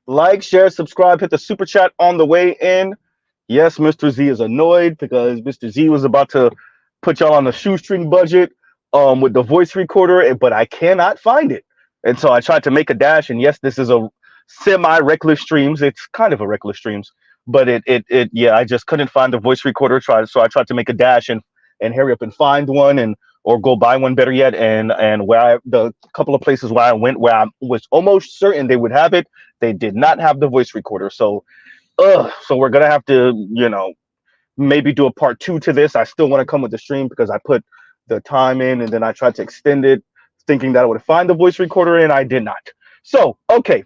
Like, share, subscribe, hit the super chat on the way in. Yes, Mr. Z is annoyed because Mr. Z was about to put y'all on the shoestring budget with the voice recorder, but I cannot find it. And so I tried to make a dash, and yes, this is a semi-reckless streams. It's kind of a reckless streams, but yeah, I just couldn't find the voice recorder. So I tried to make a dash and hurry up and find one and or go buy one, better yet. And the couple of places where I went, where I was almost certain they would have it, they did not have the voice recorder. So we're gonna have to, maybe do a part two to this. I still want to come with the stream because I put the time in and then I tried to extend it, thinking that I would find the voice recorder, and I did not. So okay,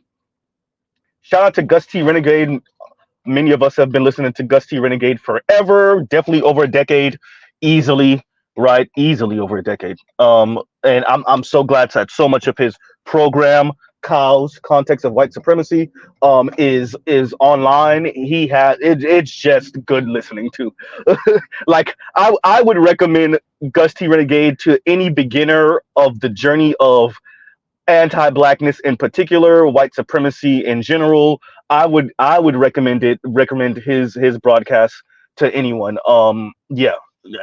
shout out to Gus T Renegade. Many of us have been listening to Gus T Renegade forever, definitely over a decade, easily, right? Easily over a decade. And I'm so glad that so much of his program, Cows, Context of White Supremacy, is online. He has it's just good listening to. Like I would recommend Gus T Renegade to any beginner of the journey of anti-blackness in particular, white supremacy in general. I would recommend his broadcast to anyone. Yeah,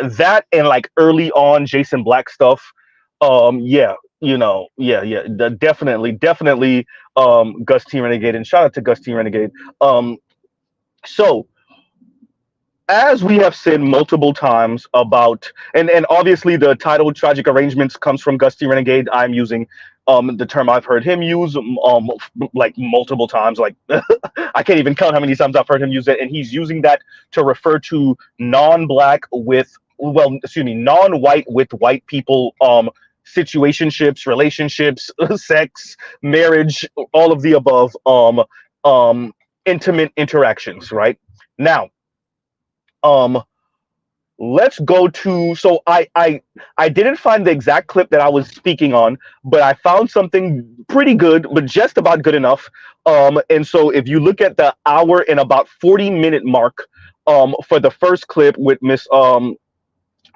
that and like early on Jason Black stuff. Yeah, definitely Gus T Renegade, and shout out to Gus T Renegade. So as we have said multiple times about, and obviously the title Tragic Arrangements comes from Gus T Renegade. I'm using the term I've heard him use like multiple times. Like I can't even count how many times I've heard him use it, and he's using that to refer to non-black with, well, excuse me, non-white with white people situationships, relationships, sex, marriage, all of the above intimate interactions, right? Now, let's go to, so I didn't find the exact clip that I was speaking on, but I found something pretty good, but just about good enough. And so if you look at the hour and about 40-minute mark for the first clip with Miss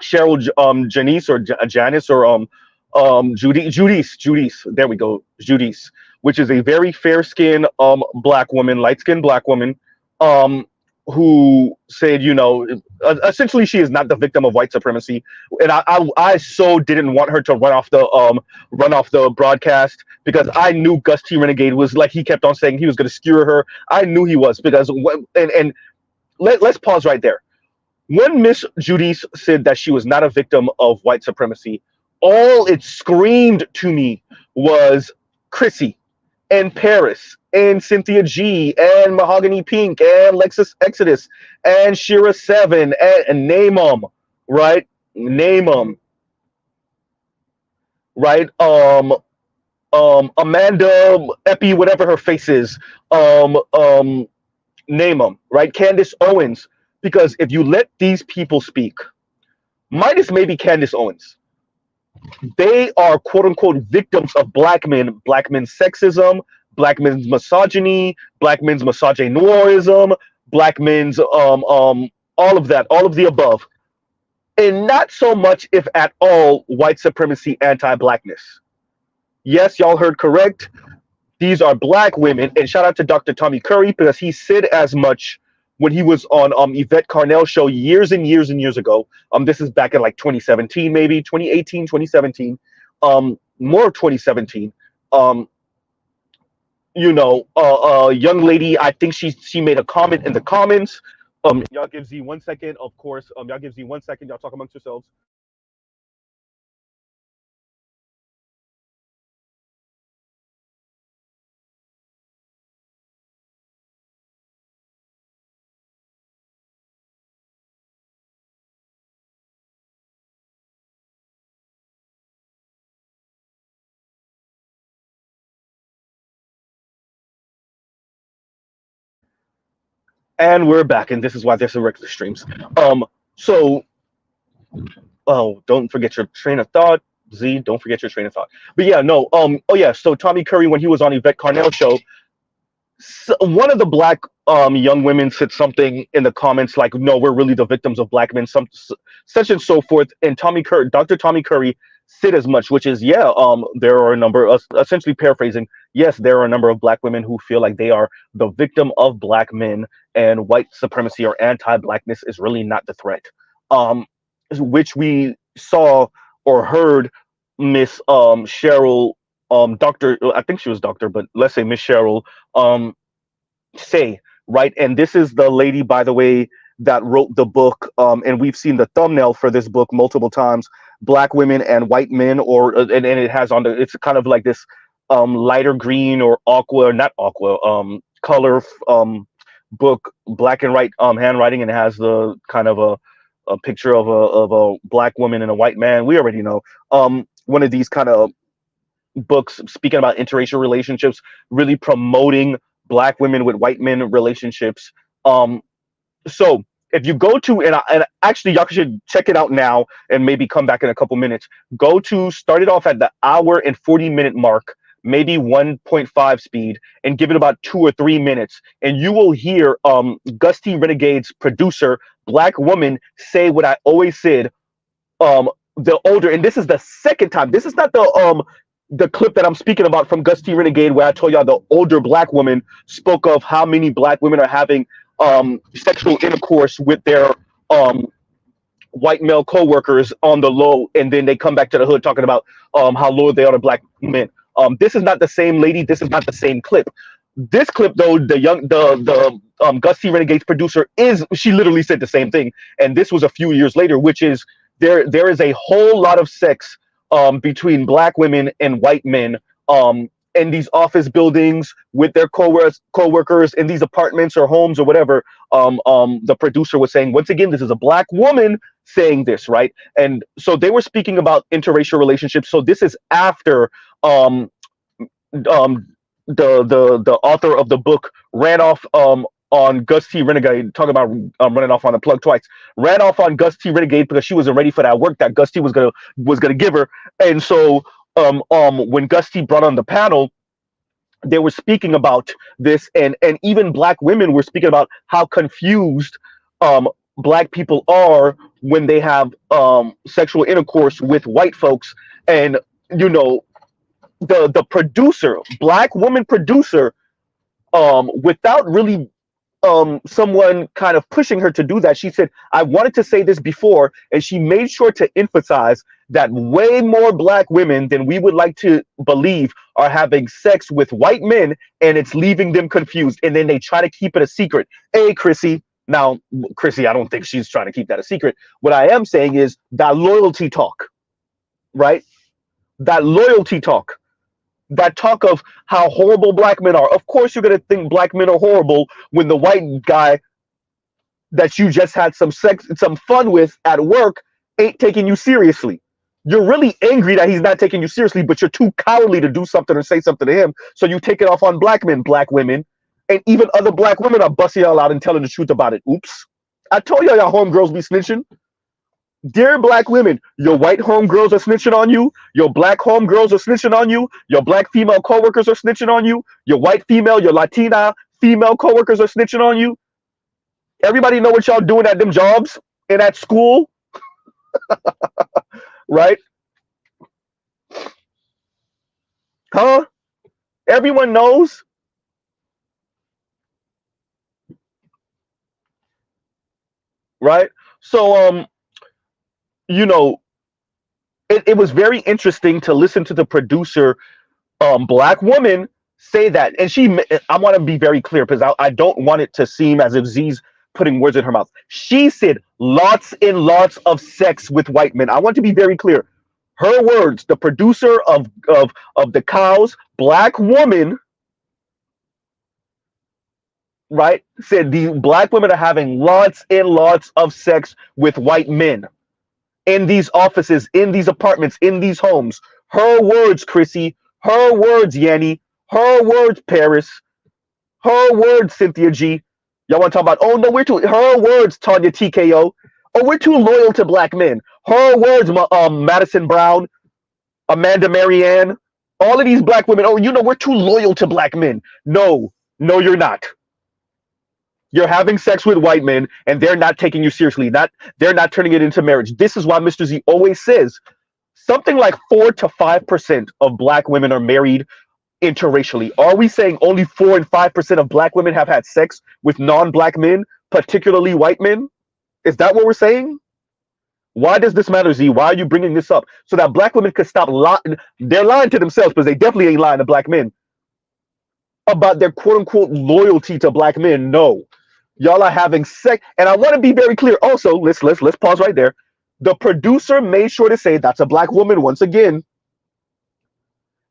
Cheryl Janice or Janice or Judice, there we go, Judice, which is a very fair-skinned black woman, light-skinned black woman, who said, essentially she is not the victim of white supremacy, and I so didn't want her to run off the broadcast, because I knew Gus T Renegade was, like, he kept on saying he was going to skewer her. I knew he was, because and let's pause right there. When Miss Judice said that she was not a victim of white supremacy, all it screamed to me was Chrissy and Paris and Cynthia G and Mahogany Pink and Lexus Exodus and Shira 7 and name them, right? Name them, right? Amanda Epi, whatever her face is, name them, right? Candace Owens, because if you let these people speak, minus maybe Candace Owens, they are quote unquote victims of black men's sexism, black men's misogyny, black men's misogynoirism, black men's all of that, all of the above, and not so much, if at all, white supremacy, anti-blackness. Yes, y'all heard correct. These are black women, and shout out to Dr. Tommy Curry, because he said as much when he was on Yvette Carnell's show years and years and years ago. This is back in like 2017, maybe 2018, 2017, more 2017. Young lady, I think she made a comment in the comments. Y'all give Z 1 second, of course. Y'all give Z 1 second. Y'all talk amongst yourselves. And we're back, and this is why there's a regular streams. So, oh, don't forget your train of thought, Z. Don't forget your train of thought. But yeah, no. Oh yeah. So Tommy Curry, when he was on Yvette Carnell's show, one of the black young women said something in the comments like, "No, we're really the victims of black men," such and so forth. And Dr. Tommy Curry said as much, which is, yeah, there are a number, essentially paraphrasing, yes, there are a number of black women who feel like they are the victim of black men, and white supremacy or anti-blackness is really not the threat. Um, which we saw or heard Miss Cheryl, Doctor, I think she was Doctor, but let's say Miss Cheryl, um, say, right? And this is the lady, by the way, that wrote the book, and we've seen the thumbnail for this book multiple times, Black Women and White Men, or and it has on the, it's kind of like this lighter green or aqua, not aqua, color book, black and white handwriting, and it has the kind of a picture of a black woman and a white man. We already know one of these kind of books speaking about interracial relationships, really promoting black women with white men relationships. So if you go to, and actually y'all should check it out now and maybe come back in a couple minutes. Go to, start it off at the hour and 40-minute mark, maybe 1.5 speed, and give it about 2 or 3 minutes, and you will hear Gusty Renegade's producer, black woman, say what I always said. The older, and this is the second time. This is not the clip that I'm speaking about from Gusty Renegade, where I told y'all the older black woman spoke of how many black women are having sexual intercourse with their white male co-workers on the low, and then they come back to the hood talking about how loyal they are to black men. This is not the same lady. This is not the same clip. This clip, though, the Gusty Renegade's producer, she literally said the same thing, and this was a few years later, which is there is a whole lot of sex between black women and white men in these office buildings with their co-workers in these apartments or homes or whatever. The producer was saying, once again, this is a black woman saying this, right? And so they were speaking about interracial relationships. So this is after the author of the book ran off on Gusty Renegade, talking about running off on a plug twice, ran off on Gusty Renegade because she wasn't ready for that work that Gusty was gonna give her. And so when Gusty brought on the panel, they were speaking about this, and even black women were speaking about how confused black people are when they have sexual intercourse with white folks. And you know, the producer, black woman producer, without really someone kind of pushing her to do that, she said, I wanted to say this before, and she made sure to emphasize that way more black women than we would like to believe are having sex with white men, and it's leaving them confused, and then they try to keep it a secret. Hey, Chrissy. Now, Chrissy, I don't think she's trying to keep that a secret. What I am saying is that loyalty talk, right? That loyalty talk. That talk of how horrible black men are. Of course you're going to think black men are horrible when the white guy that you just had some fun with at work ain't taking you seriously. You're really angry that he's not taking you seriously, but you're too cowardly to do something or say something to him. So you take it off on black men, black women, and even other black women are busting y'all out and telling the truth about it. Oops. I told y'all homegirls be snitching. Dear black women, your white homegirls are snitching on you. Your black homegirls are snitching on you. Your black female coworkers are snitching on you. Your white female, your Latina female coworkers are snitching on you. Everybody know what y'all doing at them jobs and at school, right? Huh? Everyone knows. Right? So, you know, it was very interesting to listen to the producer, black woman, say that. And I want to be very clear because I don't want it to seem as if Z's putting words in her mouth. She said lots and lots of sex with white men. I want to be very clear. Her words, the producer of the Cows, black woman, right, said the black women are having lots and lots of sex with white men in these offices, in these apartments, in these homes. Her words, Chrissy. Her words, Yanni. Her words, Paris. Her words, Cynthia G. Y'all want to talk about, oh, no, her words, Tanya TKO. Oh, we're too loyal to black men. Her words, Madison Brown, Amanda Marianne, all of these black women. Oh, we're too loyal to black men. No, you're not. You're having sex with white men, and they're not taking you seriously. They're not turning it into marriage. This is why Mr. Z always says, Something like 4 to 5% of black women are married interracially. Are we saying only 4 and 5% of black women have had sex with non-black men, particularly white men? Is that what we're saying? Why does this matter, Z? Why are you bringing this up? So that black women could stop lying. They're lying to themselves, because they definitely ain't lying to black men about their quote unquote loyalty to black men. No, y'all are having sex. And I want to be very clear. Also, let's pause right there. The producer made sure to say that's a black woman once again.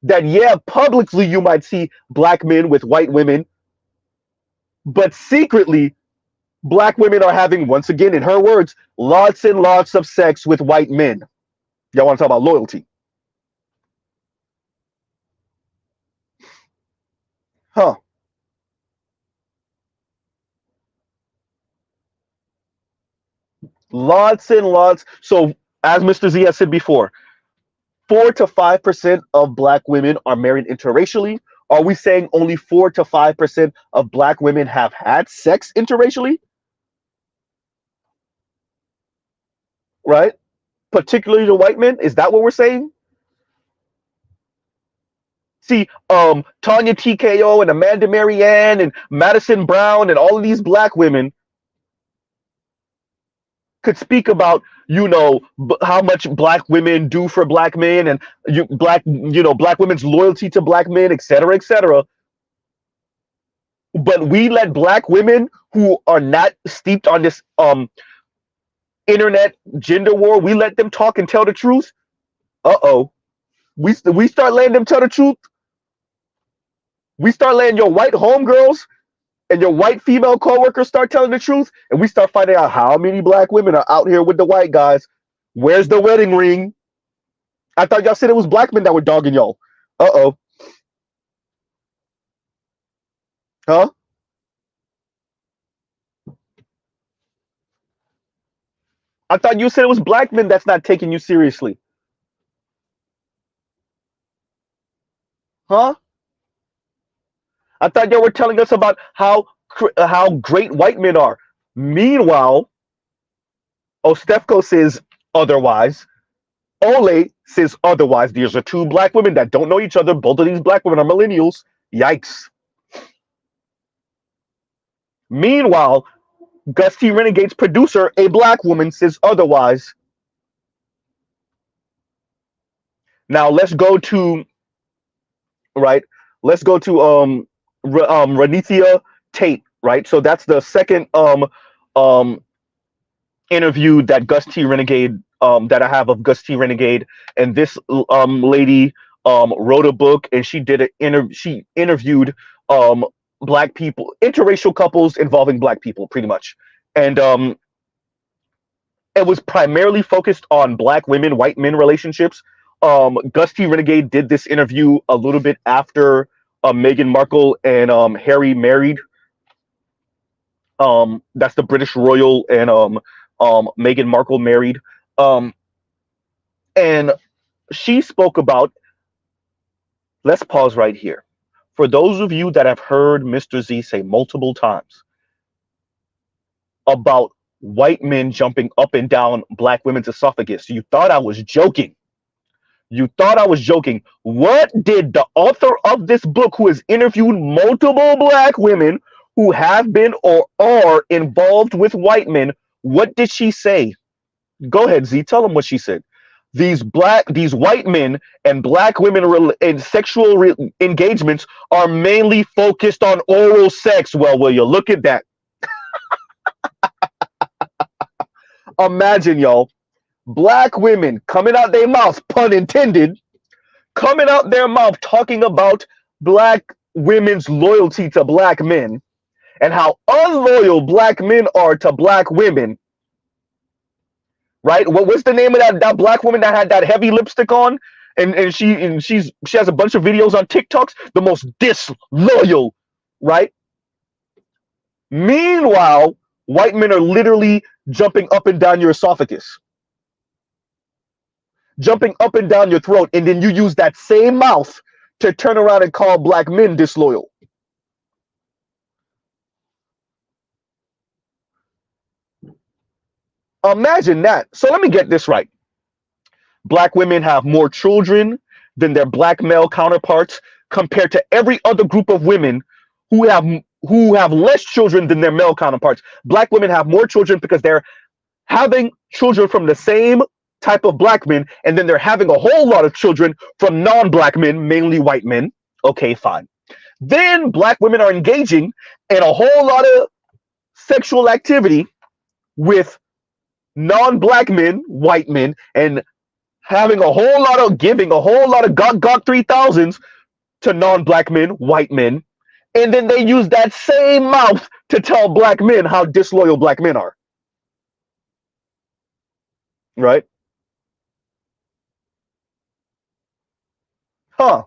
That yeah, publicly you might see black men with white women, but secretly black women are having, once again, in her words, lots and lots of sex with white men. Y'all want to talk about loyalty? Huh. Lots and lots. So, as Mr. Z has said before, 4 to 5% of black women are married interracially. Are we saying only 4 to 5% of black women have had sex interracially? Right? Particularly the white men? Is that what we're saying? See, Tanya TKO and Amanda Marianne and Madison Brown and all of these black women could speak about, how much black women do for black men, and black women's loyalty to black men, etc., etc. But we let black women who are not steeped on this internet gender war, we let them talk and tell the truth. Uh-oh. We start letting them tell the truth. We start letting your white homegirls and your white female coworkers start telling the truth, and we start finding out how many black women are out here with the white guys. Where's the wedding ring? I thought y'all said it was black men that were dogging y'all. Uh-oh. Huh? I thought you said it was black men that's not taking you seriously. Huh? I thought y'all were telling us about how great white men are. Meanwhile, Ostefko says otherwise. Ole says otherwise. These are two black women that don't know each other. Both of these black women are millennials. Yikes. Meanwhile, Gus T. Renegade's producer, a black woman, says otherwise. Now let's go to Ranithia Tate, right? So that's the second um interview that Gus T. Renegade that I have of Gus T. Renegade, and this lady wrote a book, and she interviewed black people, interracial couples involving black people, pretty much, and it was primarily focused on black women, white men relationships. Gus T. Renegade did this interview a little bit after Meghan Markle and Harry married. That's the British royal, and Meghan Markle married. And she spoke about, let's pause right here. For those of you that have heard Mr. Z say multiple times about white men jumping up and down black women's esophagus, you thought I was joking. You thought I was joking. What did the author of this book, who has interviewed multiple black women who have been or are involved with white men, what did she say? Go ahead, Z. Tell them what she said. These white men and black women in sexual engagements are mainly focused on oral sex. Well, will you look at that? Imagine, y'all, black women coming out their mouth, pun intended, coming out their mouth talking about black women's loyalty to black men and how unloyal black men are to black women. Right? What's the name of that black woman that had that heavy lipstick on? And she has a bunch of videos on TikToks. The most disloyal, right? Meanwhile, white men are literally jumping up and down your esophagus, jumping up and down your throat, and then you use that same mouth to turn around and call black men disloyal. Imagine that. So let me get this right. Black women have more children than their black male counterparts compared to every other group of women who have who have less children than their male counterparts. Black women have more children because they're having children from the same type of black men, and then they're having a whole lot of children from non-black men, mainly white men. Okay, fine. Then black women are engaging in a whole lot of sexual activity with non-black men, white men, and having a whole lot of giving a whole lot of got 3000s to non-black men, white men, and then they use that same mouth to tell black men how disloyal black men are. Right? Huh.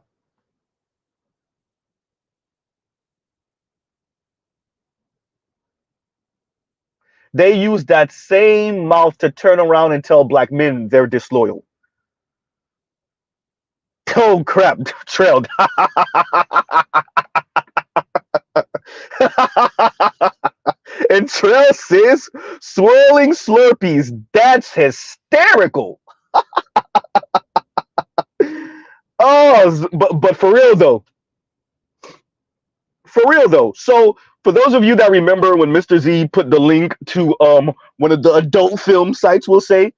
They use that same mouth to turn around and tell black men they're disloyal. Oh crap, trailed. And Trail says swirling Slurpees. That's hysterical. Oh, but for real though. For real though. So for those of you that remember when Mr. Z put the link to one of the adult film sites, we'll say,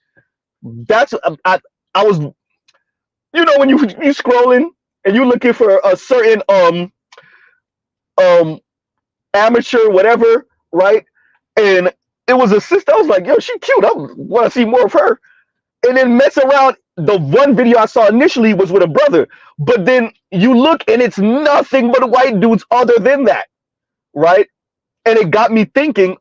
that's I was, you know, when you scrolling and you looking for a certain um amateur whatever, right? And it was a sister. I was like, yo, she cute. I want to see more of her. And then mess around. The one video I saw initially was with a brother, but then you look and it's nothing but white dudes other than that, right? And it got me thinking.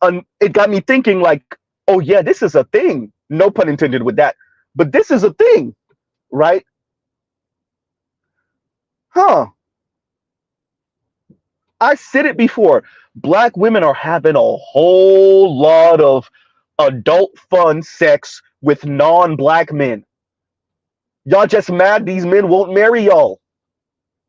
Like, oh yeah, this is a thing. No pun intended with that, but this is a thing, right? Huh? I said it before. Black women are having a whole lot of adult fun sex with non-black men. Y'all just mad these men won't marry y'all.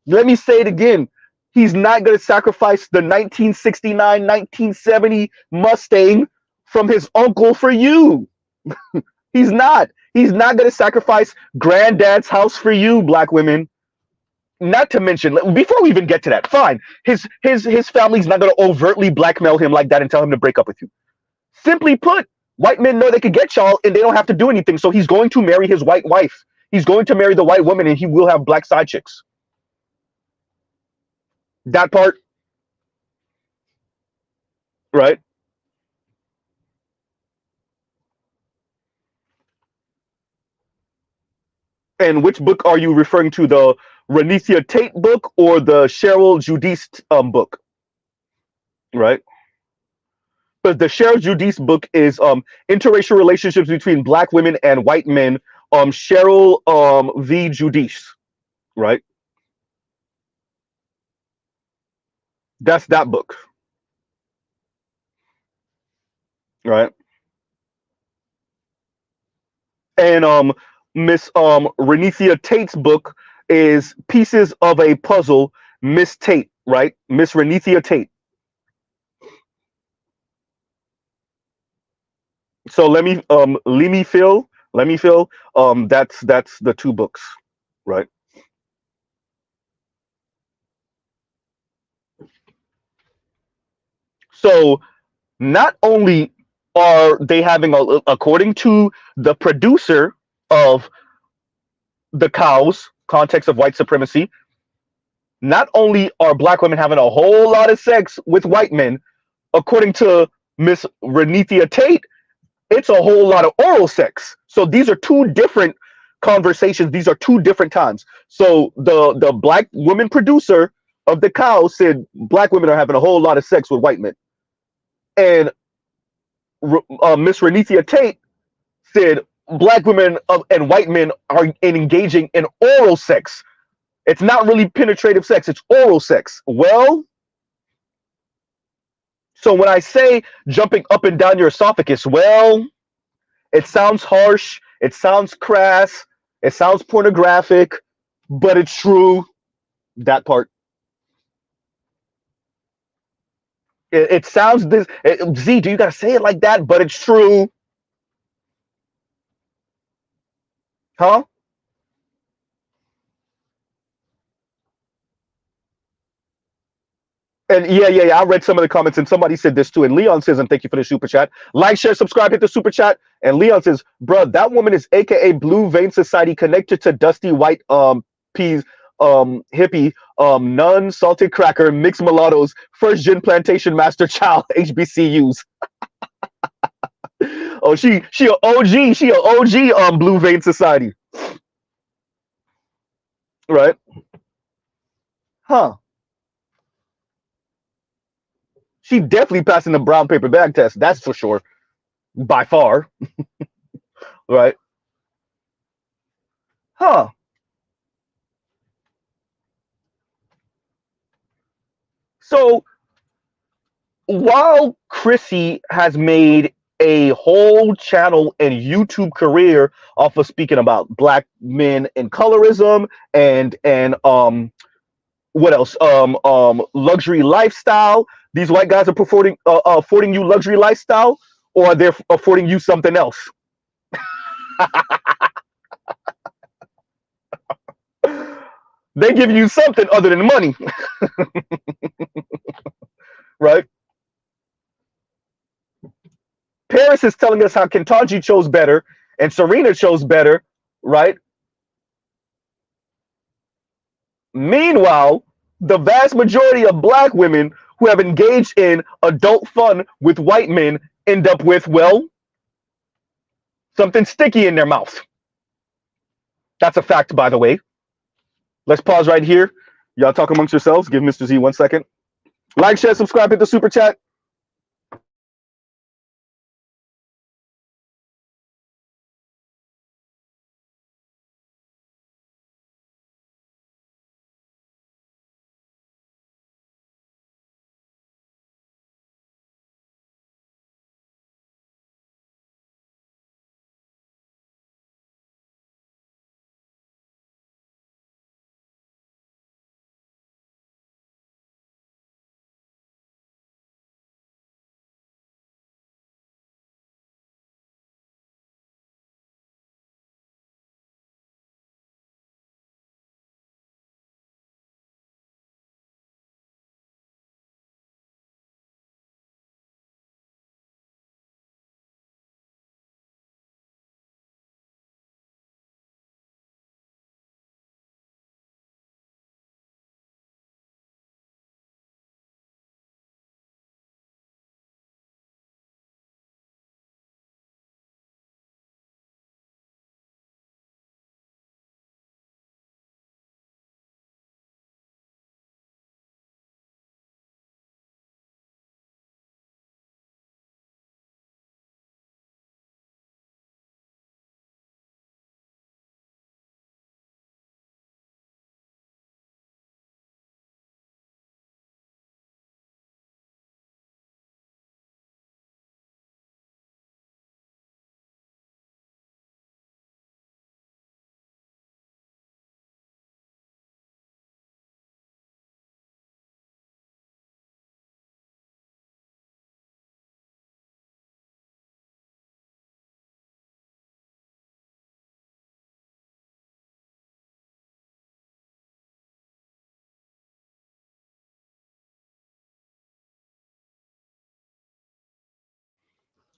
Let me say it again. He's not going to sacrifice the 1969, 1970 Mustang from his uncle for you. He's not. He's not going to sacrifice granddad's house for you, black women. Not to mention, before we even get to that, fine. His family's not going to overtly blackmail him like that and tell him to break up with you. Simply put, white men know they could get y'all and they don't have to do anything. So he's going to marry his white wife. He's going to marry the white woman and he will have black side chicks. That part, right? And which book are you referring to? The Renithia Tate book or the Cheryl Judice book? Right? But the Cheryl Judice book is interracial relationships between black women and white men. Cheryl V. Judice, right? That's that book, right? And Miss Renithia Tate's book is Pieces of a Puzzle, Miss Tate, right? Miss Renithia Tate. So let me feel that's the two books, right? So not only are they having according to the producer of the cows context of white supremacy, not only are black women having a whole lot of sex with white men, according to Miss Renithia Tate, it's a whole lot of oral sex. So these are two different conversations. These are two different times. So the black woman producer of the cow said black women are having a whole lot of sex with white men. And Miss Renithia Tate said black women and white men are engaging in oral sex. It's not really penetrative sex, it's oral sex. Well, so when I say jumping up and down your esophagus, well, it sounds harsh, it sounds crass, it sounds pornographic, but it's true. That part. It sounds this. Z, do you gotta say it like that? But it's true. Huh? And yeah. I read some of the comments, and somebody said this too. And Leon says, and thank you for the super chat. Like, share, subscribe, hit the super chat. And Leon says, bruh, that woman is AKA Blue Vein Society connected to Dusty White peas hippie nun salted cracker mixed mulattoes first gen plantation master child HBCUs. Oh, she a OG. She a OG Blue Vein Society. Right? Huh. She definitely passing the brown paper bag test, that's for sure. By far. Right? Huh. So while Chrissy has made a whole channel and YouTube career off of speaking about black men and colorism and what else? Luxury lifestyle. These white guys are affording you luxury lifestyle, or are they affording you something else? They give you something other than money, right? Paris is telling us how Kentanji chose better and Serena chose better, right? Meanwhile, the vast majority of black women who have engaged in adult fun with white men end up with, well, something sticky in their mouth. That's a fact, by the way. Let's pause right here. Y'all talk amongst yourselves. Give Mr. Z 1 second. Like, share, subscribe, hit the super chat.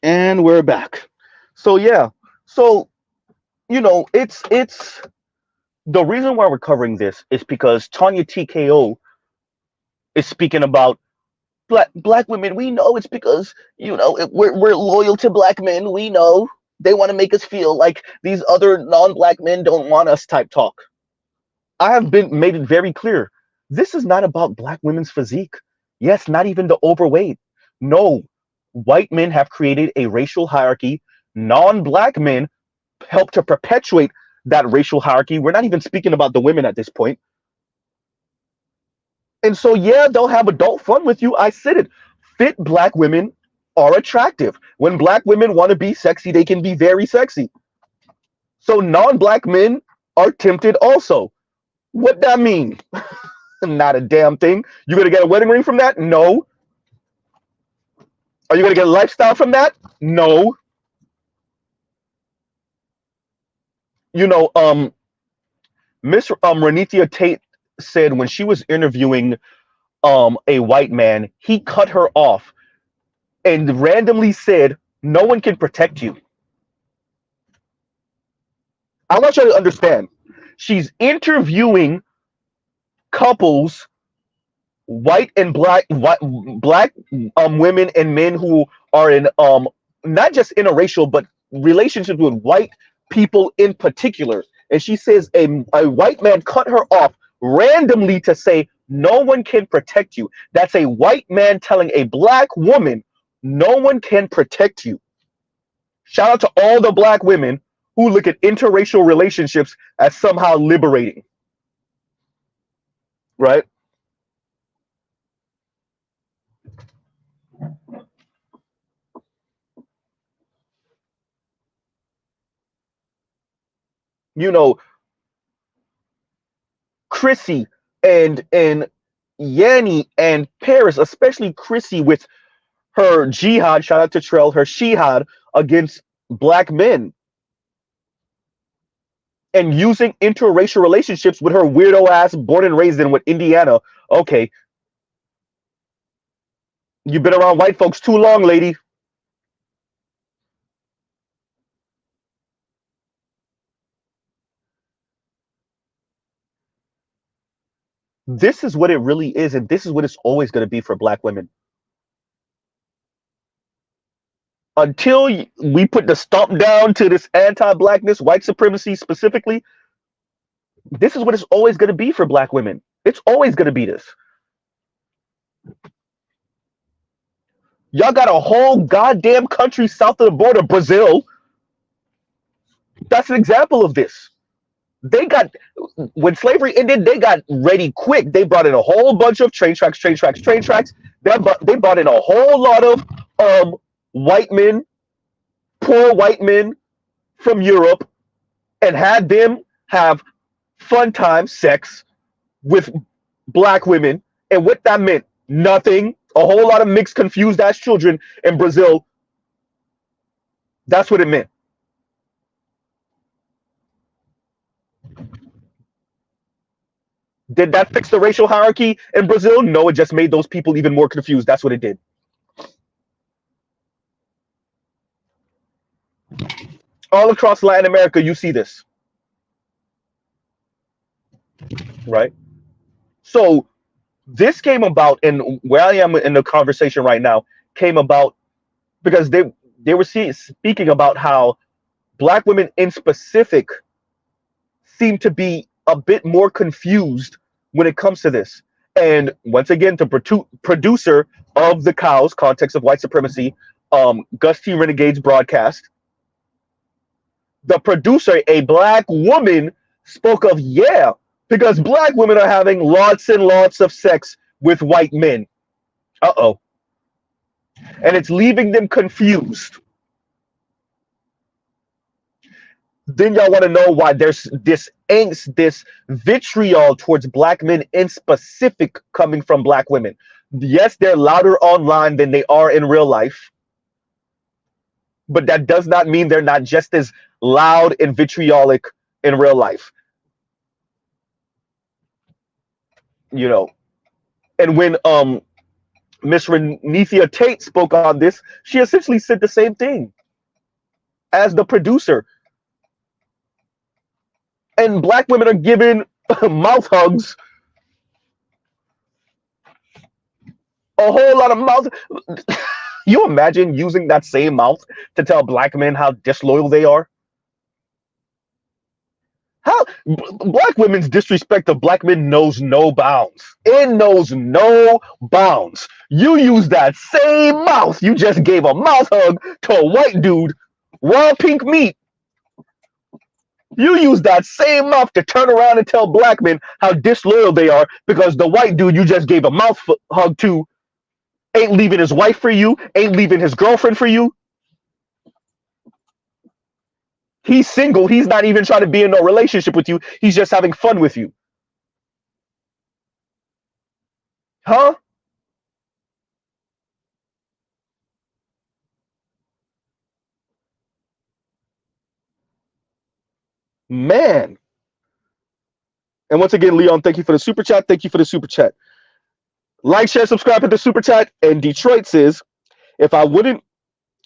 And we're back. So yeah. So, it's the reason why we're covering this is because Tanya TKO is speaking about black women. We know it's because we're loyal to black men. We know they want to make us feel like these other non-black men don't want us type talk. I have been made it very clear. This is not about black women's physique. Yes, not even the overweight. No, white men have created a racial hierarchy. Non-black men help to perpetuate that racial hierarchy. We're not even speaking about the women at this point. And so, yeah, they'll have adult fun with you. I said it. Fit black women are attractive. When black women want to be sexy, they can be very sexy. So non-black men are tempted also. What that mean? Not a damn thing. You gonna get a wedding ring from that? No. Are you gonna get a lifestyle from that? No. Miss Renithia Tate said when she was interviewing a white man, he cut her off and randomly said, "No one can protect you." I want you to understand. She's interviewing couples, white and black women and men who are in not just interracial but relationships with white people in particular. And she says a white man cut her off randomly to say, "No one can protect you." That's a white man telling a black woman, "No one can protect you." Shout out to all the black women who look at interracial relationships as somehow liberating, right? You know, Chrissy and Yanni and Paris, especially Chrissy with her jihad, shout out to Trell, her shihad against black men and using interracial relationships with her weirdo ass, born and raised in what, Indiana. Okay, you've been around white folks too long, lady. This is what it really is, and this is what it's always going to be for black women. Until we put the stomp down to this anti-blackness, white supremacy specifically, this is what it's always going to be for black women. It's always going to be this. Y'all got a whole goddamn country south of the border, Brazil. That's an example of this. They got, when slavery ended, they got ready quick. They brought in a whole bunch of train tracks. They brought in a whole lot of white men, poor white men from Europe, and had them have fun time sex with black women. And what that meant, nothing. A whole lot of mixed, confused ass children in Brazil. That's what it meant. Did that fix the racial hierarchy in Brazil? No, it just made those people even more confused. That's what it did. All across Latin America, you see this, right? So this came about, and where I am in the conversation right now came about because they were speaking about how black women in specific seem to be a bit more confused when it comes to this. And once again, the producer of the Cows, Context of White Supremacy, Gus T. Renegade's broadcast, the producer, a black woman, spoke of, yeah, because black women are having lots and lots of sex with white men. Uh-oh. And it's leaving them confused. Then y'all want to know why there's this angst, this vitriol towards black men in specific coming from black women. Yes, they're louder online than they are in real life, but that does not mean they're not just as loud and vitriolic in real life. You know, and when Miss Renethia Tate spoke on this, she essentially said the same thing as the producer. And black women are giving mouth hugs, a whole lot of mouth. You imagine using that same mouth to tell black men how disloyal they are? How black women's disrespect of black men knows no bounds. It knows no bounds. You use that same mouth you just gave a mouth hug to a white dude, raw pink meat. You use that same mouth to turn around and tell black men how disloyal they are because the white dude you just gave a mouth hug to ain't leaving his wife for you, ain't leaving his girlfriend for you. He's single. He's not even trying to be in no relationship with you. He's just having fun with you. Huh? Man. And once again, Leon, thank you for the super chat. Thank you for the super chat. Like, share, subscribe, hit the super chat. And Detroit says, if I wouldn't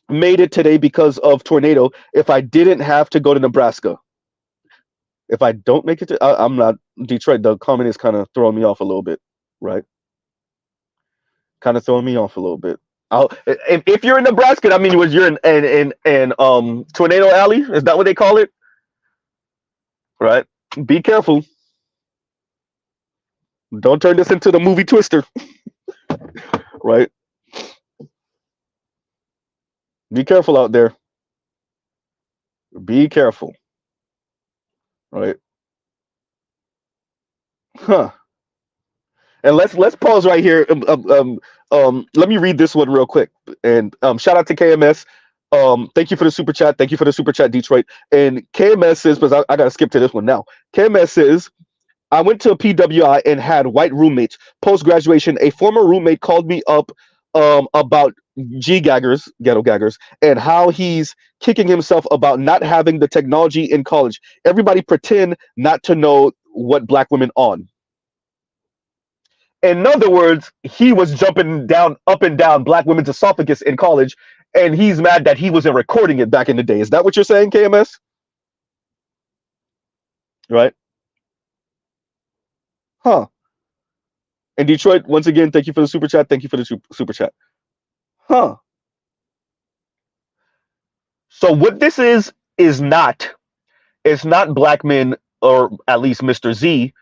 made it today because of tornado, if I didn't have to go to Nebraska. If I don't make it to, I'm not Detroit. The comment is kind of throwing me off a little bit, right? Kind of throwing me off a little bit. If you're in Nebraska, I mean, you're in Tornado Alley? Is that what they call it? Right. Be careful. Don't turn this into the movie Twister. Right. Be careful out there. Be careful. Right. Huh. And let's pause right here. Let me read this one real quick. And shout out to KMS. Thank you for the super chat. Thank you for the super chat, Detroit. And KMS says, because I gotta skip to this one now. KMS says, I went to a PWI and had white roommates. Post graduation, a former roommate called me up about G-gaggers, ghetto gaggers, and how he's kicking himself about not having the technology in college. Everybody pretend not to know what black women on. In other words, he was jumping down, up and down black women's esophagus in college, and he's mad that he wasn't recording it back in the day. Is that what you're saying, KMS? Right? Huh. And Detroit, once again, thank you for the super chat. Thank you for the super chat. Huh. So what this is not, it's not black men, or at least Mr. Z,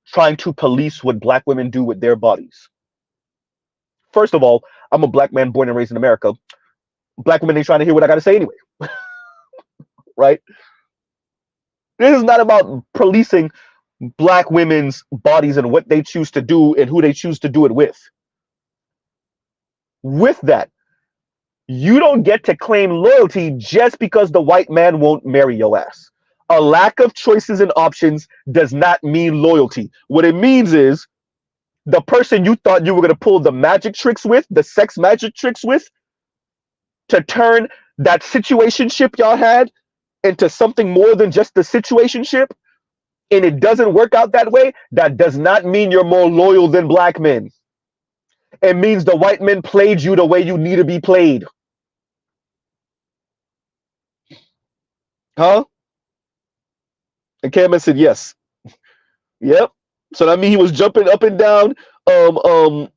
trying to police what black women do with their bodies. First of all, I'm a black man born and raised in America. Black women ain't trying to hear what I got to say anyway. Right? This is not about policing black women's bodies and what they choose to do and who they choose to do it with. With that, you don't get to claim loyalty just because the white man won't marry your ass. A lack of choices and options does not mean loyalty. What it means is the person you thought you were going to pull the magic tricks with, the sex magic tricks with, to turn that situationship y'all had into something more than just the situationship, and it doesn't work out that way, that does not mean you're more loyal than black men. It means the white men played you the way you need to be played. Huh? And Cameron said yes. Yep. So that means he was jumping up and down. The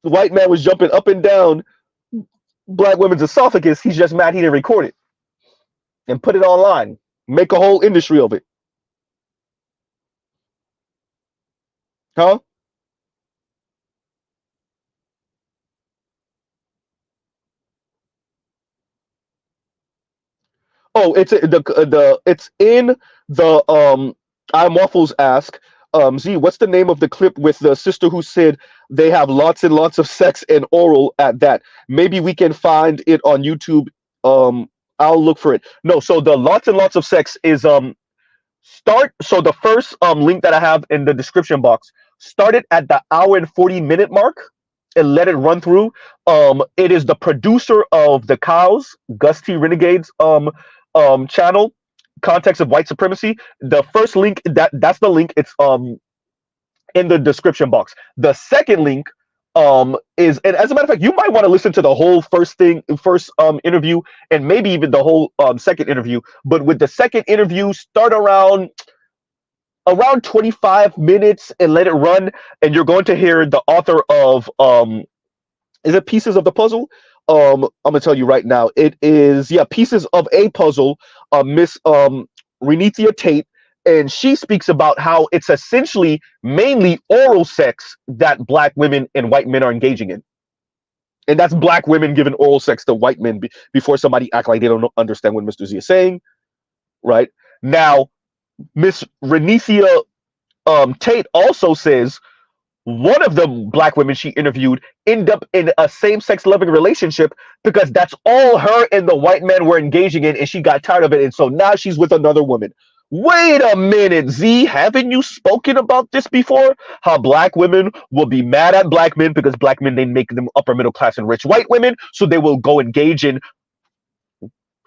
white man was jumping up and down black women's esophagus. He's just mad he didn't record it and put it online. Make a whole industry of it. Huh? Oh, it's it's in the I'm Waffles ask Z, what's the name of the clip with the sister who said they have lots and lots of sex and oral at that? Maybe we can find it on YouTube. I'll look for it. No, so the lots and lots of sex is so the first link that I have in the description box, started at the hour and 40-minute mark and let it run through. It is the producer of the Cows, Gus T Renegades channel, Context of White Supremacy. The first link, that's the link. It's in the description box. The second link is, and as a matter of fact, you might want to listen to the whole first interview, and maybe even the whole second interview. But with the second interview, start around 25 minutes and let it run, and you're going to hear the author of is it Pieces of the Puzzle? I'm gonna tell you right now. It is, yeah, Pieces of a Puzzle. Miss Renethia Tate, and she speaks about how it's essentially mainly oral sex that black women and white men are engaging in, and that's black women giving oral sex to white men before somebody act like they don't understand what Mr. Z is saying. Right now, Miss Renethia Tate also says one of the black women she interviewed ended up in a same-sex loving relationship because that's all her and the white man were engaging in, and she got tired of it, and so now she's with another woman. Wait a minute, Z, haven't you spoken about this before? How black women will be mad at black men because black men, they make them upper middle class and rich white women, so they will go engage in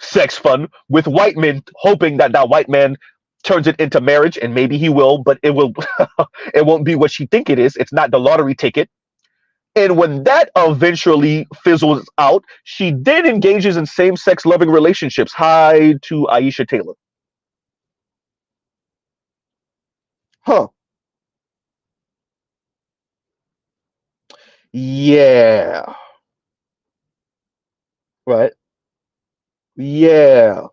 sex fun with white men, hoping that that white man turns it into marriage, and maybe he will, but it will it won't be what she think it is. It's not the lottery ticket. And when that eventually fizzles out, she then engages in same-sex loving relationships. Hi to Aisha Taylor. Huh. Yeah. Right. Yeah.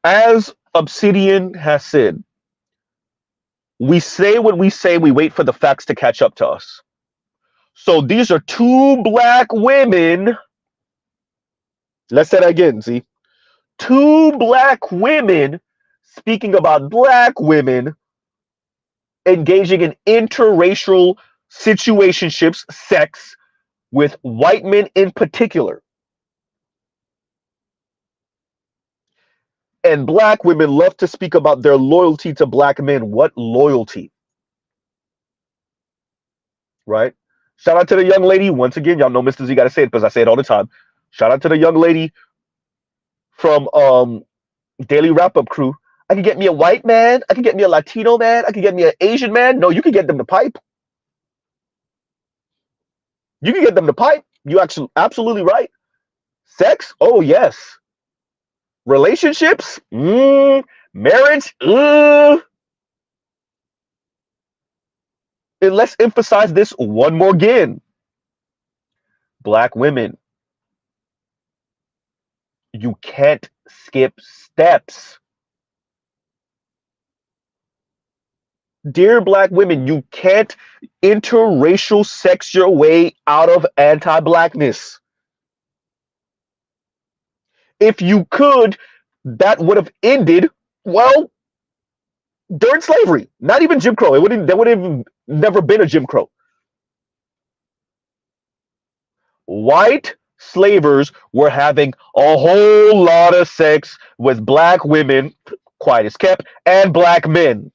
As Obsidian has said, we say what we say, we wait for the facts to catch up to us. So these are two black women. Let's say that again, see? Two black women speaking about black women engaging in interracial situationships, sex, with white men in particular. And black women love to speak about their loyalty to black men. What loyalty? Right? Shout out to the young lady. Once again, y'all know Mr. Z got to say it because I say it all the time. Shout out to the young lady from Daily Wrap Up crew. I can get me a white man. I can get me a Latino man. I can get me an Asian man. No, you can get them to pipe. You can get them to pipe. You actually absolutely right. Sex? Oh yes. Relationships? Marriage? And let's emphasize this one more again. Black women, you can't skip steps. Dear black women, you can't interracial sex your way out of anti-blackness. If you could, that would have ended, well, during slavery. Not even Jim Crow. There would have never been a Jim Crow. White slavers were having a whole lot of sex with black women, quiet as kept, and black men.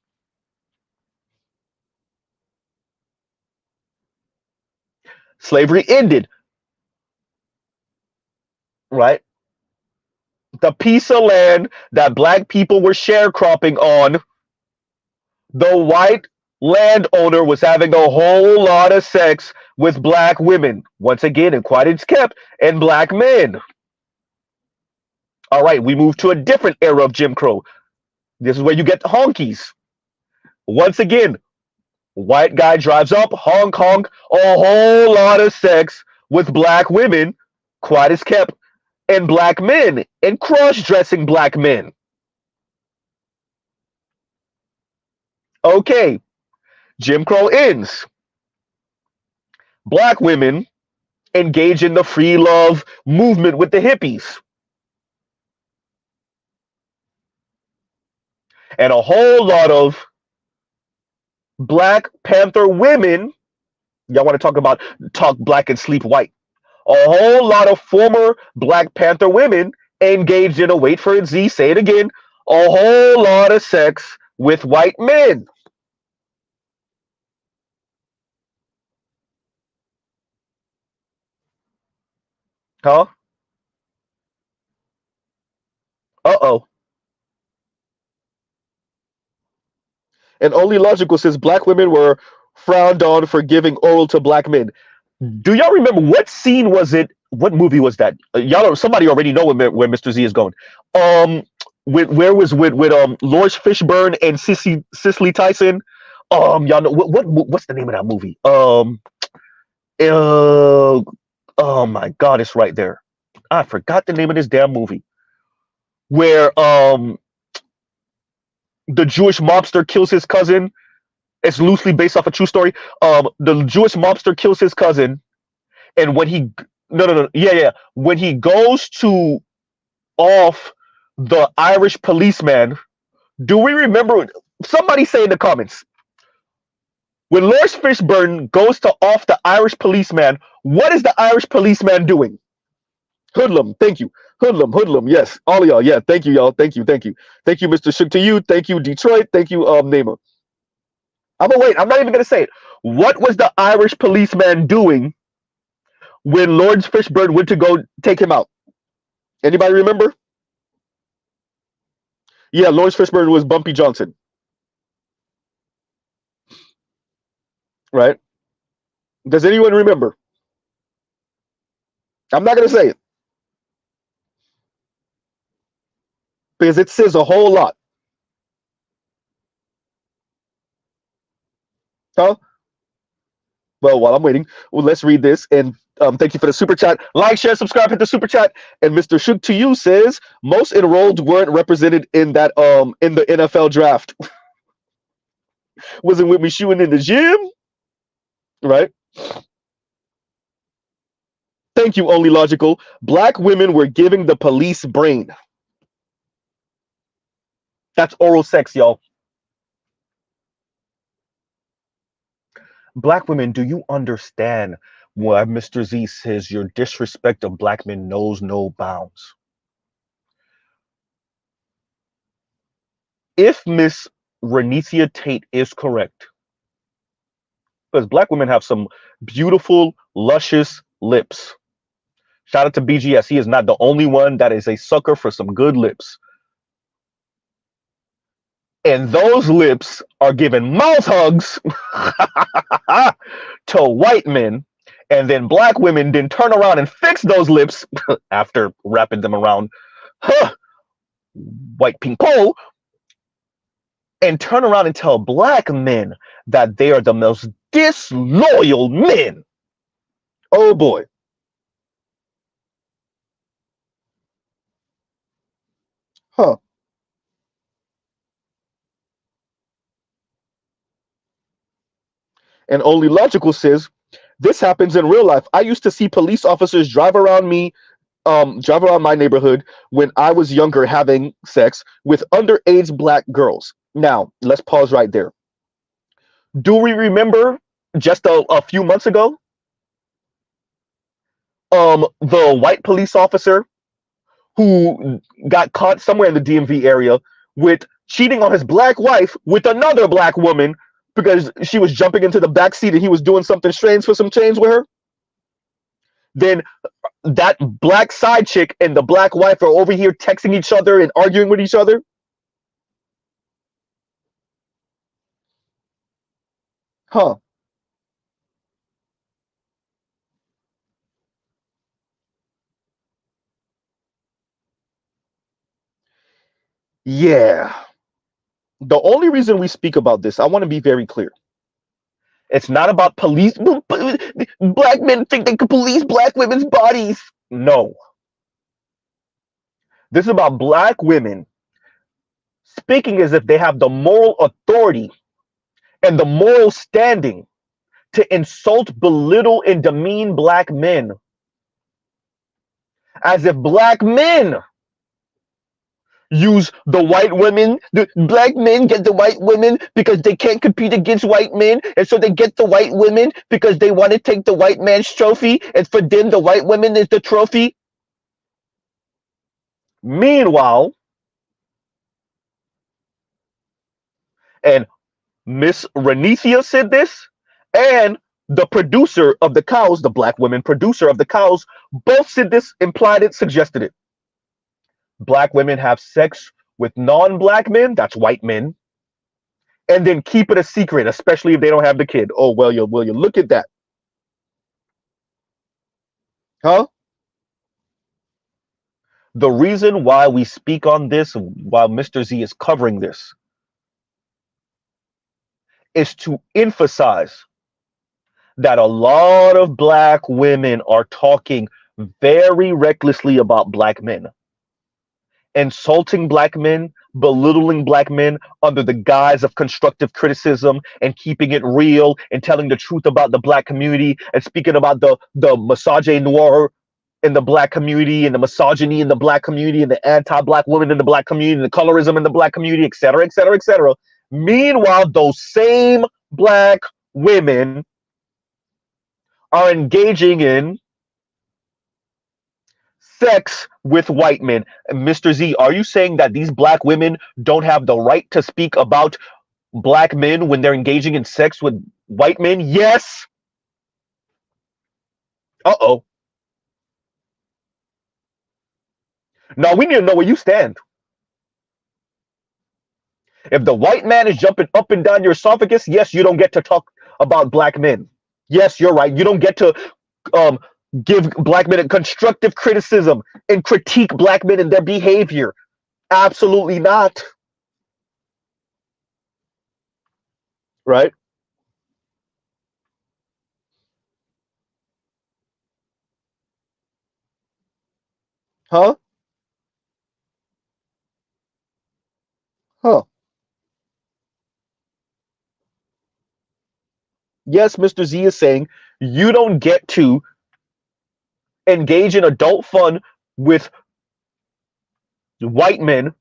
Slavery ended, right? The piece of land that black people were sharecropping on, the white landowner was having a whole lot of sex with black women, once again, and quiet as kept, and black men. All right, we move to a different era of Jim Crow. This is where you get the honkies. Once again, white guy drives up, honk honk, a whole lot of sex with black women, quiet as kept, and black men, and cross-dressing black men. Okay, Jim Crow ends. Black women engage in the free love movement with the hippies. And a whole lot of Black Panther women, y'all want to talk black and sleep white. A whole lot of former Black Panther women engaged in wait for it, Z, say it again, a whole lot of sex with white men. Huh? Uh-oh. And only logical says black women were frowned on for giving oral to black men. Do y'all remember what scene was it? What movie was that? Y'all, somebody already know where Mr. Z is going. Where was with Lawrence Fishburne and Cicely Tyson? Y'all know what's the name of that movie? Oh my God, it's right there. I forgot the name of this damn movie. Where the Jewish mobster kills his cousin. It's loosely based off a true story. The Jewish mobster kills his cousin, and when he when he goes to off the Irish policeman, do we remember? Somebody say in the comments. When Lawrence Fishburne goes to off the Irish policeman, what is the Irish policeman doing? Hoodlum, thank you. Hoodlum, yes. All of y'all, yeah. Thank you, y'all. Thank you. Thank you, Mr. Shook to you. Thank you, Detroit. Thank you, Namer. I'm gonna wait. I'm not even gonna say it. What was the Irish policeman doing when Lawrence Fishburne went to go take him out? Anybody remember? Yeah, Lawrence Fishburne was Bumpy Johnson, right? Does anyone remember? I'm not gonna say it because it says a whole lot. Huh? Well, while I'm waiting, well, let's read this. And thank you for the super chat. Like, share, subscribe, hit the super chat. And Mr. Shook to you says most enrolled weren't represented in that in the NFL draft. Wasn't with me shooting in the gym, right? Thank you, Only Logical. Black women were giving the police brain. That's oral sex, y'all. Black women, do you understand why Mr. Z says your disrespect of black men knows no bounds? If Miss Renithia Tate is correct, because black women have some beautiful, luscious lips. Shout out to BGS. He is not the only one that is a sucker for some good lips. And those lips are giving mouth hugs to white men. And then black women then turn around and fix those lips after wrapping them around white pink pole and turn around and tell black men that they are the most disloyal men. Oh boy. Huh. And Only Logical says, this happens in real life. I used to see police officers drive around my neighborhood when I was younger having sex with underage black girls. Now, let's pause right there. Do we remember just a few months ago, the white police officer who got caught somewhere in the DMV area with cheating on his black wife with another black woman because she was jumping into the back seat and he was doing something strange for some change with her? Then that black side chick and the black wife are over here texting each other and arguing with each other. Huh. Yeah. The only reason we speak about this, I want to be very clear. It's not about police. Black men think they can police black women's bodies. No. This is about black women speaking as if they have the moral authority and the moral standing to insult, belittle, and demean black men. As if black men use the white women, the black men get the white women because they can't compete against white men, and so they get the white women because they want to take the white man's trophy, and for them the white woman is the trophy. Meanwhile, and Miss Renithia said this, and the producer of the cows, the black women producer of the cows, both said this, implied it, suggested it. Black women have sex with non-black men, that's white men, and then keep it a secret, especially if they don't have the kid. Oh, well, you look at that. Huh? The reason why we speak on this, while Mr. Z is covering this, is to emphasize that a lot of black women are talking very recklessly about black men, insulting black men, belittling black men under the guise of constructive criticism and keeping it real and telling the truth about the black community and speaking about the misogynoir in the black community and the misogyny in the black community and the anti-black women in the black community and the colorism in the black community, etc., etc., etc. Meanwhile, those same black women are engaging in sex with white men. Mr. Z, are you saying that these black women don't have the right to speak about black men when they're engaging in sex with white men? Yes. Uh-oh. Now we need to know where you stand. If the white man is jumping up and down your esophagus, yes, you don't get to talk about black men. Yes, you're right. You don't get to um, give black men a constructive criticism and critique black men and their behavior. Absolutely not. Right? Huh? Huh. Yes, Mr. Z is saying you don't get to engage in adult fun with white men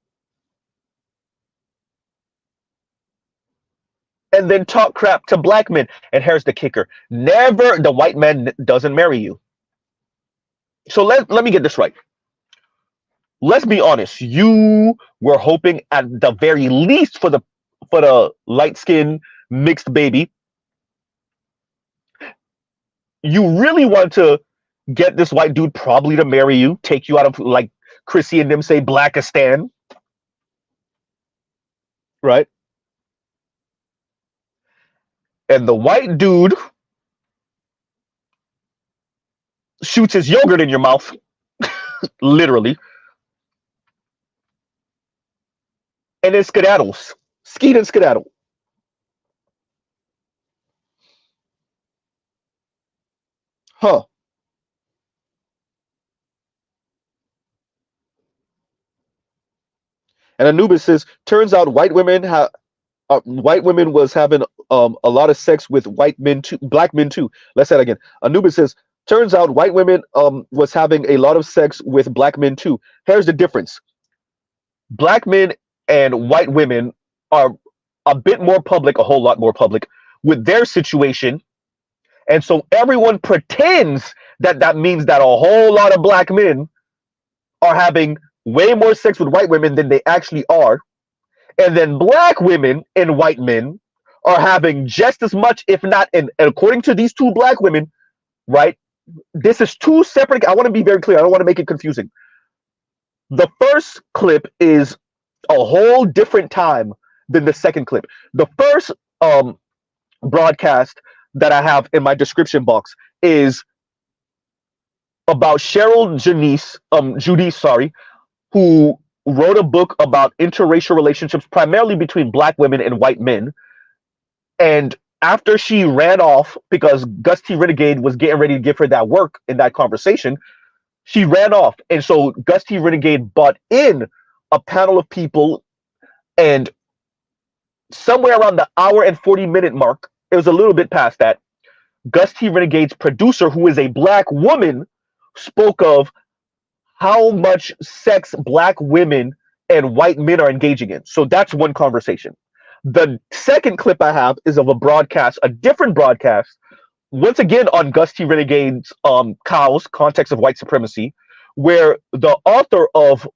and then talk crap to black men. And here's the kicker: never, the white man doesn't marry you. So let me get this right. Let's be honest. You were hoping at the very least for the light skin mixed baby. You really want to get this white dude probably to marry you, take you out of, like Chrissy and them say, Blackistan, right? And the white dude shoots his yogurt in your mouth, literally, and then skedaddles. Skeet and skedaddle. Huh. And Anubis says, turns out white women was having a lot of sex with white men too, black men too. Let's say that again. Anubis says, turns out white women was having a lot of sex with black men too. Here's the difference. Black men and white women are a bit more public, a whole lot more public with their situation. And so everyone pretends that that means that a whole lot of black men are having way more sex with white women than they actually are. And then black women and white men are having just as much, if not, and according to these two black women, right? This is two separate. I want to be very clear. I don't want to make it confusing. The first clip is a whole different time than the second clip. The first broadcast that I have in my description box is about Cheryl Judice, sorry, who wrote a book about interracial relationships, primarily between black women and white men. And after she ran off because Gus T. Renegade was getting ready to give her that work in that conversation, she ran off. And so Gus T. Renegade brought in a panel of people, and somewhere around the hour and 40-minute mark, it was a little bit past that, Gus T. Renegade's producer, who is a black woman, spoke of how much sex black women and white men are engaging in. So that's one conversation. The second clip I have is of a broadcast, a different broadcast, once again on Gus T. Renegade's Cows, Context of White Supremacy, where the author of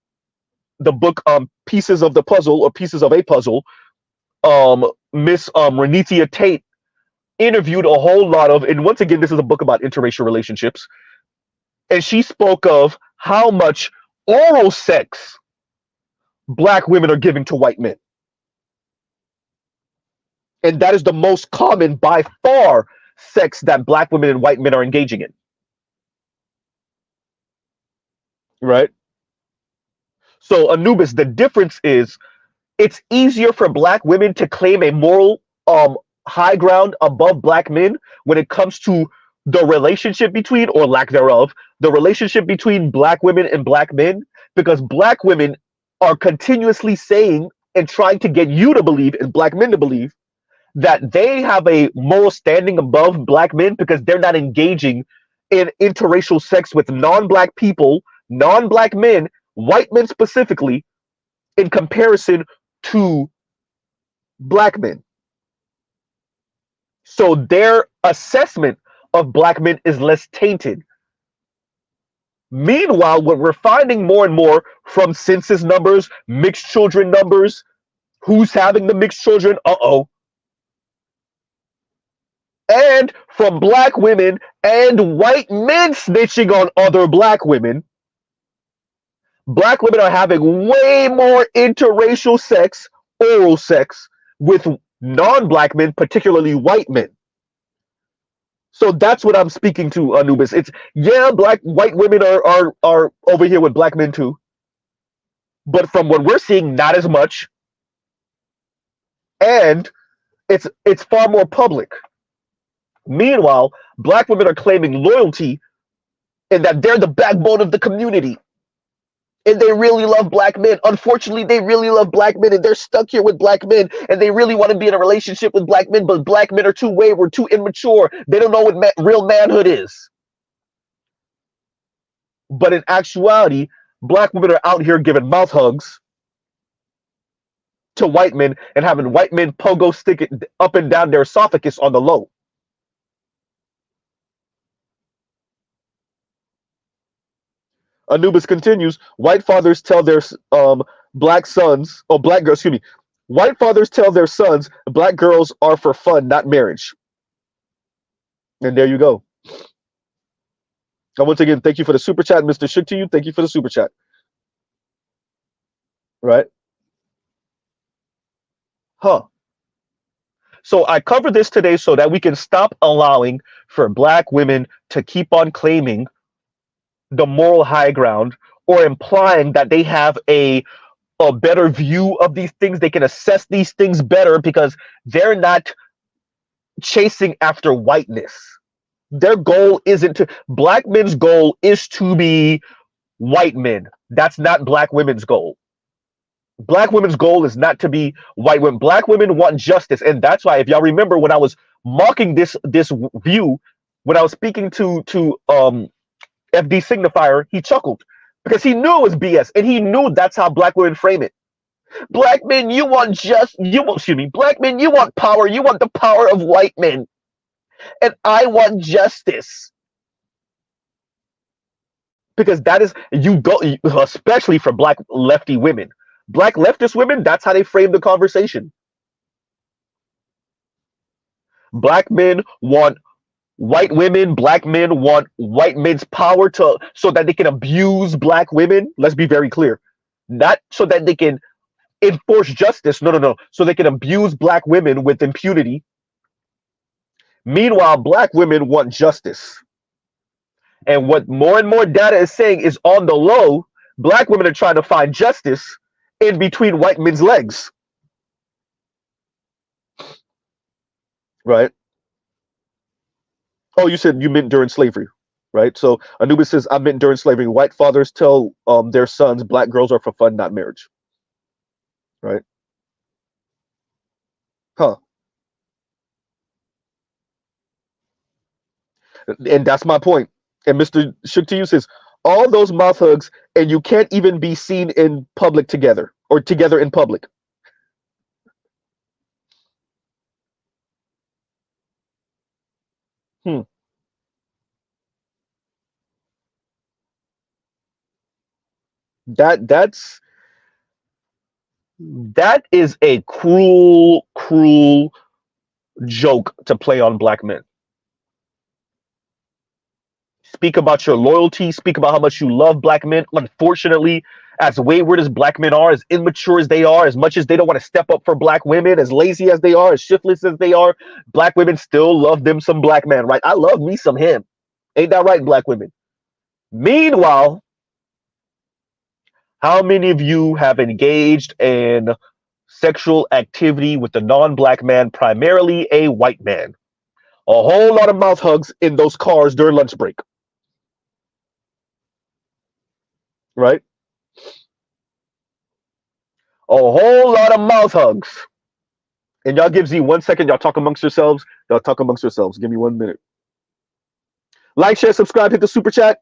the book Pieces of the Puzzle, or Pieces of a Puzzle, Miss Renithia Tate, interviewed a whole lot of, and once again, this is a book about interracial relationships, and she spoke of how much oral sex black women are giving to white men. And that is the most common, by far, sex that black women and white men are engaging in. Right? So, Anubis, the difference is it's easier for black women to claim a moral high ground above black men when it comes to the relationship between, or lack thereof, the relationship between black women and black men, because black women are continuously saying and trying to get you to believe, and black men to believe, that they have a moral standing above black men because they're not engaging in interracial sex with non-black people, non-black men, white men specifically, in comparison to black men. So their assessment of black men is less tainted. Meanwhile, what we're finding more and more from census numbers, mixed children numbers, Who's having the mixed children? Uh-oh. And from black women and white men snitching on other black women, black women are having way more interracial sex, oral sex, with non-black men, particularly white men. So that's what I'm speaking to, Anubis. It's yeah, white women are over here with black men too, but from what we're seeing, not as much, and it's far more public. Meanwhile, black women are claiming loyalty and that they're the backbone of the community. And they really love black men. Unfortunately, they really love black men and they're stuck here with black men and they really want to be in a relationship with black men, but black men are too wayward, too immature. They don't know what real manhood is. But in actuality, black women are out here giving mouth hugs to white men and having white men pogo stick it up and down their esophagus on the low. Anubis continues, white fathers tell their black sons, or black girls, excuse me, white fathers tell their sons black girls are for fun, not marriage. And there you go. And once again, thank you for the super chat, Mr. Shook to you. Thank you for the super chat. Right? Huh. So I covered this today so that we can stop allowing for black women to keep on claiming the moral high ground or implying that they have a better view of these things. They can assess these things better because they're not chasing after whiteness. Their goal isn't to, black men's goal is to be white men. That's not black women's goal. Black women's goal is not to be white women. Black women want justice. And that's why, if y'all remember when I was mocking this view, when I was speaking to FD Signifier, he chuckled because he knew it was BS and he knew that's how black women frame it. Black men, you want black men, you want power. You want the power of white men. And I want justice. Because that is, you go, especially for black lefty women. Black leftist women, that's how they frame the conversation. Black men want white women, black men want white men's power so that they can abuse black women. Let's be very clear. Not so that they can enforce justice. No. So they can abuse black women with impunity. Meanwhile, black women want justice. And what more and more data is saying is on the low, black women are trying to find justice in between white men's legs. Right? Oh, you said you meant during slavery, right? So Anubis says, I meant during slavery. White fathers tell their sons black girls are for fun, not marriage. Right? Huh. And that's my point. And Mr. Shook to you says, all those mouth hugs, and you can't even be seen in public together or together in public. Hmm. That is a cruel joke to play on black men. Speak about your loyalty, speak about how much you love black men. Unfortunately, as wayward as black men are, as immature as they are, as much as they don't want to step up for black women, as lazy as they are, as shiftless as they are, black women still love them some black man, right? I love me some him. Ain't that right, black women? Meanwhile, how many of you have engaged in sexual activity with a non-black man, primarily a white man? A whole lot of mouth hugs in those cars during lunch break. Right? A whole lot of mouth hugs. And y'all give Z 1 second. Y'all talk amongst yourselves. Y'all talk amongst yourselves. Give me 1 minute. Like, share, subscribe, hit the super chat.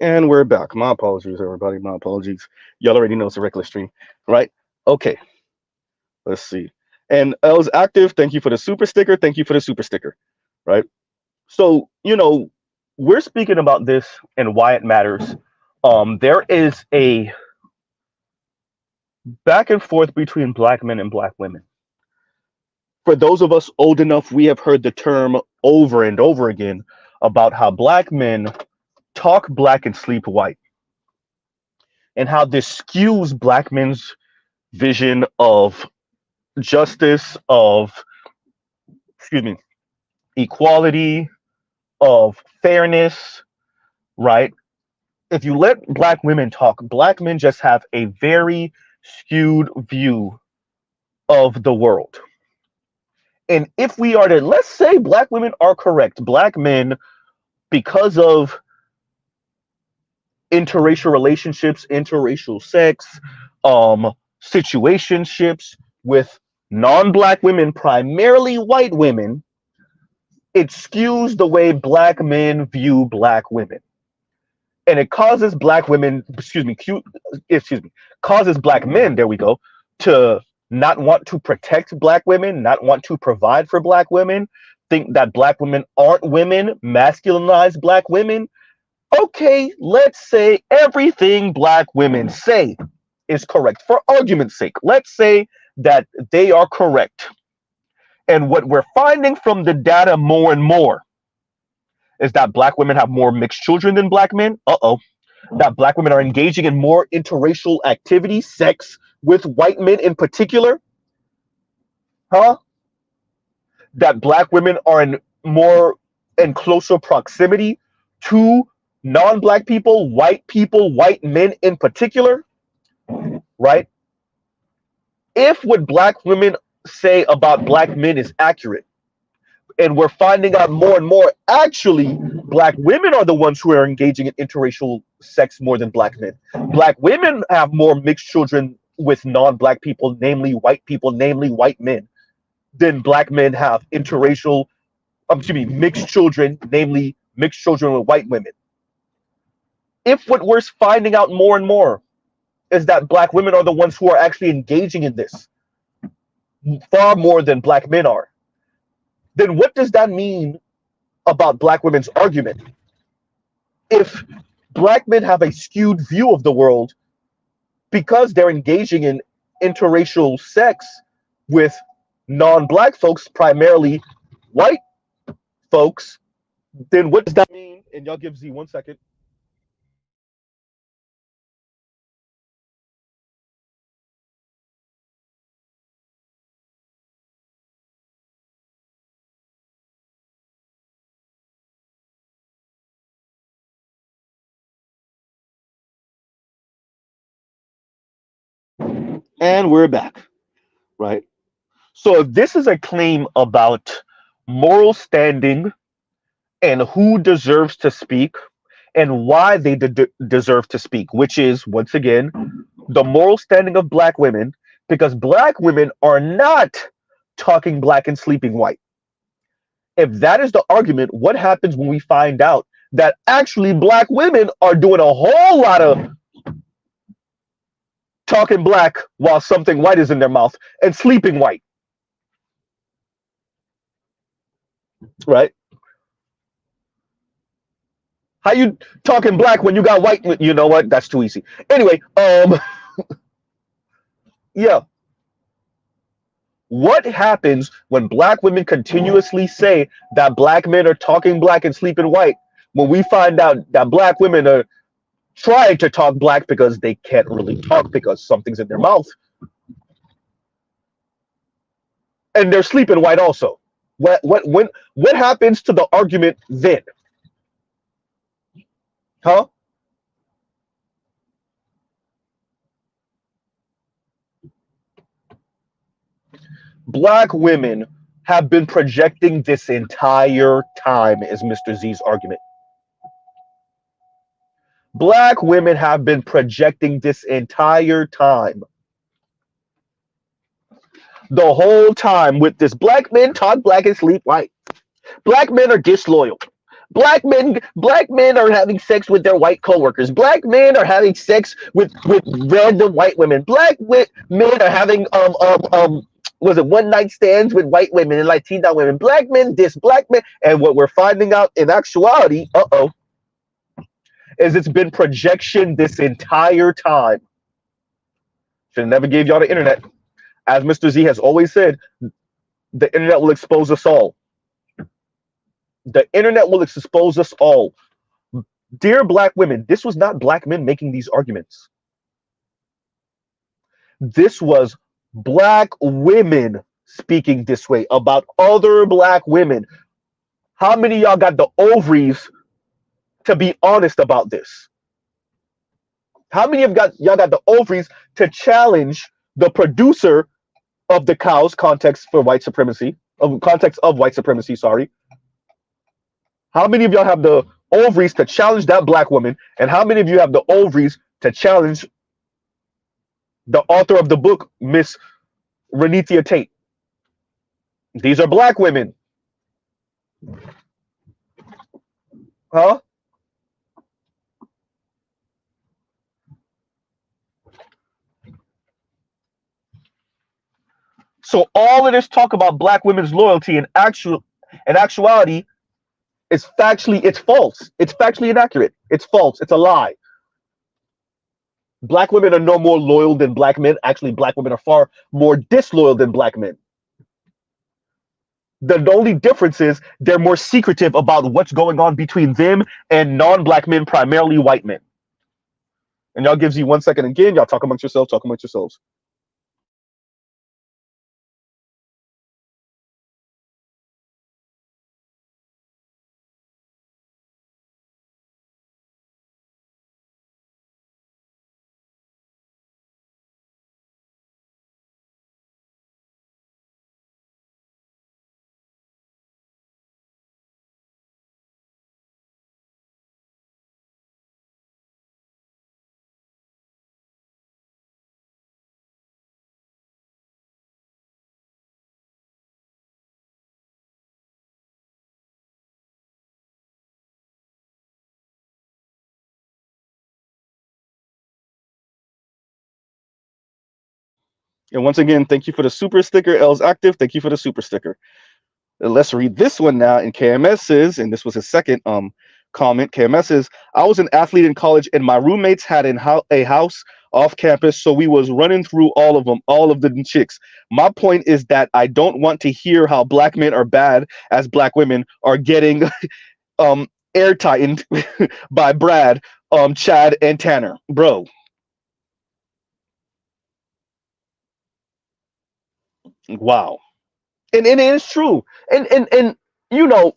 And we're back. My apologies, everybody. My apologies. Y'all already know it's a reckless stream, right? Okay, let's see. And L's active. Thank you for the super sticker. Thank you for the super sticker, right? So, we're speaking about this and why it matters. There is a back and forth between black men and black women. For those of us old enough, we have heard the term over and over again about how black men talk black and sleep white, and how this skews black men's vision of justice, of, excuse me, equality, of fairness, right? If you let black women talk, black men just have a very skewed view of the world. And if we are to, let's say black women are correct, black men, because of interracial relationships, interracial sex, situationships with non-black women, primarily white women, it skews the way black men view black women. And it causes black women, causes black men, there we go, to not want to protect black women, not want to provide for black women, think that black women aren't women, masculinize black women. Okay, let's say everything black women say is correct. For argument's sake, let's say that they are correct. And what we're finding from the data more and more is that black women have more mixed children than black men. Uh-oh. That black women are engaging in more interracial activity, sex with white men in particular. Huh? That black women are in more and closer proximity to non-black people, white men in particular, right? If what black women say about black men is accurate, and we're finding out more and more, actually, black women are the ones who are engaging in interracial sex more than black men. Black women have more mixed children with non-black people, namely white men, than black men have mixed children, namely mixed children with white women. If what we're finding out more and more is that black women are the ones who are actually engaging in this far more than black men are, then what does that mean about black women's argument? If black men have a skewed view of the world because they're engaging in interracial sex with non-black folks, primarily white folks, then what does that mean? And y'all give Z 1 second. And we're back, right? So if this is a claim about moral standing and who deserves to speak and why they deserve to speak, which is, once again, the moral standing of black women, because black women are not talking black and sleeping white. If that is the argument, what happens when we find out that actually black women are doing a whole lot of talking black while something white is in their mouth and sleeping white? Right? How you talking black when you got white? You know what? That's too easy. Anyway, yeah. What happens when black women continuously say that black men are talking black and sleeping white, when we find out that black women are trying to talk black because they can't really talk because something's in their mouth, and they're sleeping white also? What happens to the argument then? Huh? Black women have been projecting this entire time, is Mr. Z's argument. Black women have been projecting this entire time. The whole time with this black men talk black and sleep white. Black men are disloyal. Black men are having sex with their white coworkers. Black men are having sex with random white women. Men are having was it one night stands with white women and Latina women. Black men this, black men, and what we're finding out in actuality, is it's been projection this entire time. Should have never gave y'all the internet. As Mr. Z has always said, the internet will expose us all. The internet will expose us all. Dear black women, this was not black men making these arguments. This was black women speaking this way about other black women. How many of y'all got the ovaries to be honest about this? How many of y'all got the ovaries to challenge the producer of the Cows context of white supremacy? Sorry. How many of y'all have the ovaries to challenge that black woman? And how many of you have the ovaries to challenge the author of the book, Miss Renithia Tate? These are black women. Huh? So all of this talk about black women's loyalty in actuality is it's false. It's factually inaccurate. It's false. It's a lie. Black women are no more loyal than black men. Actually, black women are far more disloyal than black men. The only difference is they're more secretive about what's going on between them and non-black men, primarily white men. And y'all gives you 1 second again. Y'all talk amongst yourselves. Talk amongst yourselves. And once again, thank you for the super sticker. L's active. Thank you for the super sticker. Let's read this one now. And KMS says, and this was his second comment. KMS says, I was an athlete in college, and my roommates had a house off campus, so we was running through all of the chicks. My point is that I don't want to hear how black men are bad as black women are getting air tightened by Brad, Chad, and Tanner, bro. Wow. And it is true. And you know,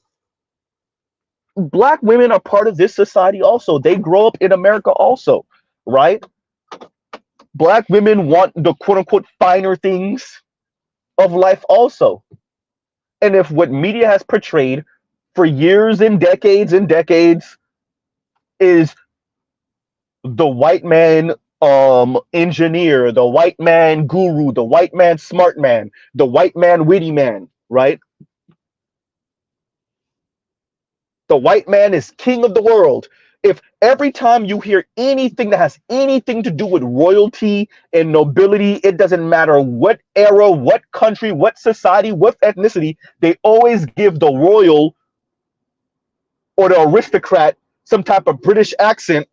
black women are part of this society also. They grow up in America also, right? Black women want the quote unquote finer things of life also. And if what media has portrayed for years and decades is the white man engineer, the white man guru, the white man smart man, the white man witty man, right? The white man is king of the world. If every time you hear anything that has anything to do with royalty and nobility, it doesn't matter what era, what country, what society, what ethnicity, they always give the royal or the aristocrat some type of British accent.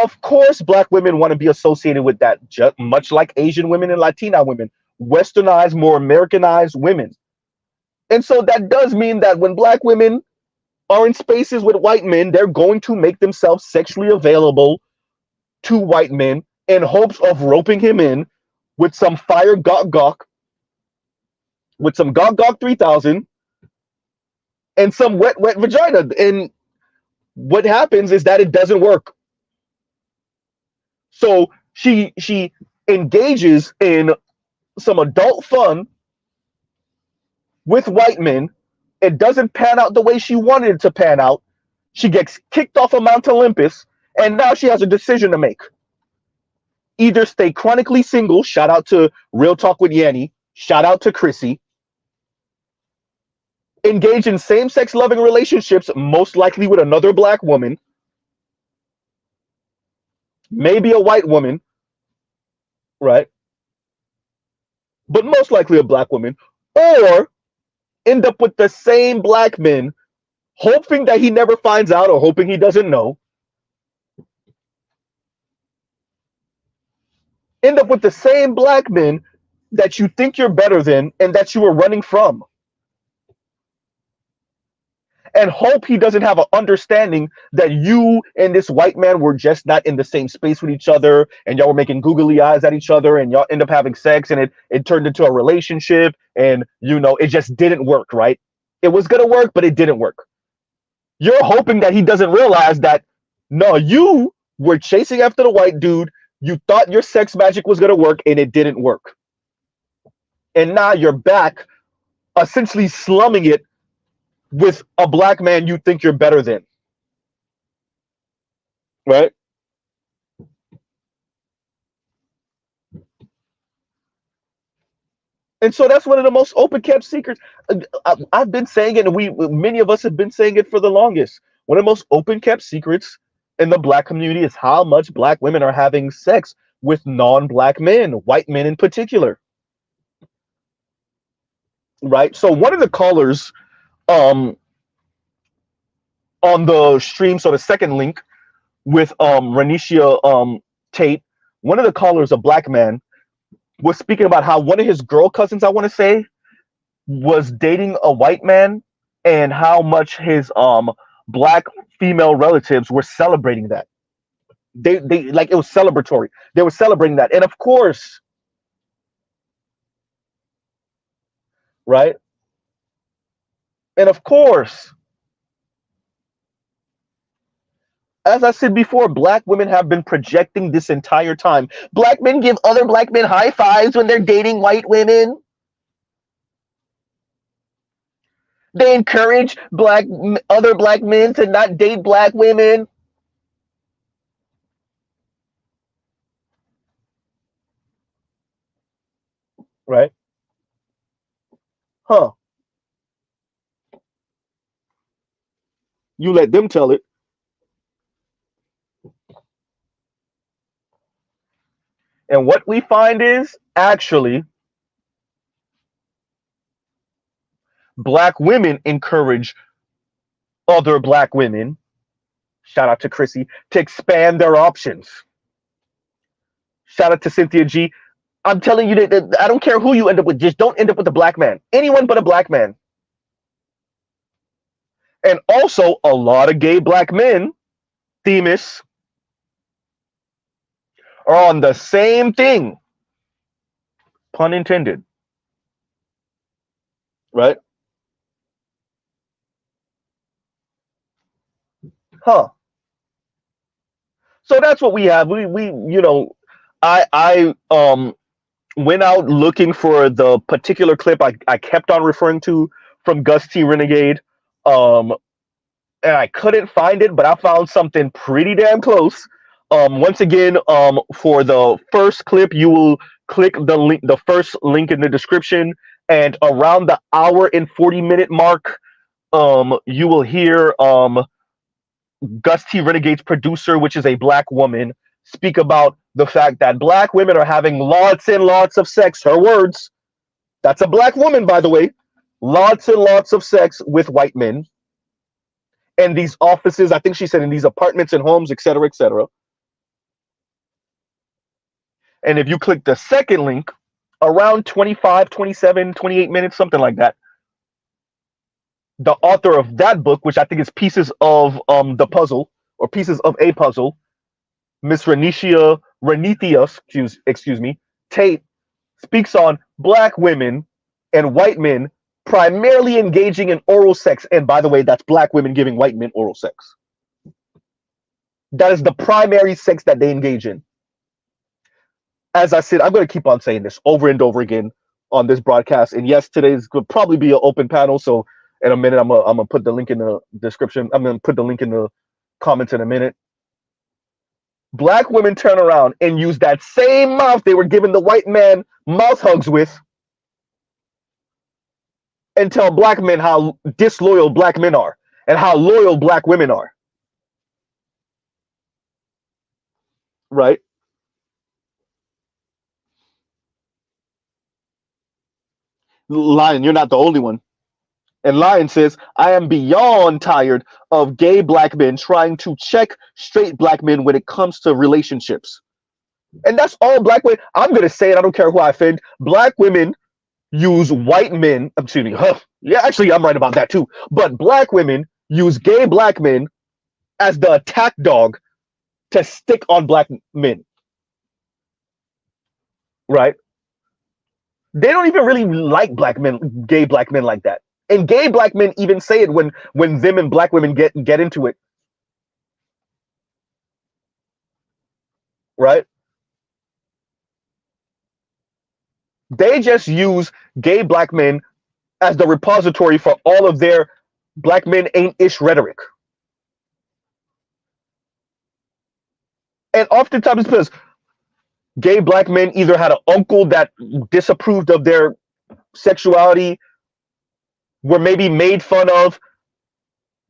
Of course, black women want to be associated with that, just much like Asian women and Latina women, westernized, more Americanized women. And so that does mean that when black women are in spaces with white men, they're going to make themselves sexually available to white men in hopes of roping him in with some fire gawk, with some gawk 3000 and some wet vagina. And what happens is that it doesn't work. So she engages in some adult fun with white men. It doesn't pan out the way she wanted it to pan out. She gets kicked off of Mount Olympus, and now she has a decision to make. Either stay chronically single, shout out to Real Talk with Yanni, shout out to Chrissy, engage in same-sex loving relationships, most likely with another black woman, maybe a white woman, right? But most likely a black woman, or end up with the same black men, hoping that he never finds out or hoping he doesn't know. End up with the same black men that you think you're better than and that you were running from. And hope he doesn't have an understanding that you and this white man were just not in the same space with each other, and y'all were making googly eyes at each other, and y'all end up having sex, and it turned into a relationship, and it just didn't work, right? It was gonna work, but it didn't work. You're hoping that he doesn't realize that no, you were chasing after the white dude. You thought your sex magic was gonna work, and it didn't work. And now you're back, essentially slumming it with a black man you think you're better than, right? And so that's one of the most open kept secrets. I've been saying it, and many of us have been saying it for the longest. One of the most open kept secrets in the black community is how much black women are having sex with non-black men, white men in particular, right? So one of the callers um, on the stream, so the second link with Renisha Tate, one of the callers, a black man, was speaking about how one of his girl cousins, I want to say, was dating a white man, and how much his black female relatives were celebrating that. They like, it was celebratory. They were celebrating that. And of course, right? And of course, as I said before, black women have been projecting this entire time. Black men give other black men high fives when they're dating white women. They encourage other black men to not date black women. Right? Huh. You let them tell it. And what we find is, actually, black women encourage other black women, shout out to Chrissy, to expand their options. Shout out to Cynthia G. I'm telling you that I don't care who you end up with, just don't end up with a black man. Anyone but a black man. And also, a lot of gay black men, Themis, are on the same thing. Pun intended. Right? Huh. So that's what we have. I went out looking for the particular clip I kept on referring to from Gus T Renegade. And I couldn't find it, but I found something pretty damn close. Once again, for the first clip, you will click the first link in the description, and around the hour and 40-minute mark, you will hear Gus T Renegade's producer, which is a black woman, speak about the fact that black women are having lots and lots of sex. Her words. That's a black woman, by the way. Lots and lots of sex with white men. And these offices, I think she said in these apartments and homes, etc., etc. And if you click the second link, around 25, 27, 28 minutes, something like that, the author of that book, which I think is Pieces of the Puzzle, or Pieces of a Puzzle, Miss Renithia, excuse me, Tate, speaks on black women and white men primarily engaging in oral sex. And by the way, that's black women giving white men oral sex. That is the primary sex that they engage in. As I said, I'm going to keep on saying this over and over again on this broadcast. And yes, today's could probably be an open panel. So in a minute, I'm gonna put the link in the description. I'm gonna put the link in the comments in a minute. Black women turn around and use that same mouth they were giving the white man mouth hugs with and tell black men how disloyal black men are and how loyal black women are. Right? Lion, you're not the only one. And Lion says, I am beyond tired of gay black men trying to check straight black men when it comes to relationships. And that's all black women. I'm going to say it. I don't care who I offend. Black women use white men. Excuse me. Yeah, actually, I'm right about that too. But black women use gay black men as the attack dog to stick on black men. Right? They don't even really like black men, gay black men like that. And gay black men even say it when them and black women get into it. Right? They just use gay black men as the repository for all of their black men ain't ish rhetoric. And oftentimes because gay black men either had an uncle that disapproved of their sexuality, were maybe made fun of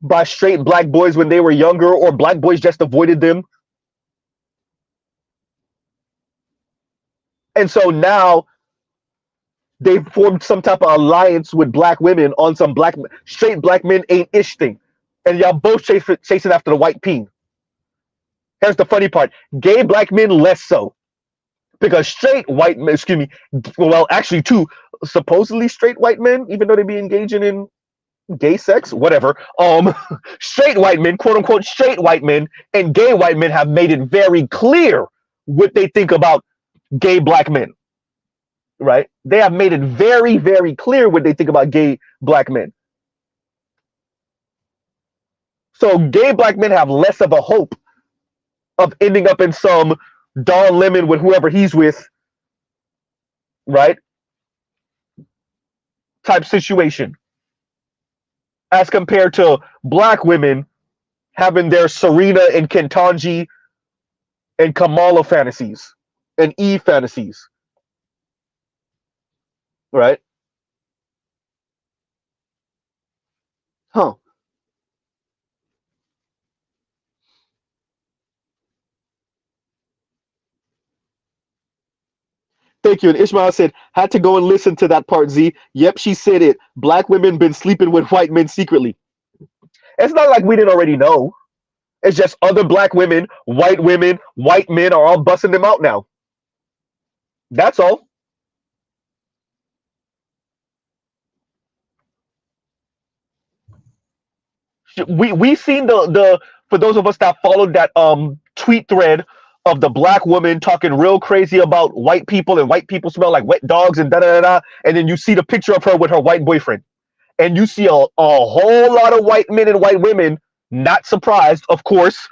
by straight black boys when they were younger, or black boys just avoided them. And so now they formed some type of alliance with black women on some straight black men ain't ish thing. And y'all both chasing after the white peen. Here's the funny part. Gay black men less so. Because straight white men, excuse me, well, actually two supposedly straight white men, even though they be engaging in gay sex, whatever. Straight white men, quote unquote, straight white men and gay white men have made it very clear what they think about gay black men. Right? They have made it very, very clear what they think about gay black men. So gay black men have less of a hope of ending up in some Don Lemon with whoever he's with, right? Type situation. As compared to black women having their Serena and Kentanji and Kamala fantasies and Eve fantasies. Right? Huh. Thank you. And Ishmael said, had to go and listen to that part, Z. Yep, she said it. Black women been sleeping with white men secretly. It's not like we didn't already know. It's just other black women, white men are all busting them out now. That's all. We seen the for those of us that followed that tweet thread of the black woman talking real crazy about white people and white people smell like wet dogs and da da da da, and then you see the picture of her with her white boyfriend, and you see a whole lot of white men and white women not surprised, of course.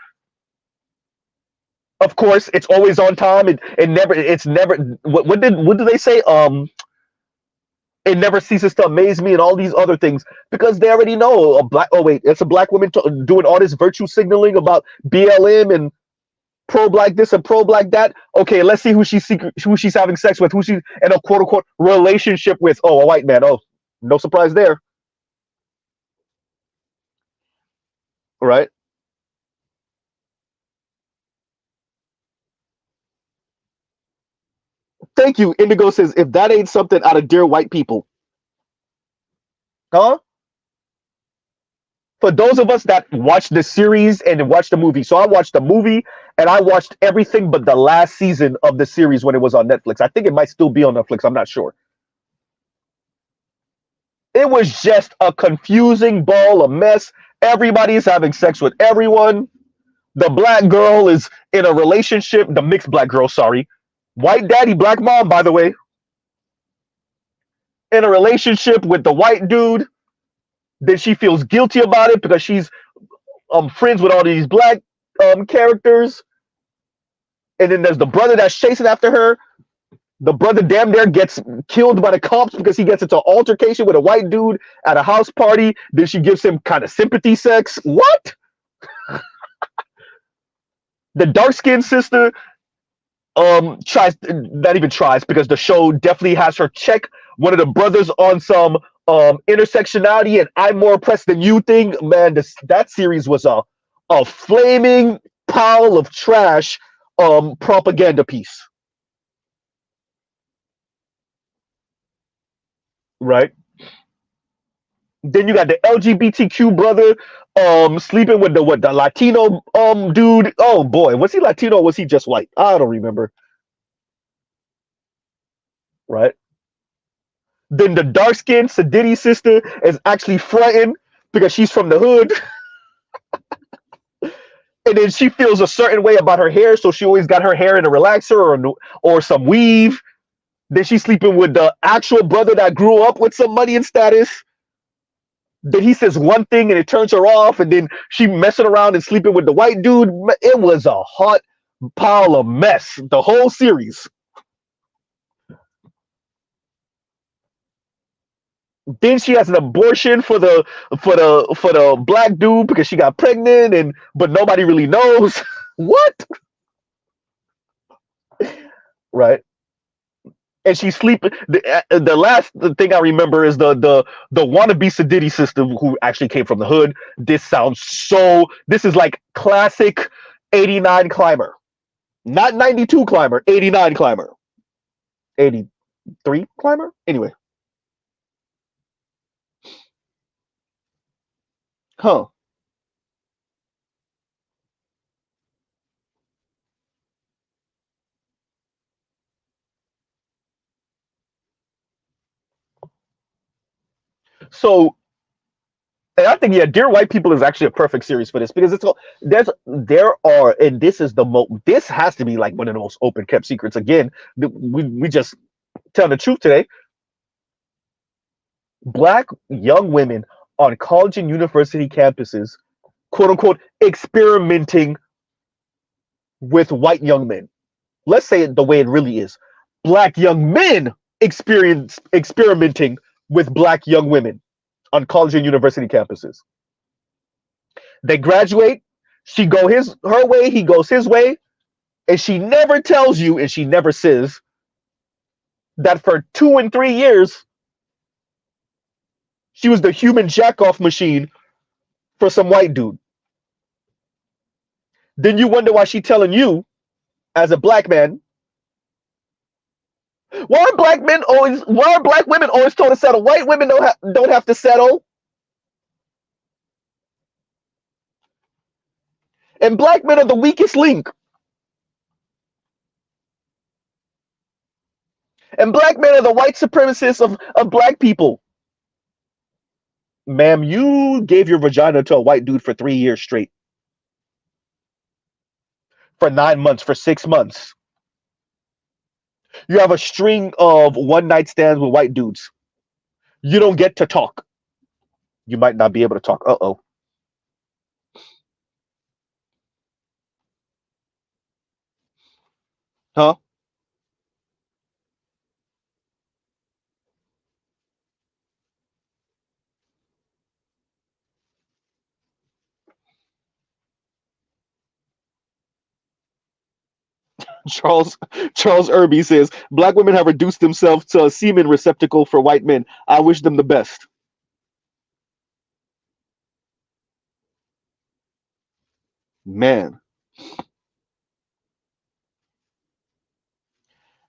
Of course, it's always on time. It's never. What did they say? It never ceases to amaze me and all these other things because they already know a black. Oh wait, it's a black woman doing all this virtue signaling about BLM and pro black this and pro black that. Okay, let's see who she's having sex with, who she's in a quote unquote relationship with. Oh, a white man. Oh, no surprise there, right? Thank you. Indigo says if that ain't something out of Dear White People, huh? For those of us that watched the series and watched the movie, so I watched the movie and I watched everything but the last season of the series when it was on Netflix. I think it might still be on Netflix. I'm not sure. It was just a confusing ball of mess. Everybody's having sex with everyone. The black girl is in a relationship, the mixed black girl, sorry. White daddy, black mom, by the way, in a relationship with the white dude. Then she feels guilty about it because she's friends with all these black characters. And then there's the brother that's chasing after her. The brother damn near gets killed by the cops because he gets into an altercation with a white dude at a house party. Then she gives him kind of sympathy sex. What? The dark-skinned sister tries, not even tries, because the show definitely has her check one of the brothers on some intersectionality and I'm more oppressed than you thing, man, that series was a flaming pile of trash propaganda piece, right? Then you got the LGBTQ brother sleeping with the Latino dude. Oh boy, was he Latino or was he just white? I don't remember. Right? Then the dark skinned Sadiddy sister is actually fronting because she's from the hood. And then she feels a certain way about her hair, so she always got her hair in a relaxer or some weave. Then she's sleeping with the actual brother that grew up with some money and status. Then he says one thing and it turns her off, and then she messing around and sleeping with the white dude. It was a hot pile of mess. The whole series. Then she has an abortion for the black dude because she got pregnant, and but nobody really knows what. Right? And she's sleeping. The last thing I remember is the wannabe Sadiddy sister who actually came from the hood. This sounds so. This is like classic '89 climber, not '92 climber, '89 climber, '83 climber. Anyway, huh? So, and I think, yeah, Dear White People is actually a perfect series for this because it's all there are, and this is this has to be like one of the most open kept secrets. Again, we just telling the truth today. Black young women on college and university campuses, quote unquote, experimenting with white young men. Let's say it the way it really is. Black young men experimenting with black young women on college and university campuses. They graduate, she go her way, he goes his way, and she never tells you and she never says that for 2 and 3 years she was the human jack-off machine for some white dude. Then you wonder why she telling you as a black man, why are black women always told to settle? White women don't have to settle. And black men are the weakest link. And black men are the white supremacists of black people. Ma'am, you gave your vagina to a white dude for 3 years straight. For 9 months, for 6 months. You have a string of one night stands with white dudes. You don't get to talk. You might not be able to talk. Uh-oh. Huh? Charles Charles Irby says black women have reduced themselves to a semen receptacle for white men. I wish them the best. Man.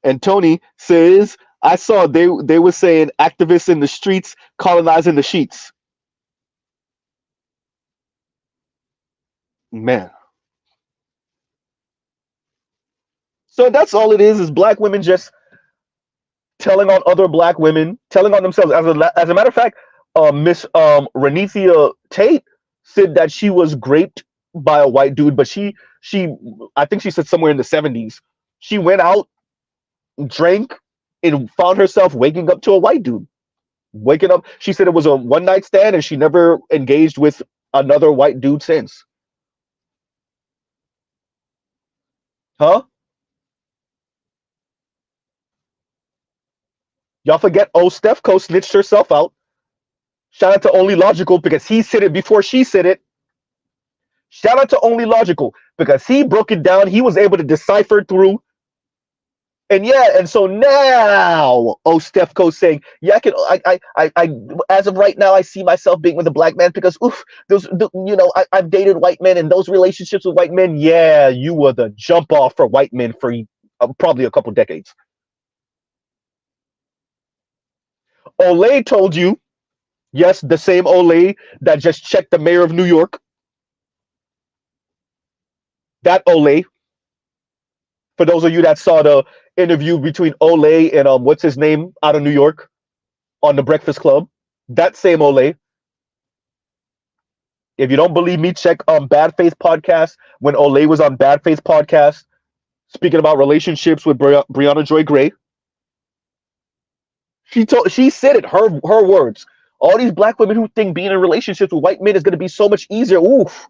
And Tony says, I saw they were saying activists in the streets colonizing the sheets. Man. So that's all it is black women just telling on other black women, telling on themselves. As a matter of fact, Miss Renethia Tate said that she was raped by a white dude, but she I think she said somewhere in the 70s. She went out, drank, and found herself waking up to a white dude. Waking up, she said it was a one night stand, and she never engaged with another white dude since. Huh? Y'all forget Stephco snitched herself out. Shout out to Only Logical because he said it before she said it. Shout out to Only Logical because he broke it down. He was able to decipher through And yeah, and so now, oh, Steph Co's saying, yeah, as of right now, I see myself being with a black man because, oof, I've dated white men and those relationships with white men. Yeah, you were the jump off for white men for probably a couple decades. Olay told you, yes, the same Olay that just checked the mayor of New York. That Olay. For those of you that saw the interview between Olay and what's his name out of New York on the Breakfast Club, that same Olay. If you don't believe me, check Bad Faith podcast when Olay was on Bad Faith podcast speaking about relationships with Brianna Joy Gray. She said it, her words. All these black women who think being in relationships with white men is going to be so much easier. Oof.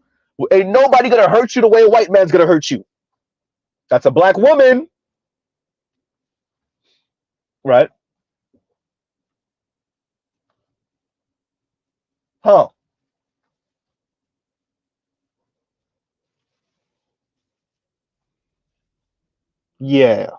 Ain't nobody going to hurt you the way a white man's going to hurt you. That's a black woman. Right? Huh. Yeah.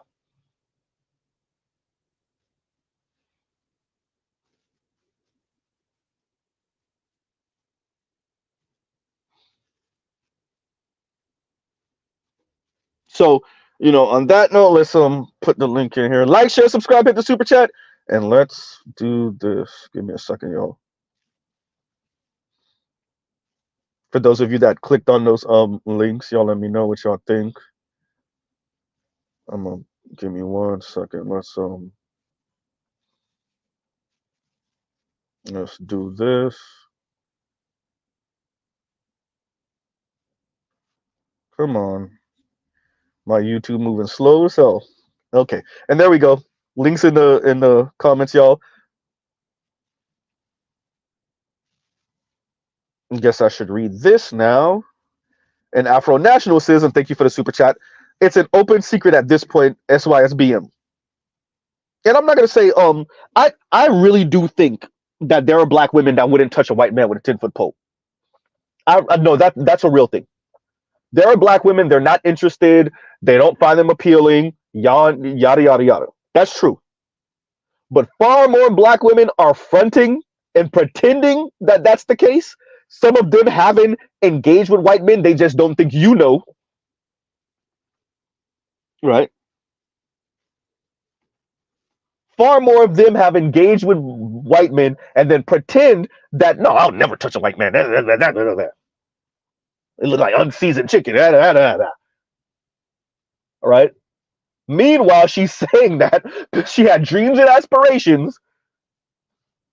So, on that note, let's put the link in here. Like, share, subscribe, hit the super chat, and let's do this. Give me a second, y'all. For those of you that clicked on those links, y'all let me know what y'all think. I'm gonna give me 1 second. Let's do this. Come on. My YouTube moving slow as hell. Okay. And there we go. Links in the comments, y'all. I guess I should read this now. And Afro National says, and thank you for the super chat. It's an open secret at this point, SYSBM. And I'm not gonna say, I really do think that there are black women that wouldn't touch a white man with a 10-foot pole. I know that's a real thing. There are black women, they're not interested, they don't find them appealing, yada yada yada. That's true. But far more black women are fronting and pretending that that's the case. Some of them haven't engaged with white men, they just don't think you know. Right? Far more of them have engaged with white men and then pretend that, no, I'll never touch a white man. It look like unseasoned chicken. All right. Meanwhile, she's saying that she had dreams and aspirations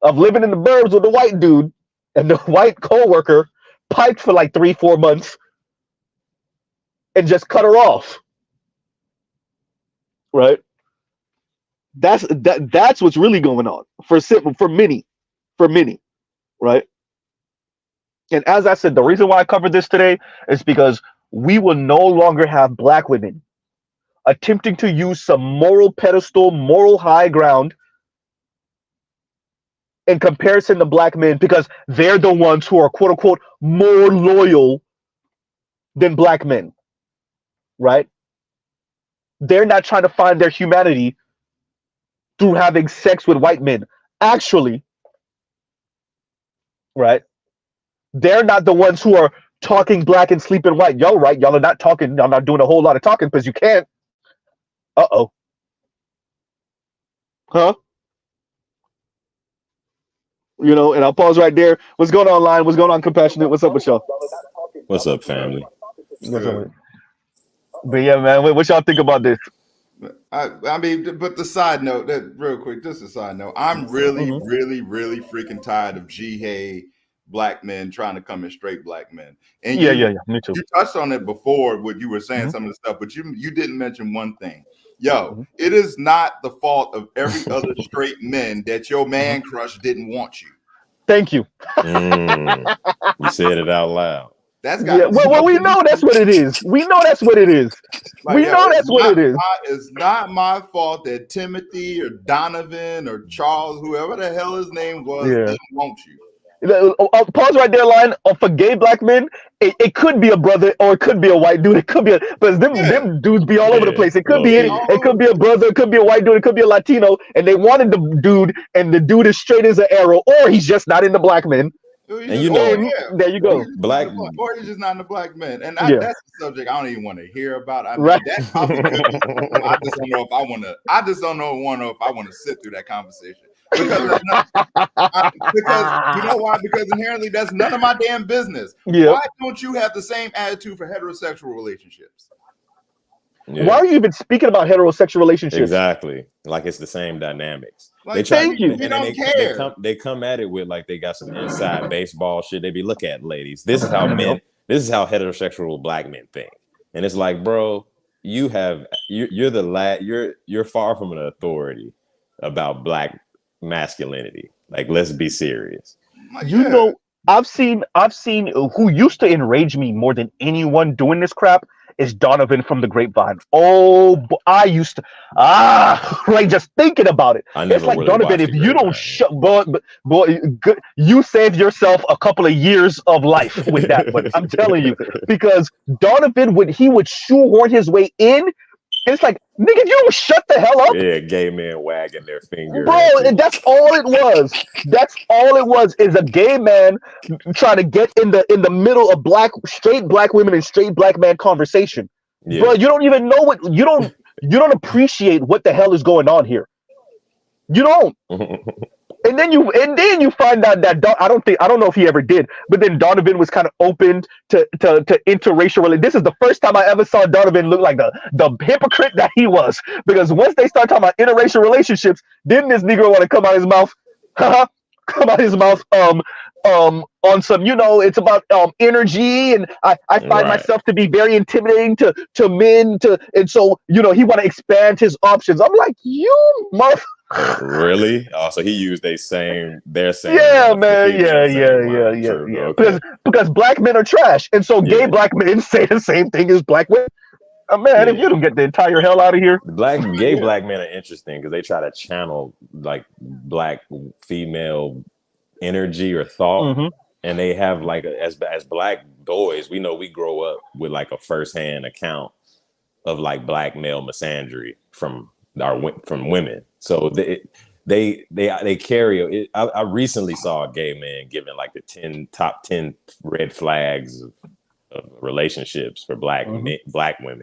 of living in the burbs with a white dude, and the white co-worker piped for like 3-4 months and just cut her off. Right? That's what's really going on for many, right? And as I said, the reason why I covered this today is because we will no longer have black women attempting to use some moral pedestal, moral high ground in comparison to black men because they're the ones who are quote unquote more loyal than black men, right? They're not trying to find their humanity through having sex with white men. Actually, right? They're not the ones who are talking black and sleeping white. Y'all right. Y'all are not talking. Y'all not doing a whole lot of talking because you can't. Uh-oh. Huh? And I'll pause right there. What's going on, Line? What's going on, Compassionate? What's up with y'all? What's up, family? What's up? But yeah, man, what y'all think about this? I mean, but the side note, that real quick, just a side note. I'm really freaking tired of Hey black men trying to come in straight black men. And yeah, me too. You touched on it before what you were saying, some of the stuff, but you didn't mention one thing. Yo, it is not the fault of every other straight men that your man crush didn't want you. Thank you. You said it out loud. That's got well, we know that's what it is. We know that's what it is. Like, what it is. It's not my fault that Timothy or Donovan or Charles, whoever the hell his name was, didn't want you. Pause right there, line. For gay black men, it could be a brother or it could be a white dude. It could be but Yeah, them dudes be all over the Yeah, place. It could low be key. it could be a brother, it could be a white dude, it could be a Latino, and they wanted the dude, and the dude is straight as an arrow, or he's just not into black men. And you know, There you go. black, or he's just not in the black men, and Yeah. that's the subject I don't even want to hear about. I mean, Right. that topic could be, I just don't know if I want to. I just don't know if I want to sit through that conversation because you know why? Because inherently that's none of my damn business. Yeah. Why don't you have the same attitude for heterosexual relationships? yeah, Why are you even speaking about heterosexual relationships? exactly. Like it's the same dynamics. Like, They try, thank you. We don't care. they come at it with like they got some inside baseball shit. They be look at ladies. This is how men. This is how heterosexual black men think. And it's like, bro, you're far from an authority about black masculinity. Like, let's be serious. Like, You know, I've seen who used to enrage me more than anyone doing this crap is Donovan from the Grapevine. Oh, I used to like just thinking about it. I never It's like really Donovan, watched if The you don't Grapevine. boy, you saved yourself a couple of years of life with that one. I'm telling you, because Donovan would shoehorn his way in. And it's like, nigga, if you don't shut the hell up. Yeah, gay men wagging their finger. Bro, and that's all it was. That's all it was, is a gay man trying to get in the middle of straight black women and straight black man conversation. Yeah. Bro, you don't even know you don't appreciate what the hell is going on here. You don't. And then you find out that I don't know if he ever did, but then Donovan was kind of open to interracial relations. This is the first time I ever saw Donovan look like the hypocrite that he was, because once they start talking about interracial relationships, then this Negro want to come out his mouth, on some, it's about energy, and I find Right. myself to be very intimidating to men, and so he want to expand his options. I'm like, you mother. Really? Oh, so he used their same. Yeah, man. Yeah. Okay. Because black men are trash, and so gay black men say the same thing as black women. Man, if you don't get the entire hell out of here. Gay black men are interesting because they try to channel like black female energy or thought, and they have like as black boys, we know we grow up with like a firsthand account of like black male misandry from women. So they carry it. I recently saw a gay man giving like the top 10 red flags of relationships for black women,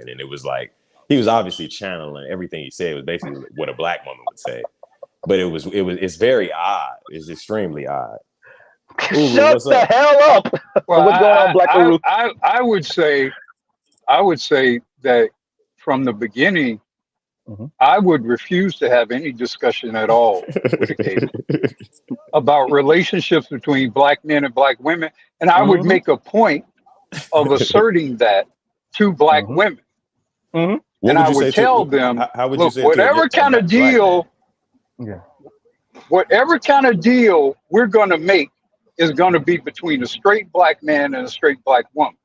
and it was like he was obviously channeling everything he said was basically what a black woman would say, but it's very odd. It's extremely odd. Uru, Shut the hell up. Well, What's going on, Black Uru? I would say that from the beginning, I would refuse to have any discussion at all with a gay man about relationships between black men and black women, and I would make a point of asserting that to black women, and I would tell them, how would look, you say whatever kind of deal, whatever kind of deal we're going to make is going to be between a straight black man and a straight black woman.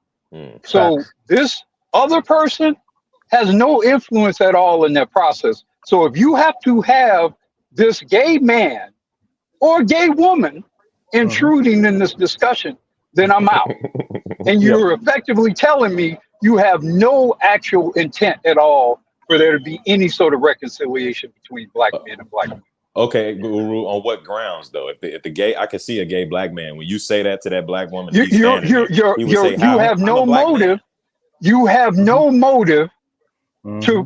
So this other person has no influence at all in that process. So if you have to have this gay man or gay woman intruding in this discussion, then I'm out. And you're effectively telling me you have no actual intent at all for there to be any sort of reconciliation between black men and black women. Okay, Guru, on what grounds though? If the gay, I can see a gay black man. When you say that to that black woman, you have no motive. You have no motive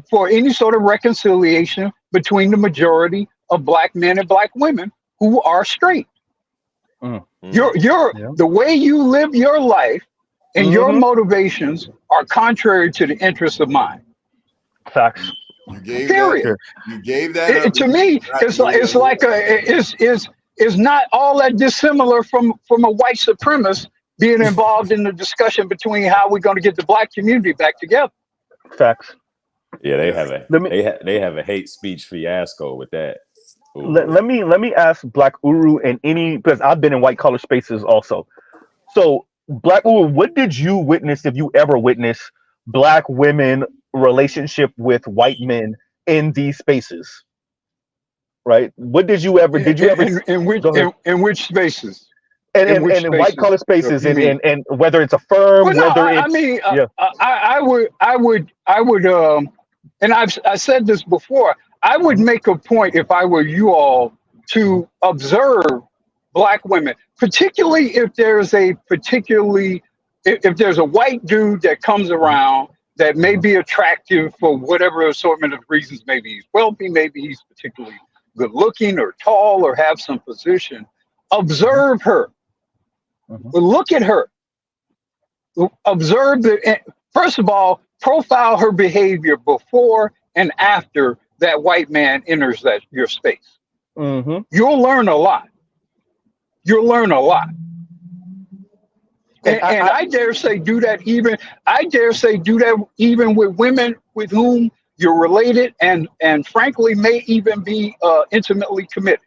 for any sort of reconciliation between the majority of black men and black women who are straight. The way you live your life and your motivations are contrary to the interests of mine. Facts. You gave Period. You gave that to me. It's not all that dissimilar from a white supremacist being involved in the discussion between how we're going to get the black community back together. Facts. Yeah, they have a hate speech fiasco with that. Let me ask Black Uru and because I've been in white collar spaces also. So Black Uru, what did you witness, if you ever witnessed, black women relationship with white men in these spaces? Right? What did you ever in which spaces? and which in white spaces collar spaces, you mean? and whether it's a firm, Well, no, whether I it's mean, yeah. I would, and I said this before. I would make a point if I were you all to observe black women, particularly if there's if there's a white dude that comes around that may be attractive for whatever assortment of reasons. Maybe he's wealthy, maybe he's particularly good looking or tall or have some position. Observe her. Look at her. Observe the, first of all, profile her behavior before and after that white man enters your space. You'll learn a lot. You'll learn a lot. And I dare say do that even. I dare say do that even with women with whom you're related, and frankly may even be intimately committed.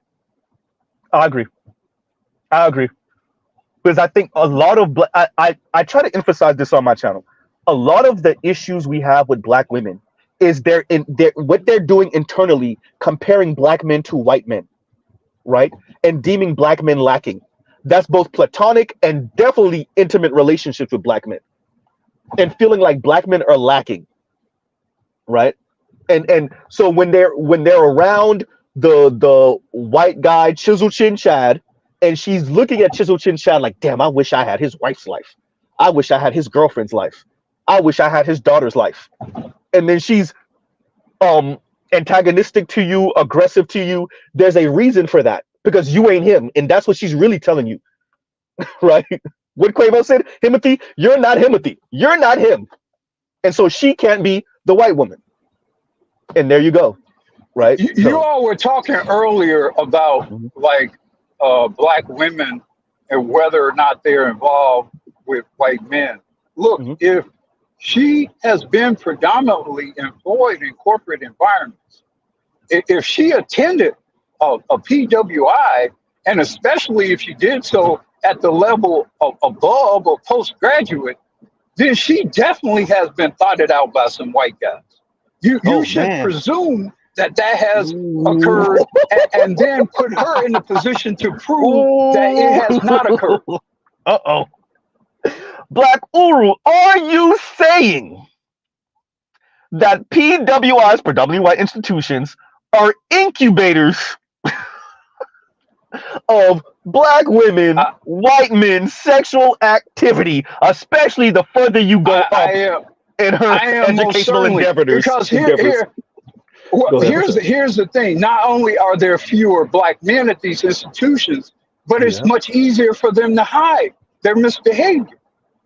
I agree. Because I think a lot of I try to emphasize this on my channel. A lot of the issues we have with black women is what they're doing internally, comparing black men to white men, right? And deeming black men lacking. That's both platonic and definitely intimate relationships with black men, and feeling like black men are lacking, right? And so when they're around the white guy Chisel Chin Chad, and she's looking at Chisel Chin Chad like, damn, I wish I had his wife's life. I wish I had his girlfriend's life. I wish I had his daughter's life. And then she's antagonistic to you, aggressive to you. There's a reason for that, because you ain't him, and that's what she's really telling you, right? What Quavo said, Himothy, you're not Himothy. You're not him. And so she can't be the white woman. And there you go, right? You all were talking earlier about like black women and whether or not they're involved with white men. Look, if she has been predominantly employed in corporate environments, if she attended a PWI, and especially if she did so at the level of above or postgraduate, then she definitely has been thoughted out by some white guys. You should presume that has occurred, and then put her in a position to prove that it has not occurred. Black Uru, are you saying that PWIs, predominantly white institutions, are incubators of black women, white men, sexual activity, especially the further you go up in her educational endeavors? Because here's the thing. Not only are there fewer black men at these institutions, but it's much easier for them to hide their misbehavior.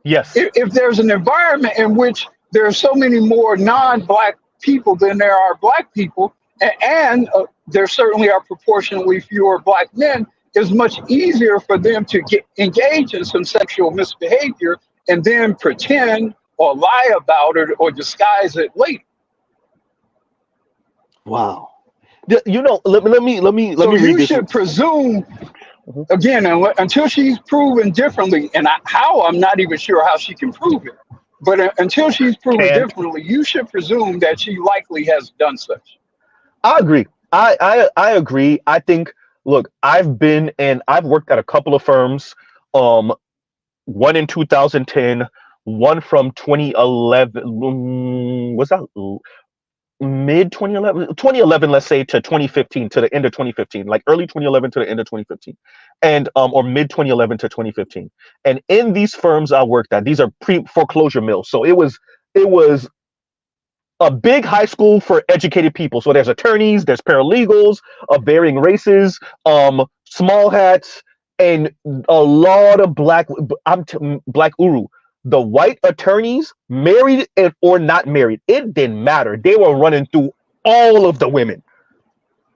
Yes. If there's an environment in which there are so many more non-black people than there are black people, and there certainly are proportionally fewer black men, it's much easier for them to engage in some sexual misbehavior and then pretend or lie about it or disguise it later. Wow. You know, let me read this. You should presume, again, until she's proven differently, and how I'm not even sure how she can prove it, but until she's proven differently, you should presume that she likely has done such. I agree. I agree. I think, look, I've worked at a couple of firms, one in 2010, one from 2011, was that mid 2011, let's say, to 2015, to the end of 2015, like early 2011 to the end of 2015, and or mid 2011 to 2015. And in these firms I worked at, these are pre-foreclosure mills, so it was a big high school for educated people. So there's attorneys, there's paralegals of varying races, small hats, and a lot of black Uru. The white attorneys, married or not married, it didn't matter. They were running through all of the women.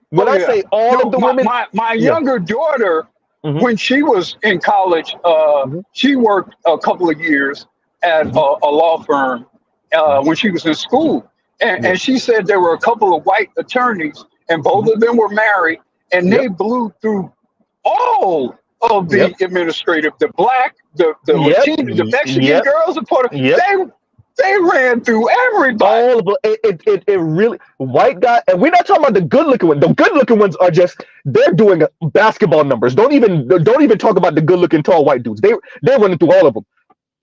When I say all of the women, my younger daughter, when she was in college, she worked a couple of years at a law firm when she was in school. And she said there were a couple of white attorneys, and both of them were married, and they blew through all of the administrative, the black, the Latino, the Mexican girls, the Puerto. They ran through everybody. All of it really white guy, and we're not talking about the good looking ones. The good looking ones are just they're doing basketball numbers. Don't even talk about the good looking tall white dudes. They're running through all of them.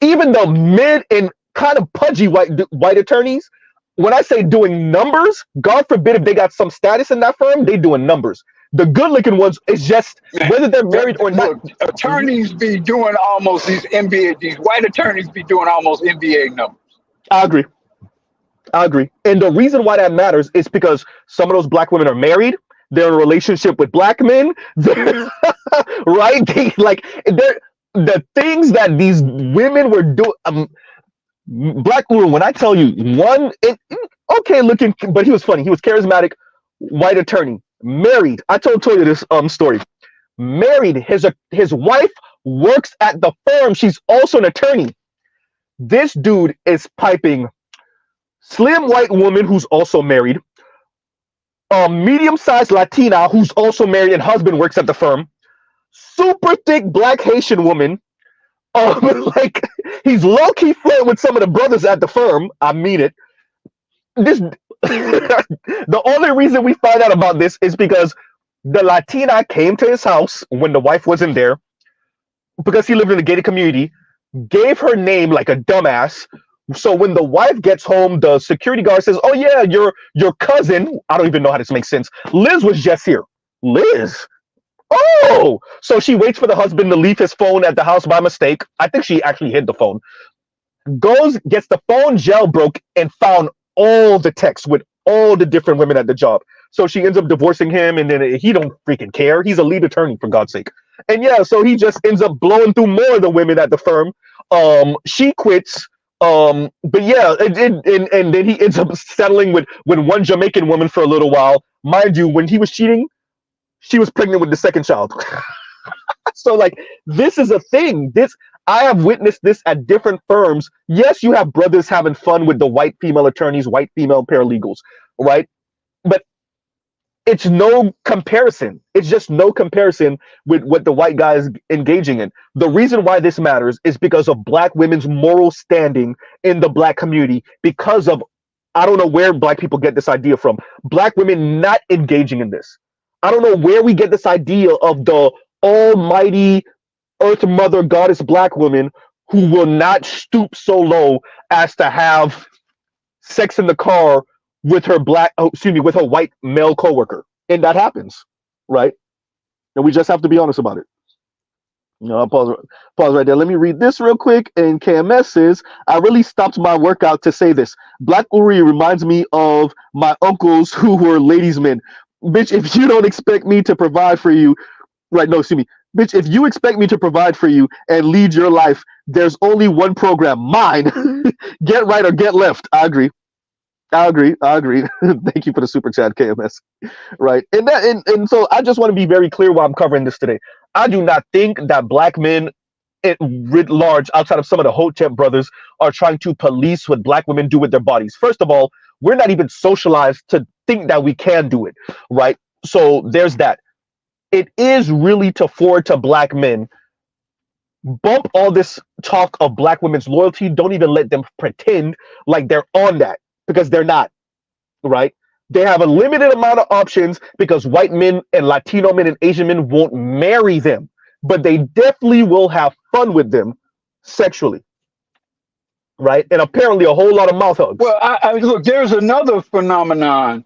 Even the mid and kind of pudgy white attorneys. When I say doing numbers, God forbid if they got some status in that firm, they doing numbers. The good looking ones is just whether they're married or not. Look, attorneys be doing almost these white attorneys be doing almost NBA numbers. I agree. And the reason why that matters is because some of those black women are married. They're in a relationship with black men. Right? They're the things that these women were doing. Black woman, when I tell you okay looking, but he was funny. He was charismatic, white attorney, married. I told you this story. Married, his wife works at the firm. She's also an attorney. This dude is piping slim white woman who's also married, a medium-sized Latina who's also married and husband works at the firm, super thick black Haitian woman. Like he's low-key flirting with some of the brothers at the firm. I mean it. The only reason we find out about this is because the Latina came to his house when the wife wasn't there, because he lived in a gated community, gave her name like a dumbass. So when the wife gets home, the security guard says, "Oh yeah, your cousin." I don't even know how this makes sense. Liz was just here. Liz. Oh, so she waits for the husband to leave his phone at the house by mistake. I think she actually hid the phone. Gets the phone jailbroke and found all the texts with all the different women at the job. So she ends up divorcing him, and then he don't freaking care. He's a lead attorney, for God's sake. And yeah, so he just ends up blowing through more of the women at the firm. She quits. But yeah, and then he ends up settling with one Jamaican woman for a little while. Mind you, when he was cheating, she was pregnant with the second child. So like, this is a thing. I have witnessed this at different firms. Yes, you have brothers having fun with the white female attorneys, white female paralegals, right? But it's no comparison. It's just no comparison with what the white guy is engaging in. The reason why this matters is because of black women's moral standing in the black community, because of, I don't know where black people get this idea from, black women not engaging in this. I don't know where we get this idea of the almighty earth mother goddess black woman who will not stoop so low as to have sex in the car with her with her white male coworker. And that happens, right? And we just have to be honest about it. I'll pause right there. Let me read this real quick. And KMS says, "I really stopped my workout to say this. Black Uri reminds me of my uncles who were ladies' men. Bitch, if you don't expect me to provide for you, right? No, excuse me. Bitch, if you expect me to provide for you and lead your life, there's only one program, mine. Get right or get left." I agree. Thank you for the super chat, KMS. Right. And so I just want to be very clear why I'm covering this today. I do not think that black men writ large, outside of some of the Hotep brothers, are trying to police what black women do with their bodies. First of all, we're not even socialized to think that we can do it, right? So there's that. It is really to forward to black men. Bump all this talk of black women's loyalty. Don't even let them pretend like they're on that, because they're not, right? They have a limited amount of options because white men and Latino men and Asian men won't marry them, but they definitely will have fun with them sexually, right? And apparently a whole lot of mouth hugs. Well, I look, there's another phenomenon,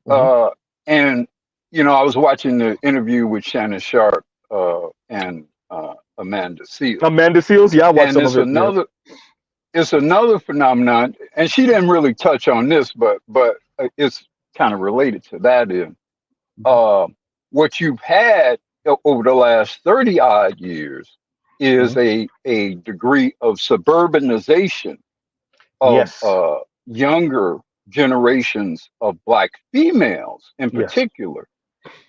and I was watching the interview with Shannon Sharp and Amanda Seales. Amanda Seales, yeah, I watched some of it. It's another phenomenon, and she didn't really touch on this, but it's kind of related to that. In what you've had over the last 30 odd years is a degree of suburbanization of younger generations of black females in particular.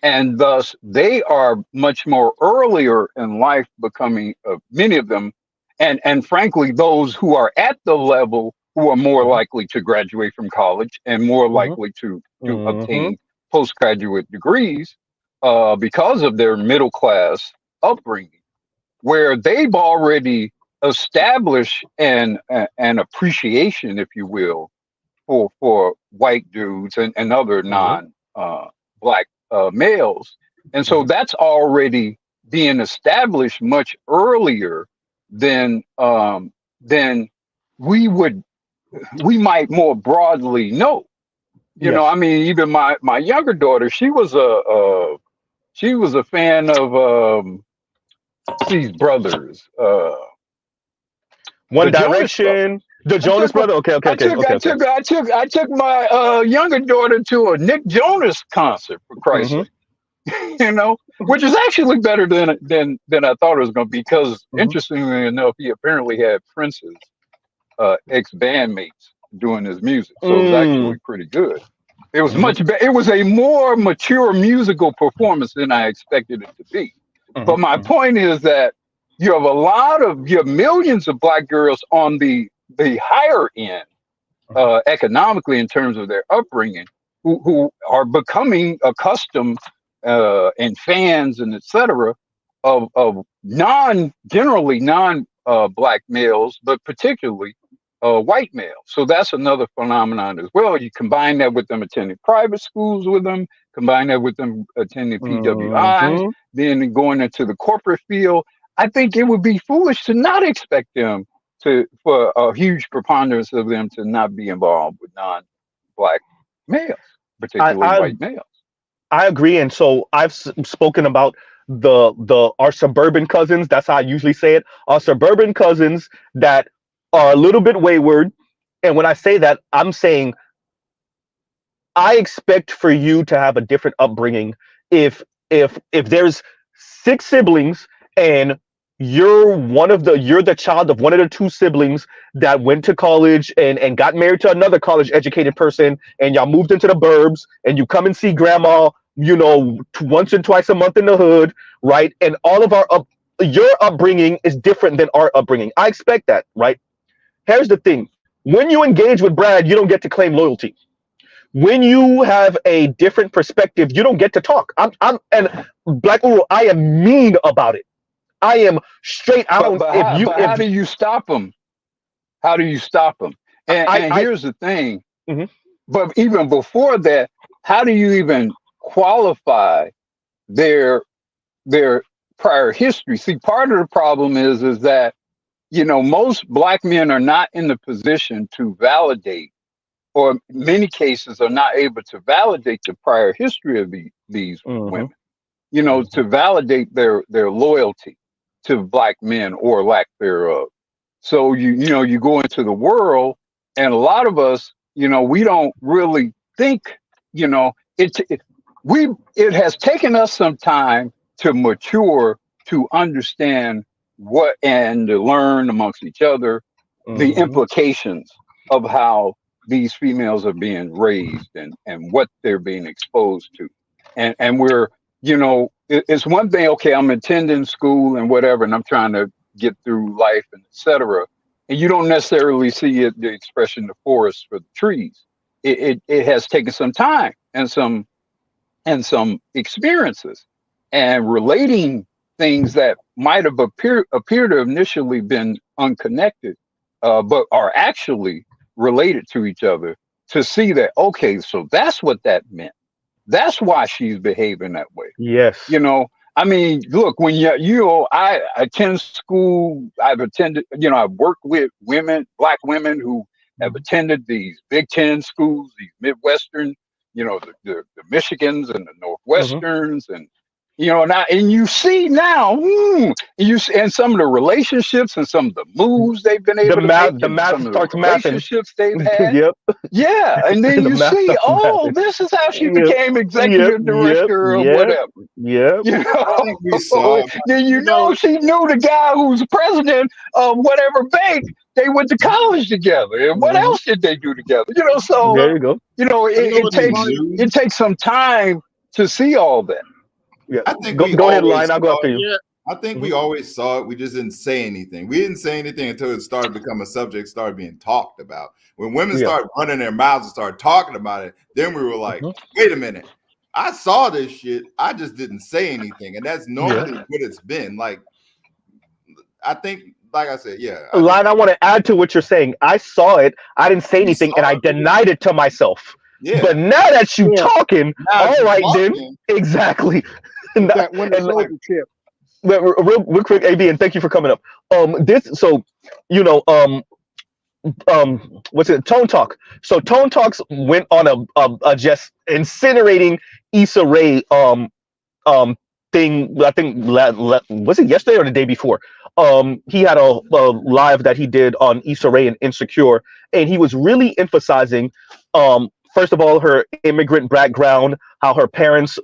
And thus they are much more earlier in life becoming, many of them, and frankly, those who are at the level who are more likely to graduate from college and more likely to obtain postgraduate degrees because of their middle class upbringing, where they've already establish an appreciation, if you will, for white dudes and other non black males, and so that's already being established much earlier than we might more broadly know. You know, I mean, even my younger daughter, she was a fan of these brothers, One Direction, the Jonas Brother. Okay. I took my younger daughter to a Nick Jonas concert, for Christ's sake. You know, which is actually better than I thought it was going to be, because interestingly enough, he apparently had Prince's ex bandmates doing his music, so it was actually pretty good. It was much better. It was a more mature musical performance than I expected it to be. But my point is that you have millions of black girls on the higher end, economically, in terms of their upbringing, who are becoming accustomed and fans and etc. of generally non black males, but particularly white males. So that's another phenomenon as well. You combine that with them attending private schools with them, combine that with them attending PWIs, then going into the corporate field. I think it would be foolish to not expect them for a huge preponderance of them to not be involved with non-black males, particularly white males. I agree, and so I've spoken about our suburban cousins. That's how I usually say it. Our suburban cousins that are a little bit wayward, and when I say that, I'm saying I expect for you to have a different upbringing. If there's 6 siblings and you're the child of one of the 2 siblings that went to college and got married to another college educated person, and y'all moved into the burbs, and you come and see grandma, you know, once and twice a month in the hood, right? And all of your upbringing is different than our upbringing. I expect that, right? Here's the thing. When you engage with Brad, you don't get to claim loyalty. When you have a different perspective, you don't get to talk. And Black Uru, I am mean about it. I am straight. How do you stop them? How do you stop them? And here's the thing. But even before that, how do you even qualify their prior history? See, part of the problem is that, you know, most black men are not in the position to validate, or in many cases are not able to validate the prior history of these women, you know, to validate their loyalty to black men or lack thereof. So you go into the world, and a lot of us, you know, we don't really think, you know, it has taken us some time to mature, to understand what, and to learn amongst each other the implications of how these females are being raised and what they're being exposed to. And we're, you know, it's one thing, okay, I'm attending school and whatever, and I'm trying to get through life and etc. And you don't necessarily see the expression, the forest for the trees. It has taken some time and some experiences, and relating things that might have appeared to have initially been unconnected, but are actually related to each other, to see that, okay, so that's what that meant. That's why she's behaving that way. Yes. You know, I mean, look, when I attend school, I've worked with black women who have attended these Big Ten schools, these Midwestern, you know, the Michigans and the Northwesterns, and you know, and you see now, and some of the relationships and some of the moves they've been able to make, the math some of starts the relationships they've had. Yep. Yeah, and then you see, this is how she became executive director or whatever. Yeah. You know? I think we saw. Then she knew the guy who's president of whatever bank. They went to college together, and what else did they do together? You know, so there you go. You know, it takes some time to see all that. Yeah, I think go ahead, Lion. I'll go after you. Yeah. I think we always saw it. We just didn't say anything. We didn't say anything until it started to become a subject, started being talked about. When women started running their mouths and started talking about it, then we were like, wait a minute. I saw this shit. I just didn't say anything. And that's normally what it's been. Like, I think like I said, yeah. Line, I want to add to what you're saying. I saw it. I didn't say anything, and I denied it to myself. Yeah. But now that you talking, all right then, exactly. That Winter Soldier chip. Real quick, AB, and thank you for coming up. So you know, what's it? Tone Talk. So Tone Talks went on a just incinerating Issa Rae thing. I think was it yesterday or the day before? He had a live that he did on Issa Rae and Insecure, and he was really emphasizing first of all, her immigrant background, how her parents,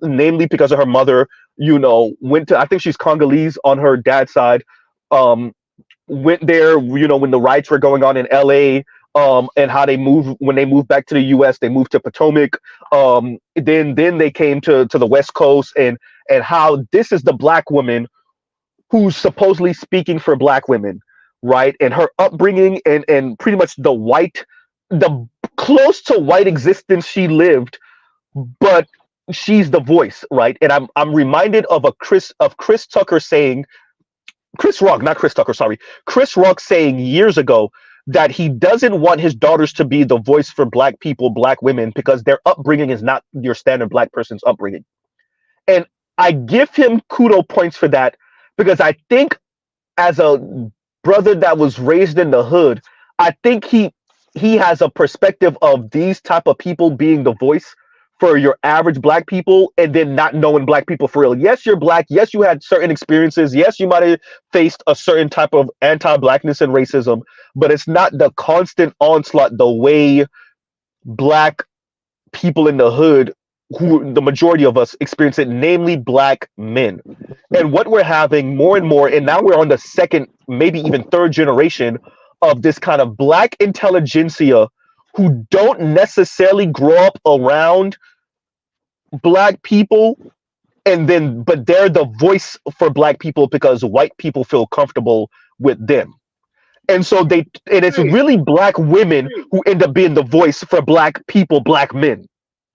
namely because of her mother, went to, I think she's Congolese on her dad's side, went there, when the riots were going on in LA, and how when they moved back to the US, they moved to Potomac. Then they came to the West Coast, and how this is the Black woman who's supposedly speaking for Black women, right? And her upbringing and pretty much the close to white existence she lived, but she's the voice, right? And I'm reminded of Chris Tucker saying, Chris Rock, not Chris Tucker, sorry, Chris Rock saying years ago that he doesn't want his daughters to be the voice for Black people, Black women, because their upbringing is not your standard Black person's upbringing. And I give him kudo points for that, because I think as a brother that was raised in the hood, I think he has a perspective of these type of people being the voice for your average Black people, and then not knowing Black people for real. Yes, you're Black. Yes, you had certain experiences. Yes, you might have faced a certain type of anti-Blackness and racism, but it's not the constant onslaught the way Black people in the hood, who the majority of us experience it, namely Black men. And what we're having more and more, and now we're on the second, maybe even third generation of this kind of Black intelligentsia who don't necessarily grow up around Black people, but they're the voice for Black people because white people feel comfortable with them. And so it's really Black women who end up being the voice for Black people, Black men.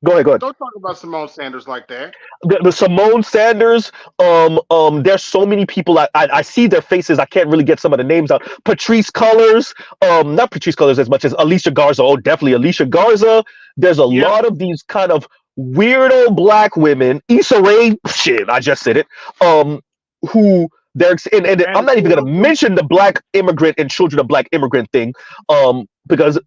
Go ahead. Don't talk about Simone Sanders like that. The Simone Sanders, there's so many people. I see their faces. I can't really get some of the names out. Patrice Cullors, not Patrice Cullors as much as Alicia Garza. Oh, definitely Alicia Garza. There's a lot of these kind of weirdo Black women. Issa Rae, shit, I just said it. Who they're and I'm not even gonna mention the Black immigrant and children of Black immigrant thing, because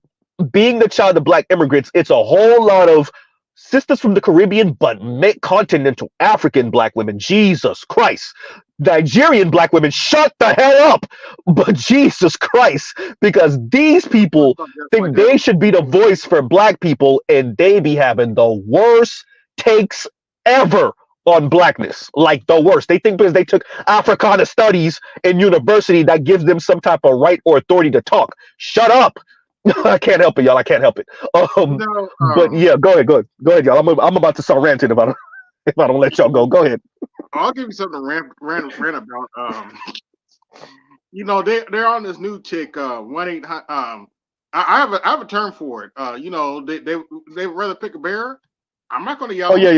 being the child of Black immigrants, it's a whole lot of sisters from the Caribbean, but continental African Black women. Jesus Christ. Nigerian Black women, shut the hell up. But Jesus Christ, because these people think they should be the voice for Black people, and they be having the worst takes ever on Blackness. Like the worst. They think because they took Africana studies in university, that gives them some type of right or authority to talk. Shut up. I can't help it, y'all. I can't help it. But yeah, go ahead, y'all. I'm about to start ranting about it if I don't let y'all go. Go ahead. I'll give you something to rant about. They're on this new tick. 1-800. I have a term for it. They rather pick a bear. I'm not going to yell. Oh yeah.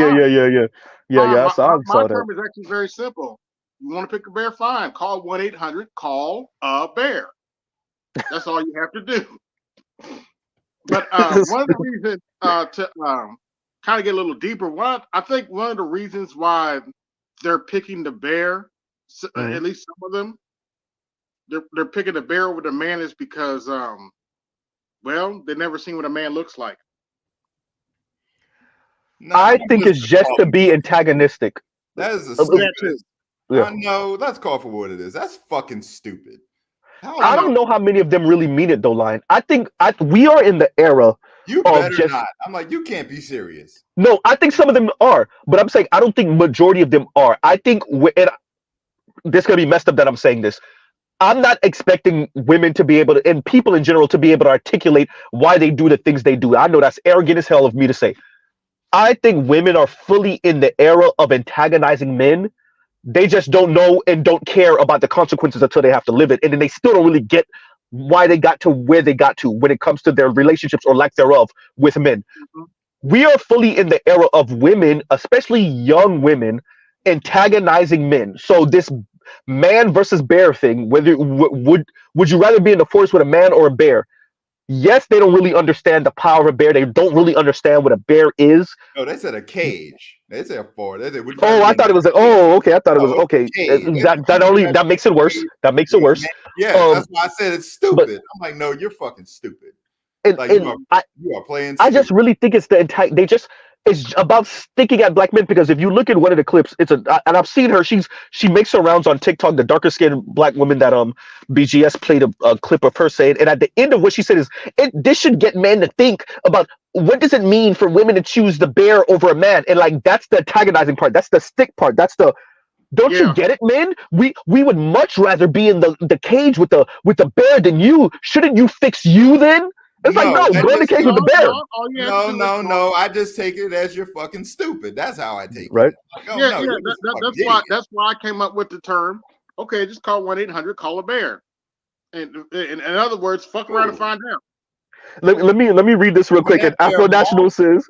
I saw my that. term is actually very simple. You want to pick a bear? Fine. Call 1-800. Call a bear. That's all you have to do. But one of the reasons to kind of get a little deeper, I think one of the reasons why they're picking the bear, at least some of them, they're picking the bear over the man is because, they've never seen what a man looks like. No, I think it's just to be antagonistic. That is the stupidest. I know. Let's call for what it is. That's fucking stupid. I don't know how many of them really mean it though, Lion. I think we are in the era. You better not. I'm like, you can't be serious. No, I think some of them are, but I'm saying I don't think majority of them are. I think, and this is gonna be messed up that I'm saying this. I'm not expecting women to be able to, and people in general, to be able to articulate why they do the things they do. I know that's arrogant as hell of me to say. I think women are fully in the era of antagonizing men. They just don't know and don't care about the consequences until they have to live it. And then they still don't really get why they got to where they got to when it comes to their relationships or lack thereof with men. Mm-hmm. We are fully in the era of women, especially young women, antagonizing men. So this man versus bear thing. Whether would you rather be in the forest with a man or a bear? Yes, they don't really understand the power of a bear. They don't really understand what a bear is. No, they said a cage. They said a forest. They said, Oh, I thought it was like, oh, okay. I thought it was okay. That makes it worse. That makes it worse. Yeah, that's why I said it's stupid. But, I'm like, no, you're fucking stupid. And, Like and you are playing. I just really think it's the entire. It's about sticking at black men, because if you look at one of the clips, and I've seen her. She makes her rounds on TikTok. The darker skinned black woman that BGS played a clip of her saying, and at the end of what she said is, this should get men to think about what does it mean for women to choose the bear over a man, and like that's the antagonizing part. That's the stick part. That's the. Don't you get it, men? We would much rather be in the cage with the bear than you. Shouldn't you fix you then? It's like, no, go in the cage with the bear. No. I just take it as you're fucking stupid. That's how I take it. Right? Like, that's why I came up with the term. Okay, just call 1-800, call a bear. And in other words, fuck around and find out. Let me read this real quick. And Afro National says,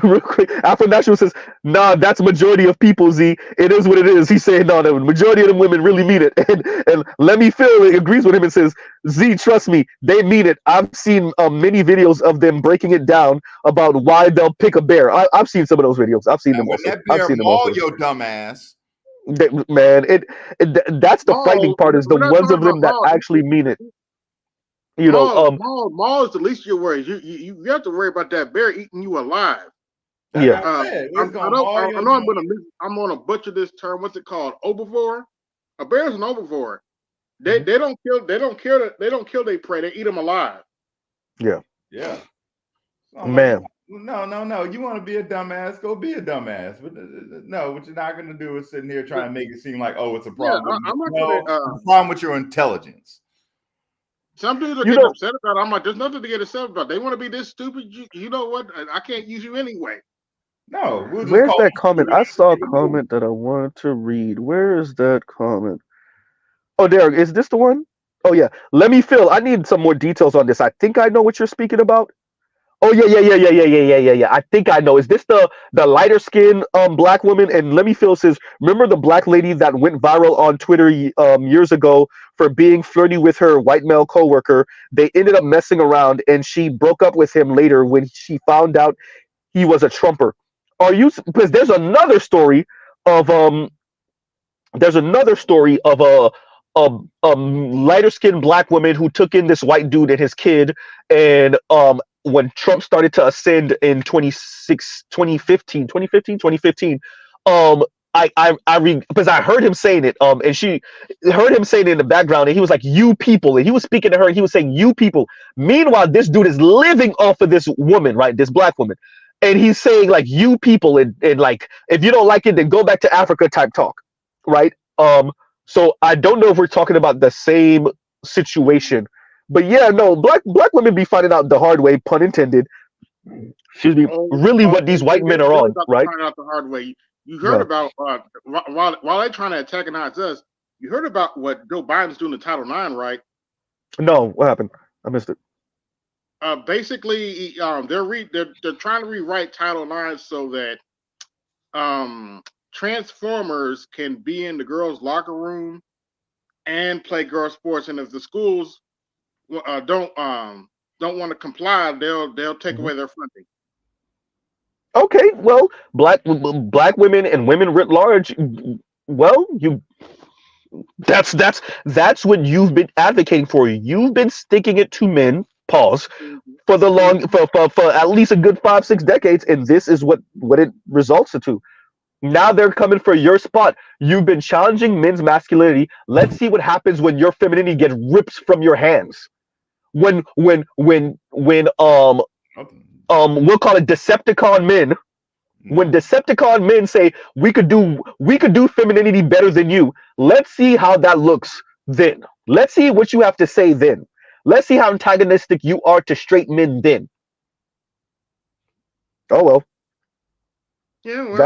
real quick, Afro National says, nah, that's majority of people, Z. It is what it is. He's saying, no, the majority of the women really mean it. And Let Me Feel agrees with him and says, Z, trust me, they mean it. I've seen many videos of them breaking it down about why they'll pick a bear. I've seen some of those videos. I've seen them also. I've seen them also. Your dumb ass. Man, that's the frightening part, is the ones of them that actually mean it. You know, Maul is the least of your worries. You have to worry about that bear eating you alive. Yeah. I'm gonna butcher this term. What's it called? Herbivore. A bear is an herbivore. They don't kill their prey. They eat them alive. Yeah. Yeah. Oh, man. No. You want to be a dumbass? Go be a dumbass. But no, what you're not gonna do is sitting here trying to make it seem like, oh, it's a problem. I'm not a problem with your intelligence. Some dudes are getting upset about it. I'm like, there's nothing to get upset about. They want to be this stupid. You know what? I can't use you anyway. No. Where's that comment? I saw a comment that I wanted to read. Where is that comment? Oh, Derek, is this the one? Oh, yeah. Let me feel. I need some more details on this. I think I know what you're speaking about. Oh, yeah. I think I know. Is this the lighter skinned black woman? And Let Me Feel says, remember the black lady that went viral on Twitter years ago for being flirty with her white male coworker? They ended up messing around, and she broke up with him later when she found out he was a Trumper. Because there's another story of a lighter skinned black woman who took in this white dude and his kid, and when Trump started to ascend in 2015, because I heard him saying it, and she heard him saying it in the background, and he was like, you people, and he was speaking to her, and he was saying, you people. Meanwhile, this dude is living off of this woman, right, this black woman, and he's saying like, you people, and like, if you don't like it, then go back to Africa type talk, right? So I don't know if we're talking about the same situation. But yeah, no, black women be finding out the hard way, pun intended. Excuse me. Really, what these white men are on, right? Finding out the hard way. You heard about while they're trying to antagonize us. You heard about what Joe Biden's doing to Title IX, right? No, what happened? I missed it. Basically, they're trying to rewrite Title IX so that Transformers can be in the girls' locker room and play girls' sports, and if the schools don't want to comply, they'll take away their funding. Okay, well, black women and women writ large. Well, that's what you've been advocating for. You've been sticking it to men. Pause for the long for at least a good 5-6 decades, and this is what it results to. Now they're coming for your spot. You've been challenging men's masculinity. Let's see what happens when your femininity gets ripped from your hands. When we'll call it Decepticon men. When Decepticon men say we could do femininity better than you, let's see how that looks then. Let's see what you have to say then. Let's see how antagonistic you are to straight men then. Oh well. Yeah, well.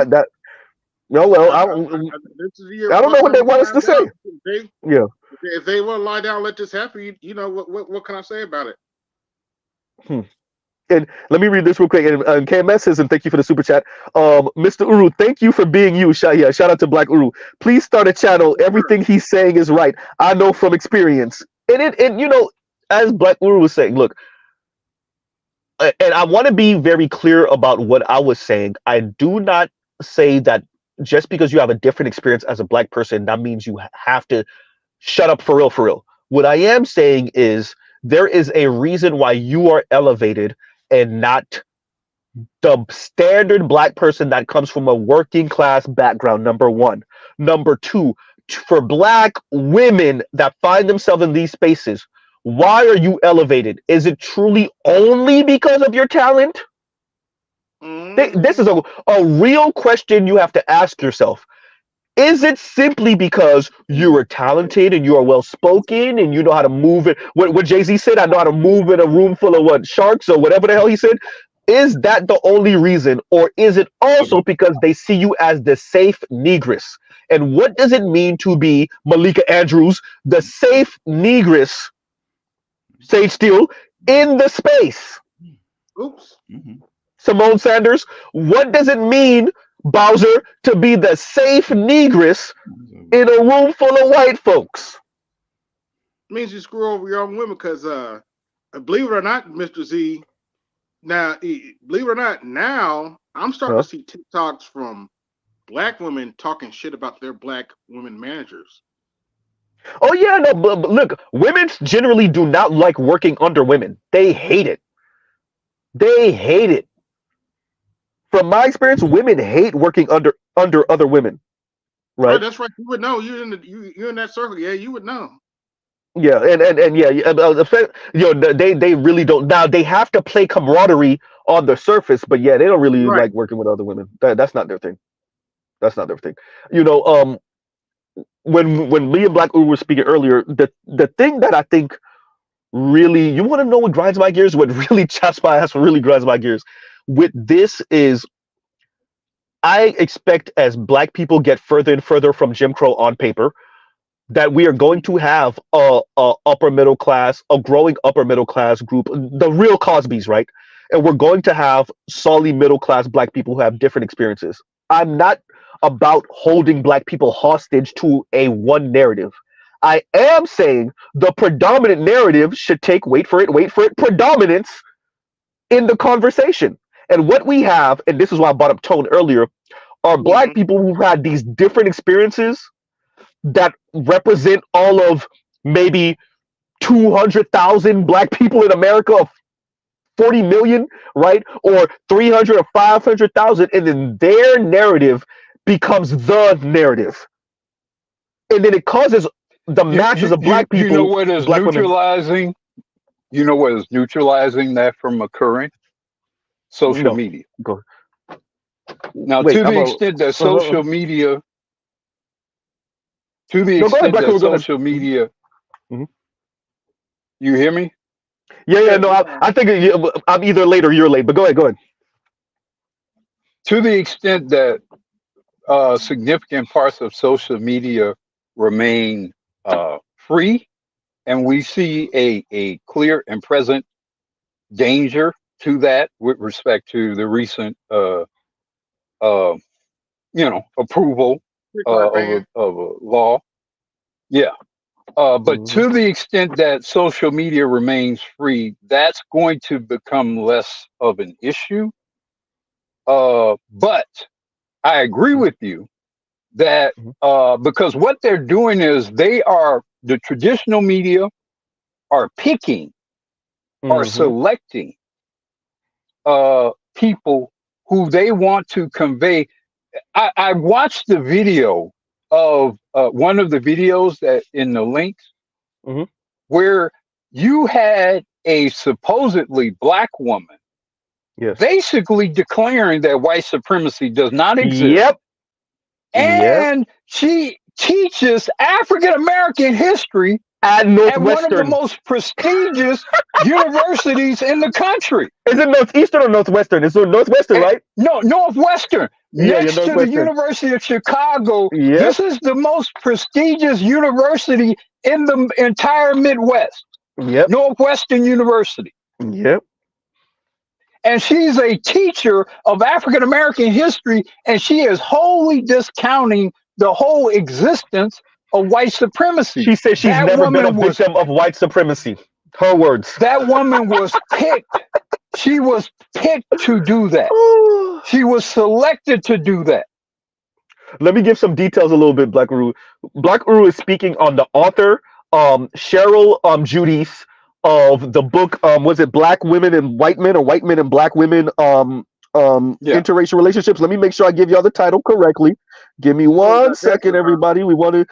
I don't know what they want us to say. If they want to lie down, let this happen. You know what can I say about it? And let me read this real quick. And KMS says, and thank you for the super chat. Mr. Uru, thank you for being you. Shout out to Black Uru. Please start a channel. Everything he's saying is right. I know from experience. And you know, as Black Uru was saying, look, and I want to be very clear about what I was saying. I do not say that just because you have a different experience as a Black person, that means you have to shut up for real, for real. What I am saying is there is a reason why you are elevated and not the standard Black person that comes from a working class background, number one. Number two, for Black women that find themselves in these spaces, why are you elevated? Is it truly only because of your talent? This is a real question you have to ask yourself. Is it simply because you are talented and you are well spoken and you know how to move it? What Jay-Z said, I know how to move in a room full of sharks or whatever the hell he said. Is that the only reason, or is it also because they see you as the safe negress? And what does it mean to be Malika Andrews, the safe negress, Sage Steele, in the space? Oops. Simone Sanders, what does it mean, Bowser, to be the safe negress in a room full of white folks? It means you screw over your own women because, believe it or not, Mr. Z, now, believe it or not, now I'm starting to see TikToks from Black women talking shit about their Black women managers. Oh, yeah, no, but look, women generally do not like working under women. They hate it. They hate it. From my experience, women hate working under other women. Right? That's right. You would know. You're in that circle. Yeah, you would know. Yeah, and yeah, you know, they really don't. Now they have to play camaraderie on the surface, but yeah, they don't really like working with other women. That's not their thing. That's not their thing. You know, when me and Black Uru were speaking earlier, the thing that I think really, you want to know what grinds my gears, what really chaps my ass, what really grinds my gears with this is, I expect as Black people get further and further from Jim Crow on paper, that we are going to have a upper middle class, a growing upper middle class group, the real Cosbys, right? And we're going to have solid middle class Black people who have different experiences. I'm not about holding Black people hostage to a one narrative. I am saying the predominant narrative should take, wait for it, predominance in the conversation. And what we have, and this is why I brought up tone earlier, are Black people who've had these different experiences that represent all of maybe 200,000 Black people in America, of 40 million, right? Or 300 or 500,000, and then their narrative becomes the narrative. And then it causes the masses of Black people. You know what is neutralizing? You know what is neutralizing that from occurring? Social media. Go. Now, to the extent that social media, social media, you hear me? Yeah, no, I think I'm either late or you're late, but go ahead. To the extent that significant parts of social media remain free, and we see a clear and present danger to that with respect to the recent approval of a law. Yeah. But to the extent that social media remains free, that's going to become less of an issue. But I agree with you that because what they're doing is the traditional media are picking or selecting people who they want to convey. I watched the video of one of the videos that in the links where you had a supposedly Black woman basically declaring that white supremacy does not exist. And she teaches African American history at one of the most prestigious universities in the country. Is it Northeastern or Northwestern? It's Northwestern, right? No, Northwestern. Next to the University of Chicago. This is the most prestigious university in the entire Midwest. Northwestern University. And she's a teacher of African American history, and she is wholly discounting the whole existence of white supremacy. She said she's never been a victim of white supremacy. Her words. That woman was picked. She was picked to do that. She was selected to do that. Let me give some details a little bit, Black Uru. Black Uru is speaking on the author, Cheryl Judice, of the book, was it Black Women and White Men, or White Men and Black Women interracial relationships? Let me make sure I give y'all the title correctly. Give me one second, everybody. We want to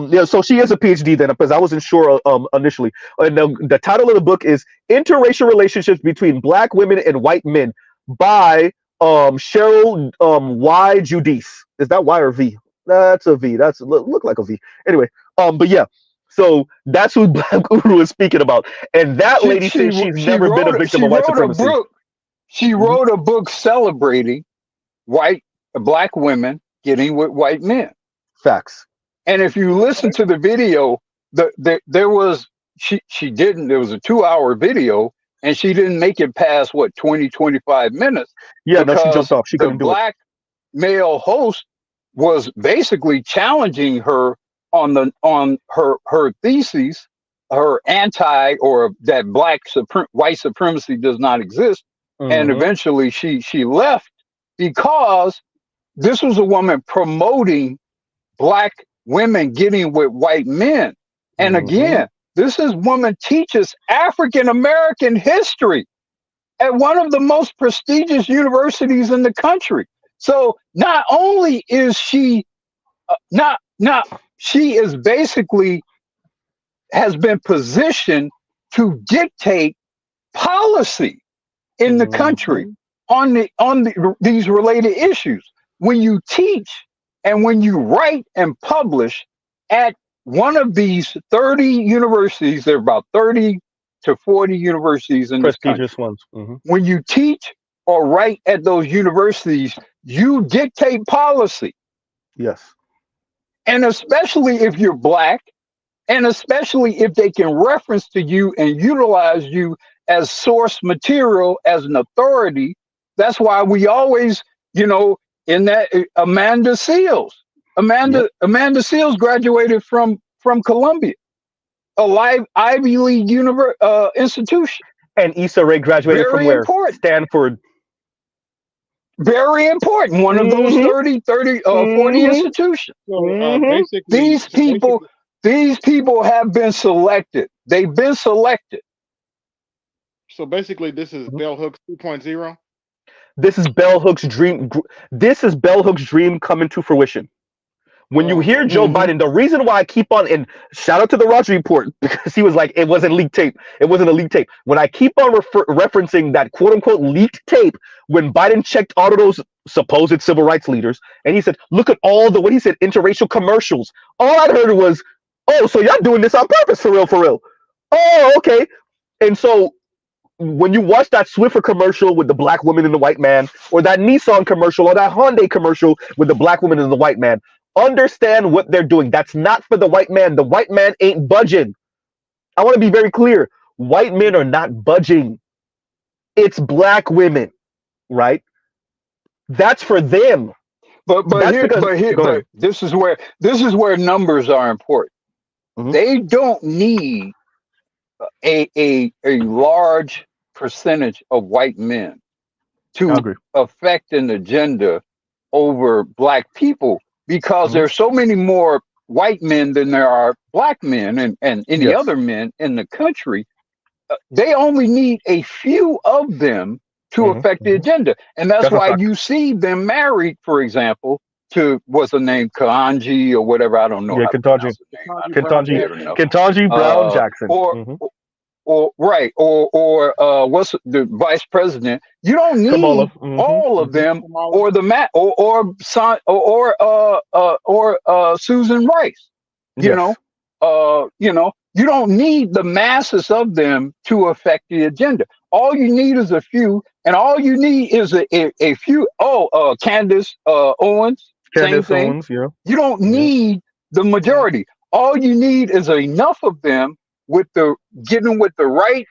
yeah, so she is a PhD then, because I wasn't sure initially. And the title of the book is Interracial Relationships Between Black Women and White Men by Cheryl Y. Judice. Is that Y or V? That's a V. That's look like a V. Anyway, but yeah. So that's who Black Uru is speaking about. And that lady says she's never been a victim of white supremacy. She wrote a book celebrating black women getting with white men. Facts. And if you listen to the video, there was a 2-hour video, and she didn't make it past 20-25 minutes. Yeah, no, she jumped off. She couldn't do it. The black male host was basically challenging her on her thesis, her anti, or that white supremacy does not exist. And eventually she left, because this was a woman promoting black women getting with white men. And again, this woman teaches African American history at one of the most prestigious universities in the country. So not only is she she is basically has been positioned to dictate policy in the country on these related issues. When you teach and when you write and publish at one of these 30 universities, there are about 30 to 40 universities in prestigious this country. Ones. When you teach or write at those universities, you dictate policy. Yes. And especially if you're black, and especially if they can reference to you and utilize you as source material, as an authority. That's why we always, in that Amanda Seals Seals graduated from Columbia, a Ivy League institution. And Issa Rae graduated from where? Stanford. Very important. One of those 40 institutions. So basically, these people have been selected. They've been selected. So basically, this is Bell Hooks 2.0. This is Bell Hooks' dream. This is Bell Hooks' dream coming to fruition. When you hear Joe Biden, the reason why I keep on, and shout out to the Rogers Report, because he was like, it wasn't leaked tape. It wasn't a leaked tape. When I keep on referencing that quote unquote leaked tape, when Biden checked all of those supposed civil rights leaders, and he said, look at all what he said, interracial commercials. All I heard was, oh, so y'all doing this on purpose, for real. Oh, okay. And so when you watch that Swiffer commercial with the black woman and the white man, or that Nissan commercial, or that Hyundai commercial with the black woman and the white man, understand what they're doing. That's not for the white man. The white man ain't budging. I want to be very clear. White men are not budging. It's black women, right? That's for them. But this is where numbers are important. They don't need a large percentage of white men to affect an agenda over black people, because there's so many more white men than there are black men and any other men in the country. They only need a few of them to affect the agenda. And that's why you see them married, for example, to what's the name, Ketanji or whatever, I don't know. Yeah, Ketanji Brown Jackson. Or what's the vice president? You don't need all of them, or the Susan Rice. You don't need the masses of them to affect the agenda. All you need is a few, and all you need is a few. Candace Owens, same thing. Owens, yeah. You don't need the majority. All you need is enough of them getting with the right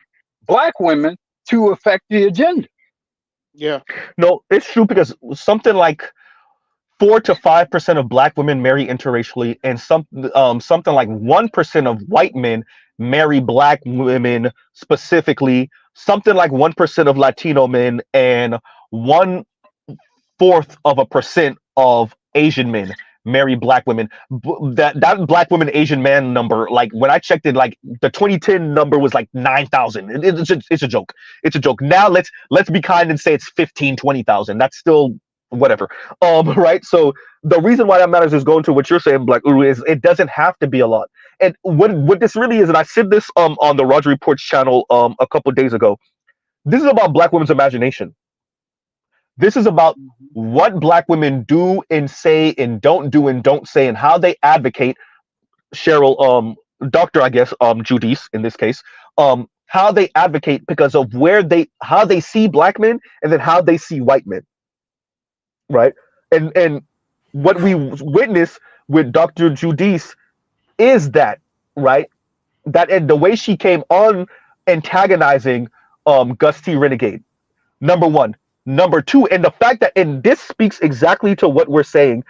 black women to affect the agenda. Yeah. No, it's true because something like 4 to 5% of black women marry interracially, and something like 1% of white men marry black women specifically. Something like 1% of Latino men, and 1/4% of Asian men marry black women. That black women Asian man number, like when I checked it, like the 2010 number was like 9,000. It's a joke. It's a joke. Now let's be kind and say it's 15, 20,000. That's still whatever. Right. So the reason why that matters is going to what you're saying, Black Uru, is it doesn't have to be a lot. And what this really is, and I said this on the Roger Reports channel a couple of days ago. This is about black women's imagination. This is about what black women do and say and don't say, and how they advocate. Cheryl, Doctor, I guess, Judice in this case, how they advocate because of how they see black men and then how they see white men. Right. And what we witness with Dr. Judice is that, right, that and the way she came on antagonizing Gus T. Renegade, number one. Number two, and the fact that, and this speaks exactly to what we're saying,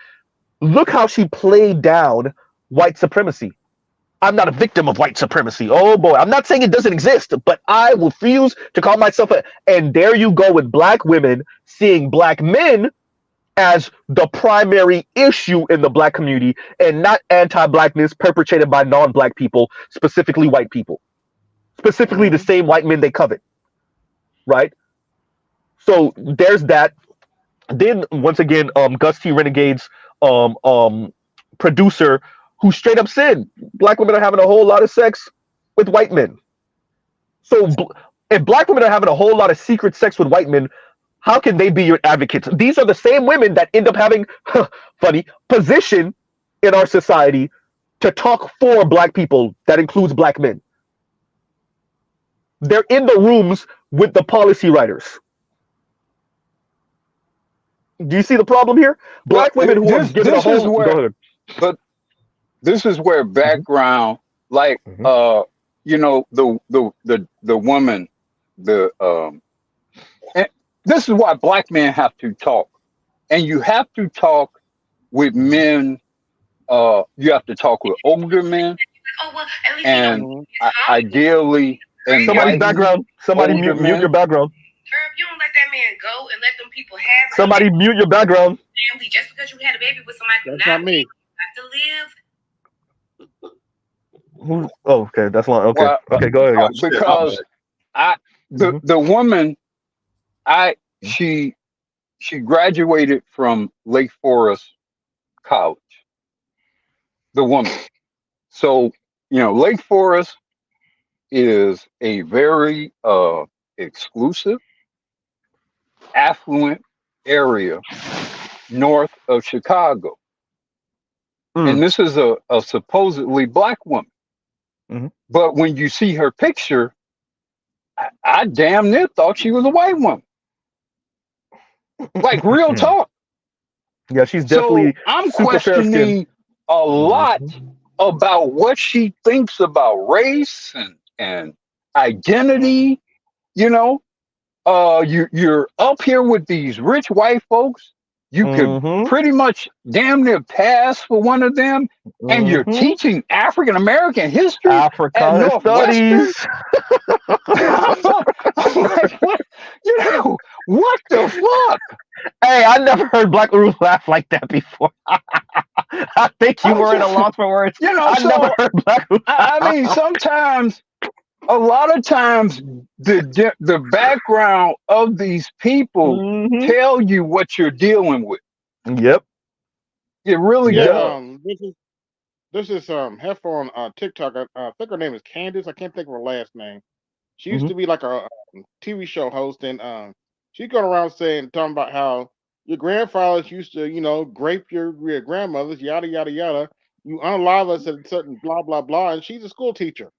look how she played down white supremacy. I'm not a victim of white supremacy. Oh boy, I'm not saying it doesn't exist, but I refuse to call myself and there you go with black women seeing black men as the primary issue in the black community and not anti-blackness perpetrated by non-black people, specifically white people, specifically the same white men they covet, right? So there's that. Then once again, Gus T. Renegade's producer, who straight up said black women are having a whole lot of sex with white men. So if black women are having a whole lot of secret sex with white men, how can they be your advocates? These are the same women that end up having, funny, position in our society to talk for black people. That includes black men. They're in the rooms with the policy writers. Do you see the problem here? Black women who are given a whole. Go ahead. But this is where background, like you know, the woman, and this is why black men have to talk, and you have to talk with men. You have to talk with older men, and ideally, and somebody's background. Somebody mute your background. If you don't let that man go and let them people have somebody mute your background. Family, just because you had a baby with somebody, that's not me. Have to live. Oh, okay, that's long. Okay, well, okay, go ahead. Because the woman, she graduated from Lake Forest College. The woman, so you know, Lake Forest is a very exclusive, affluent area north of Chicago. And this is a supposedly black woman. But when you see her picture, I damn near thought she was a white woman. Like real talk. Yeah, she's definitely. So I'm questioning a lot about what she thinks about race and identity. You know, you're up here with these rich white folks. You could pretty much damn near pass for one of them, and you're teaching African American history African studies. I'm like, what? You know, what the fuck? Hey, I never heard Black Uru laugh like that before. I think you were at a loss for words. You know, I never heard Black Uru. I mean, sometimes, a lot of times, the background of these people tell you what you're dealing with. Yep, it really does. This is heifer on TikTok. I think her name is Candace. I can't think of her last name. She used to be like a TV show host, and she's going around talking about how your grandfathers used to, you know, grape your grandmothers, yada yada yada. You unalive us at certain blah blah blah, and she's a school teacher.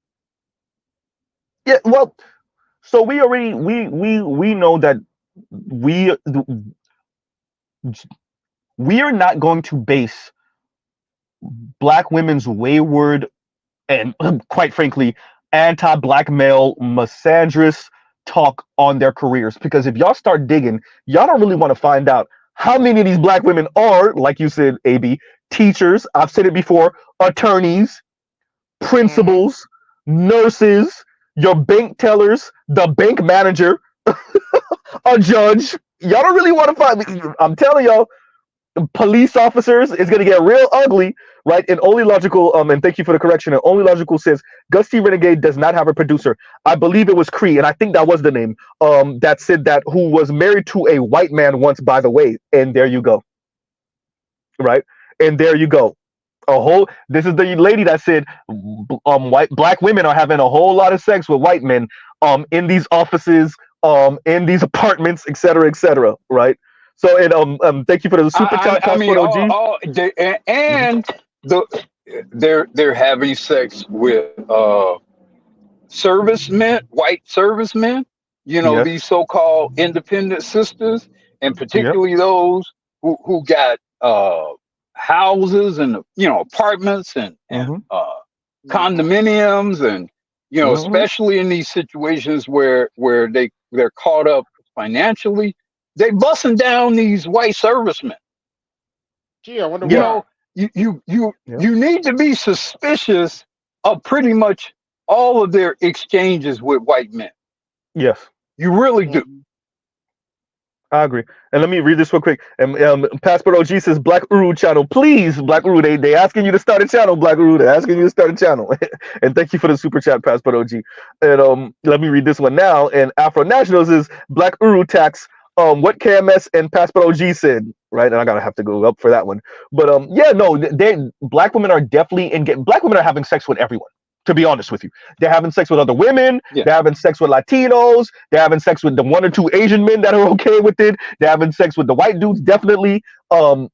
Yeah, well, so we already we know that we are not going to base black women's wayward and quite frankly anti-black male misandrous talk on their careers, because if y'all start digging, y'all don't really want to find out how many of these black women are, like you said, AB, teachers. I've said it before, attorneys, principals, nurses, your bank tellers, the bank manager, a judge. Y'all don't really want to find. I'm telling y'all, police officers is going to get real ugly, right? And Only Logical, and thank you for the correction. And Only Logical says Gus T Renegade does not have a producer. I believe it was Cree, and I think that was the name. That said that, who was married to a white man once, by the way. And there you go, right? And there you go. This is the lady that said black women are having a whole lot of sex with white men in these offices, in these apartments, etc., right? So, and thank you for the super chat. I mean, they're having sex with servicemen, white servicemen. You know, these so-called independent sisters, and particularly those who got houses and apartments and condominiums, and especially in these situations where they're caught up financially, they busting down these white servicemen. Gee, I wonder why. You need to be suspicious of pretty much all of their exchanges with white men. Yes, you really do. I agree. And let me read this real quick. Passport OG says, Black Uru channel, please. Black Uru, they asking you to start a channel. Black Uru, they're asking you to start a channel. And thank you for the super chat, Passport OG. And let me read this one now. And Afro Nationals is Black Uru tax. What KMS and Passport OG said, right? And I gotta have to go up for that one. But black women are definitely black women are having sex with everyone. To be honest with you, they're having sex with other women. Yeah. They're having sex with Latinos. They're having sex with the 1 or 2 Asian men that are okay with it. They're having sex with the white dudes, definitely. They're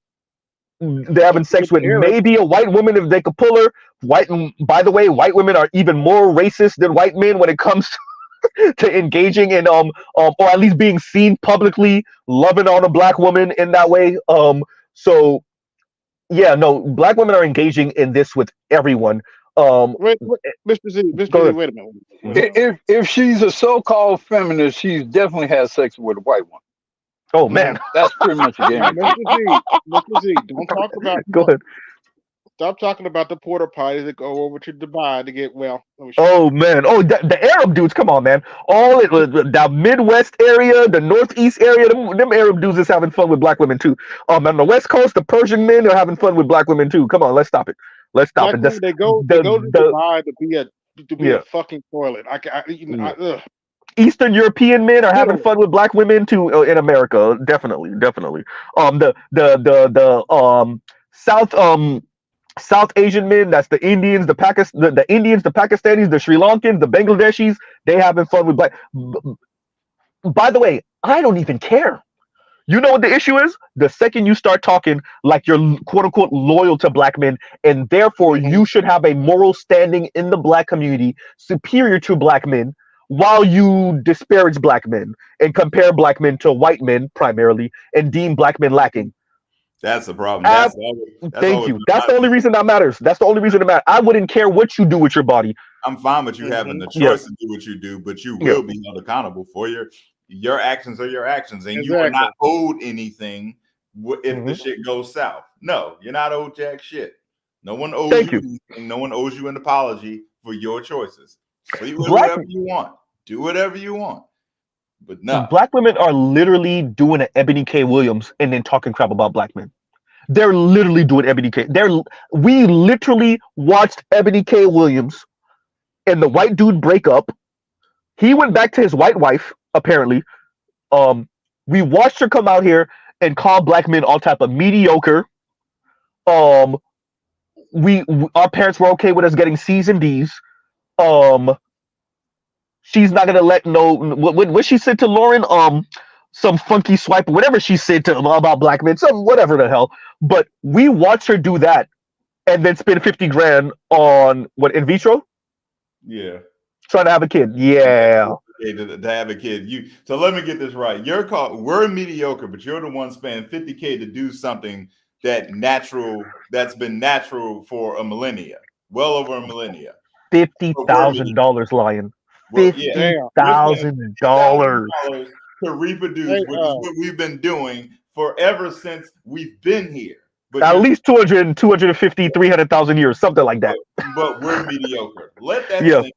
having sex with maybe a white woman if they could pull her. By the way, white women are even more racist than white men when it comes to engaging in or at least being seen publicly loving on a black woman in that way. So yeah, no, black women are engaging in this with everyone. Wait, Mr. Z, wait a minute. If she's a so-called feminist, she's definitely had sex with a white one. Oh man, that's pretty much a game. Mr. Z, don't talk about. Go ahead. Stop talking about the porta potties that go over to Dubai to get well. Oh man, the Arab dudes, come on, man. All the Midwest area, the Northeast area, them Arab dudes is having fun with black women too. On the West Coast, the Persian men are having fun with black women too. Come on, let's stop it. Let's stop it. They go to Dubai to be a fucking toilet. Eastern European men are having fun with black women too in America. Definitely. South Asian men, that's the Indians, the Indians, the Pakistanis, the Sri Lankans, the Bangladeshis, they having fun with black. By the way, I don't even care. You know what the issue is? The second you start talking like you're quote unquote loyal to black men, and therefore you should have a moral standing in the black community superior to black men, while you disparage black men and compare black men to white men primarily and deem black men lacking. That's the problem. Thank you. That's the only reason that matters. That's the only reason it matters. I wouldn't care what you do with your body. I'm fine with you having the choice to do what you do, but you will be held accountable for your actions are your actions, and you are not owed anything if the shit goes south. No, you're not owed jack shit. No one owes you anything. No one owes you an apology for your choices. Sleep with whatever you want. Do whatever you want. But no. Black women are literally doing an Ebony K. Williams and then talking crap about black men. They're literally doing Ebony K. We literally watched Ebony K. Williams and the white dude break up. He went back to his white wife, apparently. We watched her come out here and call black men all type of mediocre. Our parents were okay with us getting C's and D's. She's not gonna let what she said to Lauren, some funky swipe, whatever she said to about black men, some whatever the hell. But we watched her do that and then spend 50 grand on what, in vitro? Yeah. Trying to have a kid. Yeah. To have a kid. So let me get this right. We're mediocre, but you're the one spending $50K to do something that's been natural for a millennia. Well over a millennia. $50,000, Lion. $50,000 to reproduce, which is what we've been doing forever since we've been here. But at least 250, 300,000 years, something like that. But we're mediocre. Let that sink.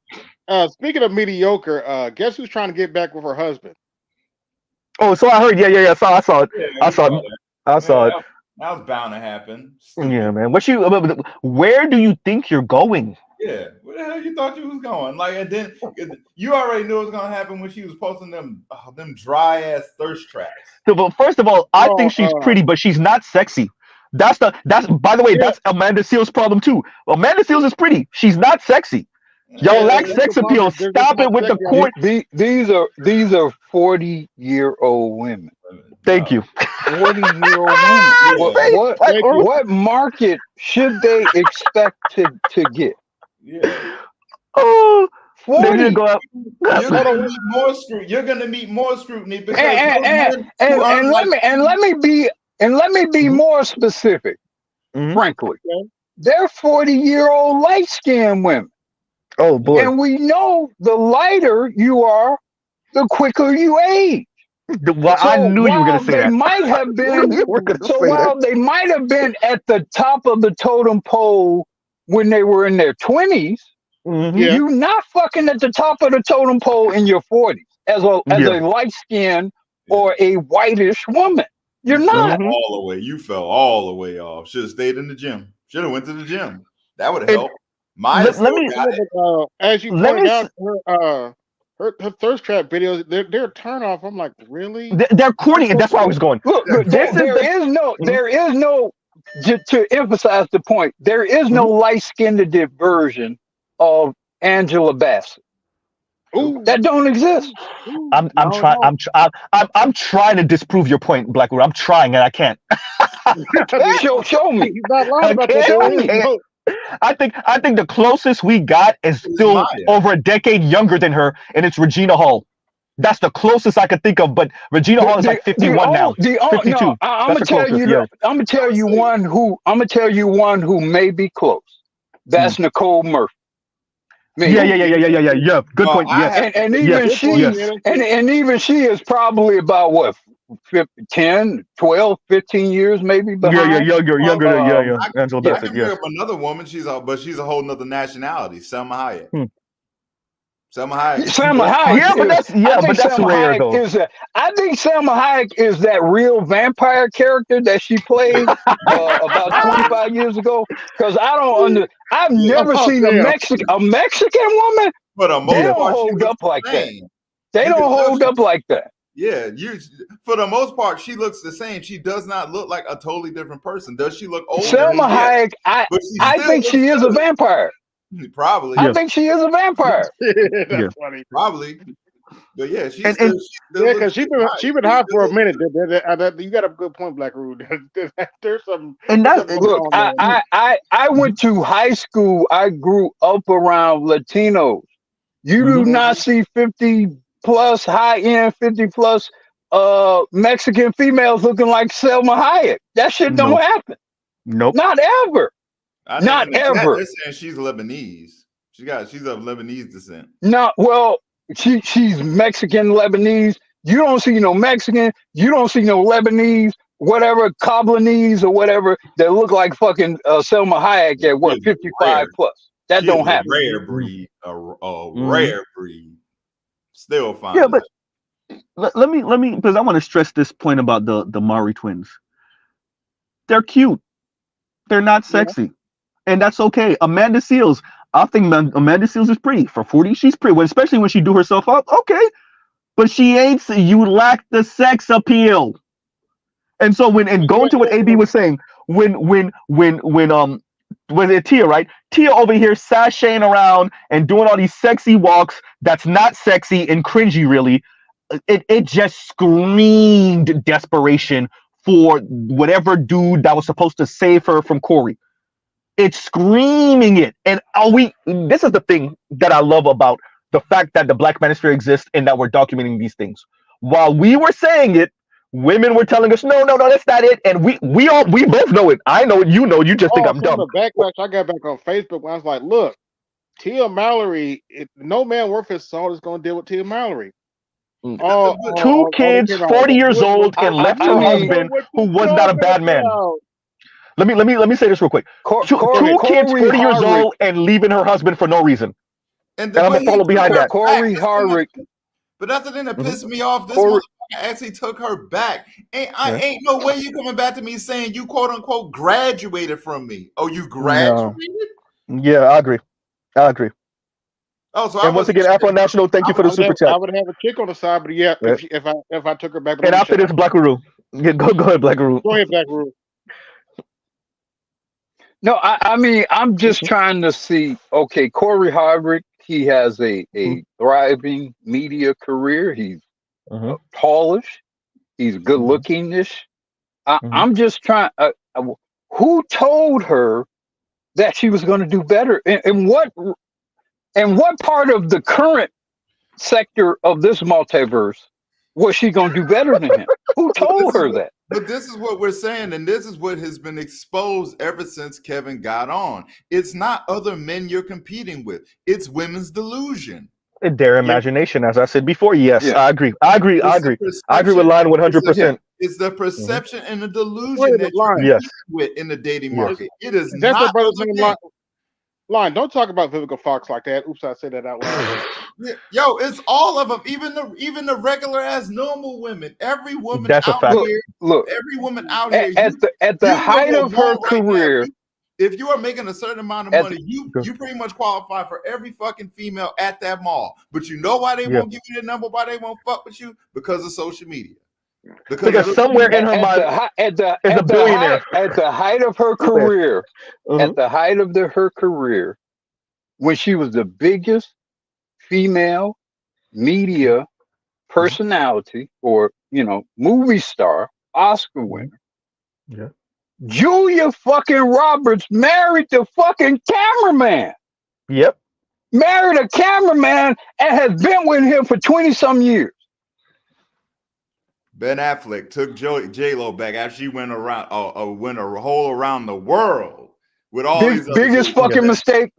Speaking of mediocre, guess who's trying to get back with her husband? Oh, so I heard. Yeah. I saw it. I saw it. That was bound to happen. Yeah, man. Where do you think you're going? Yeah, where the hell you thought you was going? Like, and then you already knew it was gonna happen when she was posting them dry ass thirst traps. So, but first of all, I think she's pretty, but she's not sexy. That's by the way, that's Amanda Seals' problem too. Amanda Seals is pretty. She's not sexy. Y'all lack sex appeal. Stop it with the court. These are 40-year-old women. Thank you. 40-year-old women. What market should they expect to get? Yeah. Oh, 40. They're go up. You're gonna meet more scrutiny because let me be more specific. Frankly, they're 40-year-old light-skinned women. Oh boy! And we know the lighter you are, the quicker you age. I knew you were going to say that. They might have been. They might have been at the top of the totem pole when they were in their 20s. You're not fucking at the top of the totem pole in your 40s as a light skinned or a whitish woman. You're not. All the way. You fell all the way off. Should have stayed in the gym. Should have went to the gym. That would have helped. As you pointed out, her thirst trap videos, they're turn off. I'm like, really? They're corny, and that's why I was going. Look, there is no. To emphasize the point, there is no light-skinned version of Angela Bassett. Ooh. That don't exist. I'm trying to disprove your point, Blackwood. I'm trying, and I can't. Show me. He's not lying about that. I think the closest we got is still over a decade younger than her, and it's Regina Hall. That's the closest I could think of, but Regina Hall is like 51 now. 52. No, I'm gonna tell you one who may be close. That's Nicole Murphy. Yeah. Good point. Yes. And even she is probably about what 10, 12, 15 years maybe behind. Younger. Angela Bassett. I can bring up another woman. She's a whole nother nationality. Selma Hayek. Selma Hayek. But that's rare though. I think Selma Hayek is that real vampire character that she played about 25 years ago. Because I've never seen a Mexican woman. But they don't hold up like that. They don't hold up like that. Yeah, for the most part, she looks the same. She does not look like a totally different person. Does she look older? Selma Hayek, I think she is a vampire. Probably. I think she is a vampire. That's funny. Probably. But yeah, because she's been hot for a minute. You got a good point, Black Rude. There's some. And that's look. I went to high school. I grew up around Latinos. You do not see 50 plus high end 50 plus Mexican females looking like Selma Hayek. That shit don't happen. Nope. Not ever. Not ever. They're saying she's Lebanese. She's of Lebanese descent. No, well, she's Mexican Lebanese. You don't see no Mexican. You don't see no Lebanese, whatever, Coblinese or whatever that look like fucking Selma Hayek at what 55 plus. That don't happen. Rare breed. Rare breed. Still fine. Yeah, but let me because I want to stress this point about the Maury twins. They're cute. They're not sexy. And that's okay. Amanda Seals, I think Amanda Seals is pretty. For 40, she's pretty. Especially when she do herself up, okay. But she ain't. You lack the sex appeal. And so going to what AB was saying, when was it Tia, right? Tia over here sashaying around and doing all these sexy walks that's not sexy and cringy, really. It just screamed desperation for whatever dude that was supposed to save her from Corey. It's screaming it. And this is the thing that I love about the fact that the Black Manosphere exists and that we're documenting these things. While we were saying it, women were telling us, no, that's not it. And we both know it. I know it, you know, you just think I'm dumb. The backlash I got back on Facebook when I was like, look, Tia Mallory, no man worth his salt is going to deal with Tia Mallory. Two kids, 40 years old, and left her husband, who was not a bad man. Let me say this real quick. Two kids, 40 years old, and leaving her husband for no reason. And I'm gonna follow behind that. Corey Hardwick. But that's the thing that pissed me off. This one actually took her back. Ain't no way you coming back to me saying you quote unquote graduated from me. Oh, you graduated? No. Yeah, I agree. Oh, so and once again, Afro National, thank you for the super chat. I would have a chick on the side, but yeah, if I took her back. And after this, Black Guru. Yeah, go ahead, Black Guru. Go ahead, Black Guru. No, I mean, I'm just trying to see. Okay, Corey Hardwick, he has a thriving media career. He's tallish. He's good looking-ish. I'm just trying. Who told her that she was going to do better? And what part of the current sector of this multiverse was she going to do better than him? Who told her that? But this is what we're saying, and this is what has been exposed ever since Kevin got on. It's not other men you're competing with. It's women's delusion. Their imagination, as I said before. Yes, yeah. I agree. I agree with Line 100%. It's the perception and the delusion that you're with in the dating market. It is that's not what Line, don't talk about Vivica Fox like that. Oops, I said that out loud. Yo, it's all of them, even the regular ass normal women. Every woman that's out here, look, every woman out here at the height of her career. Now, if you are making a certain amount of money, you pretty much qualify for every fucking female at that mall. But you know why they won't give you the number? Why they won't fuck with you? Because of social media. Because somewhere in her mind is a billionaire. At the height of her career, her career, when she was the biggest female media personality or movie star, Oscar winner. Yeah. Julia fucking Roberts married the fucking cameraman. Yep. Married a cameraman and has been with him for 20-some years. Ben Affleck took J-Lo back after she went around, went a whole around the world with all these biggest fucking mistake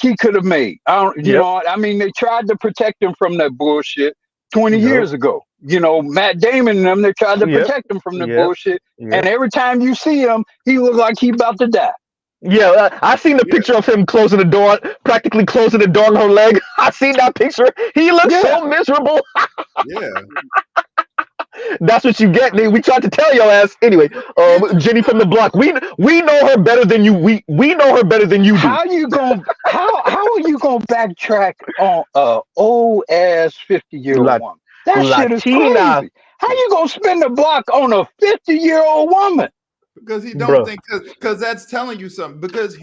he could have made. I mean, they tried to protect him from that bullshit 20 years ago. Matt Damon and them, they tried to protect him from the bullshit. And every time you see him, he looks like he about to die. Yeah, I seen the picture of him closing the door, practically closing the door on her leg. I seen that picture. He looks so miserable. Yeah. That's what you get. We tried to tell your ass. Anyway, Jenny from the block. We know her better than you. We know her better than you do. How are you gonna backtrack on old ass 50-year-old woman? That shit is crazy. How you gonna spin the block on a 50-year-old woman? Because he don't think because that's telling you something. Because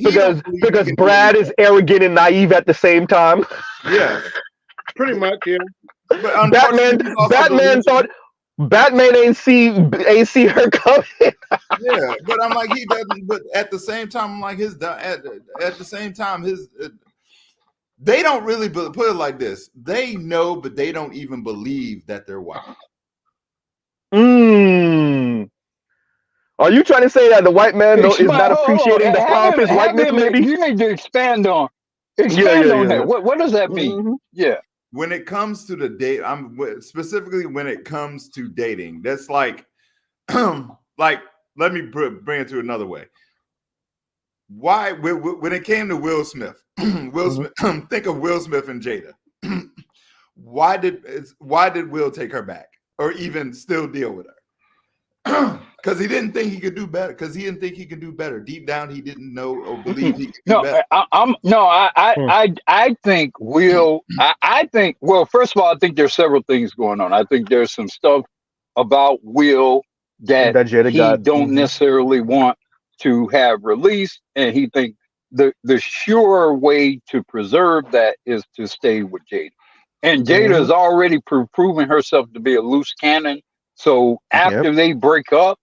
Brad is arrogant and naive at the same time. Yeah, pretty much. Yeah. But Batman thought. Batman ain't see her coming. Yeah, but I'm like he doesn't. But at the same time, I'm like at the same time they don't really put it like this. They know, but they don't even believe that they're white. Are you trying to say that the white man is not appreciating the power of his whiteness? Maybe you need to expand on that. What does that mean? Yeah. When it comes to the date, specifically when it comes to dating, that's like let me bring it to another way. Why, when it came to Will Smith, think of Will Smith and Jada. Why did Will take her back or even still deal with her? Because he didn't think he could do better. Because he didn't think he could do better. Deep down, he didn't know or believe he could do better. I think Will. I think. Well, first of all, I think there's several things going on. I think there's some stuff about Will that he don't necessarily want to have released, and he think the sure way to preserve that is to stay with Jada. And Jada has already proven herself to be a loose cannon. So after they break up,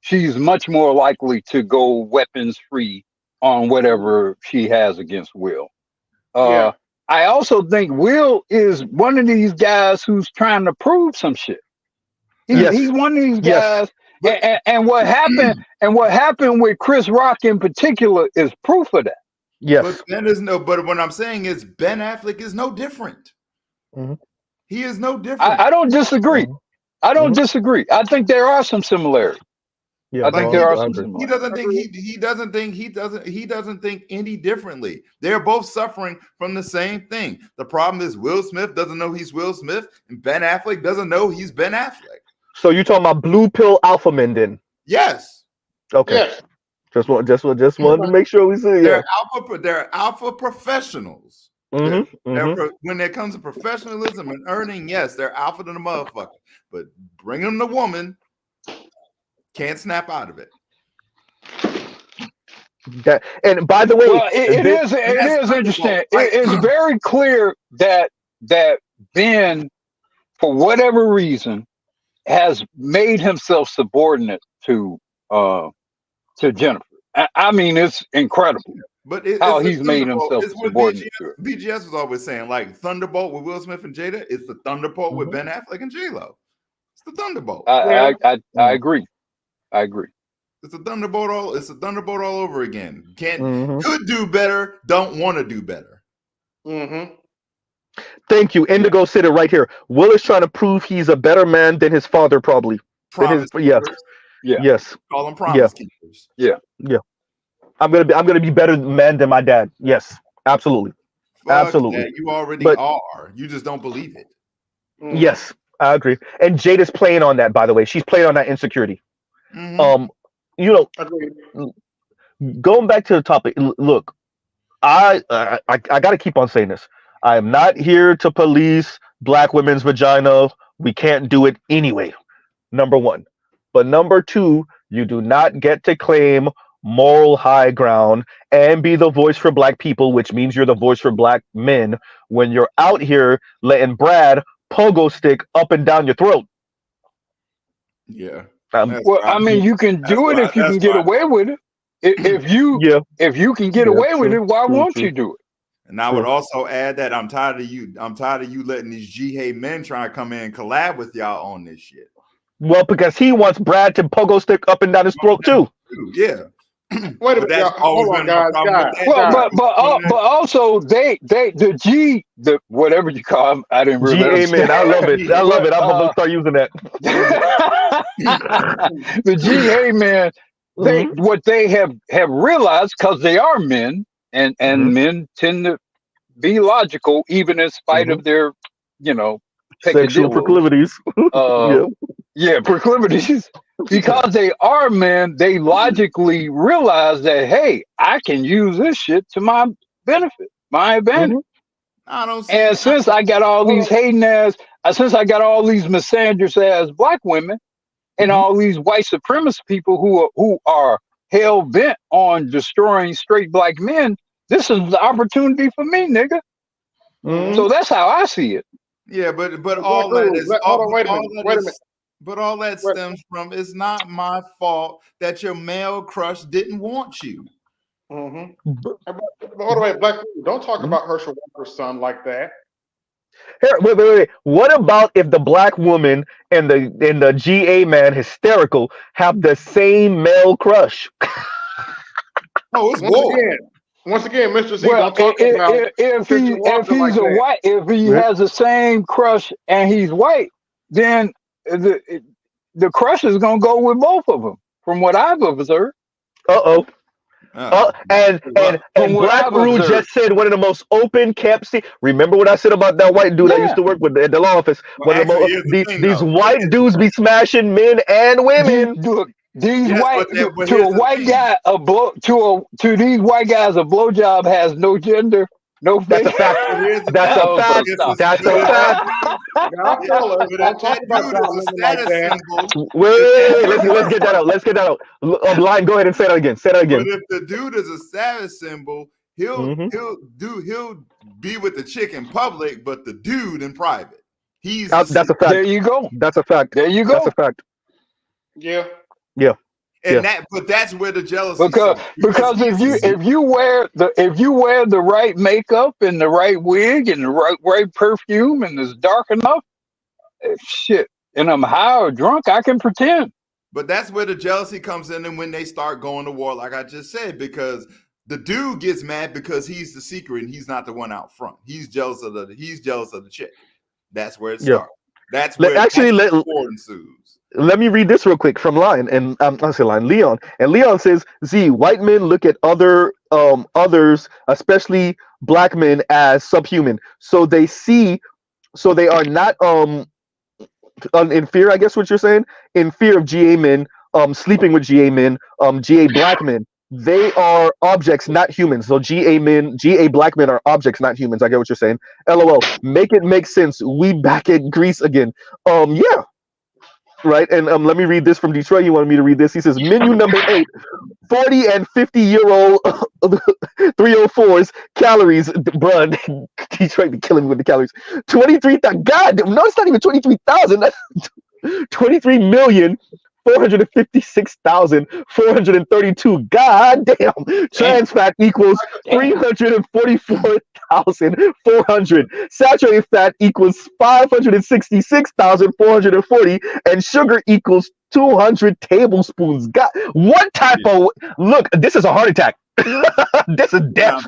she's much more likely to go weapons free on whatever she has against Will. I also think Will is one of these guys who's trying to prove some shit. He's one of these guys. And what happened with Chris Rock in particular is proof of that. Yes. But Ben is no. But what I'm saying is Ben Affleck is no different. Mm-hmm. He is no different. I don't disagree. I don't disagree. I think there are some similarities. Yeah, I think there are some similarities. He doesn't think any differently. They're both suffering from the same thing. The problem is Will Smith doesn't know he's Will Smith, and Ben Affleck doesn't know he's Ben Affleck. So you're talking about blue pill alpha men then? Yes. Okay. Yes. Just wanted to make sure we see. They're alpha professionals. Mm-hmm. When it comes to professionalism and earning, yes, they're alpha to the motherfucker. But bring them the woman, can't snap out of it. And by the way, it is interesting. It's very clear that Ben, for whatever reason, has made himself subordinate to Jennifer. I mean, it's incredible. But how he's made himself subordinate to her. BGS was always saying, like Thunderbolt with Will Smith and Jada, it's the Thunderbolt with Ben Affleck and J-Lo. It's the Thunderbolt. I agree. I agree. It's a Thunderbolt all over again. Could do better, don't want to do better. Mm-hmm. Thank you. Indigo said it right here. Will is trying to prove he's a better man than his father, probably. Promise Yes. Call them promise keepers. Yeah. I'm gonna be better man than my dad. Yes, absolutely. Absolutely. You already are. You just don't believe it. Yes, I agree. And Jada's playing on that, by the way. She's playing on that insecurity. Mm-hmm. Going back to the topic. Look, I got to keep on saying this. I am not here to police black women's vagina. We can't do it anyway. Number one. But number two, you do not get to claim moral high ground and be the voice for black people, which means you're the voice for black men when you're out here letting Brad pogo stick up and down your throat. Yeah. Well, I mean, you can do it if you can get away with it. If you can get away with it, why won't you do it? And I would also add that I'm tired of you letting these G-Hey men try to come in and collab with y'all on this shit. Well, because he wants Brad to pogo stick up and down his throat too. Yeah. Wait a minute, hold on, guys. Well, but also the whatever you call them, I didn't really. G-Amen. I love it. I'm gonna start using that. The G-Amen. What they have realized, because they are men, and men tend to be logical, even in spite of their, sexual proclivities. Proclivities. Because they are men, they logically realize that, hey, I can use this shit to my benefit, my advantage. Since I got all these hating ass, since I got all these misandrous ass black women and all these white supremacist people who are hell bent on destroying straight black men, this is the opportunity for me, nigga. So that's how I see it. Yeah, but all that is wait a minute. But all that stems from, it's not my fault that your male crush didn't want you. But hold on, black people, don't talk about Herschel Walker's son like that. Here, wait. What about if the black woman and the GA man hysterical have the same male crush? Oh, it's once again, Mr. Z, don't talk about if he has the same crush and he's white, then the crush is gonna go with both of them, from what I've observed. And Black Rule just said one of the most open kept. Remember what I said about that white dude I used to work with at the law office? These white dudes be smashing men and women. These these white guys a blowjob has no gender. No, that's a fact. That's a fact. That's a fact. Wait. Let's get that out. Line, go ahead and say that again. But if the dude is a status symbol, he'll be with the chick in public, but the dude in private. That's a fact. There you go. That's a fact. There you go. That's a fact. Yeah. But that's where the jealousy. Because if you wear the right makeup and the right wig and the right perfume and it's dark enough, shit, and I'm high or drunk, I can pretend. But that's where the jealousy comes in, and when they start going to war, like I just said, because The dude gets mad because he's the secret and he's not the one out front. He's jealous of the chick. That's where it starts. That's where war ensues. Let me read this real quick from Lion, and I say Lion, Leon, and Leon says, "Z, white men look at others, especially black men, as subhuman. So they are not in fear. I guess what you're saying, in fear of GA men, sleeping with GA men, GA black men. They are objects, not humans. So GA black men are objects, not humans. I get what you're saying. LOL. Make it make sense. We back at Greece again. Yeah. Right. And let me read this from Detroit. He wanted me to read this. He says, menu number 8, 40 and 50-year-old 304s calories. Bruh, Detroit killing me with the calories. 23,000. God, no, it's not even 23,000. That's 23,456,432. God damn. Trans fat equals 344,400. Saturated fat equals 566,440. And sugar equals 200 tablespoons. God, what type of look? This is a heart attack. This is death.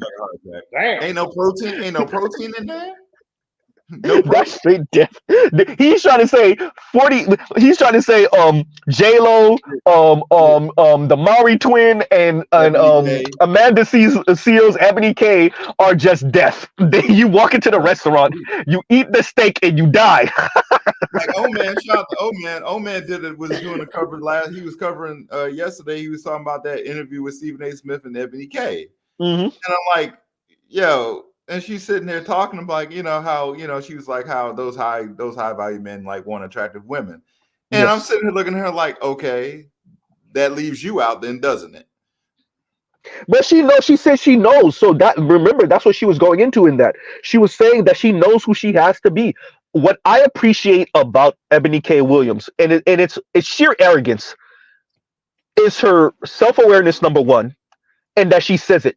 Ain't no protein in there. No, that's straight death. He's trying to say 40. He's trying to say J-Lo, the Maury twin, and Amanda Seals, Ebony K are just death. You walk into the restaurant, you eat the steak, and you die. Like man, shout out to man was doing a cover he was covering yesterday. He was talking about that interview with Stephen A. Smith and Ebony K. And I'm like, yo. And she's sitting there talking about, how, she was like, how those high value men like want attractive women. And yes. I'm sitting here looking at her like, okay, that leaves you out then, doesn't it? But she said she knows. So remember, that's what she was going into in that. She was saying that she knows who she has to be. What I appreciate about Ebony K. Williams, and it's sheer arrogance, is her self-awareness, number one, and that she says it.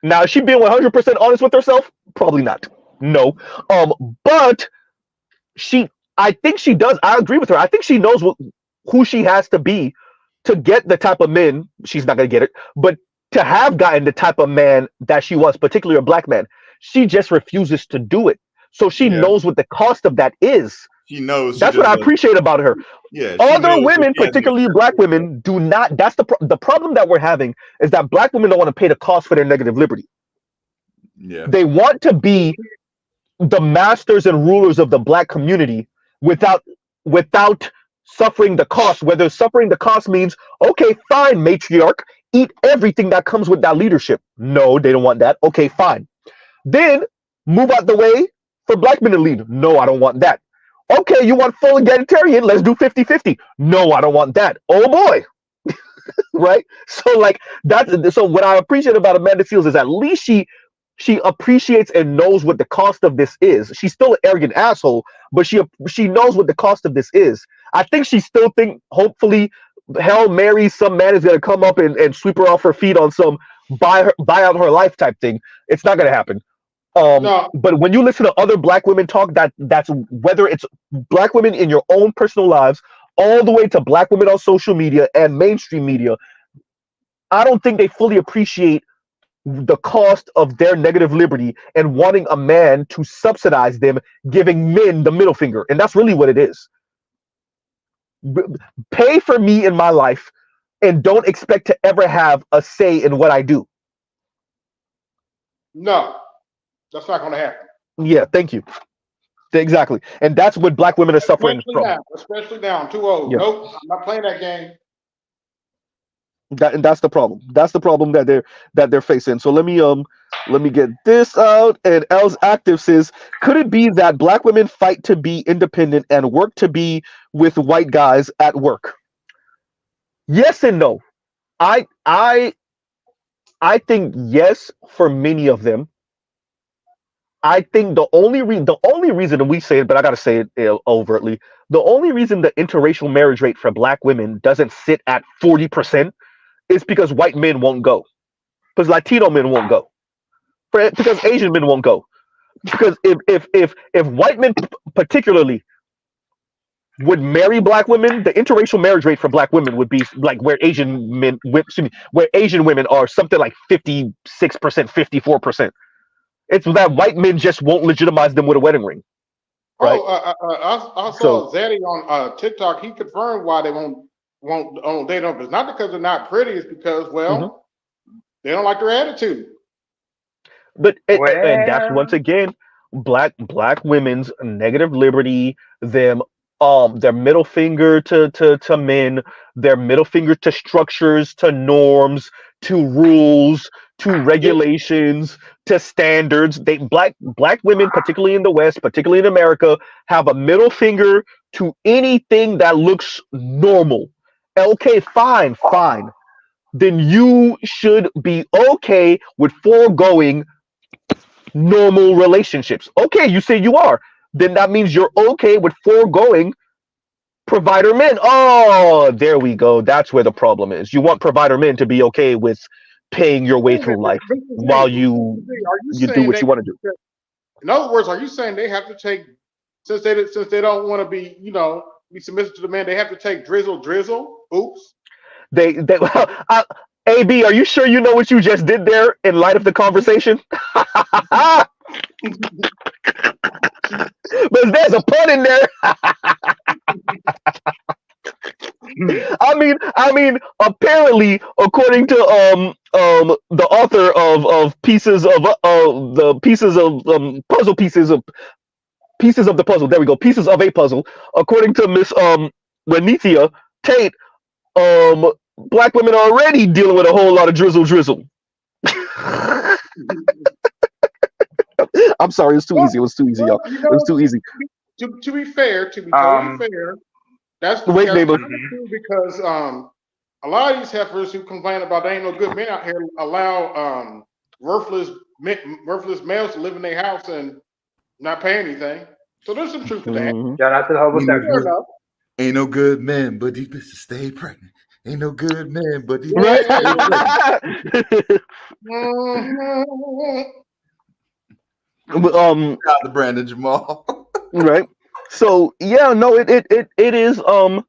Now, is she being 100% honest with herself? Probably not. No. But I think she does. I agree with her. I think she knows who she has to be to get the type of men. She's not going to get it, but to have gotten the type of man that she was, particularly a black man, she just refuses to do it. So she knows what the cost of that is. She knows. That's what I appreciate about her. Yeah. Other women, particularly black women, do not. That's the problem that we're having is that black women don't want to pay the cost for their negative liberty. Yeah. They want to be the masters and rulers of the black community without suffering the cost. Whether suffering the cost means, okay, fine, matriarch, eat everything that comes with that leadership. No, they don't want that. Okay, fine. Then move out the way for black men to lead. No, I don't want that. Okay, you want full egalitarian? Let's do 50-50. No, I don't want that. Oh boy. Right? So so what I appreciate about Amanda Seals is at least she appreciates and knows what the cost of this is. She's still an arrogant asshole, but she knows what the cost of this is. I think she still hopefully Hail Mary, some man is gonna come up and sweep her off her feet on some buy out her life type thing. It's not gonna happen. No. But when you listen to other black women talk, that's whether it's black women in your own personal lives, all the way to black women on social media and mainstream media, I don't think they fully appreciate the cost of their negative liberty and wanting a man to subsidize them, giving men the middle finger. And that's really what it is. Pay for me in my life and don't expect to ever have a say in what I do. No. That's not going to happen. Yeah, thank you. Exactly. And that's what black women are suffering from. Especially now. I'm too old. Yeah. Nope, I'm not playing that game. That's the problem. That's the problem that they're facing. So let me get this out. And L's Active says, could it be that black women fight to be independent and work to be with white guys at work? Yes and no. I think yes for many of them. I think the only reason, and we say it, but I gotta say it overtly, the only reason the interracial marriage rate for black women doesn't sit at 40% is because white men won't go, because Latino men won't go, because Asian men won't go, because if white men particularly would marry black women, the interracial marriage rate for black women would be like where Asian men, where Asian women are something like 56%, 54%. It's that white men just won't legitimize them with a wedding ring, right? I So saw Zaddy on TikTok. He confirmed why they won't date them. It's not because they're not pretty. It's because they don't like their attitude. but and that's once again black women's negative liberty, them their middle finger to men, their middle finger to structures, to norms, to rules, to regulations, to standards. They black women, particularly in the West, particularly in America, have a middle finger to anything that looks normal. Okay, fine, fine. Then you should be okay with foregoing normal relationships. Okay, you say you are. Then that means you're okay with foregoing provider men. Oh, there we go. That's where the problem is. You want provider men to be okay with paying your way through life while you do what you want to do. In other words, are you saying they have to take, since they don't want to be, be submissive to the man, they have to take drizzle? Oops. They AB, are you sure you know what you just did there in light of the conversation? But there's a pun in there. I mean, apparently, according to the author of pieces of the pieces of puzzle pieces of the puzzle. There we go. Pieces of a puzzle. According to Miss Renithia Tate, black women are already dealing with a whole lot of drizzle. I'm sorry, it's too easy. It was too easy, y'all. It was too easy. To be fair, totally fair, that's neighbor. Because a lot of these heifers who complain about there ain't no good men out here allow worthless males to live in their house and not pay anything. So there's some truth to that. Shout out to the homosexuals. Ain't no good men, but these bitches stay pregnant. Ain't no good men, but these right. Shout out to Brandon Jamal. Right. So yeah, no, it is so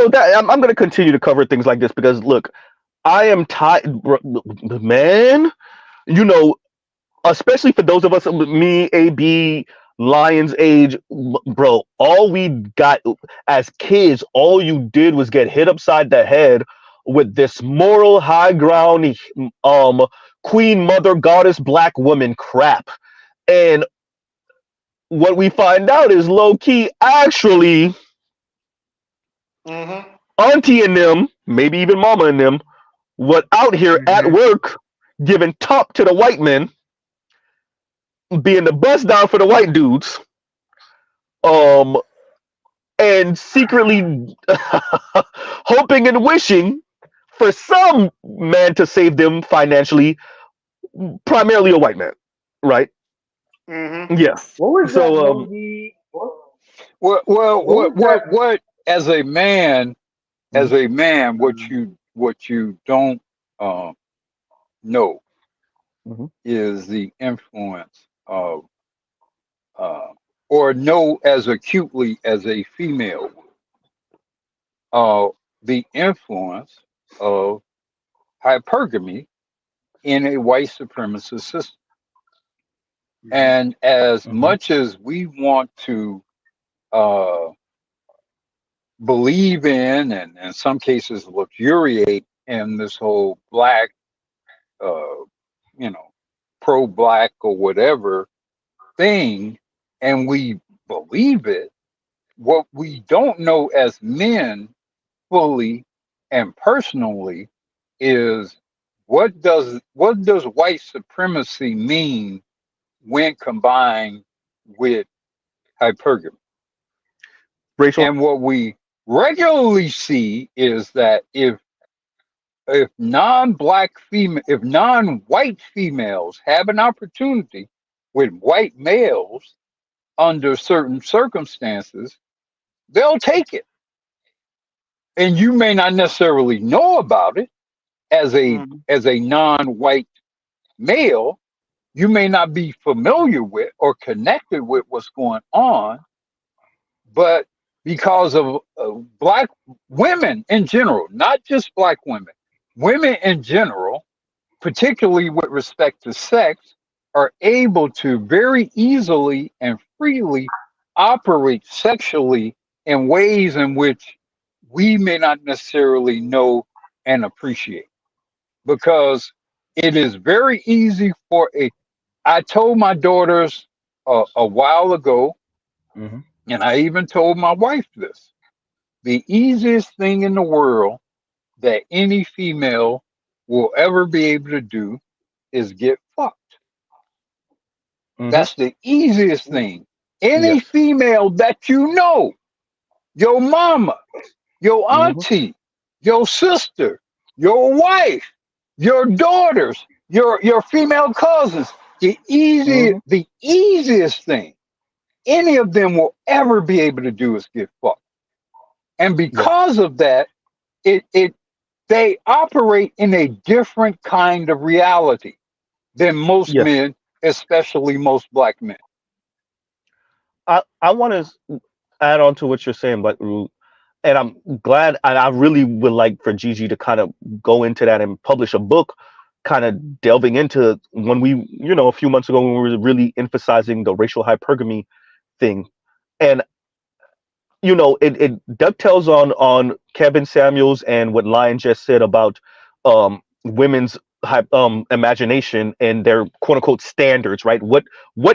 that I'm going to continue to cover things like this because look, I am tired, man. Especially for those of us, me, AB, Lion's age, bro. All we got as kids, all you did was get hit upside the head with this moral high ground, queen, mother, goddess, black woman crap, and what we find out is low key, actually, auntie and them, maybe even mama and them, were out here at work giving top to the white men, being the bust down for the white dudes, and secretly hoping and wishing for some man to save them financially, primarily a white man, right? Yeah. What was So, that movie? What as a man, what you don't know is the influence of or know as acutely as a female would, the influence of hypergamy in a white supremacist system. And as much as we want to believe in, and in some cases luxuriate in this whole black, pro-black or whatever thing, and we believe it, what we don't know as men fully and personally is what does white supremacy mean when combined with hypergamy. Rachel? And what we regularly see is that if non-white females have an opportunity with white males under certain circumstances, they'll take it. And you may not necessarily know about it as a non-white male. You may not be familiar with or connected with what's going on, but because of black women in general, not just black women, women in general, particularly with respect to sex, are able to very easily and freely operate sexually in ways in which we may not necessarily know and appreciate. Because it is very easy for I told my daughters a while ago, and I even told my wife this: the easiest thing in the world that any female will ever be able to do is get fucked. That's the easiest thing. Any female that you know, your mama, your auntie, your sister, your wife, your daughters, your female cousins, the easiest thing any of them will ever be able to do is get fucked. And because of that, they operate in a different kind of reality than most men, especially most black men. I want to add on to what you're saying, Black Root, and I'm glad. I really would like for Gigi to kind of go into that and publish a book, kind of delving into when we, a few months ago when we were really emphasizing the racial hypergamy thing, and it dovetails on Kevin Samuels and what Lion just said about women's imagination and their quote unquote standards, right? What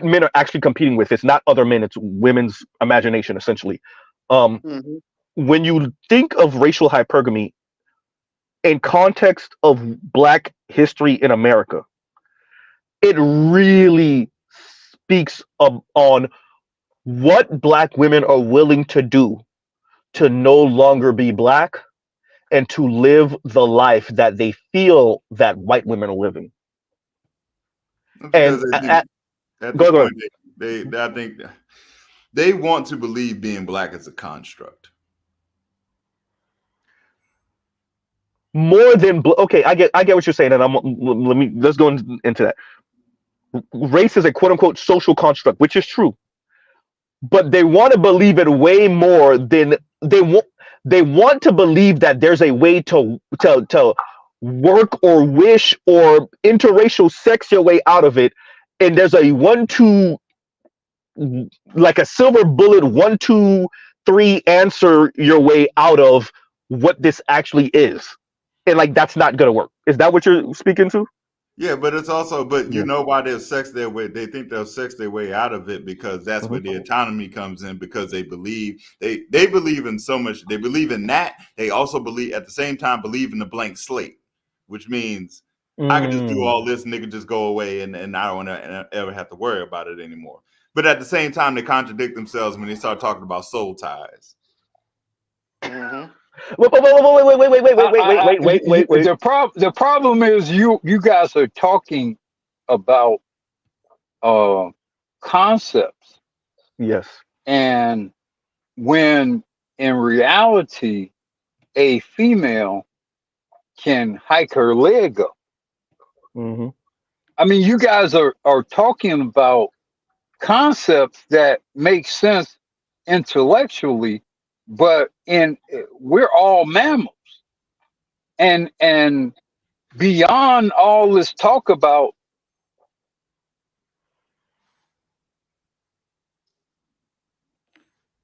men are actually competing with. It's not other men, it's women's imagination, essentially. When you think of racial hypergamy in context of Black history in America, it really speaks on what Black women are willing to do to no longer be Black and to live the life that they feel that white women are living. Because at this point, I think they want to believe being Black is a construct. More than okay, I get what you're saying, and let's go into that. Race is a quote unquote social construct, which is true, but they want to believe it way more than they want. They want to believe that there's a way to work or wish or interracial sex your way out of it, and there's a 1-2, like a silver bullet 1-2-3 answer your way out of what this actually is, and like that's not gonna work. Is that what you're speaking to? Yeah, but it's also, you know why they'll sex their way? They think they'll sex their way out of it because that's where the autonomy comes in, because they believe they believe in so much. They believe in that. They also believe at the same time believe in the blank slate, which means I can just do all this and they can just go away and I don't want to ever have to worry about it anymore. But at the same time, they contradict themselves when they start talking about soul ties. Wait. The problem is you guys are talking about concepts. Yes. And when in reality a female can hike her leg up. I mean, you guys are talking about concepts that make sense intellectually, but we're all mammals, and beyond all this talk about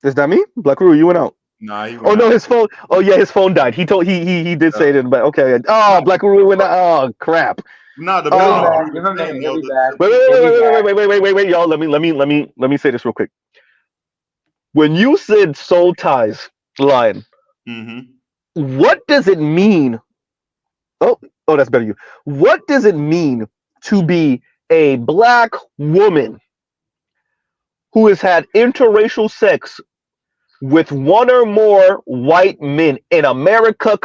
is that me? Black Roo, you went out. Nah, he went out. No, his phone. Oh yeah, his phone died. He did say that, but okay. Oh, Black Roo went out. Oh crap. No, the wait, y'all. Let me say this real quick. When you said soul ties, Lion, what does it mean? Oh, that's better. You. What does it mean to be a Black woman who has had interracial sex with one or more white men in America?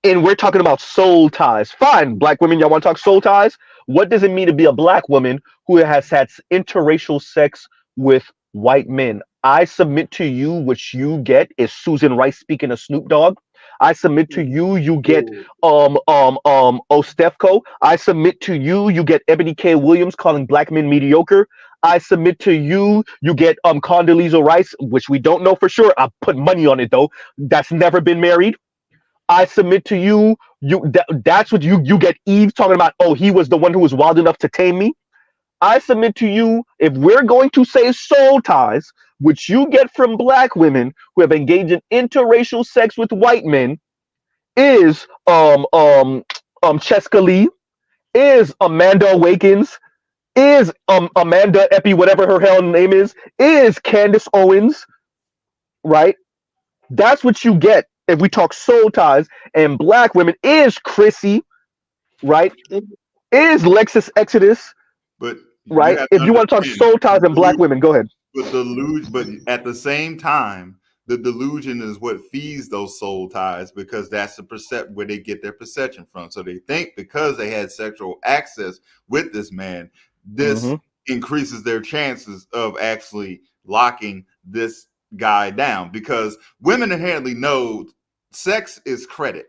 And we're talking about soul ties. Fine, Black women, y'all want to talk soul ties? What does it mean to be a Black woman who has had interracial sex with white men? I submit to you, what you get is Susan Rice speaking of Snoop Dogg. I submit to you, you get Ostefco. I submit to you, you get Ebony K. Williams calling black men mediocre. I submit to you, you get Condoleezza Rice, which we don't know for sure. I put money on it though. That's never been married. I submit to you, that's what you get Eve talking about. Oh, he was the one who was wild enough to tame me. I submit to you, if we're going to say soul ties, which you get from black women who have engaged in interracial sex with white men, is Cheska Lee, is Amanda Awakens, is Amanda Epi, whatever her hell name is Candace Owens, right? That's what you get if we talk soul ties. And black women is Chrissy, right? Is Lexus Exodus, but right? If you want to talk soul ties and black women, go ahead. But at the same time, the delusion is what feeds those soul ties, because that's the where they get their perception from. So they think because they had sexual access with this man, this increases their chances of actually locking this guy down, because women inherently know sex is credit.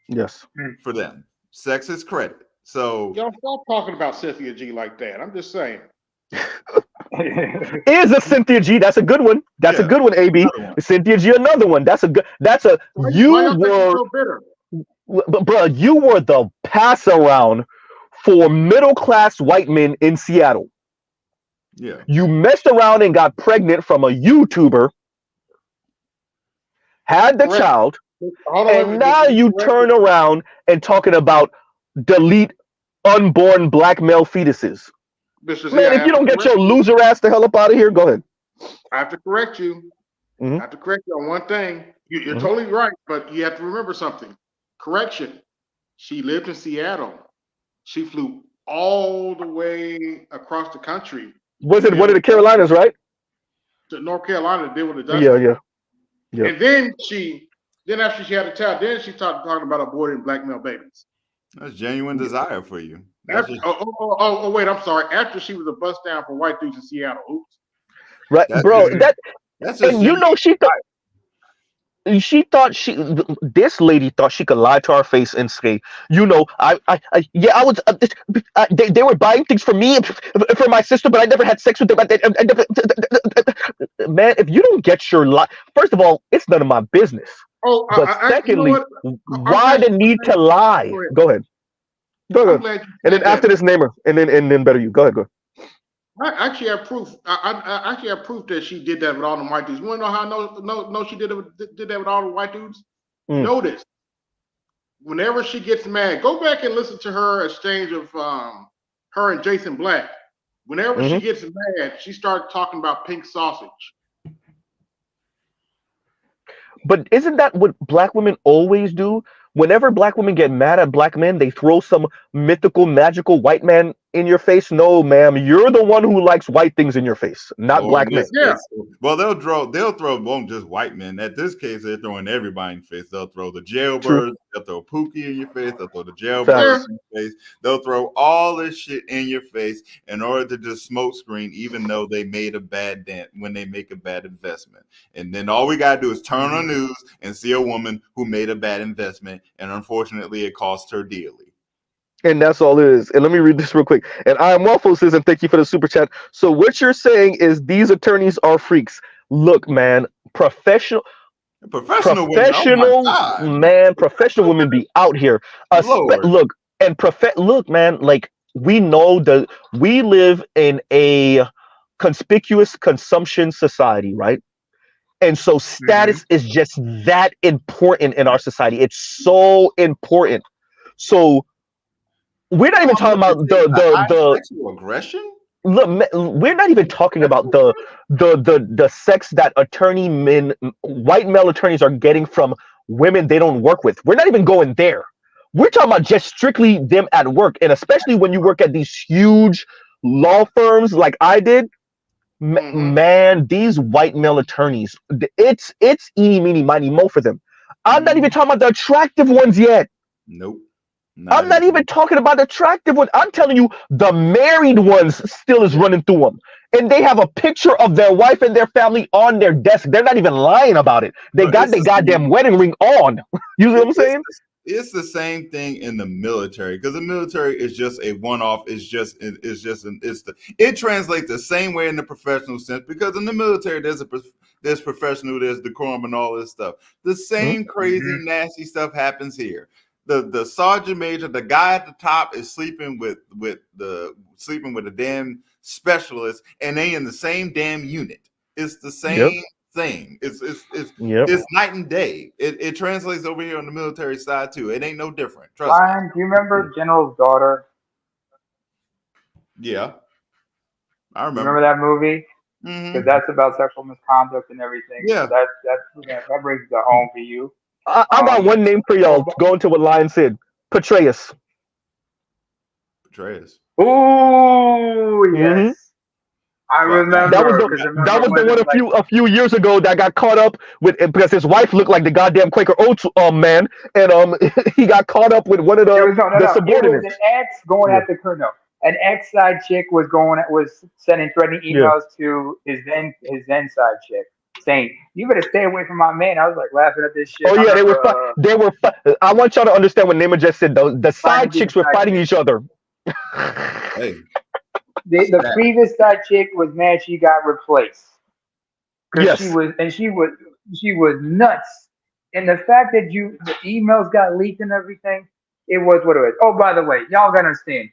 Yes. For them, sex is credit. So y'all stop talking about Cynthia G like that. I'm just saying. Is a Cynthia G? That's a good one. That's a good one. AB Cynthia G, another one. That's a good. That's a you were. So bitter? But bro, you were the pass around for middle class white men in Seattle. Yeah. You messed around and got pregnant from a YouTuber, had the child, and now you turn around and talking about delete unborn black male fetuses. Man, if you don't get your loser ass the hell up out of here, go ahead. I have to correct you. I have to correct you on one thing. You're totally right, but you have to remember something. Correction. She lived in Seattle. She flew all the way across the country. Was it one of the Carolinas, right? To North Carolina to deal with the Dutch. Yeah. And then after she had a child, then she started talking about aborting black male babies. That's genuine desire for you. Wait, I'm sorry. After she was a bust down for white dudes in Seattle. Oops. Right, bro. That's and you know this lady thought she could lie to our face and say, you know, they were buying things for me, for my sister, but I never had sex with them. Man, if you don't get your lie, first of all, it's none of my business. But secondly, why the need to lie? Go ahead. Go ahead. And then after this, name her, and then better you. Go ahead. I actually have proof. I actually have proof that she did that with all the white dudes. You want to know how I know she did that with all the white dudes? Notice, whenever she gets mad, go back and listen to her exchange of her and Jason Black. Whenever she gets mad, she starts talking about pink sausage. But isn't that what black women always do? Whenever black women get mad at black men, they throw some mythical, magical white man in your face. No, ma'am, you're the one who likes white things in your face, not black men. Yeah. Well, they'll throw won't just white men. At this case, they're throwing everybody in your face. They'll throw the jailbirds. They'll throw Pookie in your face. They'll throw the jailbirds in your face. They'll throw all this shit in your face in order to just smoke screen, even though they made a bad dent when they make a bad investment. And then all we gotta do is turn on news and see a woman who made a bad investment. And unfortunately, it cost her dearly. And that's all it is. And let me read this real quick. And I am Waffle says, and thank you for the super chat. So what you're saying is these attorneys are freaks. Look, man, professional women, man, professional women be out here. Look, man, like we know we live in a conspicuous consumption society, right? And so status is just that important in our society. It's so important. So we're not even talking about the sexual aggression. Look, we're not even talking about the sex that white male attorneys are getting from women they don't work with. We're not even going there. We're talking about just strictly them at work, and especially when you work at these huge law firms like I did. Man, these white male attorneys, it's eeny, meeny, miny, mo for them. I'm not even talking about the attractive ones yet. Nope. I'm not even talking about attractive ones. I'm telling you, the married ones still is running through them. And they have a picture of their wife and their family on their desk. They're not even lying about it. They got their goddamn wedding ring on. You know what I'm saying? It's the same thing in the military, because the military is just a one-off. It translates the same way in the professional sense, because in the military there's professional, there's decorum and all this stuff. The same crazy, nasty stuff happens here. The sergeant major, the guy at the top, is sleeping with a damn specialist, and they in the same damn unit. It's the same thing. It's night and day. It translates over here on the military side too. It ain't no different. Trust me. Do you remember General's Daughter? Yeah, I remember. You remember that movie? Because that's about sexual misconduct and everything. Yeah, so that brings it home for you. I got one name for y'all. Going to what Lion said. Petraeus. Ooh, yes. I remember. That was the one a few years ago that got caught up with, because his wife looked like the goddamn Quaker Oats man, and he got caught up with one of the subordinates. It was an ex going after Colonel. An ex side chick was sending threatening emails to his then side chick, saying, "You better stay away from my man." I was like laughing at this shit. Oh yeah, they were. I want y'all to understand what Nema just said. The side chicks were fighting each other. Hey. The previous side chick was mad she got replaced. Yes. She was nuts. And the fact that the emails got leaked and everything, it was what it was. Oh, by the way, y'all gotta understand.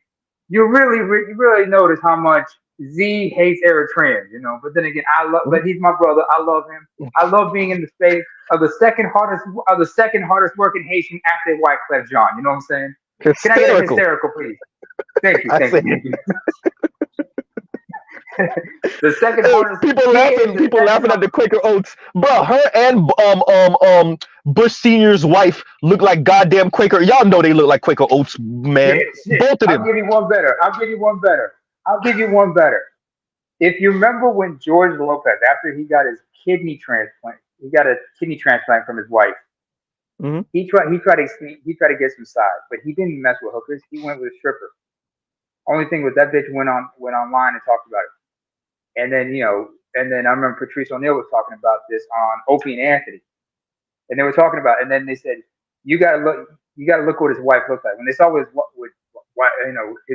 You really notice how much Z hates Eritreans, you know. But then again, but he's my brother. I love him. I love being in the space of the second hardest working Haitian after Wyclef Jean. You know what I'm saying? Can I get a hysterical, please? Thank you. The second hardest. People laughing at the Quaker Oats, bro. Her and Bush Senior's wife look like goddamn Quaker. Y'all know they look like Quaker Oats, man. Both of them. I'll give you one better. If you remember when George Lopez, after he got his kidney transplant, from his wife. Mm-hmm. He tried to get some side, but he didn't mess with hookers. He went with a stripper. Only thing was that bitch went online and talked about it. And then I remember Patrice O'Neal was talking about this on Opie and Anthony, and they were talking about it, and then they said you gotta look what his wife looked like. When they saw his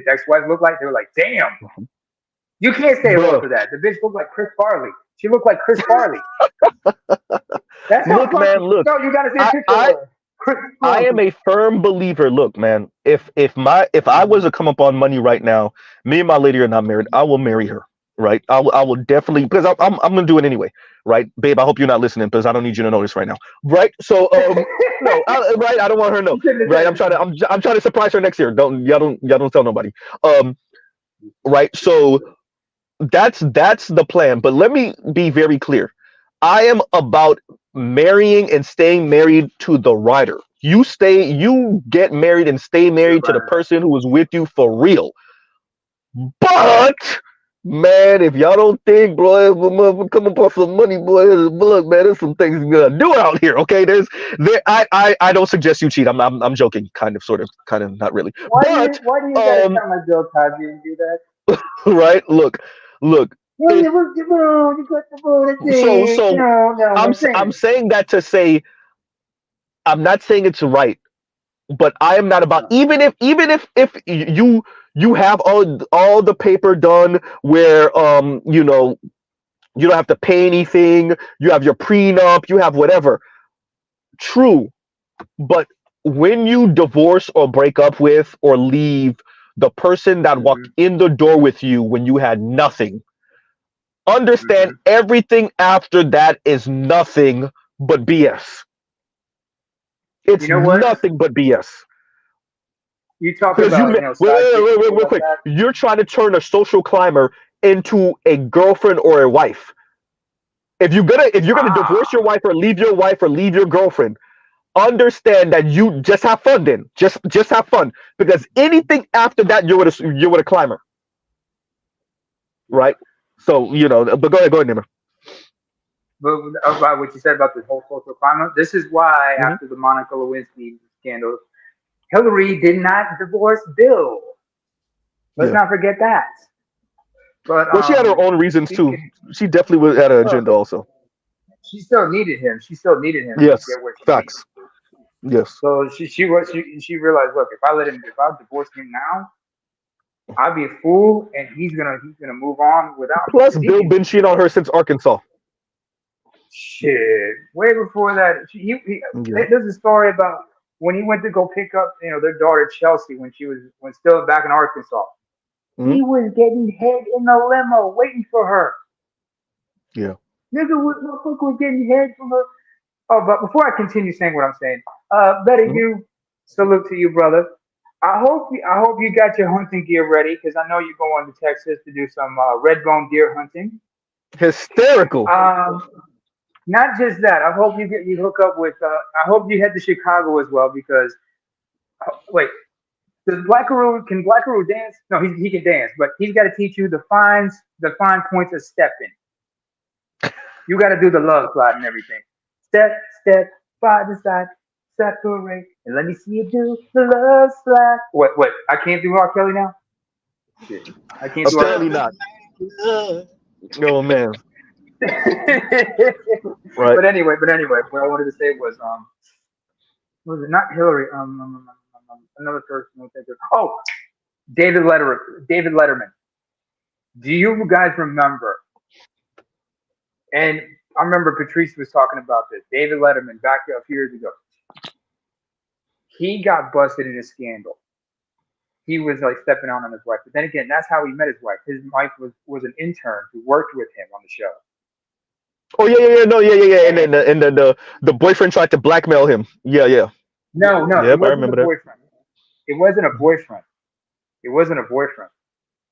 ex-wife looked like, they were like, damn, you can't say hello to that. The bitch looked like Chris Farley. She looked like Chris Farley. Look, man, look. No, you gotta see a picture of her. I am a firm believer. Look, man, if I was to come up on money right now, me and my lady are not married, I will marry her. Right, I will definitely, because I'm gonna do it anyway. Right, babe, I hope you're not listening, because I don't need you to know this right now. Right, so no, I don't want her to know. Right, I'm trying to surprise her next year. Y'all don't tell nobody. Right, so that's the plan. But let me be very clear. I am about marrying and staying married to the writer. You get married and stay married to the person who is with you for real. But man, if y'all don't think, bro, we're coming up with some money, boy, look, man, there's some things you gotta do out here. Okay, I don't suggest you cheat. I'm joking, kind of, not really. Why do you guys sound like Bill Cosby and do that? Right? Look. I'm saying that to say, I'm not saying it's right, but I am not about, even if you have all the paper done where you don't have to pay anything, you have your prenup, you have whatever. True, but when you divorce or break up with or leave the person that walked in the door with you when you had nothing, understand everything after that is nothing but BS. It's nothing but BS. You talk about real quick. You're trying to turn a social climber into a girlfriend or a wife. If you're gonna divorce your wife or leave your girlfriend, understand that you just have fun. Then just have fun, because anything after that you're with a climber, right? So but go ahead, Nima. But about what you said about the whole social climber, this is why after the Monica Lewinsky scandal, Hillary did not divorce Bill. Let's not forget that. But well, she had her own reasons too. She definitely had an agenda also. She still needed him. She still needed him Yes, to get where she facts. needed. Yes. So she realized, look, if I divorce him now, I'll be a fool, and he's gonna move on without me. Plus, Bill been cheating on her since Arkansas. Shit, way before that. There's a story about when he went to go pick up, their daughter Chelsea when still back in Arkansas. Mm-hmm. He was getting head in the limo waiting for her. Yeah. Nigga was getting head from her. Oh, but before I continue saying what I'm saying, better you, salute to you, brother. I hope you got your hunting gear ready because I know you're going to Texas to do some red-bone deer hunting. Hysterical. Not just that. I hope you hook up with. I hope you head to Chicago as well because. Wait, can Blackaroo dance? No, he can dance, but he's got to teach you the fine points of stepping. You got to do the love slide and everything. Step, by the side, separate, and let me see you do the love slide. What? I can't do R. Kelly now? Shit. I can't do R. Kelly not. Oh, man. Right. But anyway, what I wanted to say was it not Hillary? Another person. Oh, David Letterman. Do you guys remember? And I remember Patrice was talking about this. David Letterman back a few years ago. He got busted in a scandal. He was like stepping on his wife. But then again, that's how he met his wife. His wife was an intern who worked with him on the show. Oh yeah. And then the boyfriend tried to blackmail him. Yeah. No. Yep, It wasn't I remember a boyfriend. It wasn't a boyfriend.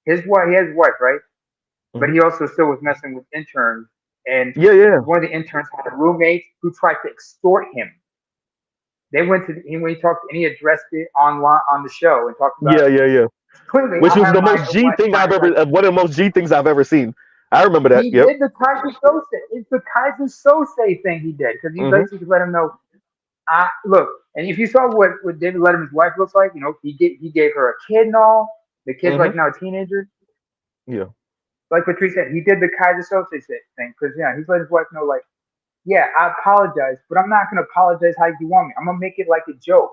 He has his wife, right? Mm-hmm. But he also still was messing with interns. And one of the interns had a roommate who tried to extort him. They went to him when he talked, and he addressed it online on the show and talked about Yeah. Clearly, which was the most G thing I've ever. One of the most G things I've ever seen. I remember that. He did the Kaiser Sose. It's the Kaiser Sose thing he did because he basically let him know. Look, and if you saw what David Letterman's wife looks like, he gave her a kid and all. The kid's like now a teenager. Yeah. Like Patrice said, he did the Kaiser Sose thing because he's let his wife know, like, yeah, I apologize, but I'm not gonna apologize how you want me. I'm gonna make it like a joke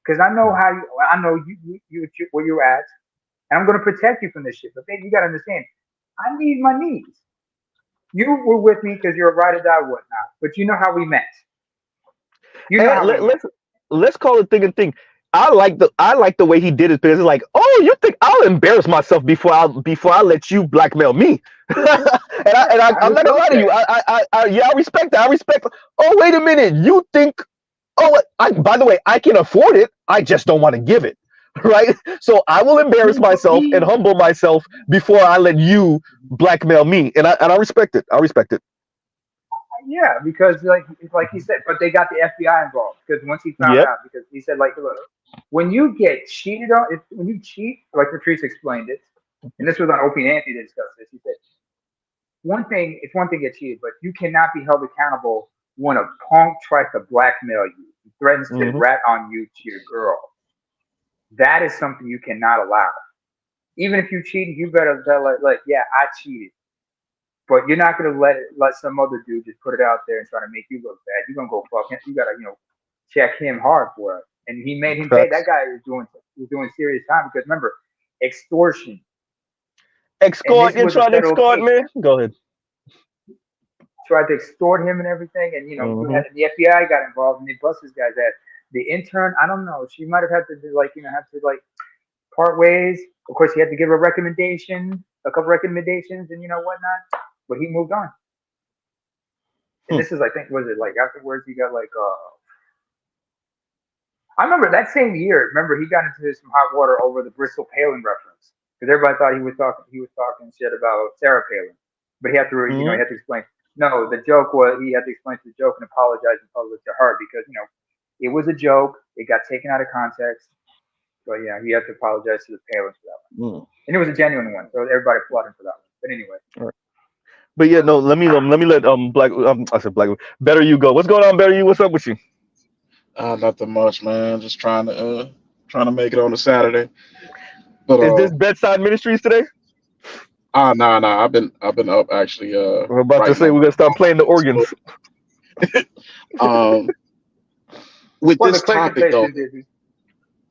because I know you where you're at, and I'm gonna protect you from this shit. But baby, you gotta understand, I need my needs. You were with me because you're a ride or die, whatnot. But you know how we met. Let's call it thing and thing. I like the way he did it because it's like, oh, you think I'll embarrass myself before I let you blackmail me? I'm not gonna lie to you. I respect that. I respect. Oh, wait a minute. You think? Oh, by the way, I can afford it. I just don't want to give it. Right? So I will embarrass myself and humble myself before I let you blackmail me. And I respect it. I respect it. Yeah, because like he said, but they got the FBI involved because once he found out, because he said, like, look, when you get cheated on, when you cheat, like Patrice explained it, and this was on Opie and Anthony to discuss this. He said, it's one thing to get cheated, but you cannot be held accountable when a punk tries to blackmail you, he threatens to rat on you to your girl. That is something you cannot allow. Even if you cheated, you better tell like, yeah, I cheated. But you're not gonna let some other dude just put it out there and try to make you look bad. You're gonna go fuck him. You gotta, check him hard for it. And he made him pay. That guy was doing serious time because remember, extortion. You trying to extort me? Go ahead. Tried to extort him and everything, and the FBI got involved and they bust this guy's ass. The intern, I don't know. She might have had to part ways. Of course, he had to give a couple recommendations, and whatnot. But he moved on. And this is, I think, was it like afterwards he got like I remember that same year. Remember, he got into some hot water over the Bristol Palin reference because everybody thought he was talking shit about Sarah Palin, but he had to he had to explain. No, the joke was he had to explain the joke and apologize in public to her because it was a joke. It got taken out of context. So yeah, he had to apologize to the Palins for that one, and it was a genuine one. So everybody applauded for that one. But anyway. All right. But yeah, no. Let me let I said Black. Better you go. What's going on, Better you? What's up with you? Nothing much, man. Just trying to trying to make it on a Saturday. But Is this bedside ministries today? Nah. I've been up actually. We're about to say we're gonna start playing the organs. With Well, this the topic though. clarification,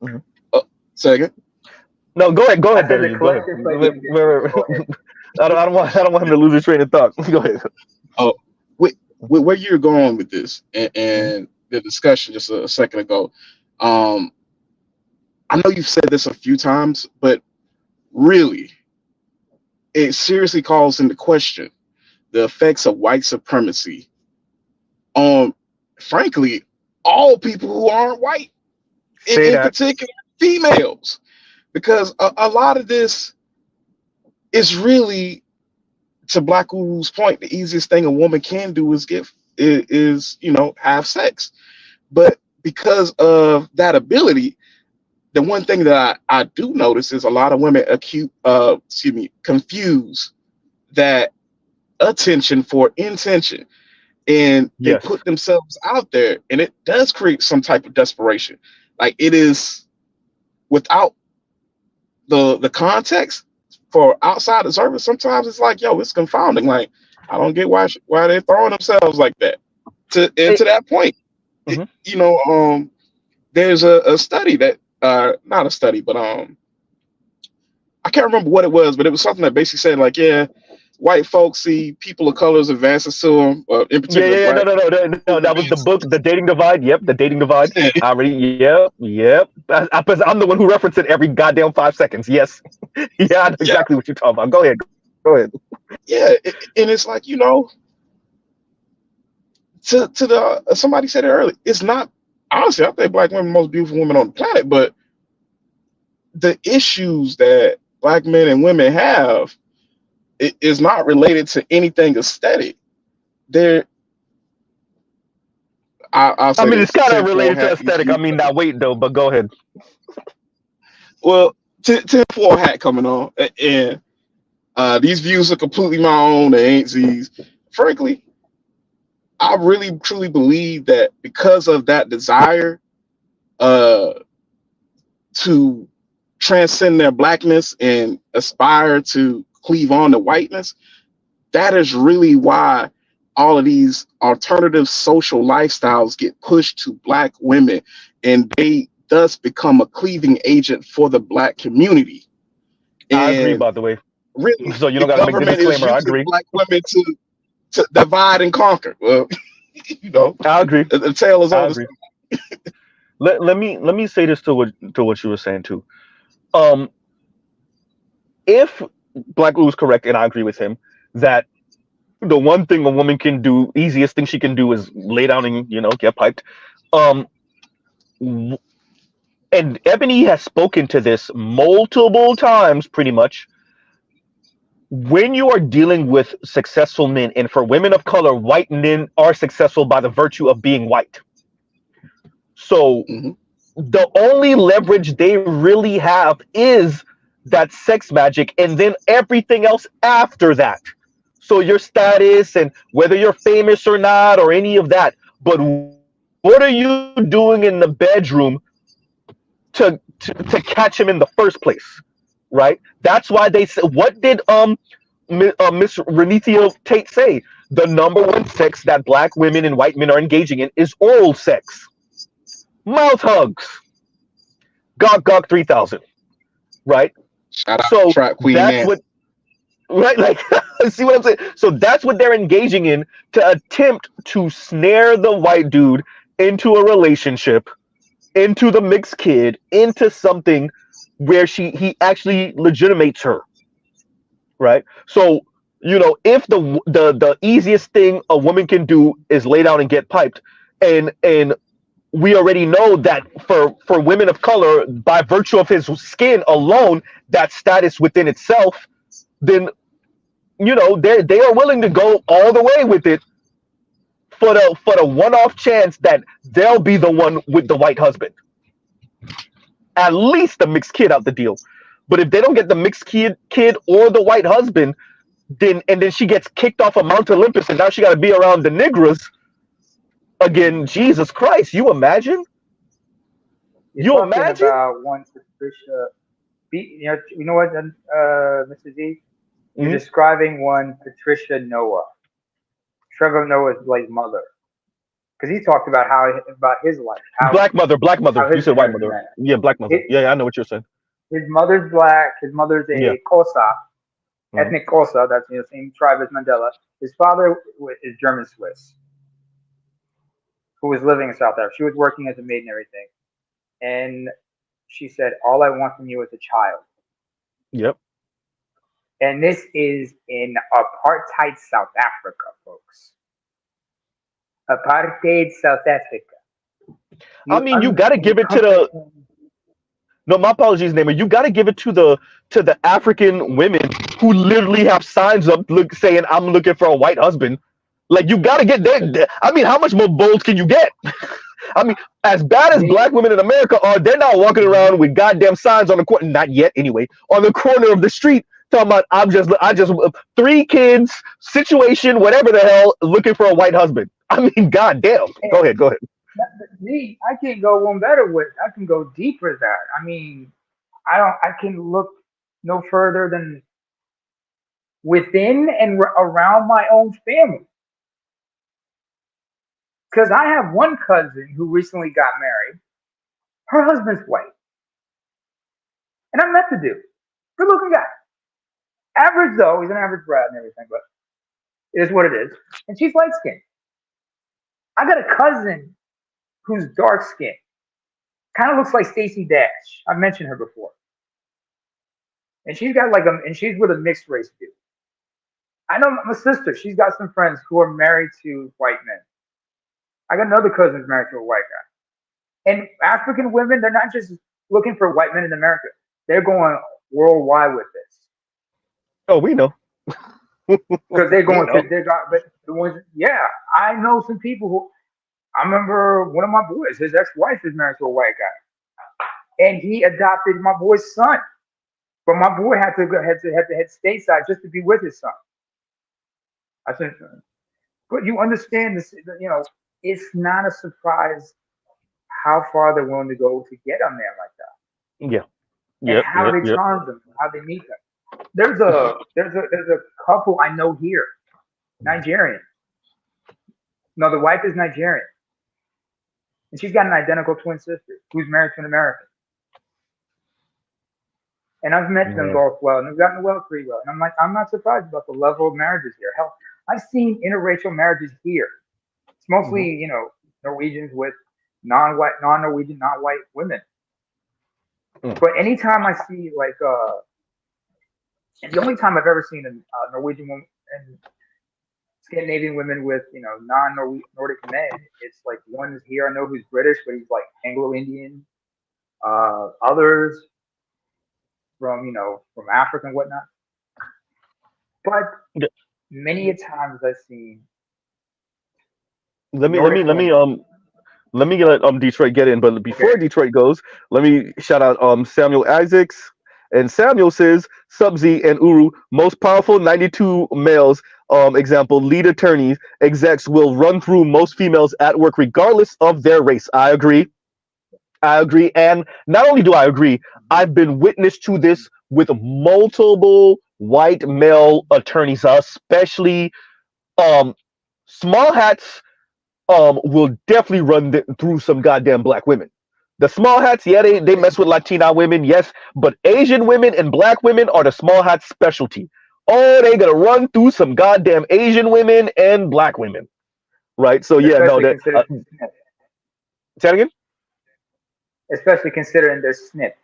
Dizzy. Second. No, go ahead, I said the Darius. Go ahead. clarification, Dizzy. Go ahead. I don't want him to lose his train of thought. Go ahead. Oh, with where you're going with this and the discussion just a second ago. I know you've said this a few times, but really, it seriously calls into question the effects of white supremacy on, frankly, all people who aren't white, in particular females, because a lot of this is really, to Black Uru's point, the easiest thing a woman can do is have sex, but because of that ability, the one thing that I do notice is a lot of women confuse that attention for intention, and they put themselves out there, and it does create some type of desperation. Like, it is, without the context for outside observers, sometimes it's like, yo, it's confounding. Like, I don't get why they're throwing themselves like that. To that point, there's a study that not a study, but I can't remember what it was, but it was something that basically said, like, yeah, white folks see people of colors advances to them, in particular. No, that was the book, The Dating Divide. Yep, The Dating Divide. Yep. I'm the one who referenced it every goddamn 5 seconds. Yes. Yeah, I know exactly what you're talking about. Go ahead. Yeah, and it's like, somebody said it earlier, it's not, honestly, I think Black women are the most beautiful women on the planet, but the issues that Black men and women have is not related to anything aesthetic. I mean, it's kind of related to aesthetic. I mean, now wait though, but go ahead. Well, 10-4 hat coming on, and these views are completely my own. They ain't Z's. Frankly, I really truly believe that because of that desire to transcend their Blackness and aspire to cleave on to whiteness, that is really why all of these alternative social lifestyles get pushed to Black women, and they thus become a cleaving agent for the Black community. And I agree, by the way. Really, so you don't got to make the disclaimer. I agree. Black women to divide and conquer. Well, I agree. The tale is on. Let me say this to what you were saying too. If Black Uru's correct, and I agree with him, that the one thing a woman can do, easiest thing she can do, is lay down and get piped. And Ebony has spoken to this multiple times, pretty much. When you are dealing with successful men, and for women of color, white men are successful by the virtue of being white. So the only leverage they really have is that sex magic, and then everything else after that. So your status and whether you're famous or not, or any of that. But what are you doing in the bedroom to catch him in the first place, right? That's why they said, what did Miss Renithia Tate say? The number one sex that Black women and white men are engaging in is oral sex, mouth hugs, gawk 3000, right? Shout out so Trap Queen that's man. What, right? Like, see what I'm saying? So that's what they're engaging in, to attempt to snare the white dude into a relationship, into the mixed kid, into something where he actually legitimates her, right? So if the easiest thing a woman can do is lay down and get piped, and we already know that for women of color, by virtue of his skin alone, that status within itself, then they are willing to go all the way with it for the one-off chance that they'll be the one with the white husband. At least the mixed kid out the deal. But if they don't get the mixed kid or the white husband, then she gets kicked off of Mount Olympus, and now she got to be around the niggas again. Jesus Christ, you imagine? You're You talking imagine? about one Patricia. You know what, Mr. Z? You're describing one Patricia Noah, Trevor Noah's like mother, because he talked about about his life, Black mother. how You his said white parents mother. met. Yeah, black mother. Yeah, I know what you're saying. His mother's black. His mother's Yeah. a Kosa, ethnic Kosa. That's the same tribe as Mandela. His father is German Swiss, who was living in South Africa. She was working as a maid and everything, and she said, "All I want from you is a child." Yep. And this is in apartheid South Africa, folks. Apartheid South Africa. I mean, you got to give it to the. No, my apologies, Namer. You got to give it to the African women who literally have signs up saying, "I'm looking for a white husband." Like, you got to get that. I mean, how much more bold can you get? I mean, as bad as black women in America are, they're not walking around with goddamn signs on the corner. Not yet, anyway. On the corner of the street, talking about, I just 3 kids, situation, whatever the hell, looking for a white husband. I mean, goddamn. Go ahead. Me, I can't go one better with. I can go deeper than that. I mean, I can look no further than within and around my own family. Because I have one cousin who recently got married. Her husband's white. And I met the dude. Good looking guy. Average though, he's an average brat and everything, but it is what it is. And she's light skinned. I got a cousin who's dark skinned. Kind of looks like Stacey Dash. I've mentioned her before. And she's got and she's with a mixed race dude. I know my sister, she's got some friends who are married to white men. I got another cousin who's married to a white guy. And African women, they're not just looking for white men in America. They're going worldwide with this. Oh, we know. Because they're going to, but the ones, yeah, I know some people who, I remember one of my boys, his ex-wife is married to a white guy. And he adopted my boy's son. But my boy had to head stateside just to be with his son. I said, but you understand this, it's not a surprise how far they're willing to go to get a man like that. Yeah. And how they charm them, how they meet them. There's a couple I know here, Nigerian. No, the wife is Nigerian. And she's got an identical twin sister who's married to an American. And I've met them both well, and they've gotten well pretty well. And I'm like, I'm not surprised about the level of marriages here. Hell, I've seen interracial marriages here. It's mostly, Norwegians with non-Norwegian, non-white women. But anytime I see and the only time I've ever seen a Norwegian woman and Scandinavian women with, non-Nordic men, it's like one is here I know who's British, but he's like Anglo-Indian. Others from Africa and whatnot. But many a times I've seen. Let me let Detroit get in, but before Detroit goes, let me shout out Samuel Isaacs. And Samuel says, Sub-Z and Uru, most powerful 92 males, example, lead attorneys, execs will run through most females at work regardless of their race. I agree. And not only do I agree, I've been witness to this with multiple white male attorneys, especially small hats will definitely run through some goddamn black women. The small hats, yeah, they mess with Latina women, yes, but Asian women and black women are the small hat specialty. Oh, they gonna run through some goddamn Asian women and black women, right? So yeah, no, that. Say it again. Especially considering their snip,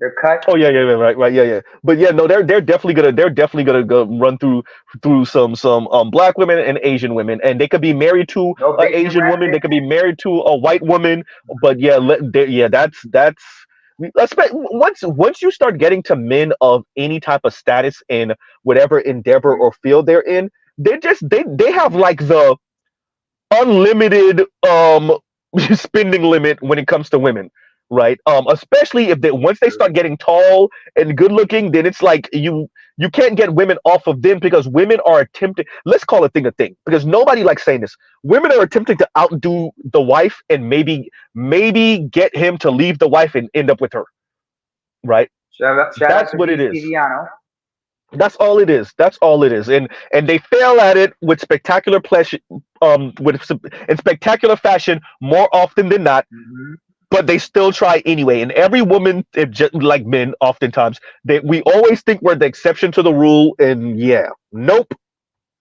their cut. Oh yeah, right, yeah. But yeah, no, they're definitely gonna go run through some black women and Asian women, and they could be married to an Asian woman, they could be married to a white woman, but that's once you start getting to men of any type of status in whatever endeavor or field they're in, they have like the unlimited spending limit when it comes to women, right? Especially if once they start getting tall and good looking, then it's like you You can't get women off of them because women are attempting. Let's call a thing because nobody likes saying this. Women are attempting to outdo the wife and maybe get him to leave the wife and end up with her. Right? Shout out That's to what it is. Viviano. That's all it is. That's all it is. And they fail at it with spectacular pleasure, in spectacular fashion more often than not. Mm-hmm. But they still try anyway. And every woman, like men, oftentimes we always think we're the exception to the rule. And yeah, nope.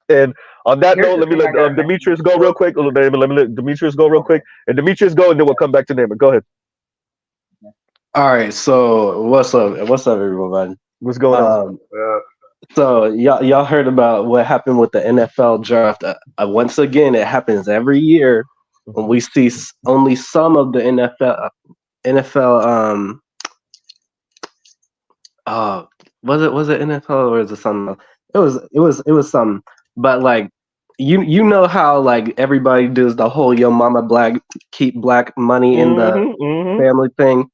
And on that note, let me let Demetrius go real quick. Let me let Demetrius go real quick. And Demetrius go, and then we'll come back to Naaman. Go ahead. All right. So what's up? What's up, everyone? What's going on? So y'all heard about what happened with the NFL draft. Once again, it happens every year when we see only some of the NFL was it NFL or is it something else? It was some, but like you know how like everybody does the whole yo mama black keep black money in the family thing.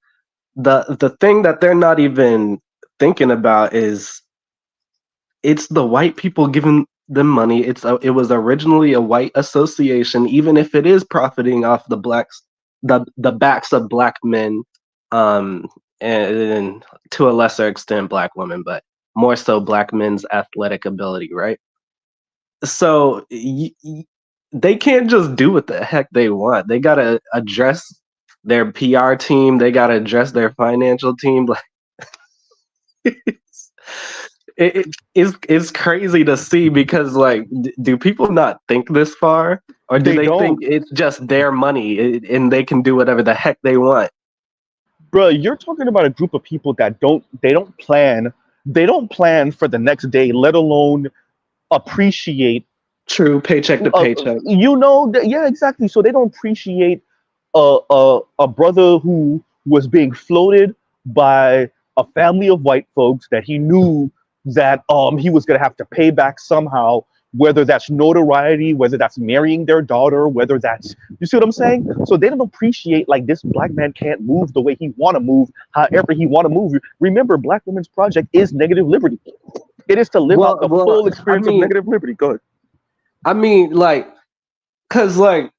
The thing that they're not even thinking about is it's the white people giving them money. It was originally a white association, even if it is profiting off the backs of black men, and to a lesser extent black women, but more so black men's athletic ability, right? So they can't just do what the heck they want. They gotta address their PR team. They gotta address their financial team. Like it's crazy to see because like do people not think this far, or do they think it's just their money and they can do whatever the heck they want? Bro, you're talking about a group of people that don't plan for the next day, let alone appreciate true paycheck to paycheck. Yeah, exactly. So they don't appreciate a brother who was being floated by a family of white folks that he knew that he was going to have to pay back somehow, whether that's notoriety, whether that's marrying their daughter, whether that's, you see what I'm saying? So they don't appreciate like this black man can't move the way he want to move, however he want to move. Remember, Black Women's Project is negative liberty. It is to live out the full experience of negative liberty. Go ahead. I mean, like, cause like,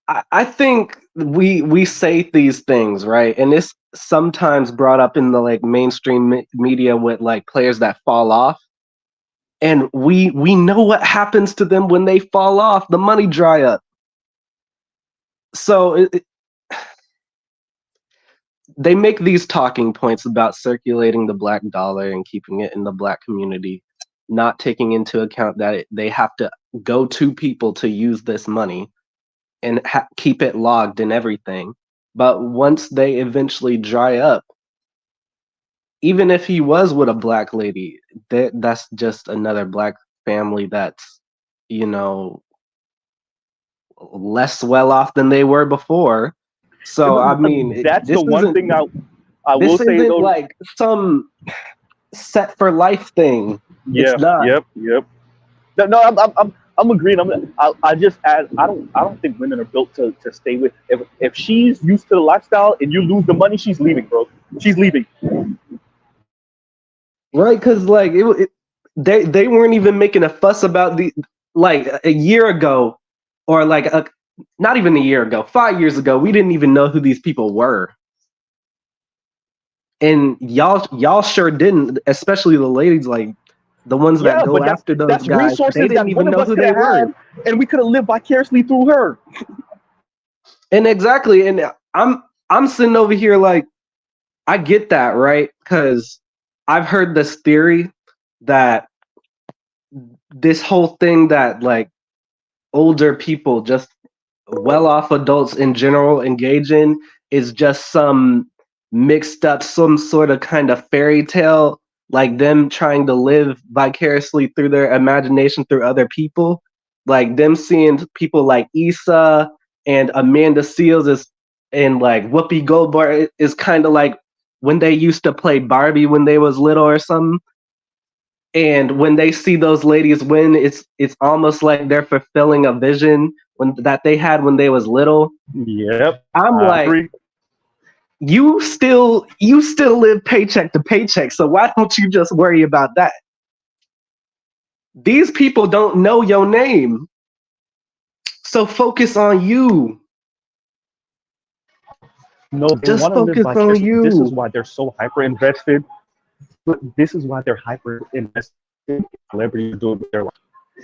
I think we say these things, right? And it's sometimes brought up in the like mainstream media with like players that fall off. And we know what happens to them when they fall off. The money dry up. So they make these talking points about circulating the black dollar and keeping it in the black community, not taking into account that they have to go to people to use this money and keep it logged and everything. But once they eventually dry up, even if he was with a black lady, that's just another black family that's, you know, less well off than they were before. So I mean, that's the one thing I will say though, like some set for life thing. Yeah. It's not. Yep. No, I'm agreeing. I just add. I don't think women are built to stay with. If she's used to the lifestyle and you lose the money, she's leaving, bro. She's leaving. Right, because like they weren't even making a fuss about like a year ago, or like not even a year ago, 5 years ago, we didn't even know who these people were, and y'all sure didn't, especially the ladies, like the ones that go after those guys. They didn't even know who they were, and we could have lived vicariously through her. And exactly, and I'm sitting over here like, I get that, right? Because I've heard this theory that this whole thing that like older people, just well-off adults in general, engage in is just some mixed up, some sort of kind of fairy tale, like them trying to live vicariously through their imagination through other people, like them seeing people like Issa and Amanda Seales and like Whoopi Goldberg is kind of like when they used to play Barbie when they was little or something. And when they see those ladies win, it's almost like they're fulfilling a vision that they had when they was little. Yep. I'm like, agree. You still live paycheck to paycheck, so why don't you just worry about that? These people don't know your name. So focus on you. No, they Just want to live focus on vicariously. This is you. why they're so hyper invested. But this is why they're hyper invested in celebrities are doing with their life.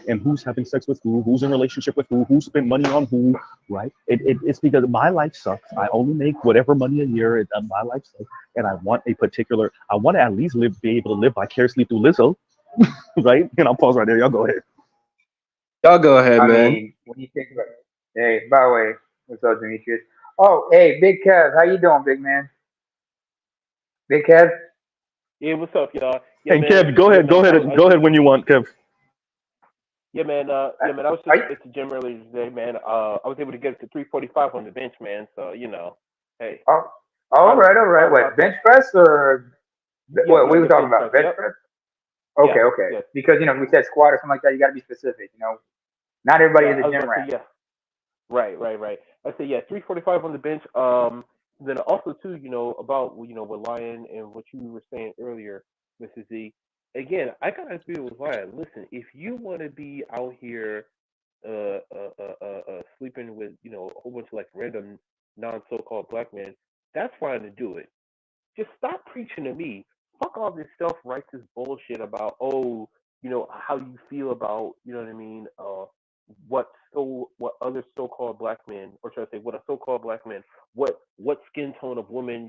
And who's having sex with who's in a relationship with who spent money on who, right? It's because my life sucks. I only make whatever money a year, and my life sucks. And I want I want to at least be able to live vicariously through Lizzo, right? And I'll pause right there. Y'all go ahead. Y'all go ahead, I man. mean, when you think about it, hey, by the way, what's up, Demetrius? Oh, hey, Big Kev, how you doing, big man? Big Kev? Yeah, what's up, y'all? Yeah, Hey, man. Kev, go Yeah, ahead, man. go ahead when you want, Kev. Yeah, man. Yeah, man. I was Are just you, at the gym earlier today, man. I was able to get it to 345 on the bench, man. So hey, oh, all proud of right, all right. proud What, about bench that. press or Yeah, what yeah, we were the talking bench about? press. Bench Yep. press? Yeah. Okay, okay. Yeah. Because, we said squat or something like that. You got to be specific, Not everybody Yeah. is I a was gym about to rat. say yeah. Right. I said yeah, 345 on the bench. Then also too, about with Lion and what you were saying earlier, Mrs. Z. Again, I gotta agree with Lion. Listen, if you want to be out here sleeping with a whole bunch of like random non so-called black men, that's fine to do it. Just stop preaching to me. Fuck all this self-righteous bullshit about how you feel about what I mean what other so-called black men, or should I say what a so-called black man, what skin tone of woman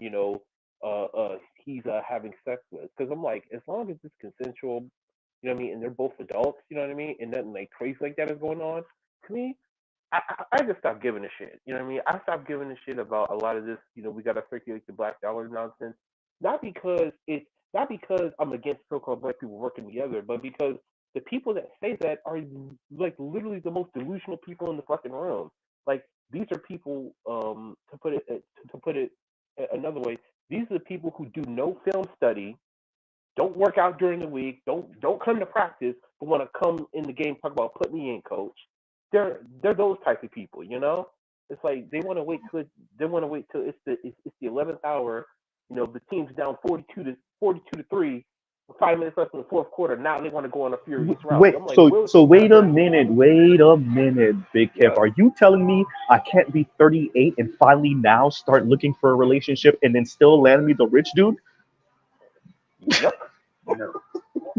he's having sex with, because I'm like, as long as it's consensual, what I mean, and they're both adults, what I mean, and nothing like crazy like that is going on, to me, I just stopped giving a shit. You know what I mean? I stopped giving a shit about a lot of this. We got to circulate the black dollar nonsense. Not because not because I'm against so-called black people working together, but because the people that say that are like literally the most delusional people in the fucking room. Like, these are people. To put it another way, these are the people who do no film study, don't work out during the week, don't come to practice, but want to come in the game talk about put me in, coach. They're those type of people. It's like they want to wait till it's the 11th hour. The team's down 42 to 3, 5 minutes left in the fourth quarter. Now they want to go on a furious route. Wait, I'm like, so well, so wait a sir, minute, Big Kev. yeah, Are you telling me I can't be 38 and finally now start looking for a relationship and then still land me the rich dude? yep, No.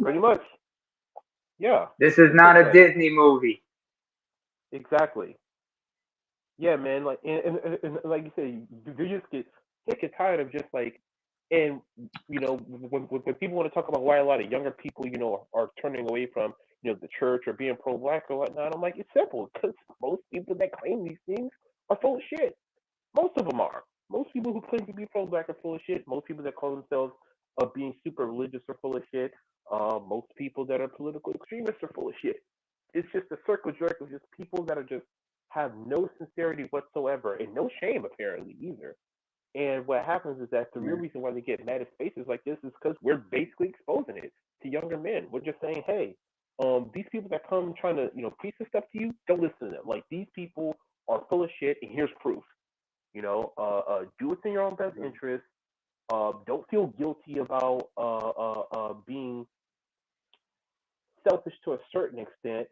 pretty much, yeah. This is It's not just a like, Disney movie. exactly. Yeah, man. Like, and like you said, you just get sick and tired of just like, and when people want to talk about why a lot of younger people, are turning away from, the church or being pro-black or whatnot, I'm like, it's simple, because most people that claim these things are full of shit. Most of them are. Most people who claim to be pro-black are full of shit. Most people that call themselves being super religious are full of shit. Most people that are political extremists are full of shit. It's just a circle jerk of just people that are just have no sincerity whatsoever and no shame apparently either. And what happens is that the real Yeah. reason why they get mad at spaces like this is because we're basically exposing it to younger men. We're just saying, hey, these people that come trying to, preach this stuff to you, don't listen to them. Like, these people are full of shit, and here's proof. Do what's in your own best interest. Don't feel guilty about being selfish to a certain extent.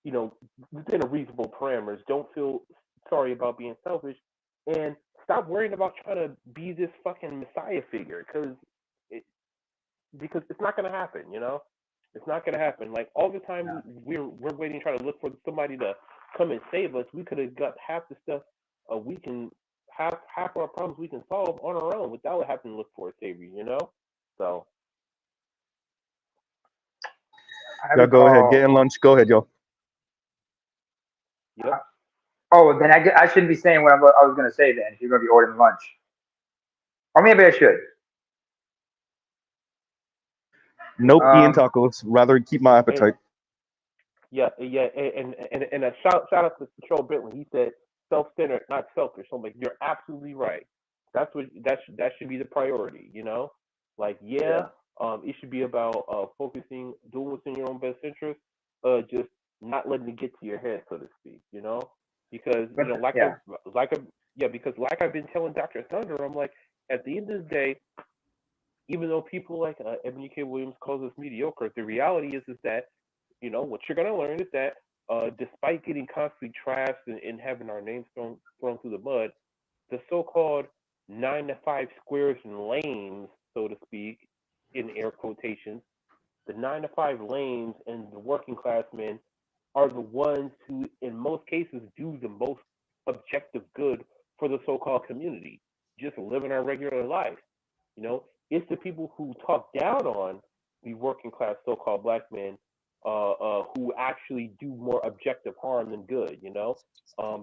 You know, within a reasonable parameters. Don't feel sorry about being selfish, and stop worrying about trying to be this fucking messiah figure, it, because it's not gonna happen. It's not gonna happen. Like, all the time we're waiting, trying to look for somebody to come and save us. We could have got half the stuff we can half our problems we can solve on our own without having to look for a savior. So I Y'all go ahead, get recall. in lunch. Go ahead, y'all. yep. Oh, then I shouldn't be saying what I was going to say then, if you're going to be ordering lunch. Or maybe I should. Nope, eating Um, tacos. Rather keep my And appetite. yeah, and a shout out to Control Bentley. He said self-centered, not selfish. So I'm like, you're absolutely right. That should be the priority. Like, yeah, yeah. it should be about focusing, doing what's in your own best interest, just not letting it get to your head, so to speak. Because But I yeah. like I yeah, because like I've been telling Dr. Thunder, I'm like, at the end of the day, even though people like Ebony K. Williams calls us mediocre, the reality is that You know, what you're gonna learn is that despite getting constantly trashed and having our names thrown through the mud, the so-called 9 to 5 squares and lanes, so to speak, in air quotations, the 9 to 5 lanes and the working class men are the ones who, in most cases, do the most objective good for the so-called community, just living our regular life. You know, it's the people who talk down on the working class so-called black men who actually do more objective harm than good. You know,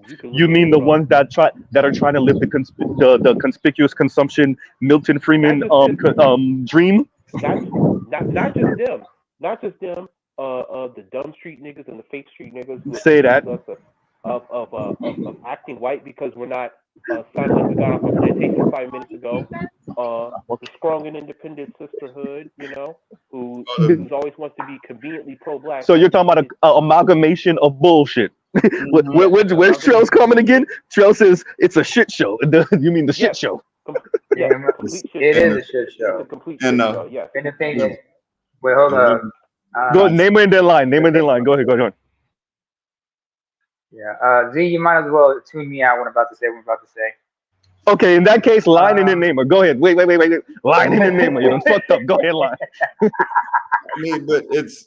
you can look You at it mean the from ones that are trying to live the conspicuous consumption Milton Friedman dream? Not not just them, not just them. The dumb street niggas and the fake street niggas who Say that. accuse us of acting white because we're not silent like we got off a plantation 5 minutes ago. The strong and independent sisterhood, you know, who's always wants to be conveniently pro-black. So you're talking about an amalgamation of bullshit. Mm-hmm. Where's Trail's coming again? Trail says it's a shit show. You mean the shit show? Yeah, complete shit It show. is a shit show. It's a complete shit show. Yes. And the thing is, wait, hold up. Go name it in their line. Name it in their line. Go ahead. Yeah. Z, you might as well tune me out when I'm about to say what I'm about to say. Okay, in that case, line in the namer. Go ahead. Wait. Line in the namer. You done fucked up. Go ahead, line. I mean, but it's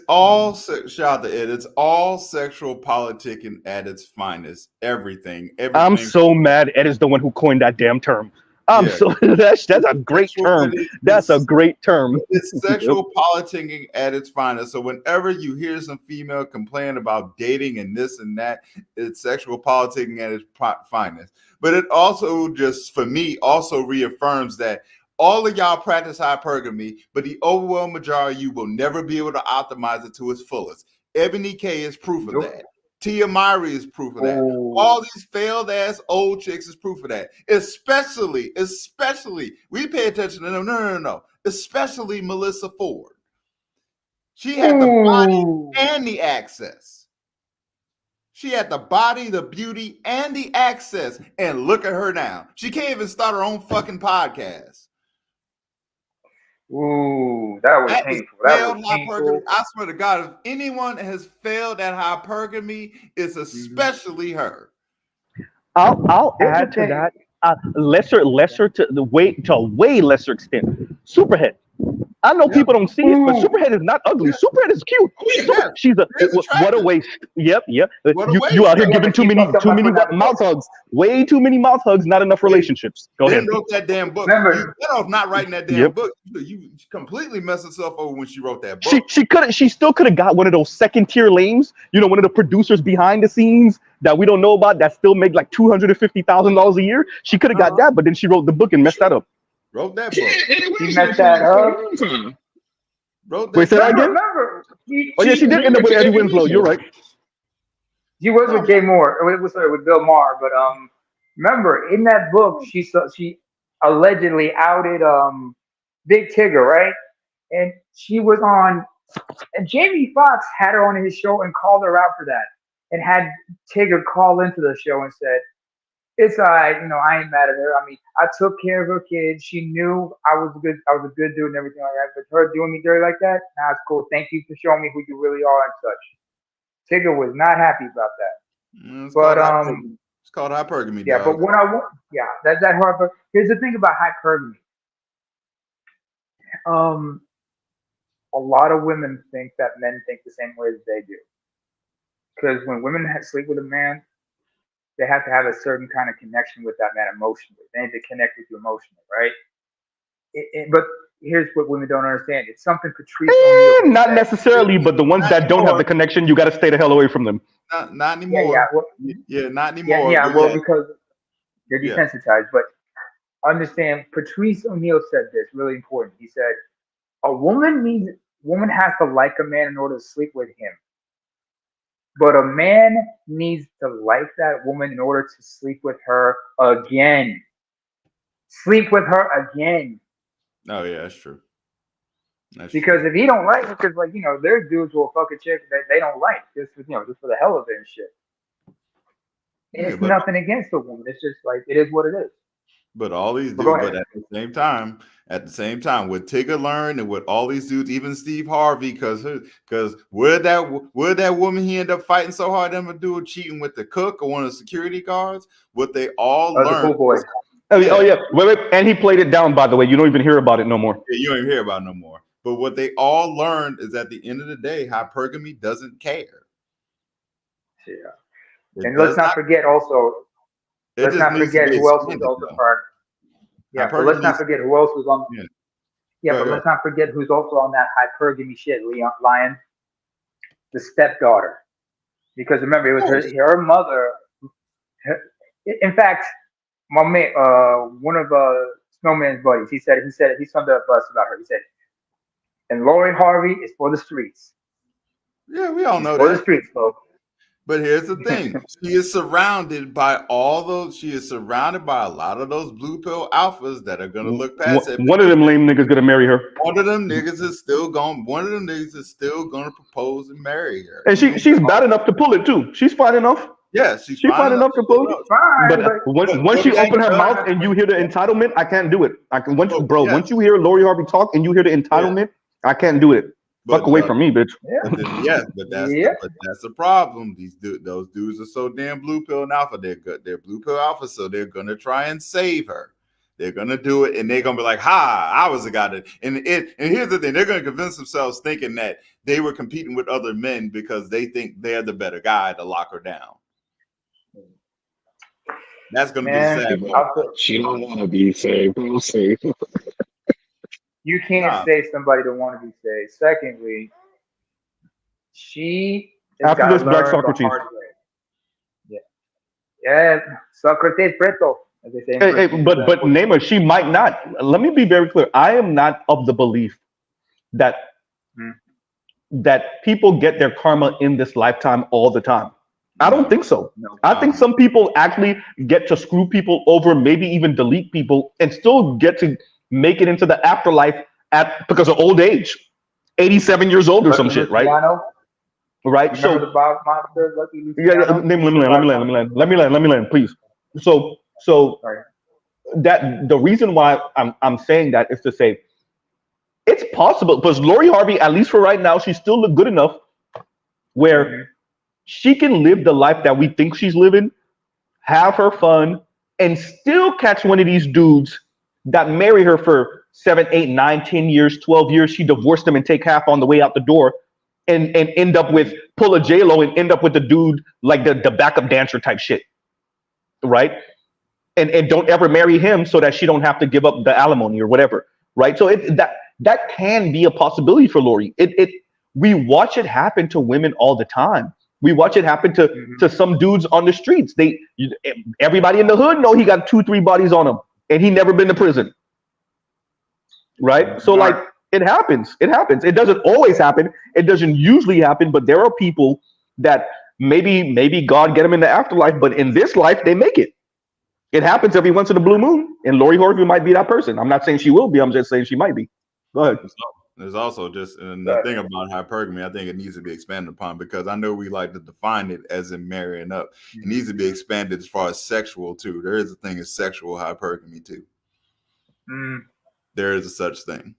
all shout out to Ed. It's all sexual politicking at its finest. Everything. I'm so mad Ed is the one who coined that damn term. That's a great term. That's a great term. It's sexual politicking at its finest. So whenever you hear some female complain about dating and this and that, it's sexual politicking at its finest. But it also just, for me, also reaffirms that all of y'all practice hypergamy, but the overwhelming majority of you will never be able to optimize it to its fullest. Ebony K is proof of that. Tia Myrie is proof of that. All these failed ass old chicks is proof of that. Especially, we pay attention to them. No. Especially Melissa Ford. She had the body and the access. She had the body, the beauty, and the access. And look at her now. She can't even start her own fucking podcast. Ooh, that was painful. That was painful. I swear to God, if anyone has failed at hypergamy, it's especially her. I'll add to that lesser to a way lesser extent. Superhead. I know people don't see it, but Superhead is not ugly. Superhead is cute. She's what a waste. Yep. You out here giving too many mouth hugs. Way too many mouth hugs. Not enough relationships. Go ahead. Wrote that damn book. You off not writing that damn book. You completely messed herself over when she wrote that book. She still could have got one of those second tier lames. You know, one of the producers behind the scenes that we don't know about that still make like $250,000 a year. She could have got that, but then she wrote the book and messed that up. Wrote that book. She messed that up. Wait, say that again? Remember, she did end up with Eddie Winslow. You're right. She was with Jay Moore. With Bill Maher. But remember, in that book, she allegedly outed Big Tigger, right? And she was on, and Jamie Foxx had her on his show and called her out for that, and had Tigger call into the show and said, "It's all right, I ain't mad at her. I mean, I took care of her kids. She knew I was a good dude and everything like that. But her doing me dirty like that, nah, it's cool. Thank you for showing me who you really are and such." Tigger was not happy about that. It's called hypergamy. Yeah, dog. but what I want, that's that hard. But here's the thing about hypergamy. A lot of women think that men think the same way as they do. Because when women sleep with a man, they have to have a certain kind of connection with that man emotionally. They need to connect with you emotionally, right? But here's what women don't understand. It's something Patrice O'Neal not necessarily, but the ones that don't have the connection, you got to stay the hell away from them. Not anymore. Not anymore. Because they're desensitized. But understand, Patrice O'Neal said this, really important. He said, a woman has to like a man in order to sleep with him. But a man needs to like that woman in order to sleep with her again. Sleep with her again. Oh yeah, that's true. Because if he don't like her, because there's dudes who will fuck a chick that they don't like just for the hell of it and shit. And it's nothing against the woman. It's just like it is what it is. But all these But go dudes, ahead. but at the same time, what Tigger learned and what all these dudes, even Steve Harvey, because would that woman he end up fighting so hard, them a dude cheating with the cook or one of the security guards, what they all The pool learned. boy. Oh yeah, wait, and he played it down. By the way, you don't even hear about it no more. Yeah, you don't even hear about it no more. But what they all learned is at the end of the day, hypergamy doesn't care. Yeah. It And let's does not forget also, It let's just not needs to forget be who else was expanded, also though. part. Yeah, but let's not forget who else was on. Yeah, but let's not forget who's also on that hypergamy shit, Lion. The stepdaughter. Because remember, it was her mother. In fact, my man, one of Snowman's buddies, he said he summed up us about her. He said, "And Lori Harvey is for the streets." Yeah, we all know for that. the streets, folks. But here's the thing: she is surrounded by all those. She is surrounded by a lot of those blue pill alphas that are gonna look past it. One of them lame niggas gonna marry her. One of them niggas is still going. One of them niggas is still gonna propose and marry her. And she's bad enough to pull it too. She's fine enough. Yeah, she's fine enough to pull it. But once she open her mouth up, and you hear the entitlement, I can't do it. I can once yeah. once you hear Lori Harvey talk and you hear the entitlement, I can't do it. Fuck away from me, bitch. But that's the problem. Those dudes are so damn blue pill and alpha. They're blue pill alpha, so they're gonna try and save her. They're gonna do it, and they're gonna be like, "Ha! I was the guy that." And here's the thing: they're gonna convince themselves thinking that they were competing with other men because they think they're the better guy to lock her down. That's gonna be sad. She don't want to be saved. We'll see. You can't save somebody that want to be saved. Secondly, she after this Black Socrates. Yeah, Socrates preto, as they say. But Neymar, she might not. Let me be very clear. I am not of the belief that that people get their karma in this lifetime all the time. I don't think so. I think some people actually get to screw people over, maybe even delete people, and still get to make it into the afterlife because of old age, 87 years old or some shit, right? Right. So the Bob Monster, let me land, please. So that the reason why I'm saying that is to say it's possible because Lori Harvey, at least for right now, she still look good enough where she can live the life that we think she's living, have her fun, and still catch one of these dudes that marry her for 7, 8, 9, 10 years, 12 years. She divorced them and take half on the way out the door and end up with pull a J-Lo and end up with the dude like the backup dancer type shit. Right? And don't ever marry him so that she don't have to give up the alimony or whatever. Right? So that can be a possibility for Lori. We watch it happen to women all the time. We watch it happen to some dudes on the streets. Everybody in the hood know he got 2, 3 bodies on him, and he never been to prison. Right? So like it happens. It happens. It doesn't always happen. It doesn't usually happen. But there are people that maybe God get them in the afterlife, but in this life they make it. It happens every once in a blue moon, and Lori Harvey might be that person. I'm not saying she will be. I'm just saying she might be. Go ahead. There's also just the thing about hypergamy. I think it needs to be expanded upon because I know we like to define it as in marrying up. It needs to be expanded as far as sexual too. There is a thing as sexual hypergamy too. There is a such thing.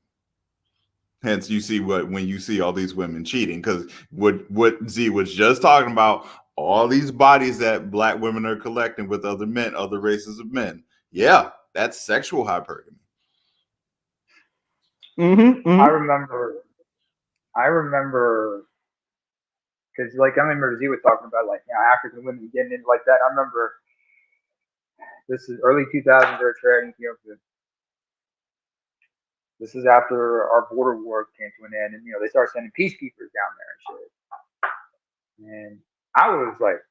Hence, you see when you see all these women cheating because what Z was just talking about, all these bodies that Black women are collecting with other men, other races of men. Yeah, that's sexual hypergamy. I remember because like I remember Z was talking about like African women getting into like that. I remember this is early 2000s Eritrea and Ethiopia. This is after our border war came to an end, and they started sending peacekeepers down there and shit. And I was like,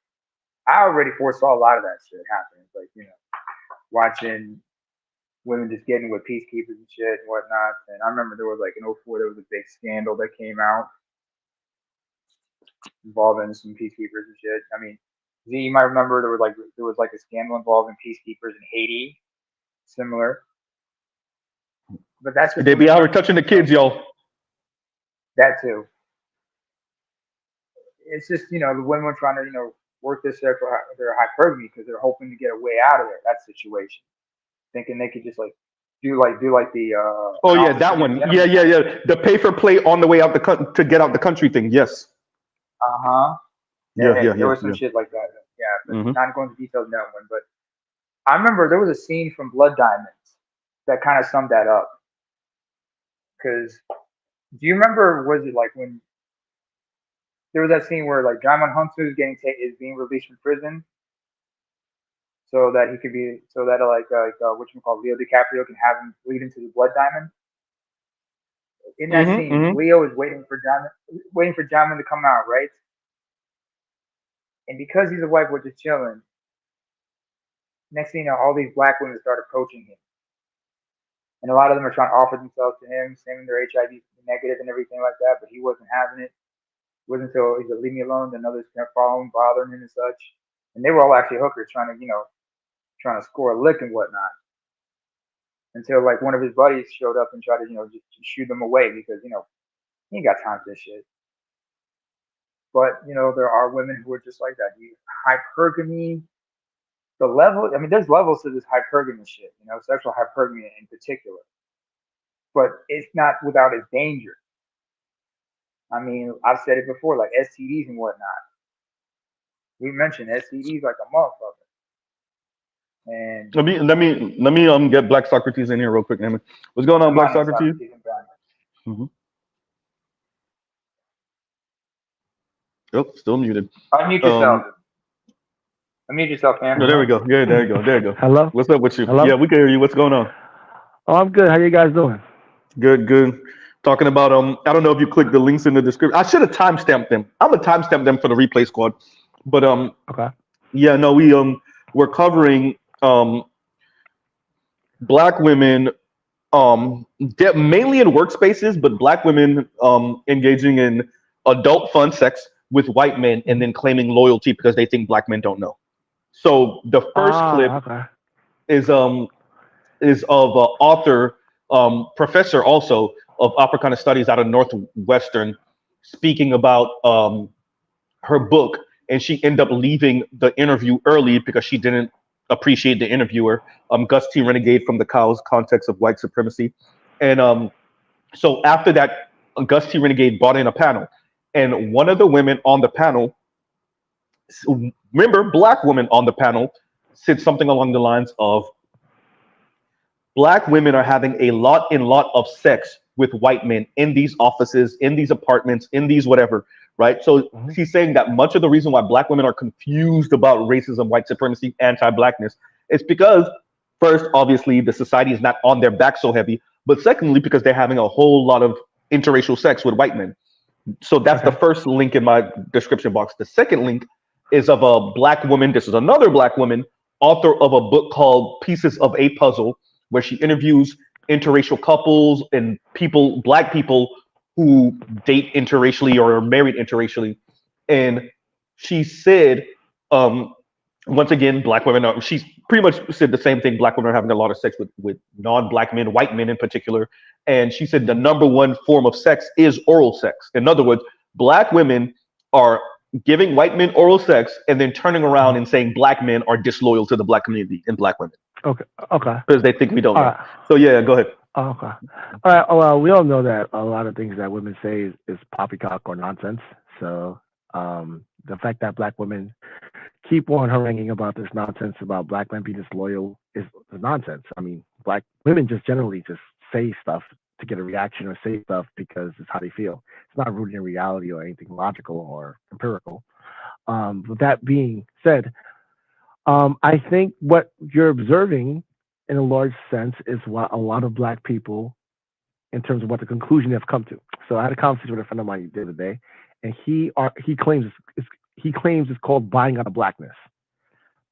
I already foresaw a lot of that shit happening. Like watching women just getting with peacekeepers and shit and whatnot. And I remember there was like in 2004, there was a big scandal that came out involving some peacekeepers and shit. I mean, Z, you might remember there was like a scandal involving peacekeepers in Haiti, similar. But that's what they be out here touching the kids, yo. That too. It's just the women are trying to work their hypergamy because they're hoping to get a way out of that situation. thinking they could just like do like the Oh yeah, that one. Yeah. The pay for play on the way out to get out the country thing. Yes. Uh-huh. There was some shit like that. Yeah, but not going into details on that one, but I remember there was a scene from Blood Diamonds that kind of summed that up. Because do you remember? Was it like when there was that scene where like Diamond Hunter is being released from prison, so that he could be whatchamacallit, Leo DiCaprio can have him lead into the Blood Diamond. In that scene, Leo is waiting for Diamond to come out, right? And because he's a white boy just chilling, next thing you know, all these black women start approaching him. And a lot of them are trying to offer themselves to him, saying they're HIV negative and everything like that, but he wasn't having it. It wasn't until he said, "Leave me alone," then others kept following, bothering him and such. And they were all actually hookers trying to score a lick and whatnot. Until like one of his buddies showed up and tried to, just shoo them away because, he ain't got time for this shit. But, there are women who are just like that. Hypergamy, the level, there's levels to this hypergamy shit, sexual hypergamy in particular. But it's not without its danger. I've said it before, like STDs and whatnot. We mentioned STDs like a motherfucker. And let me get Black Socrates in here real quick, Naaman. What's going on, Black Socrates? Oh, still muted. Unmute yourself. Unmute yourself, man. No, there we go. Yeah, there you go. Hello. What's up with you? Hello? Yeah, we can hear you. What's going on? Oh, I'm good. How you guys doing? Good. Talking about I don't know if you clicked the links in the description. I should have timestamped them. I'm gonna timestamp them for the replay squad. But okay. Yeah, no, we're covering Black women mainly in workspaces, but Black women engaging in adult fun sex with white men and then claiming loyalty because they think Black men don't know. So the first clip is of author, professor also of Africana Studies out of Northwestern, speaking about her book, and she ended up leaving the interview early because she didn't appreciate the interviewer, Gus T. Renegade from the Cow's Context of White Supremacy. And so after that, Gus T. Renegade brought in a panel, and one of the women on the panel, remember, Black woman on the panel, said something along the lines of, Black women are having a lot of sex with white men in these offices, in these apartments, in these whatever, right? So she's saying that much of the reason why Black women are confused about racism, white supremacy, anti-Blackness, is because, first, obviously, the society is not on their back so heavy, but secondly, because they're having a whole lot of interracial sex with white men. So that's the first link in my description box. The second link is of a Black woman. This is another Black woman, author of a book called Pieces of a Puzzle, where she interviews interracial couples and Black people who date interracially or are married interracially. And she said, once again, Black women she's pretty much said the same thing. Black women are having a lot of sex with non-Black men, white men in particular. And she said the number one form of sex is oral sex. In other words, Black women are giving white men oral sex and then turning around and saying Black men are disloyal to the Black community and Black women. Okay. Because they think we don't know. Right. So yeah, go ahead. Okay. All right. Well, we all know that a lot of things that women say is poppycock or nonsense. So the fact that Black women keep on haranguing about this nonsense about Black men being disloyal is nonsense. Black women just generally just say stuff to get a reaction or say stuff because it's how they feel. It's not rooted in reality or anything logical or empirical. With that being said, I think what you're observing in a large sense is what a lot of Black people, in terms of what the conclusion they've come to. So I had a conversation with a friend of mine the other day, and he claims it's called buying out of Blackness.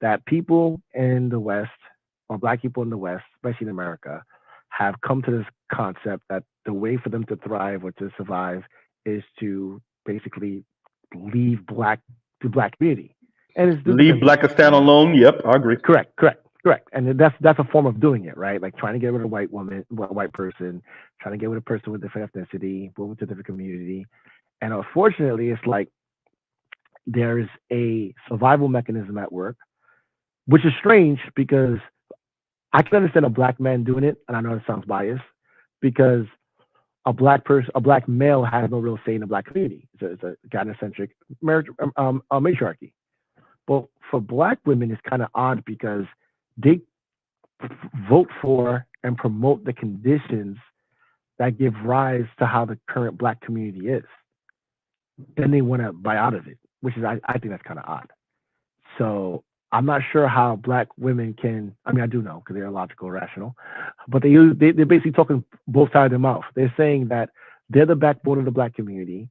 That people in the West, or Black people in the West, especially in America, have come to this concept that the way for them to thrive or to survive is to basically leave the Black community. And it's leave Black to stand alone. Yep, I agree. Correct. And that's a form of doing it, right? Like trying to get rid of a white person, trying to get rid of a person with different ethnicity, move to a different community. And unfortunately, it's like there's a survival mechanism at work, which is strange because I can understand a black man doing it, and I know it sounds biased because a black male has no real say in the black community. It's a gynocentric marriage matriarchy. But for black women, it's kind of odd because they vote for and promote the conditions that give rise to how the current black community is. Then they want to buy out of it, which is I think that's kind of odd. So I'm not sure how black women can. I mean, I do know because they're logical, rational, but they're basically talking both sides of their mouth. They're saying that they're the backbone of the black community.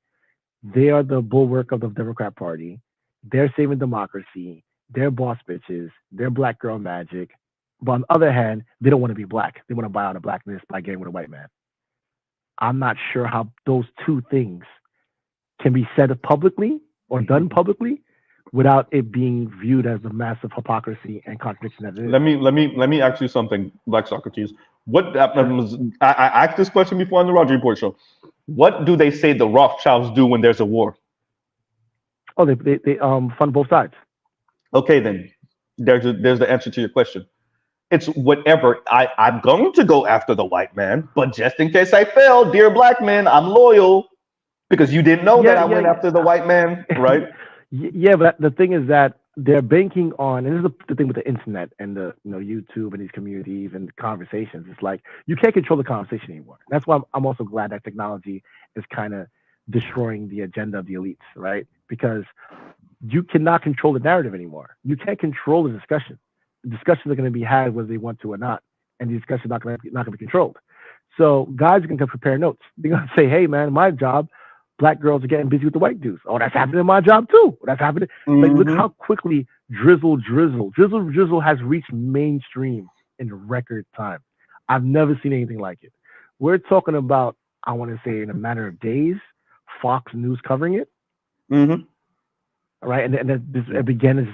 They are the bulwark of the Democrat Party. They're saving democracy. They're boss bitches. They're black girl magic. But on the other hand, they don't want to be black. They want to buy out of blackness by getting with a white man. I'm not sure how those two things can be said publicly or done publicly without it being viewed as a massive hypocrisy and contradiction that it is. Let me ask you something, Black Socrates. What I asked this question before on the Roger Report show. What do they say the Rothschilds do when there's a war? Oh, they fund both sides. Okay, then there's the answer to your question. It's whatever. I'm going to go after the white man, but just in case I fail, dear black man, I'm loyal because you didn't know that I went after the white man, right? Yeah, but the thing is that they're banking on, and this is the thing with the internet and the YouTube and these communities and conversations. It's like you can't control the conversation anymore. That's why I'm also glad that technology is kind of destroying the agenda of the elites, right? Because you cannot control the narrative anymore. You can't control the discussion. Discussions are going to be had whether they want to or not, and the discussion is not going to be controlled. So guys are going to prepare notes. They're going to say, "Hey, man, my job, black girls are getting busy with the white dudes. Oh, that's happening in my job too. That's happening." Like, look how quickly drizzle has reached mainstream in record time. I've never seen anything like it. We're talking about, I want to say, in a matter of days, Fox News covering it. Right, and it began as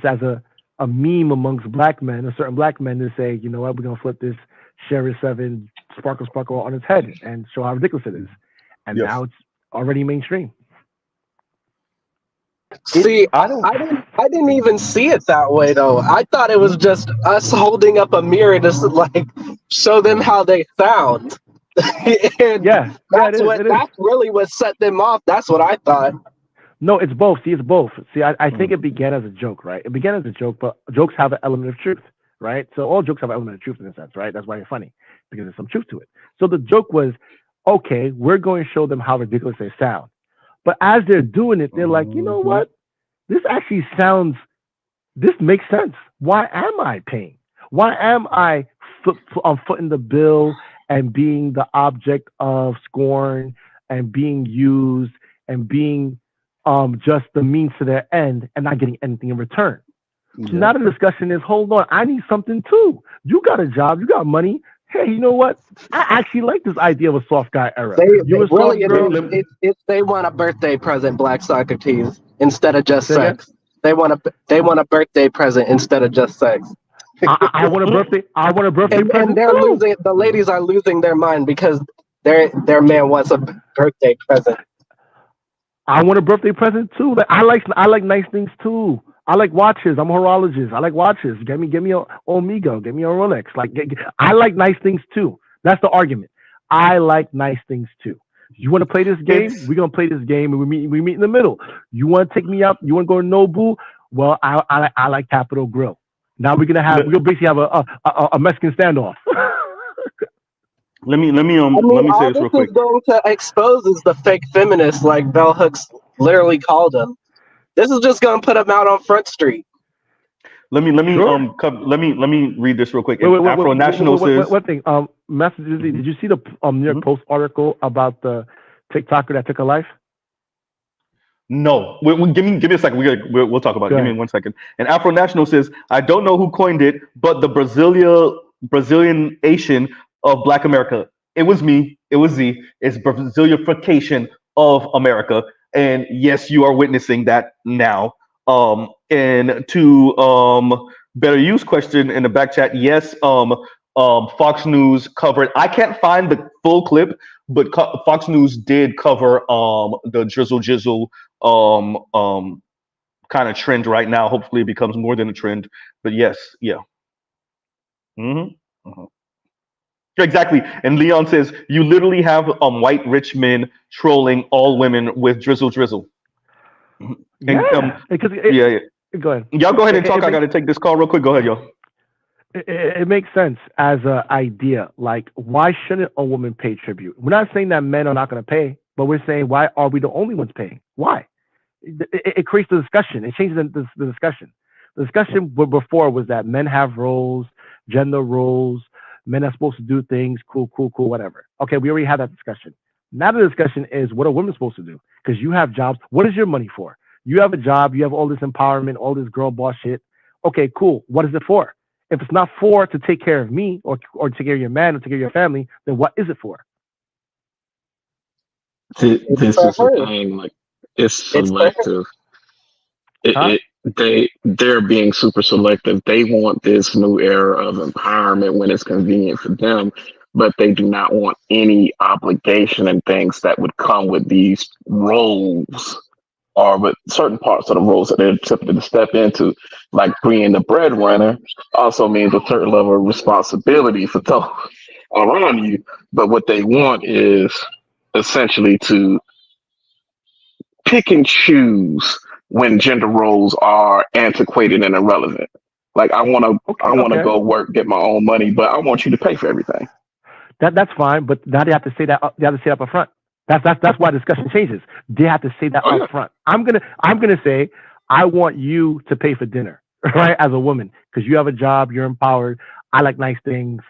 a meme amongst black men, certain black men, to say, you know what, we're gonna flip this Sherry 7 sparkle on its head and show how ridiculous it is. And now it's already mainstream. See, I didn't even see it that way though. I thought it was just us holding up a mirror to like show them how they sound. And that's really what set them off. That's what I thought. No, it's both. See, it's both. See, I think it began as a joke, right? It began as a joke, but jokes have an element of truth, right? So all jokes have an element of truth in a sense, right? That's why they're funny, because there's some truth to it. So the joke was, okay, we're going to show them how ridiculous they sound. But as they're doing it, they're like, you know what? This actually this makes sense. Why am I paying? Why am I footing the bill and being the object of scorn and being used and being just the means to their end and not getting anything in return? So now the discussion is, hold on, I need something too. You got a job, you got money. Hey, you know what? I actually like this idea of a soft guy era. If they want a birthday present, Black Socrates, instead of just sex. They want a birthday present instead of just sex. I want a birthday. I want a birthday present. And they're losing. The ladies are losing their mind because their man wants a birthday present. I want a birthday present too. Like I like nice things too. I like watches. I'm a horologist. I like watches. Get me a Omega. Get me a Rolex. I like nice things too. That's the argument. I like nice things too. You want to play this game? We're gonna play this game, and we meet in the middle. You want to take me out? You want to go to Nobu? Well, I like Capitol Grill. Now we'll basically have a Mexican standoff. Let me say this real quick. All this is going to expose is the fake feminists, like Bell Hooks literally called them. This is just going to put them out on Front Street. Let me read this real quick. Afro National says one thing. Messages. Did you see the New York Post article about the TikToker that took a life? No. Give me a second. We'll talk about it. Give me 1 second. And Afro National says, I don't know who coined it, but the Brazilianization of Black America. It was me. It was Z. It's Brazilification of America. And yes, you are witnessing that now. And to Better Use question in the back chat, yes, Fox News covered. I can't find the full clip, but Fox News did cover the drizzle jizzle kind of trend right now. Hopefully, it becomes more than a trend. But yes, yeah. Exactly. And Leon says you literally have white rich men trolling all women with drizzle. And, Yeah, because yeah. go ahead. Y'all go ahead and talk. I got to take this call real quick. Go ahead, y'all. It makes sense as an idea. Like, why shouldn't a woman pay tribute? We're not saying that men are not going to pay, but we're saying, why are we the only ones paying? Why? It creates the discussion. It changes the discussion. The discussion before was that men have roles, gender roles, men are supposed to do things, cool, whatever. Okay, we already had that discussion. Now the discussion is, what are women supposed to do? Because you have jobs. What is your money for? You have a job. You have all this empowerment, all this girl boss shit. Okay, cool. What is it for? If it's not for to take care of me or take care of your man or take care of your family, then what is it for? This is the thing. Like, it's selective. They're being super selective. They want this new era of empowerment when it's convenient for them, but they do not want any obligation and things that would come with these roles or with certain parts of the roles that they're attempting to step into, like being the breadwinner also means a certain level of responsibility for those around you. But what they want is essentially to pick and choose when gender roles are antiquated and irrelevant. Like, I want to go work, get my own money, but I want you to pay for everything. That's fine, but now they have to say that. They have to say that up front. That's why discussion changes. They have to say that up front. I'm gonna say, I want you to pay for dinner, right? As a woman, because you have a job, you're empowered. I like nice things.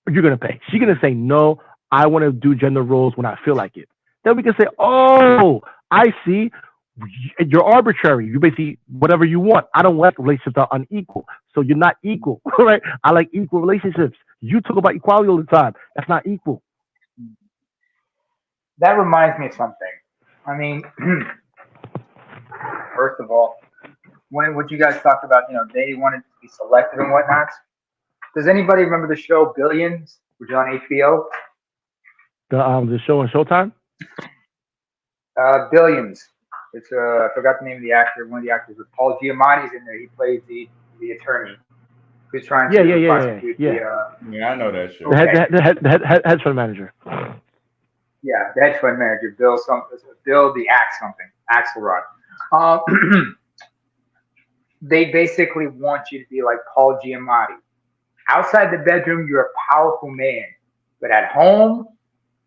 You're gonna pay. She's gonna say no. I want to do gender roles when I feel like it. Then we can say, oh, I see. You're arbitrary. You basically whatever you want. I don't like relationships that are unequal. So you're not equal, right? I like equal relationships. You talk about equality all the time. That's not equal. That reminds me of something. I mean, first of all, what you guys talked about, they wanted to be selective and whatnot. Does anybody remember the show Billions, which is on HBO? The show on Showtime? Billions. It's I forgot the name of the actor. One of the actors was Paul Giamatti's in there. He plays the attorney who's trying to prosecute I know that show. The hedge fund manager. Yeah, the hedge fund manager, Bill the Axelrod. They basically want you to be like Paul Giamatti. Outside the bedroom, you're a powerful man, but at home,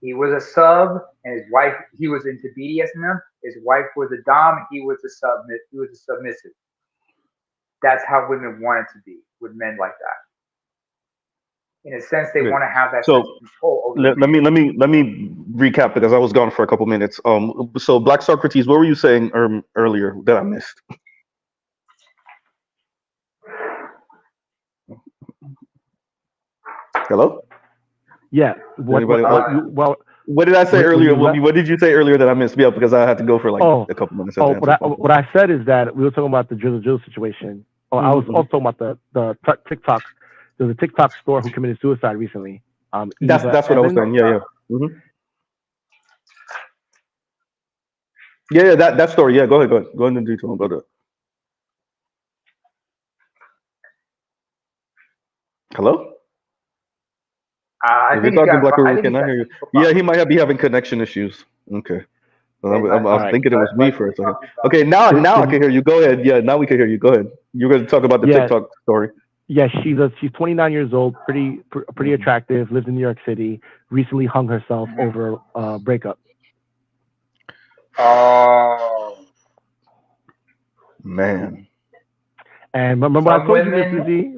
he was a sub, and his wife. He was into BDSM. His wife was a dom. He was a submissive. That's how women wanted to be with men like that. In a sense, they want to have that sense of control over let me recap because I was gone for a couple minutes. So Black Socrates, what were you saying earlier that I missed? Hello? Yeah. What did I say earlier? What did you say earlier that I missed? Yeah, because I had to go for a couple minutes. What I said is that we were talking about the drizzle situation. I was also talking about the TikTok. There was a TikTok store who committed suicide recently. That's what I was saying. Yeah. Mm-hmm. Yeah, that story. Yeah, go ahead. Go into detail about it. Hello? I think talking Black River, can I hear you? Yeah, he might be having connection issues. Okay. Well, I was thinking it was me for a second. Okay, now I can hear you. Go ahead. Yeah, now we can hear you. Go ahead. You're going to talk about the TikTok story. Yeah, she's 29 years old, pretty attractive, lives in New York City, recently hung herself over a breakup. Oh. Man. And remember I told you, Mr. Z?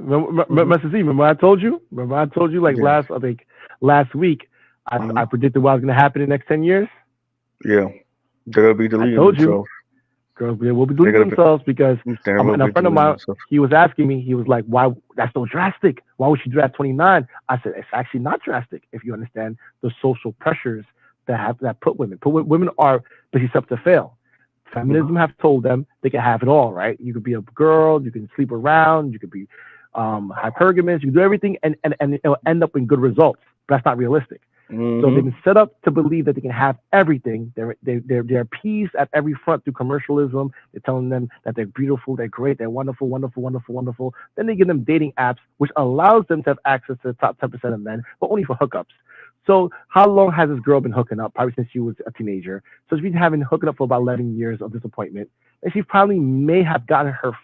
Remember I told you? Remember I told you last week, I predicted what was going to happen in the next 10 years? Yeah. They're going to be deleting themselves. Girls will be deleting themselves because and a friend of mine, he was asking me, he was like, why, that's so drastic. Why would she do that at 29? I said, it's actually not drastic if you understand the social pressures that put women. Women are basically set up to fail. Feminism have told them they can have it all, right? You could be a girl, you can sleep around, you could be hypergamous, you can do everything and it'll end up in good results. But that's not realistic. So they've been set up to believe that they can have everything. They're appeased at every front through commercialism. They're telling them that they're beautiful, they're great, they're wonderful, wonderful, wonderful, wonderful. Then they give them dating apps, which allows them to have access to the top 10% of men, but only for hookups. So how long has this girl been hooking up? Probably since she was a teenager. So she's been hooking up for about 11 years of disappointment. And she probably may have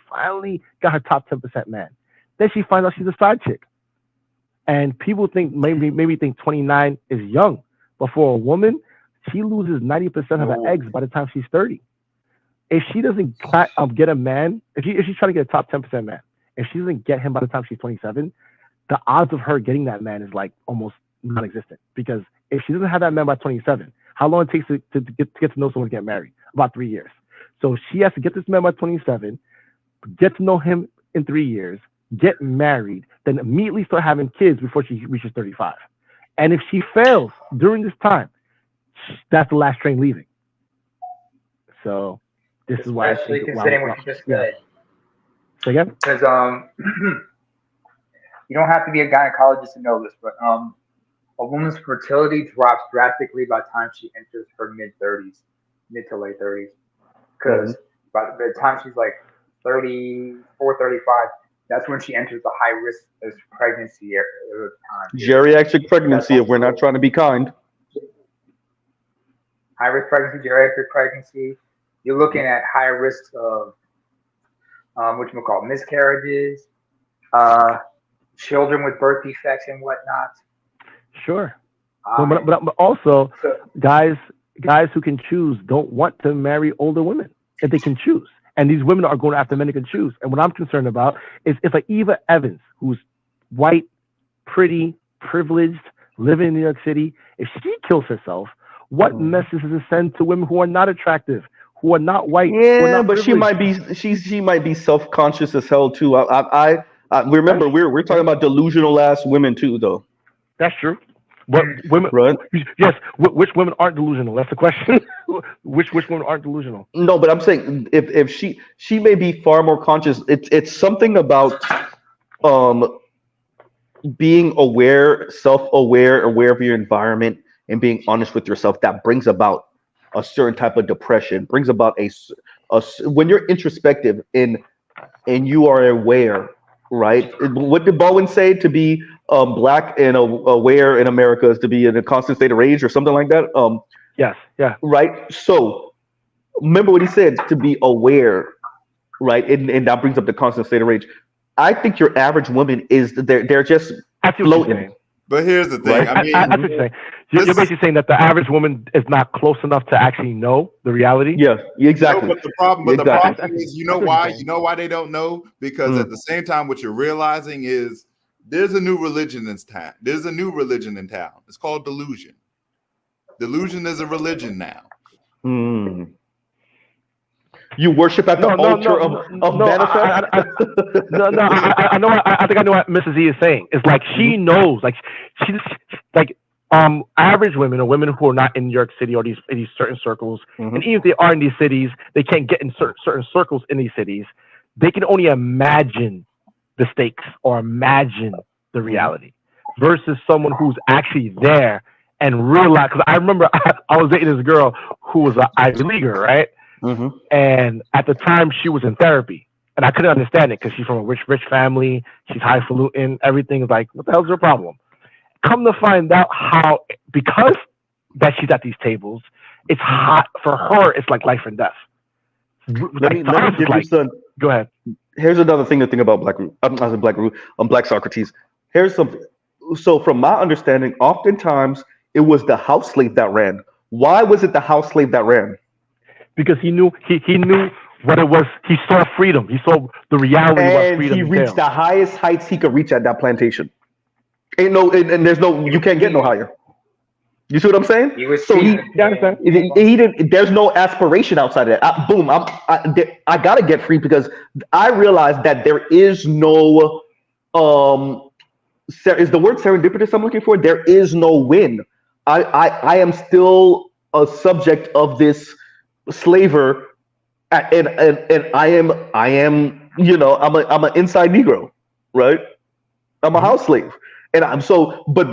finally got her top 10% man. Then she finds out she's a side chick. And people think maybe think 29 is young, but for a woman, she loses 90% of her eggs by the time she's 30. If she doesn't get a man, if she's trying to get a top 10% man, if she doesn't get him by the time she's 27, the odds of her getting that man is like almost non-existent. Because if she doesn't have that man by 27, how long it takes to get to know someone to get married? About 3 years. So she has to get this man by 27, get to know him in 3 years, get married, then immediately start having kids before she reaches 35. And if she fails during this time, that's the last train leaving. So this is why especially considering what you just said. Say again? Because you don't have to be a gynecologist to know this, but a woman's fertility drops drastically by the time she enters her mid to late 30s. Because by the time she's like 34, 35, that's when she enters the high risk pregnancy time. Geriatric pregnancy, if we're not trying to be kind. High risk pregnancy, geriatric pregnancy. You're looking at higher risks of miscarriages, children with birth defects and whatnot. Sure. But also, guys who can choose don't want to marry older women if they can choose. And these women are going after men who can choose. And what I'm concerned about is if a Eva Evans, who's white, pretty, privileged, living in New York City, if she kills herself, what message does it send to women who are not attractive, who are not white? Yeah, but she might be self-conscious as hell too. I remember we're talking about delusional ass women too, though. That's true. But women, right? Yes. Which women aren't delusional? That's the question. which women aren't delusional? No, but I'm saying if she may be far more conscious. It's something about being aware, self-aware, aware of your environment, and being honest with yourself that brings about a certain type of depression. Brings about a when you're introspective and you are aware. Right? What did Bowen say? To be black and aware in America is to be in a constant state of rage or something like that. Yes. Yeah. Right. So remember what he said, to be aware, right? And that brings up the constant state of rage. I think your average woman is they're just floating. But here's the thing. Right? I mean, you're basically saying that the average woman is not close enough to actually know the reality. Yeah, exactly. No, but the problem is, you know why? You know why they don't know? Because at the same time, what you're realizing is there's a new religion in town. There's a new religion in town. It's called delusion. Delusion is a religion now. You worship at the altar of manifest? I know. I think I know what Mrs. E is saying. It's like she knows, like she's like average women or women who are not in New York City or these certain circles, and even if they are in these cities, they can't get in certain circles in these cities. They can only imagine the stakes or imagine the reality, versus someone who's actually there and realize. Because I remember I was dating this girl who was an Ivy Leaguer, right? And at the time she was in therapy, and I couldn't understand it because she's from a rich family. She's highfalutin. Everything is like, what the hell's her problem? Come to find out how, because that she's at these tables, it's hot for her. It's like life and death. Let me give you some. Go ahead. Here's another thing to think about Black Socrates. Here's something. So from my understanding, oftentimes it was the house slave that ran. Why was it the house slave that ran? Because he knew what it was. He saw freedom. He saw the reality of what freedom. And he reached the highest heights he could reach at that plantation. And there's no, you can't get no higher. You see what I'm saying? He didn't. There's no aspiration outside of that. I gotta get free because I realized that there is no is the word serendipitous I'm looking for? There is no win. I am still a subject of this slaver, and I am I'm an inside Negro, right? I'm a house slave, And I'm so, but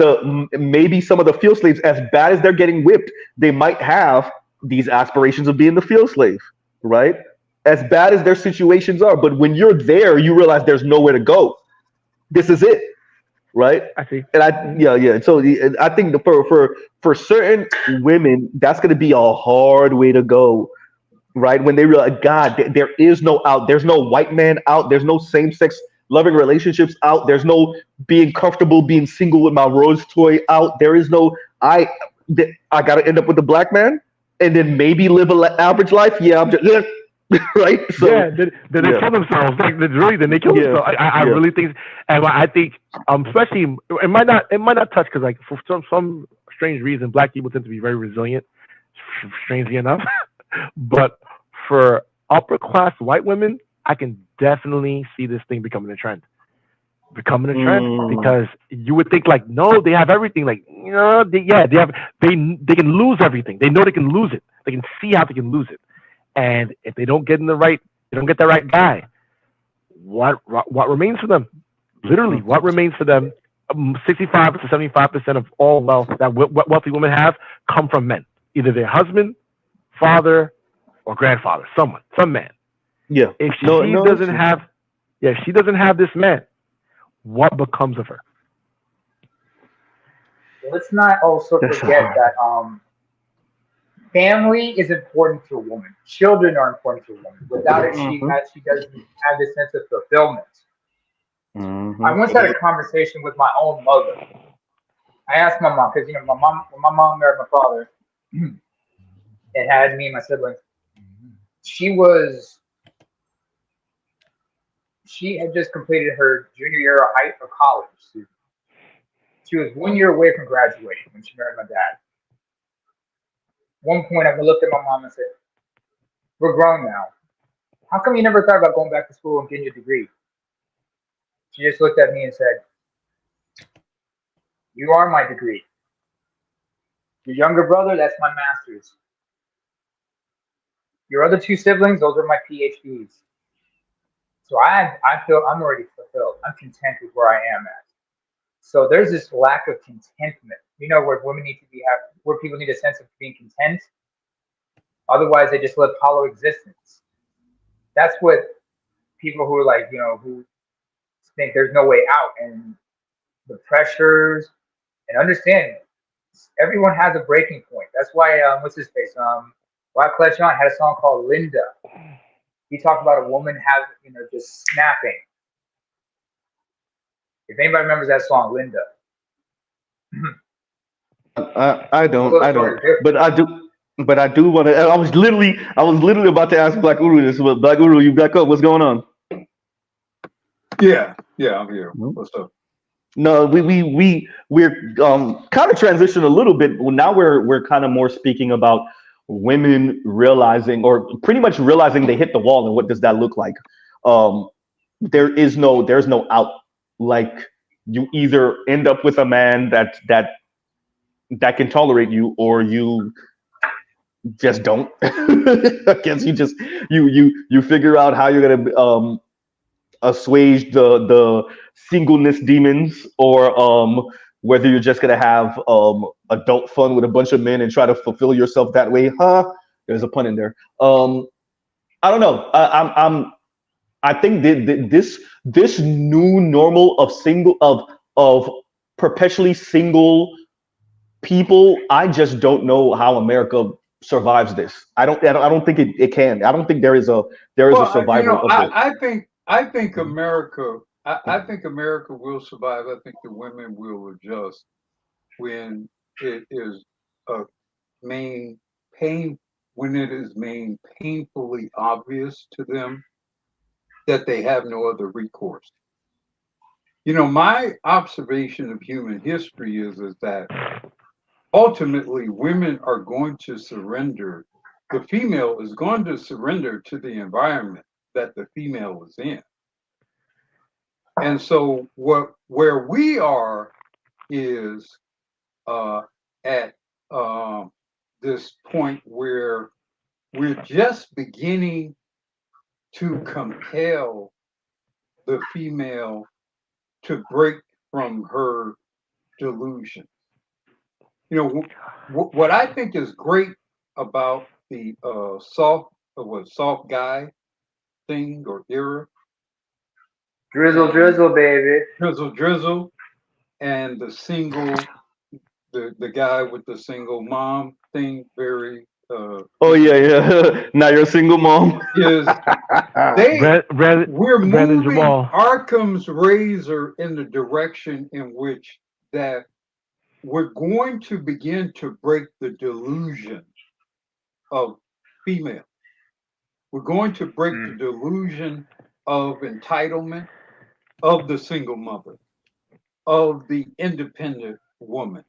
maybe some of the field slaves, as bad as they're getting whipped, they might have these aspirations of being the field slave, right? As bad as their situations are, but when you're there, you realize there's nowhere to go. This is it, right? I see. And yeah. So I think for certain women, that's going to be a hard way to go, right? When they realize, God, there is no out. There's no white man out. There's no same sex loving relationships out. There's no being comfortable being single with my rose toy out. There is no I got to end up with a black man and then maybe live an average life. Yeah, I'm just right. So yeah, then they kill themselves. Like literally, then they kill themselves. I really think, and I think, especially it might not touch because like for some strange reason, black people tend to be very resilient. Strangely enough, but for upper class white women, I can definitely see this thing becoming a trend. Because you would think like, no, they have everything. Like, they can lose everything. They know they can lose it. They can see how they can lose it. And if they don't get the right guy, what remains for them? Literally, what remains for them? 65 to 75% of all wealth that wealthy women have come from men, either their husband, father, or grandfather, some man. Yeah. If she doesn't have this man, what becomes of her? Let's not also forget that family is important to a woman. Children are important to a woman. Without it, she doesn't have this sense of fulfillment. I once had a conversation with my own mother. I asked my mom, because when my mom married my father, it had me and my siblings. She had just completed her junior year of college. She was 1 year away from graduating when she married my dad. One point, I looked at my mom and said, "We're grown now. How come you never thought about going back to school and getting your degree?" She just looked at me and said, "You are my degree. Your younger brother, that's my master's. Your other two siblings, those are my PhDs. So I feel I'm already fulfilled. I'm content with where I am at." So there's this lack of contentment, where women need to where people need a sense of being content. Otherwise, they just live hollow existence. That's what people who are like, who think there's no way out, and the pressures, and understand everyone has a breaking point. That's why what's his face? Wyclef Jean had a song called Linda. He talked about a woman just snapping. If anybody remembers that song, Linda. I don't, but I do. But I do want to. I was literally about to ask Black Uru this. But Black Uru, you back up? What's going on? Yeah, I'm here. What's up? No, we're kind of transitioned a little bit. Well, now we're kind of more speaking about women realizing, or pretty much realizing they hit the wall, and what does that look like? There's no out. Like, you either end up with a man that can tolerate you, or you just don't. I guess you figure out how you're gonna assuage the singleness demons, or whether you're just gonna have adult fun with a bunch of men and try to fulfill yourself that way. There's a pun in there. I don't know. I think this new normal of perpetually single people, I just don't know how America survives this. I don't think it can. I don't think there is a survival of it. I think America. I think America will survive. I think the women will adjust when it is made painfully obvious to them that they have no other recourse. My observation of human history is that ultimately women are going to surrender. The female is going to surrender to the environment that the female is in. And so where we are is at this point where we're just beginning to compel the female to break from her delusion. You know, what I think is great about the soft guy thing or era, drizzle, baby. drizzle, and the the guy with the single mom thing, very Oh yeah. Now you're a single mom. is we're Brandon moving Jamal. Arkham's razor in the direction in which that we're going to begin to break the delusion of female. We're going to break the delusion of entitlement of the single mother, of the independent woman.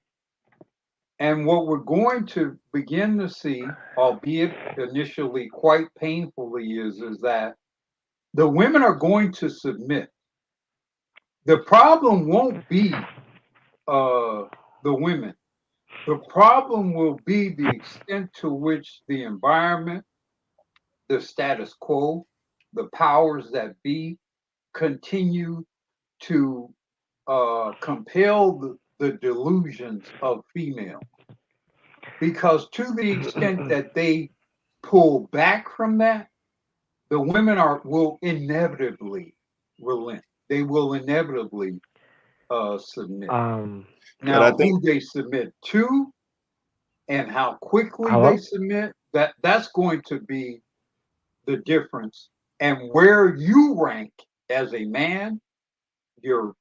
And what we're going to begin to see, albeit initially quite painfully, is that the women are going to submit. The problem won't be the women. The problem will be the extent to which the environment, the status quo, the powers that be continue to compel the delusions of female. Because to the extent that they pull back from that, the women will inevitably relent. They will inevitably submit. Now, who they submit to and how quickly they submit, that's going to be the difference. And where you rank as a man, your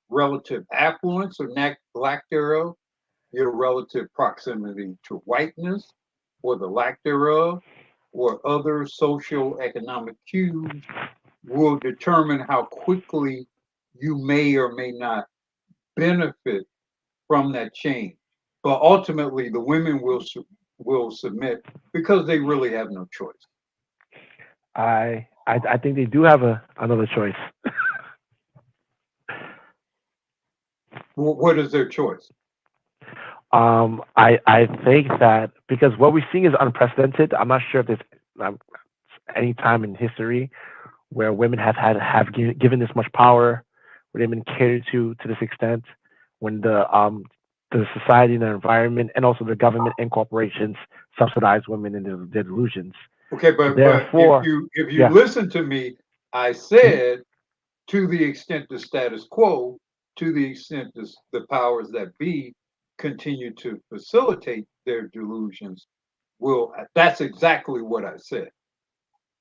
relative affluence or lack thereof, your relative proximity to whiteness or the lack thereof, or other social economic cues will determine how quickly you may or may not benefit from that change. But ultimately, the women will submit because they really have no choice. I think they do have another choice. What is their choice? I think that because what we're seeing is unprecedented. I'm not sure if there's any time in history where women have given this much power, where they've been catered to this extent, when the society and the environment and also the government and corporations subsidize women in their delusions. Okay, but if you listen to me, I said to the extent the status quo, to the extent the powers that be continue to facilitate their delusions, that's exactly what I said.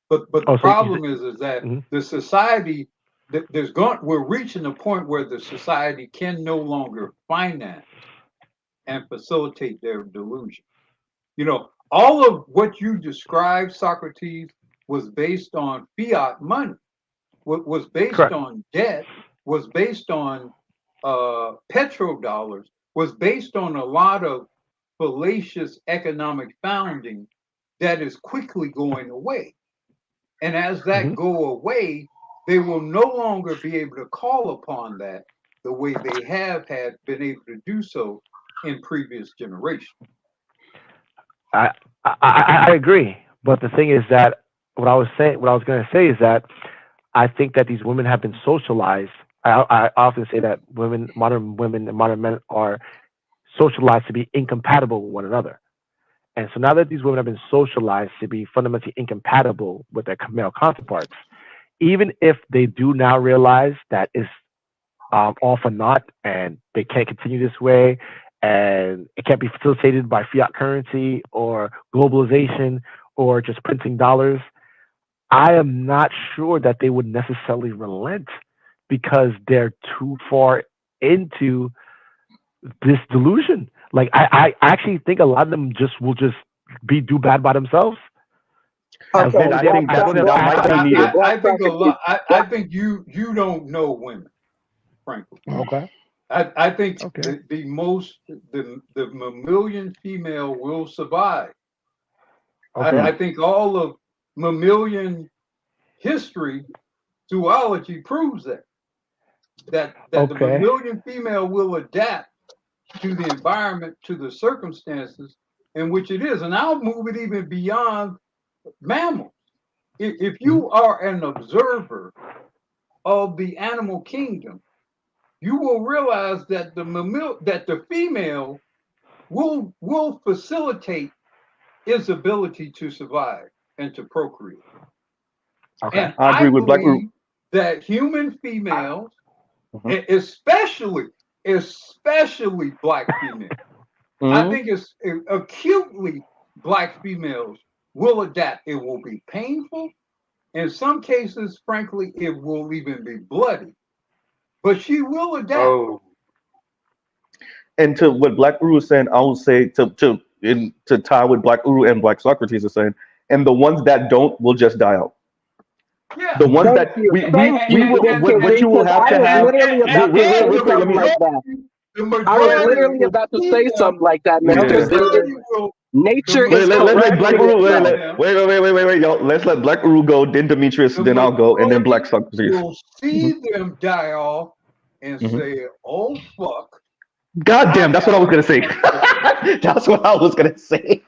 But the problem is that the society we're reaching a point where the society can no longer finance and facilitate their delusion. You know, all of what you described, Socrates, was based on fiat money, was based on debt, was based on petrodollars, was based on a lot of fallacious economic founding that is quickly going away. And as that go away, they will no longer be able to call upon that the way they have been able to do so in previous generations. I agree, but the thing is that what I was going to say is that I think that these women have been socialized. I often say that modern women and modern men are socialized to be incompatible with one another. And so now that these women have been socialized to be fundamentally incompatible with their male counterparts, even if they do now realize that it's all for naught and they can't continue this way and it can't be facilitated by fiat currency or globalization or just printing dollars, I am not sure that they would necessarily relent because they're too far into this delusion. Like I actually think a lot of them will do bad by themselves. I think you don't know women, frankly. Okay. I think the mammalian female will survive. Okay. I think all of mammalian history, zoology proves that the mammalian female will adapt to the environment, to the circumstances in which it is. And I'll move it even beyond mammals. If you are an observer of the animal kingdom, you will realize that the female will facilitate its ability to survive and to procreate. Okay. And I agree with Black Root. believe that human females, Mhm. especially black females, I think it's acutely black females will adapt. It will be painful. In some cases, frankly, it will even be bloody. But she will adapt. Oh, And to what Black Uru is saying, I will say to tie what Black Uru and Black Socrates are saying, and the ones that don't will just die out. Yeah. The ones Thank that you. we Thank you, will, Mr. what you will Because have I to was have. literally about to say Real quick, let something me. like that. The I was majority literally about to say something like that, Yeah. Mr. Z. will. Nature The is Let Black correcting Uru itself. wait, y'all. Let's let Black Uru go, then Demetrius, The then I'll go, and then Black majority Socrates. will see them die off and Mhm. say, "Oh fuck." God damn, that's what I was gonna say. That's what I was gonna say.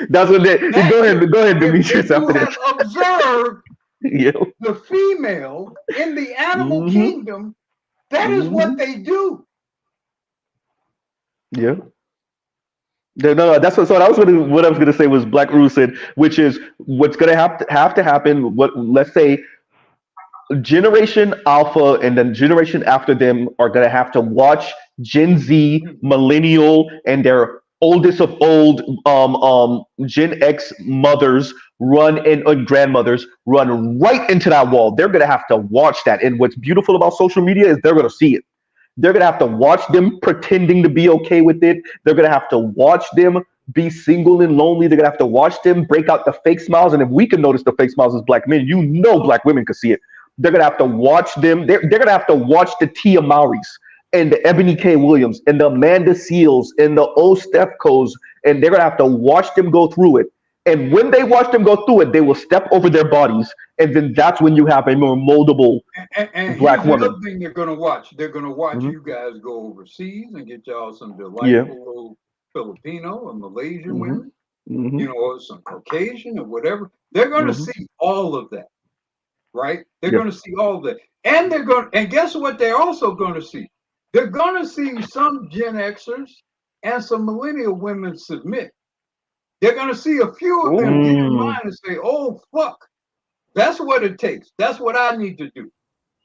That's what they go ahead, Demetrius. If you After this. have observed Yeah. the female in the animal Mhm. kingdom, that is what Mhm. they do. Yeah. No, that's what I was what I was gonna say was Black Uru said, which is what's gonna have to happen. What, let's say Generation Alpha and then generation after them are gonna have to watch Gen Z, millennial, and their oldest of old Gen X mothers and grandmothers run right into that wall. They're gonna have to watch that. And what's beautiful about social media is they're gonna see it. They're gonna have to watch them pretending to be okay with it. They're gonna have to watch them be single and lonely. They're gonna have to watch them break out the fake smiles. And if we can notice the fake smiles as black men, you know black women could see it. They're gonna have to watch them. They're gonna have to watch the Tia Mauris and the Ebony K. Williams and the Amanda Seals and the O. Stefkos, and they're gonna have to watch them go through it. And when they watch them go through it, they will step over their bodies, and then that's when you have a more moldable And black here's the woman. other thing they're gonna watch. They're gonna watch Mhm. you guys go overseas and get y'all some delightful Yeah. little Filipino or Malaysian Mhm. women, Mhm. you know, or some Caucasian or whatever. They're gonna Mhm. see all of that, right? They're Yeah. gonna see all of that, and guess what? They're also gonna see. They're gonna see some Gen Xers and some millennial women submit. They're gonna see a few of them get in line and say, "Oh fuck, that's what it takes. That's what I need to do."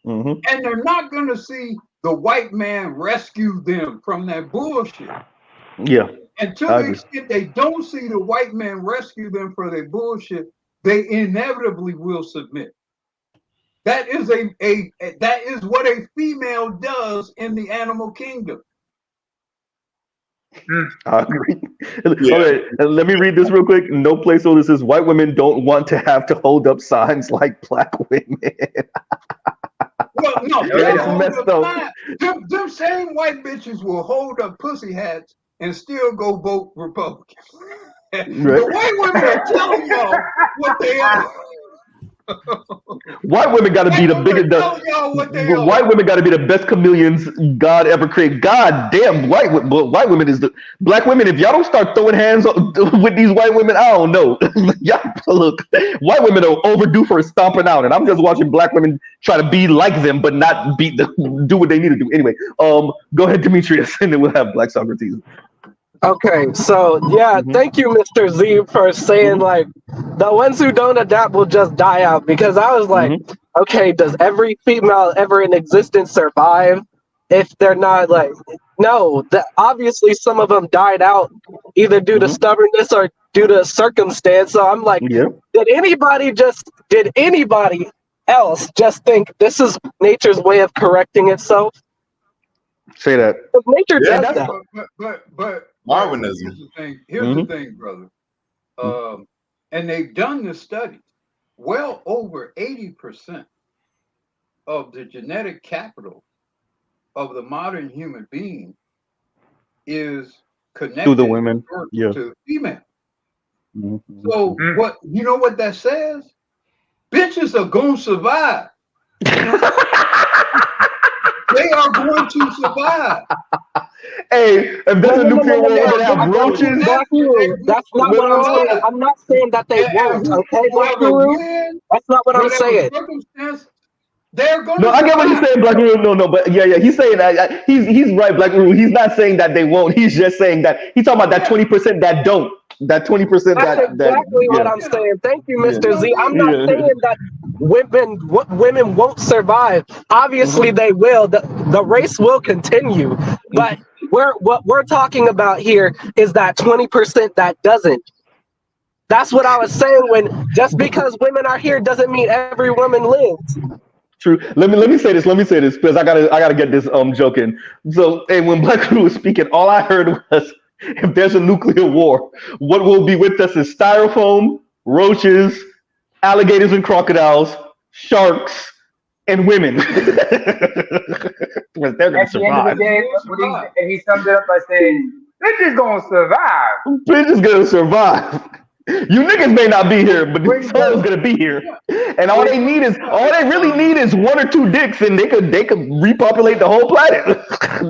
Mhm. And they're not going to see the white man rescue them from that bullshit. Yeah. And to I the agree. extent they don't see the white man rescue them from their bullshit, they inevitably will submit. That is that is what a female does in the animal kingdom. I agree. Okay, and let me read this real quick. No place so this is white women don't want to have to hold up signs like black women. Well, no, That's messed up. them same white bitches will hold up pussy hats and still go vote Republican. The white women are telling y'all what they are. White women got to be the biggest. White women got to be the best chameleons God ever created. God damn, white women is the black women. If y'all don't start throwing hands with these white women, I don't know. Y'all look, white women are overdue for stomping out, and I'm just watching black women try to be like them, but not do what they need to do. Anyway, go ahead, Demetrius, and then we'll have Black Socrates. Okay, so yeah, thank you, Mr. Z, for saying like the ones who don't adapt will just die out. Because I was like, okay, does every female ever in existence survive if they're not like? No, obviously some of them died out either due to stubbornness or due to circumstance. So I'm like, did anybody else just think this is nature's way of correcting itself? Say that. Nature does that. But Darwinism. Here's the thing, brother. And they've done this study. Well over 80% of the genetic capital of the modern human being is connected To the women. to female. So what you know what that says? Bitches are gonna survive. They are going to survive. Hey, if there's a nuclear war, we're gonna have roaches. That's not what I'm saying. I'm not saying that they won't. Okay, Black Guru? That's not what I'm saying. They're going No, to I get what he's saying, Black Rule. No, but yeah, he's saying that he's right, Black Rule. He's not saying that they won't. He's just saying that he's talking about that 20% that don't. That 20% That's exactly what I'm saying. Thank you, Mr. Z. I'm not saying that women won't survive. Obviously, they will. The race will continue. But what we're talking about here is that 20% that doesn't. That's what I was saying. When just because women are here doesn't mean every woman lives. True. Let me say this. Because I gotta get this joke in. So, hey, when Black Crew was speaking, all I heard was, if there's a nuclear war, what will be with us is styrofoam, roaches, alligators and crocodiles, sharks, and women. Because they're gonna At the end of survive. the day, and he summed it up by saying, "Bitches gonna survive." Bitches gonna survive. You niggas may not be here, but someone's gonna be here. And all they really need is 1 or 2 dicks, and they could repopulate the whole planet.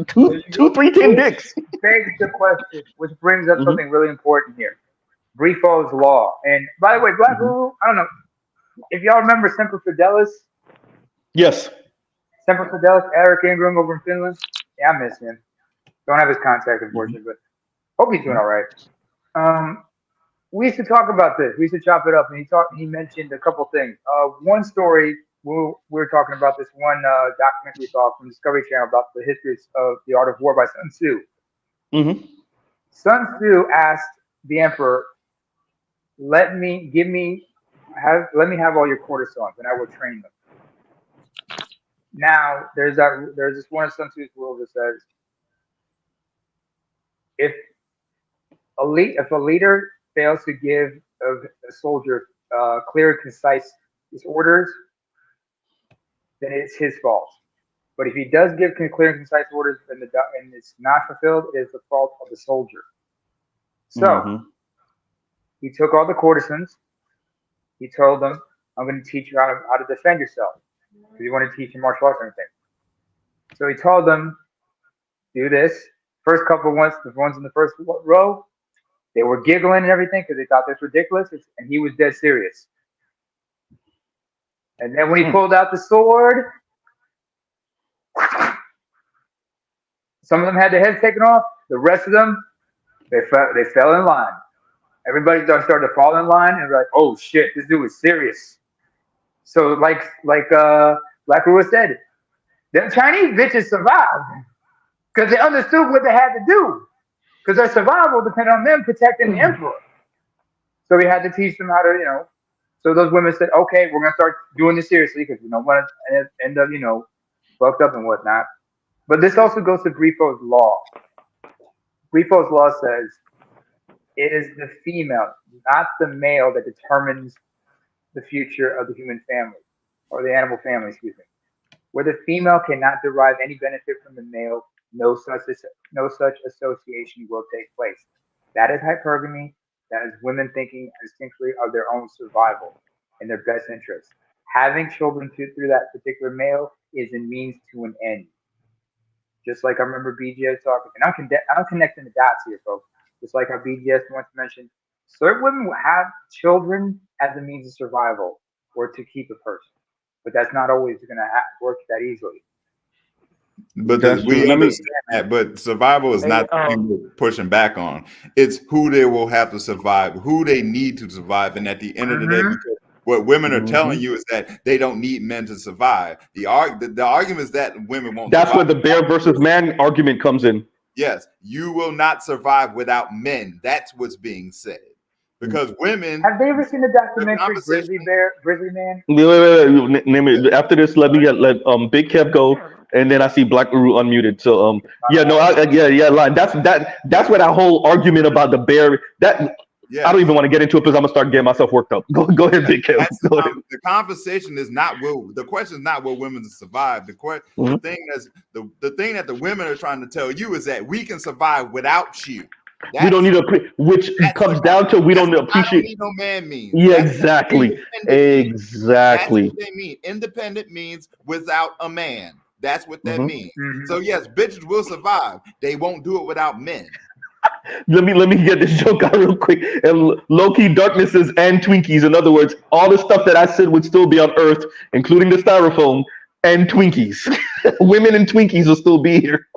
2, 3, 10 dicks. Begs the question, which brings up something really important here. Brifo's law. And by the way, Black Rule, I don't know if y'all remember Semper Fidelis. Yes. Semper Fidelis, Eric Ingram over in Finland. Yeah, I miss him. Don't have his contact, unfortunately, but hope he's doing all right. We used to talk about this. We used to chop it up, and he mentioned a couple things. One story, we were talking about this one documentary we saw from Discovery Channel about the history of the art of war by Sun Tzu. Sun Tzu asked the emperor, let me have all your courtesans, and I will train them. Now, there's this one of Sun Tzu's rules that says, if a leader fails to give a soldier clear and concise orders, then it's his fault. But if he does give clear and concise orders and it's not fulfilled, it is the fault of the soldier. So he took all the courtesans. He told them, "I'm going to teach you how to defend yourself," because he wanted to teach you martial arts and everything. So he told them, "Do this." First couple ones, the ones in the first row, they were giggling and everything because they thought this was ridiculous, and he was dead serious. And then when he pulled out the sword, some of them had their heads taken off. The rest of them, they fell in line. Everybody started to fall in line, and like, "Oh shit, this dude is serious." So like Black Rua said, them Chinese bitches survived because they understood what they had to do. Because their survival depended on them protecting the emperor. So we had to teach them how to, So those women said, "Okay, we're going to start doing this seriously because we don't want to end up, fucked up and whatnot." But this also goes to Brifo's law. Brifo's law says it is the female, not the male, that determines the future of the human family or the animal family, excuse me. Where the female cannot derive any benefit from the male, no such association will take place. That is hypergamy. That is women thinking instinctively of their own survival and their best interest. Having children through that particular male is a means to an end. Just like I remember BGS talking, and I'm connecting the dots here, folks. Just like how BGS once mentioned, certain women will have children as a means of survival or to keep a person, but that's not always going to work that easily. But we understand that, but survival is not the thing we're pushing back on. It's who they will have to survive, who they need to survive, and at the end of the day, because what women are telling you is that they don't need men to survive. The argument is that women won't. That's where the bear versus man argument comes in. Yes, you will not survive without men. That's what's being said. Because women. Have they ever seen the documentary Grizzly Man? Wait. After this, let Big Kev go, and then I see Black Uru unmuted. So line. That's where that whole argument about the bear I don't even want to get into it because I'm gonna start getting myself worked up. Go ahead, Big Kev. The conversation is not the question is not will women survive. The thing that the women are trying to tell you is that we can survive without you. We don't need which comes down to we don't appreciate. Need no man means. Yeah, exactly. That's what they mean. Independent means without a man. That's what that means. So yes, bitches will survive. They won't do it without men. Let me get this joke out real quick. And low-key darknesses and Twinkies. In other words, all the stuff that I said would still be on Earth, including the styrofoam, and Twinkies. Women and Twinkies will still be here.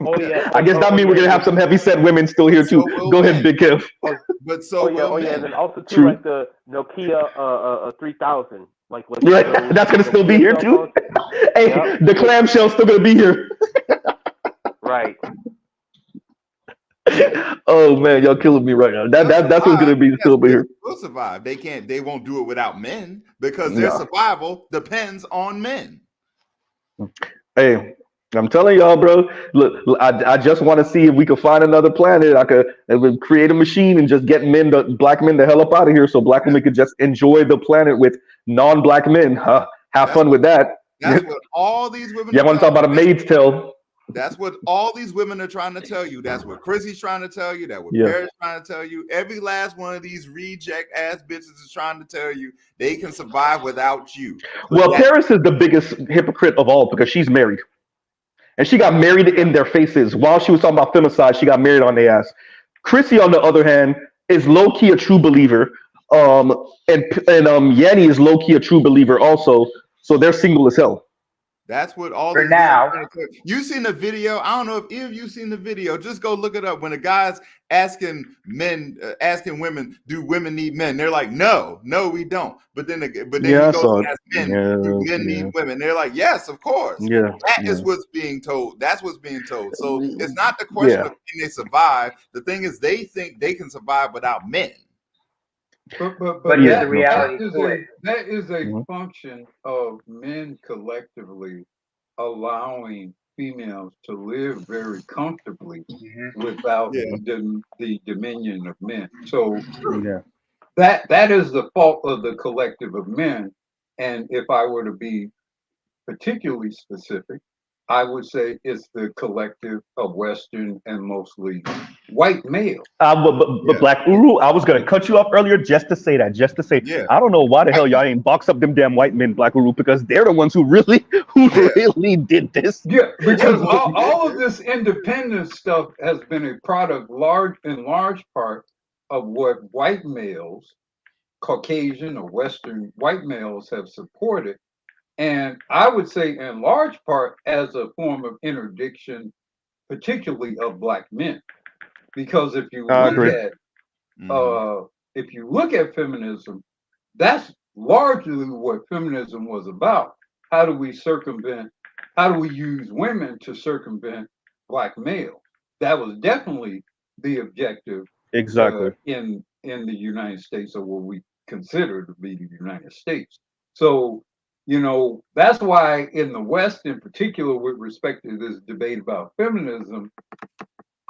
Oh yeah. I guess that means we're gonna have some heavy set women still here too. Go ahead, Big Kev. But so Oh yeah, and then also too True. like the Nokia 3000, like Right, that's gonna still be here too. Hey, Yep. the clamshell's still gonna be here. Right. Oh man, y'all killing me right now. That's what's gonna be still be here. Will survive. They won't do it without men because their survival depends on men. Hey, I'm telling y'all, bro. Look, I just want to see if we could find another planet. I would create a machine and just get black men the hell up out of here, so black women could just enjoy the planet with non-black men. Have fun with that. That's what all these women. Yeah, I want to talk about a maid's tale. That's what all these women are trying to tell you. That's what Chrissy's trying to tell you. That's what Paris trying to tell you. Every last one of these reject ass bitches is trying to tell you they can survive without you. Well, Paris is the biggest hypocrite of all because she's married. And she got married in their faces. While she was talking about femicide, she got married on their ass. Chrissy, on the other hand, is low-key a true believer. And Yanni is low-key a true believer also. So they're single as hell. That's what all For these now. You seen the video? I don't know if either of you seen the video. Just go look it up. When a guy's asking women, do women need men? They're like, no, we don't. But then he goes and asks men, do men need women? They're like, yes, of course. That is what's being told. That's what's being told. So it's not the question of can they survive. The thing is, they think they can survive without men. But the reality that is a function of men collectively allowing females to live very comfortably without the dominion of men. So that is the fault of the collective of men. And if I were to be particularly specific, I would say it's the collective of Western and mostly white male. But Black Uru, I was gonna cut you off earlier just to say that. I don't know why the hell y'all ain't box up them damn white men, Black Uru, because they're the ones who really did this. Yeah, because all of this independent stuff has been a product in large part of what white males, Caucasian or Western white males have supported. And I would say in large part as a form of interdiction, particularly of black men. Because if you look at feminism, that's largely what feminism was about. How do we use women to circumvent black males? That was definitely the objective in the United States, or what we consider to be the United States. So that's why in the West, in particular, with respect to this debate about feminism,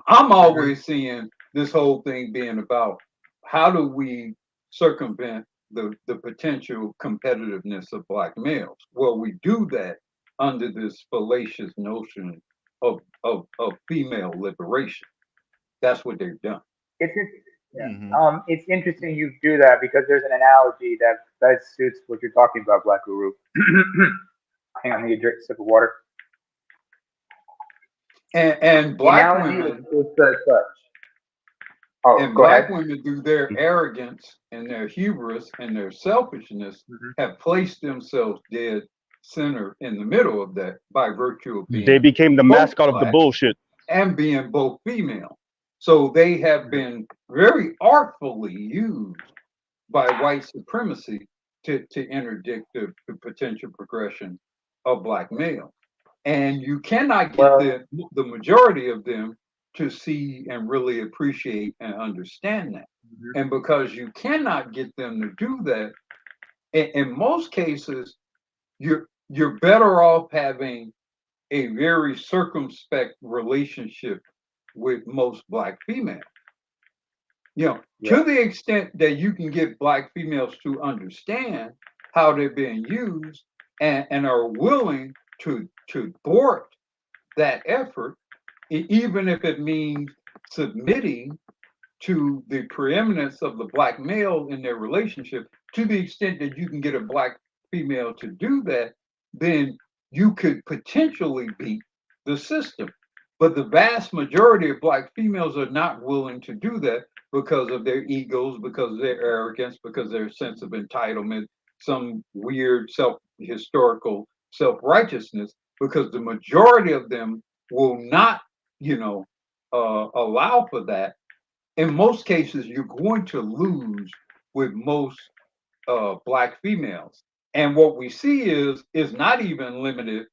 I'm always seeing this whole thing being about how do we circumvent the potential competitiveness of black males. Well, we do that under this fallacious notion of female liberation. That's what they've done. It's interesting you do that because there's an analogy that suits what you're talking about, Black Guru. Hang on, I need to drink a sip of water. And black women black women, through their arrogance and their hubris and their selfishness, have placed themselves dead center in the middle of that by virtue of being they became the mascot of the bullshit and being both female. So they have been very artfully used by white supremacy to interdict the potential progression of black males. And you cannot get the majority of them to see and really appreciate and understand that. And because you cannot get them to do that, in most cases, you're better off having a very circumspect relationship with most black females. To the extent that you can get black females to understand how they're being used and are willing to thwart that effort, even if it means submitting to the preeminence of the black male in their relationship, to the extent that you can get a black female to do that, then you could potentially beat the system. But the vast majority of black females are not willing to do that because of their egos, because of their arrogance, because of their sense of entitlement, some weird historical self-righteousness, because the majority of them will not, allow for that. In most cases, you're going to lose with most black females. And what we see is not even limited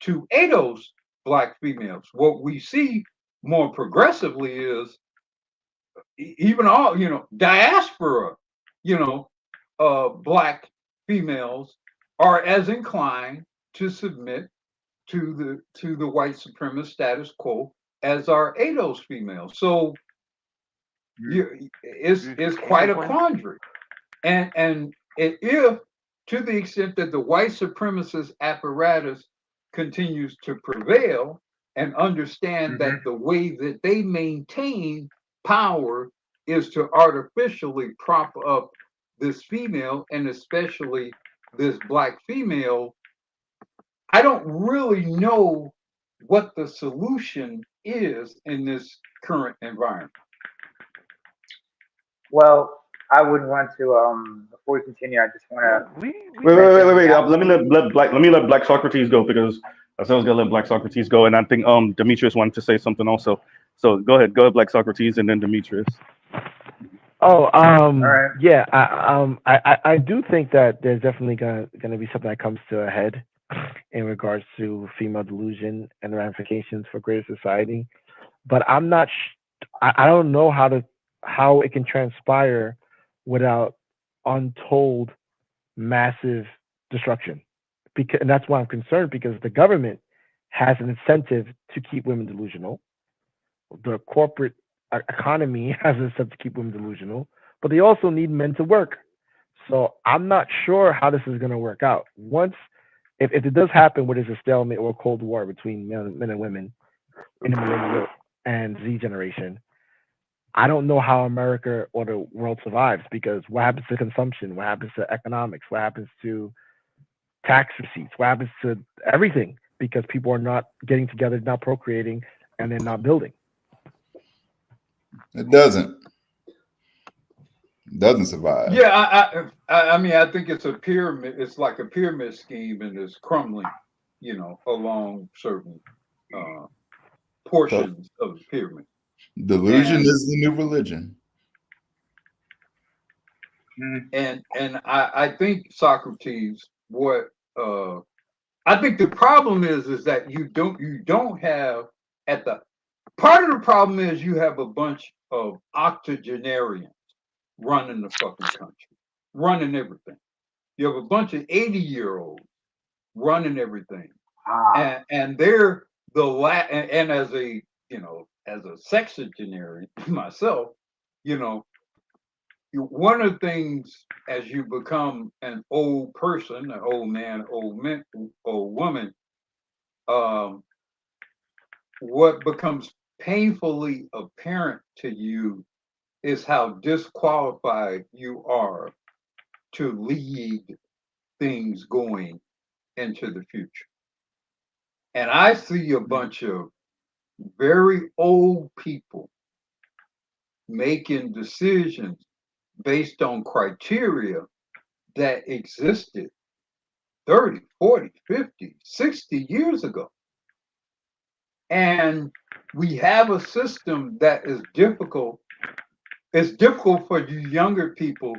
to ADOS black females. What we see more progressively is even all, diaspora, black females are as inclined to submit to the white supremacist status quo as are ADOS females. So it's quite a quandary. And if, to the extent that the white supremacist apparatus continues to prevail and understand that the way that they maintain power is to artificially prop up this female, and especially this black female, I don't really know what the solution is in this current environment. Well, I would want to, before we continue, I just want to wait. Let me let Black Socrates go, because I said I was gonna let Black Socrates go, and I think Demetrius wanted to say something also. So go ahead, Black Socrates, and then Demetrius. Oh, right. yeah. I do think that there's definitely gonna be something that comes to a head in regards to female delusion and the ramifications for greater society. But I'm not. I don't know how it can transpire without untold massive destruction. And that's why I'm concerned, because the government has an incentive to keep women delusional. The corporate economy has an incentive to keep women delusional, but they also need men to work. So I'm not sure how this is going to work out. If it does happen where there's a stalemate or a cold war between men and women in the millennial and Z generation, I don't know how America or the world survives, because what happens to consumption? What happens to economics? What happens to tax receipts? What happens to everything? Because people are not getting together, not procreating, and they're not building. It doesn't survive. Yeah, I mean, I think it's a pyramid. It's like a pyramid scheme, and it's crumbling, along certain portions of the pyramid. Delusion is the new religion. And I think, Socrates, I think the problem is that you don't have part of the problem is you have a bunch of octogenarians running the fucking country, running everything. You have a bunch of 80-year-olds running everything, and they're and as a sexagenarian myself, one of the things as you become an old person, an old man, old woman, what becomes painfully apparent to you is how disqualified you are to lead things going into the future. And I see a bunch of very old people making decisions based on criteria that existed 30, 40, 50, 60 years ago. And we have a system that is difficult. It's difficult for you younger people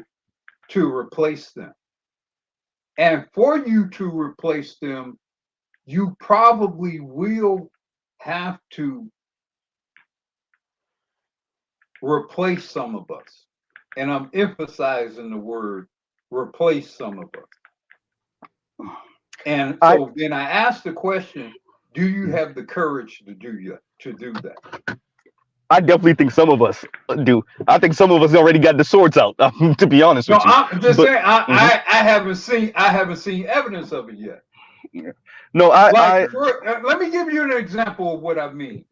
to replace them. And for you to replace them, you probably will have to replace some of us. And I'm emphasizing the word replace some of us. And so then I asked the question, do you have the courage to do that? I definitely think some of us do. I think some of us already got the swords out, to be honest with you. I'm just saying, I haven't seen evidence of it yet. Yeah. No, let me give you an example of what I mean.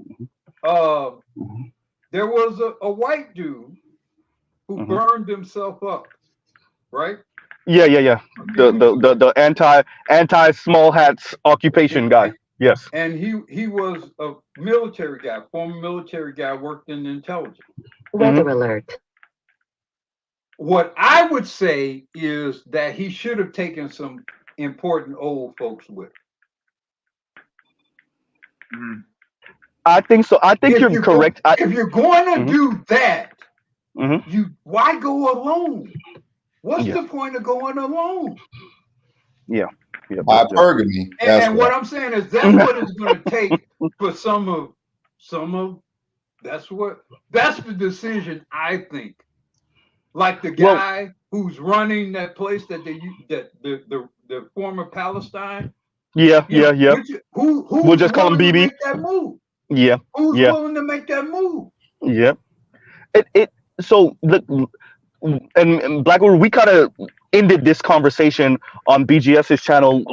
There was a white dude who burned himself up, right? Yeah. The anti small hats occupation guy. Yes. And he was a military guy, former military guy, worked in intelligence. Weather alert. What I would say is that he should have taken some important old folks with him. I think so. I think you're correct. If you're going to do that, Mm-hmm. why go alone? What's Yeah. the point of going alone? Yeah. Hypergamy. And what I'm saying is that's what it's going to take for some of that's the decision, I think. Like the guy who's running that place that the former Palestine. Yeah. Who's We'll just call him willing to BB. make that move? Yeah. Who's willing to make that move? Yeah. So look, and Blackwood, we kind of ended this conversation on BGS's channel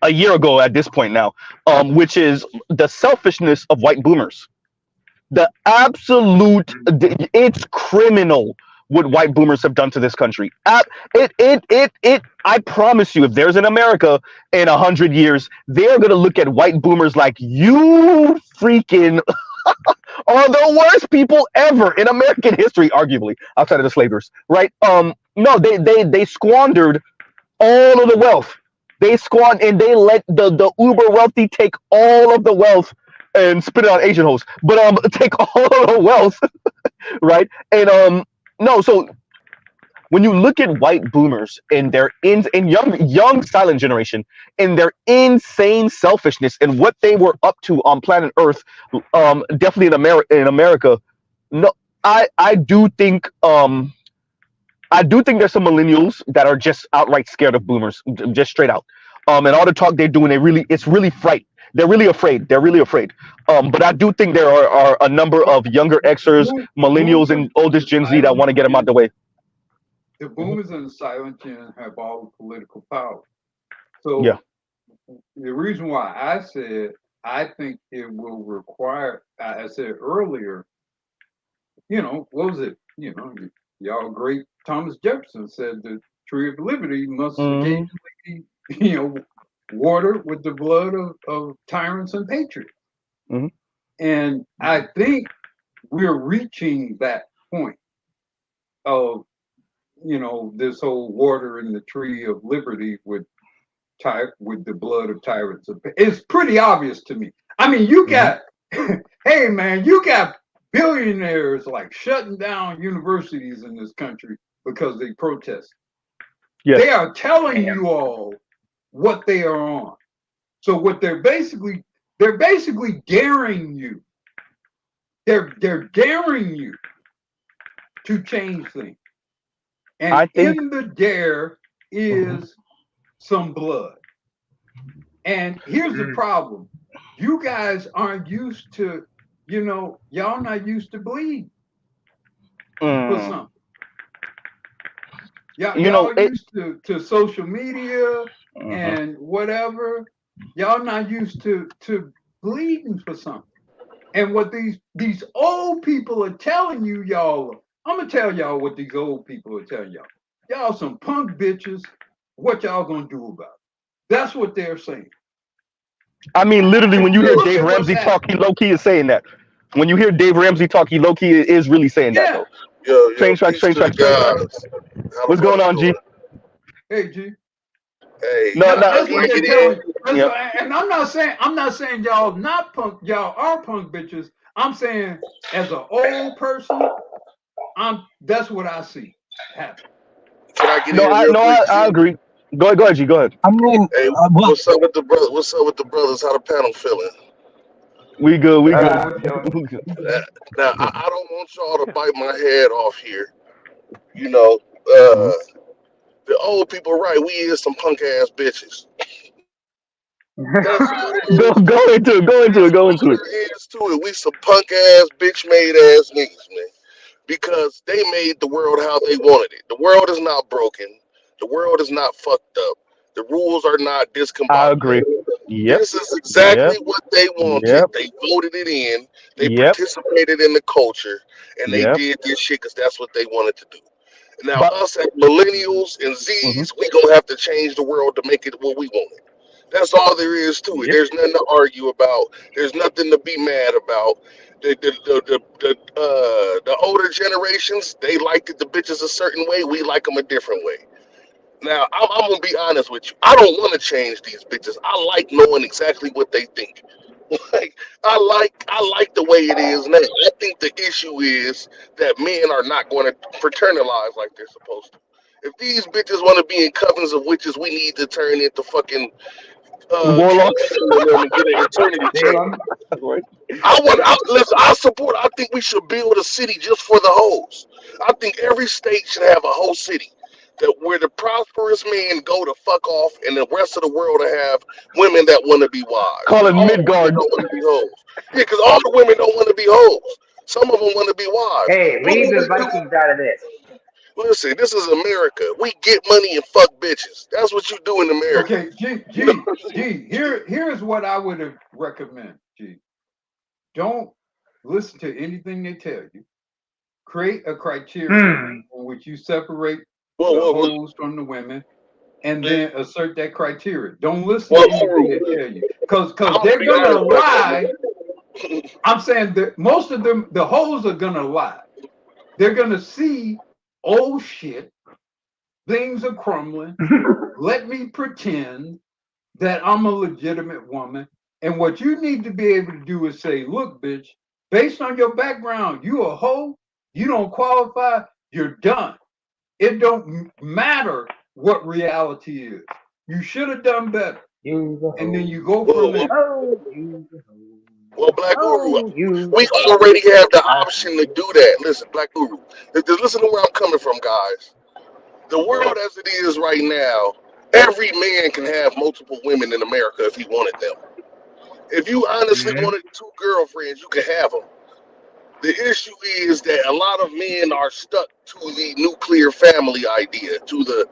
a year ago at this point now, which is the selfishness of white boomers. The absolute, it's criminal what white boomers have done to this country. I promise you, if there's an America in 100 years, they're gonna look at white boomers like, you freaking are the worst people ever in American history, arguably outside of the slavers, right? No, they squandered all of the wealth. They and they let the uber wealthy take all of the wealth and spit it on Asian hoes, but take all of the wealth, right? And no, so when you look at white boomers and their young silent generation and their insane selfishness and what they were up to on planet Earth, definitely in America, no, I do think there's some millennials that are just outright scared of boomers, just straight out. And all the talk they're doing, it's really fright. They're really afraid. But I do think there are a number of younger Xers, millennials, and oldest Gen Z that want to get them out the way. The boomers and the silent gen have all the political power. So the reason why I said I think it will require, I said earlier, what was it? Y'all great Thomas Jefferson said the tree of liberty must occasionally be, watered with the blood of tyrants and patriots. And I think we're reaching that point of this whole water in the tree of liberty with the blood of tyrants. It's pretty obvious to me. I mean, you got, hey man, you got billionaires like shutting down universities in this country because they protest. Yes. They are telling you all what they are on. So what they're basically daring you. They're daring you to change things. And I think in the dare is some blood. And here's the problem. You guys aren't used to, y'all not used to bleed for something. Y'all used to social media and whatever. Y'all not used to bleeding for something. And what these old people are telling you, y'all, I'm going to tell y'all what these old people are telling y'all. Y'all some punk bitches. What y'all going to do about it? That's what they're saying. I mean, literally, when you hear Dave Ramsey talk, he low-key is saying that. When you hear Dave Ramsey talk, he low-key is really saying that, though. Yo, Train track. What's going on, G? Hey, G. Hey, no, that's what they're telling you. And I'm not saying y'all not punk, y'all are punk bitches. I'm saying as an old person, that's what I see happen. Can I get in? I agree. Go ahead, G. Go ahead. I mean, hey, what's up with the brother? What's up with the brothers? How the panel feeling? We good. Now, I don't want y'all to bite my head off here. The old people, right? We is some punk ass bitches. Go into it. We some punk ass, bitch made ass niggas, man. Because they made the world how they wanted it. The world is not broken. The world is not fucked up. The rules are not discombobulated. I agree. Yep. This is exactly what they wanted. Yep. They voted it in. They participated in the culture, and they did this shit because that's what they wanted to do. Now, us as millennials and Z's, we gonna have to change the world to make it what we want it. That's all there is to it. There's nothing to argue about. There's nothing to be mad about. The older generations, they liked the bitches a certain way. We like them a different way. Now, I'm gonna be honest with you. I don't want to change these bitches. I like knowing exactly what they think. Like I like the way it is now. I think the issue is that men are not going to fraternize like they're supposed to. If these bitches want to be in covens of witches, we need to turn into fucking Warlocks. and get an eternity check. Listen, I support. I think we should build a city just for the hoes. I think every state should have a whole city that where the prosperous men go to fuck off, and the rest of the world to have women that want to be wives. Call it All the women Midgard. don't want to be hoes. Yeah, because all the women don't want to be hoes. Some of them want to be wives. Hey, What leave do the we do? Vikings out of this. Listen, this is America. We get money and fuck bitches. That's what you do in America. Okay, G. Here's what I would recommend, G. Don't listen to anything they tell you. Create a criteria in which you separate the hoes from the women, and then assert that criteria. Don't listen to anything they tell you, because they're gonna lie. I'm saying that most of them, the hoes are gonna lie. They're gonna see, oh shit, things are crumbling. Let me pretend that I'm a legitimate woman. And what you need to be able to do is say, look, bitch, based on your background, you a hoe, you don't qualify, you're done. It don't matter what reality is. You should have done better. And then you go from there. Well, Black Guru, we already have the option to do that. Listen, Black Guru, listen to where I'm coming from, guys. The world as it is right now, every man can have multiple women in America if he wanted them. If you honestly wanted 2 girlfriends, you can have them. The issue is that a lot of men are stuck to the nuclear family idea, to the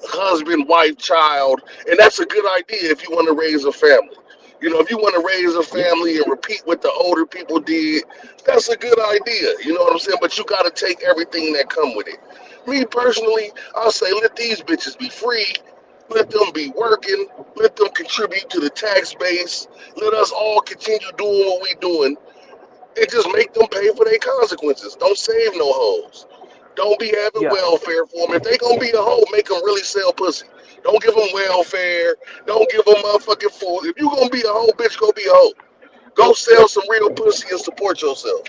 husband, wife, child, and that's a good idea if you want to raise a family. You know, if you want to raise a family and repeat what the older people did, that's a good idea. You know what I'm saying? But you got to take everything that come with it. Me personally, I'll say let these bitches be free. Let them be working. Let them contribute to the tax base. Let us all continue doing what we doing. And just make them pay for their consequences. Don't save no hoes. Don't be having welfare for them. If they gonna be a hoe, make them really sell pussy. Don't give them welfare. Don't give them motherfucking food. If you gonna be a hoe, bitch, go be a hoe. Go sell some real pussy and support yourself.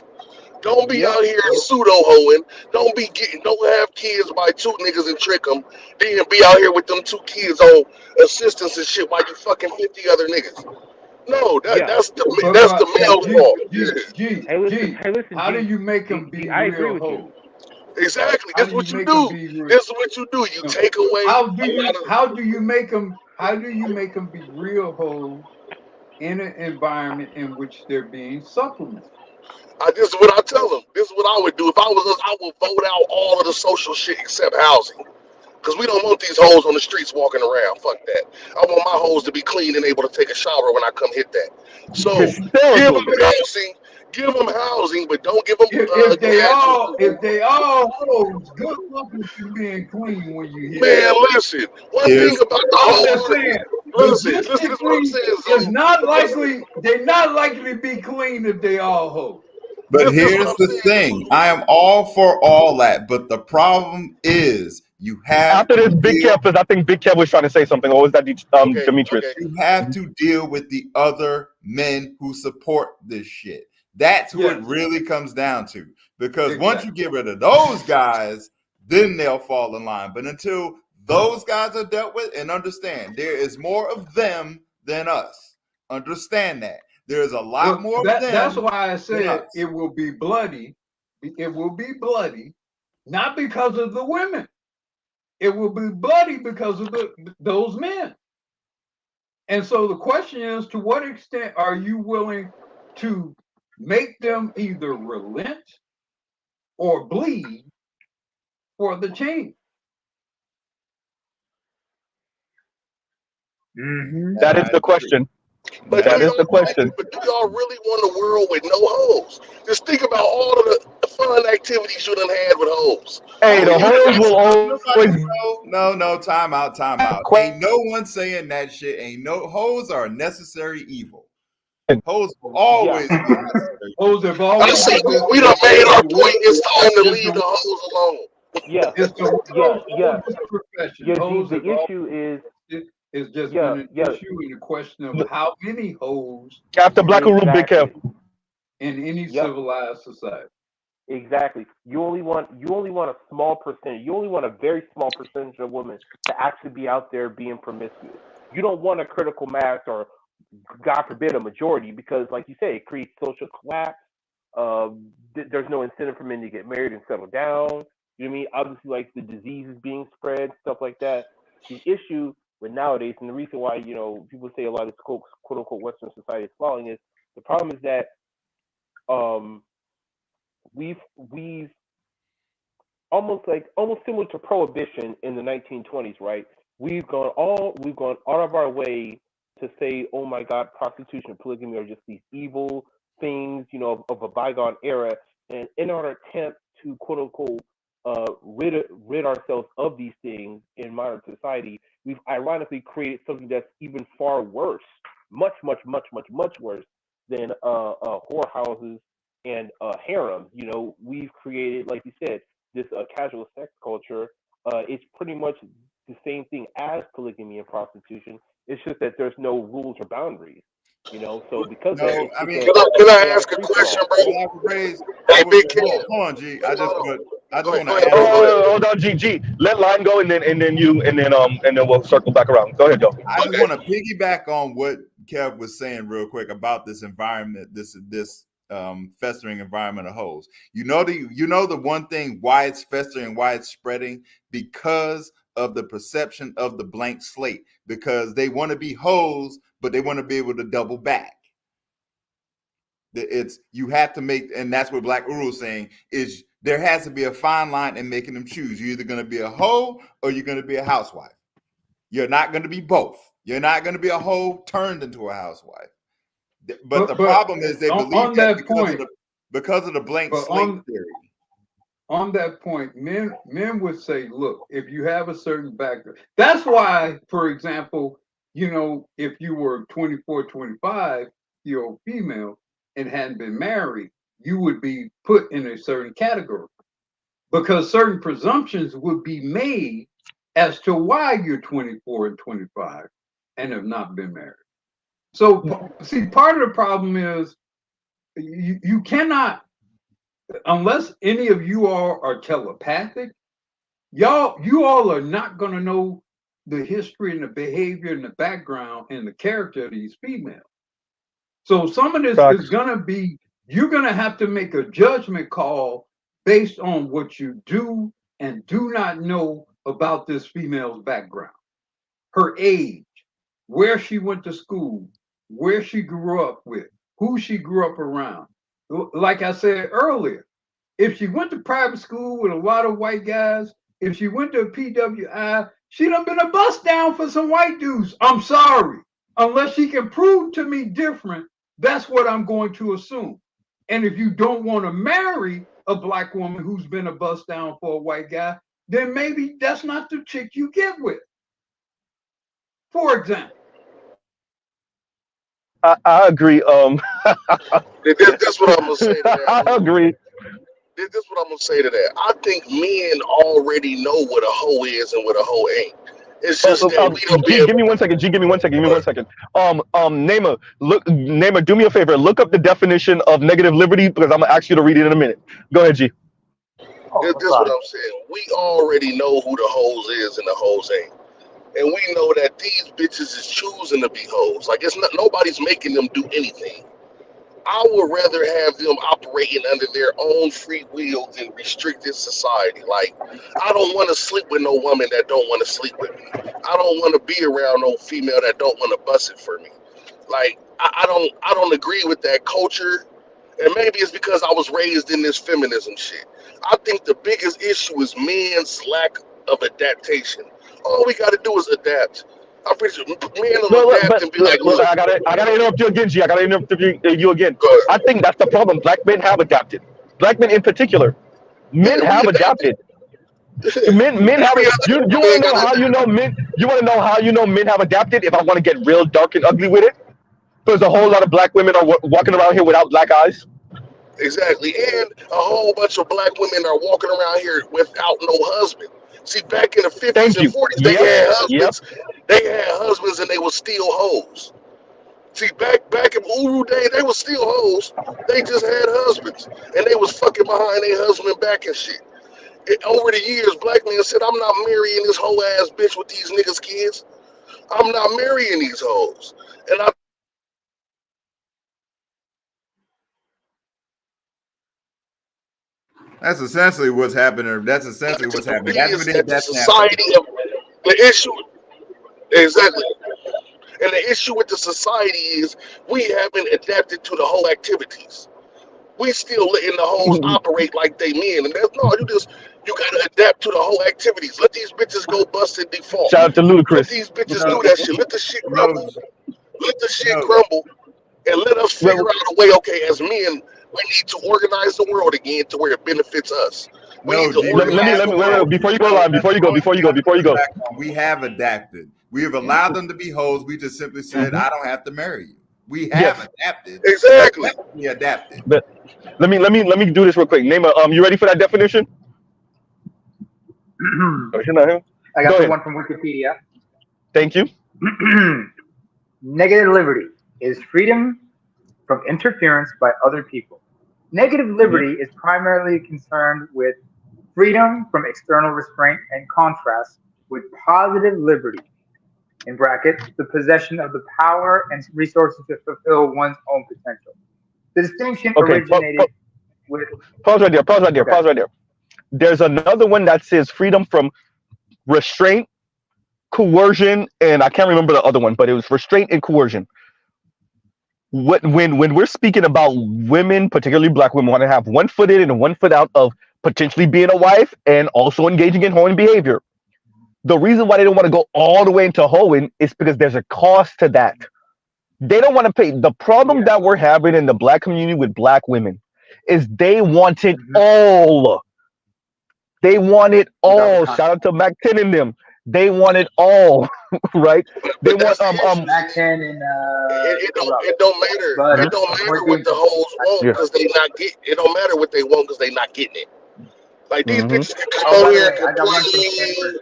Don't be out here pseudo hoeing. Don't have kids by 2 niggas and trick them. Then be out here with them 2 kids on assistance and shit while you fucking 50 other niggas. No, that's the male's fault. Hey, listen, how do you make them be real hoes? Exactly. This is what you do. This is what you do. You take away. How do you make them be real hoes in an environment in which they're being supplemented? This is what I tell them. This is what I would do. If I was us, I would vote out all of the social shit except housing. Because we don't want these hoes on the streets walking around. Fuck that. I want my hoes to be clean and able to take a shower when I come hit that. So give them housing, but don't give them. If they all hoes, good luck with you being clean when you hit. Man, listen. One thing about the hoes. Listen, to what I'm saying. It's not likely. They're not likely to be clean if they all hoes. But here's the thing. I am all for all that. But the problem is you have after this Big Kev, because I think Big Kev was trying to say something. Or was that Demetrius? Okay. You have to deal with the other men who support this shit. That's what it really comes down to. Because once you get rid of those guys, then they'll fall in line. But until those guys are dealt with, and understand, there is more of them than us. Understand that. There's a lot more of them. That's why I said it will be bloody. It will be bloody, not because of the women. It will be bloody because of those men. And so the question is, to what extent are you willing to make them either relent or bleed for the change? That is the question. But that is the question. But do y'all really want a world with no hoes? Just think about all of the fun activities you done had with hoes. Hey, the hoes will always. No, time out. Ain't no one saying that shit. Ain't no hoes are a necessary evil. Hoes will always be necessary. Hoes have always. We done made our point. It's time to leave the hoes alone. The issue is It's just been an issue in the question of how many hoes after Black Uru Big Kev in any civilized society. Exactly. You only want a small percentage. You only want a very small percentage of women to actually be out there being promiscuous. You don't want a critical mass or, God forbid, a majority, because, like you say, it creates social collapse. There's no incentive for men to get married and settle down. You know what I mean? Obviously, like the disease is being spread, stuff like that. The issue with nowadays, and the reason why people say a lot of this quote unquote Western society is falling, is the problem is that we've almost similar to prohibition in the 1920s, right? We've gone out of our way to say, oh my God, prostitution and polygamy are just these evil things, of a bygone era. And in our attempt to quote unquote rid ourselves of these things in modern society, we've ironically created something that's even far worse, much worse than whorehouses and harems. We've created, like you said, this casual sex culture. It's pretty much the same thing as polygamy and prostitution. It's just that there's no rules or boundaries. So because of that, can I ask a question, bro? Hey, Big Kev. Hold on, G. I just want to add. Hold on, G. Let Line go, and then we'll circle back around. Go ahead, Joe. I just want to piggyback on what Kev was saying real quick about this environment, this festering environment of hoes. The one thing why it's festering, why it's spreading, because of the perception of the blank slate, because they want to be hoes, but they want to be able to double back. You have to make, and that's what Black Uru is saying, is there has to be a fine line in making them choose. You're either going to be a hoe or you're going to be a housewife. You're not going to be both. You're not going to be a hoe turned into a housewife. But the problem is they believe that because of the blank slate theory. On that point, men would say, look, if you have a certain background, that's why, for example, if you were 24, 25-year-old female and hadn't been married, you would be put in a certain category because certain presumptions would be made as to why you're 24 and 25 and have not been married. So, see, part of the problem is you cannot, unless any of you all are telepathic, you all are not going to know the history and the behavior and the background and the character of these females. So some of this is going to be, you're going to have to make a judgment call based on what you do and do not know about this female's background, her age, where she went to school, where she grew up with, who she grew up around. Like I said earlier, if she went to private school with a lot of white guys, if she went to a PWI, she'd have been a bust down for some white dudes. I'm sorry. Unless she can prove to me different, that's what I'm going to assume. And if you don't want to marry a Black woman who's been a bust down for a white guy, then maybe that's not the chick you get with. For example. I agree. That's what I'm gonna say to that. I agree. This is what I'm gonna say to that. I think men already know what a hoe is and what a hoe ain't. It's just that we don't G, give me 1 second. G, give me 1 second. Give me 1 second. Naima, do me a favor. Look up the definition of negative liberty because I'm gonna ask you to read it in a minute. Go ahead, G. This is what I'm saying. We already know who the hoes is and the hoes ain't. And we know that these bitches is choosing to be hoes. Like, it's not, nobody's making them do anything. I would rather have them operating under their own free will than restricted society. Like, I don't want to sleep with no woman that don't want to sleep with me. I don't want to be around no female that don't want to bust it for me. Like, I don't agree with that culture. And maybe it's because I was raised in this feminism shit. I think the biggest issue is men's lack of adaptation. All we got to do is adapt. I'm pretty sure men will adapt and be like, look. I gotta interrupt you again, G. I gotta interrupt you again. I think that's the problem. Black men have adapted. Black men in particular. Men have adapted. Men have. You want to know how you know men? You want to know how you know men have adapted? If I want to get real dark and ugly with it, because a whole lot of Black women are walking around here without black eyes. Exactly, and a whole bunch of Black women are walking around here without no husband. See, back in the 50s and 40s, they had husbands. They had husbands and they were still hoes. See, back in Uru day, they were still hoes. They just had husbands. And they was fucking behind their husband back and shit. Over the years, black men said, I'm not marrying this whole ass bitch with these niggas' kids. I'm not marrying these hoes. And that's essentially what's happening. That's essentially what's happening. That's society of the issue. Exactly. And the issue with the society is we haven't adapted to the whole activities. We still letting the hoes operate like they men. And that's no, you gotta adapt to the whole activities. Let these bitches go bust and default. Shout out to Ludacris. Let these bitches do that shit. Let the shit crumble. Let the shit crumble. And let us figure out a way, okay, as men, we need to organize the world again to where it benefits us. Let me before you go live, before you go. We have adapted. We have allowed them to be hoes. We just simply said, I don't have to marry you. We have adapted. Exactly. We adapted. But let me do this real quick. Name a you ready for that definition? I got the one from Wikipedia. Thank you. Negative liberty is freedom from interference by other people. Negative liberty is primarily concerned with freedom from external restraint and contrast with positive liberty, in brackets, the possession of the power and resources to fulfill one's own potential. The distinction originated with... Pause right there. There's another one that says freedom from restraint, coercion, and I can't remember the other one, but it was restraint and coercion. When we're speaking about women, particularly black women, want to have one foot in and one foot out of potentially being a wife and also engaging in hoeing behavior. The reason why they don't want to go all the way into hoeing is because there's a cost to that. They don't want to pay. The problem that we're having in the black community with black women is they want it all. They want it all. Shout out to Mac 10 and them. They want it all, right? They want Mac 10 and it don't matter. It don't matter what the hoes want because they not get. It don't matter what they want because they not getting it. Like these bitches can come on here and complain.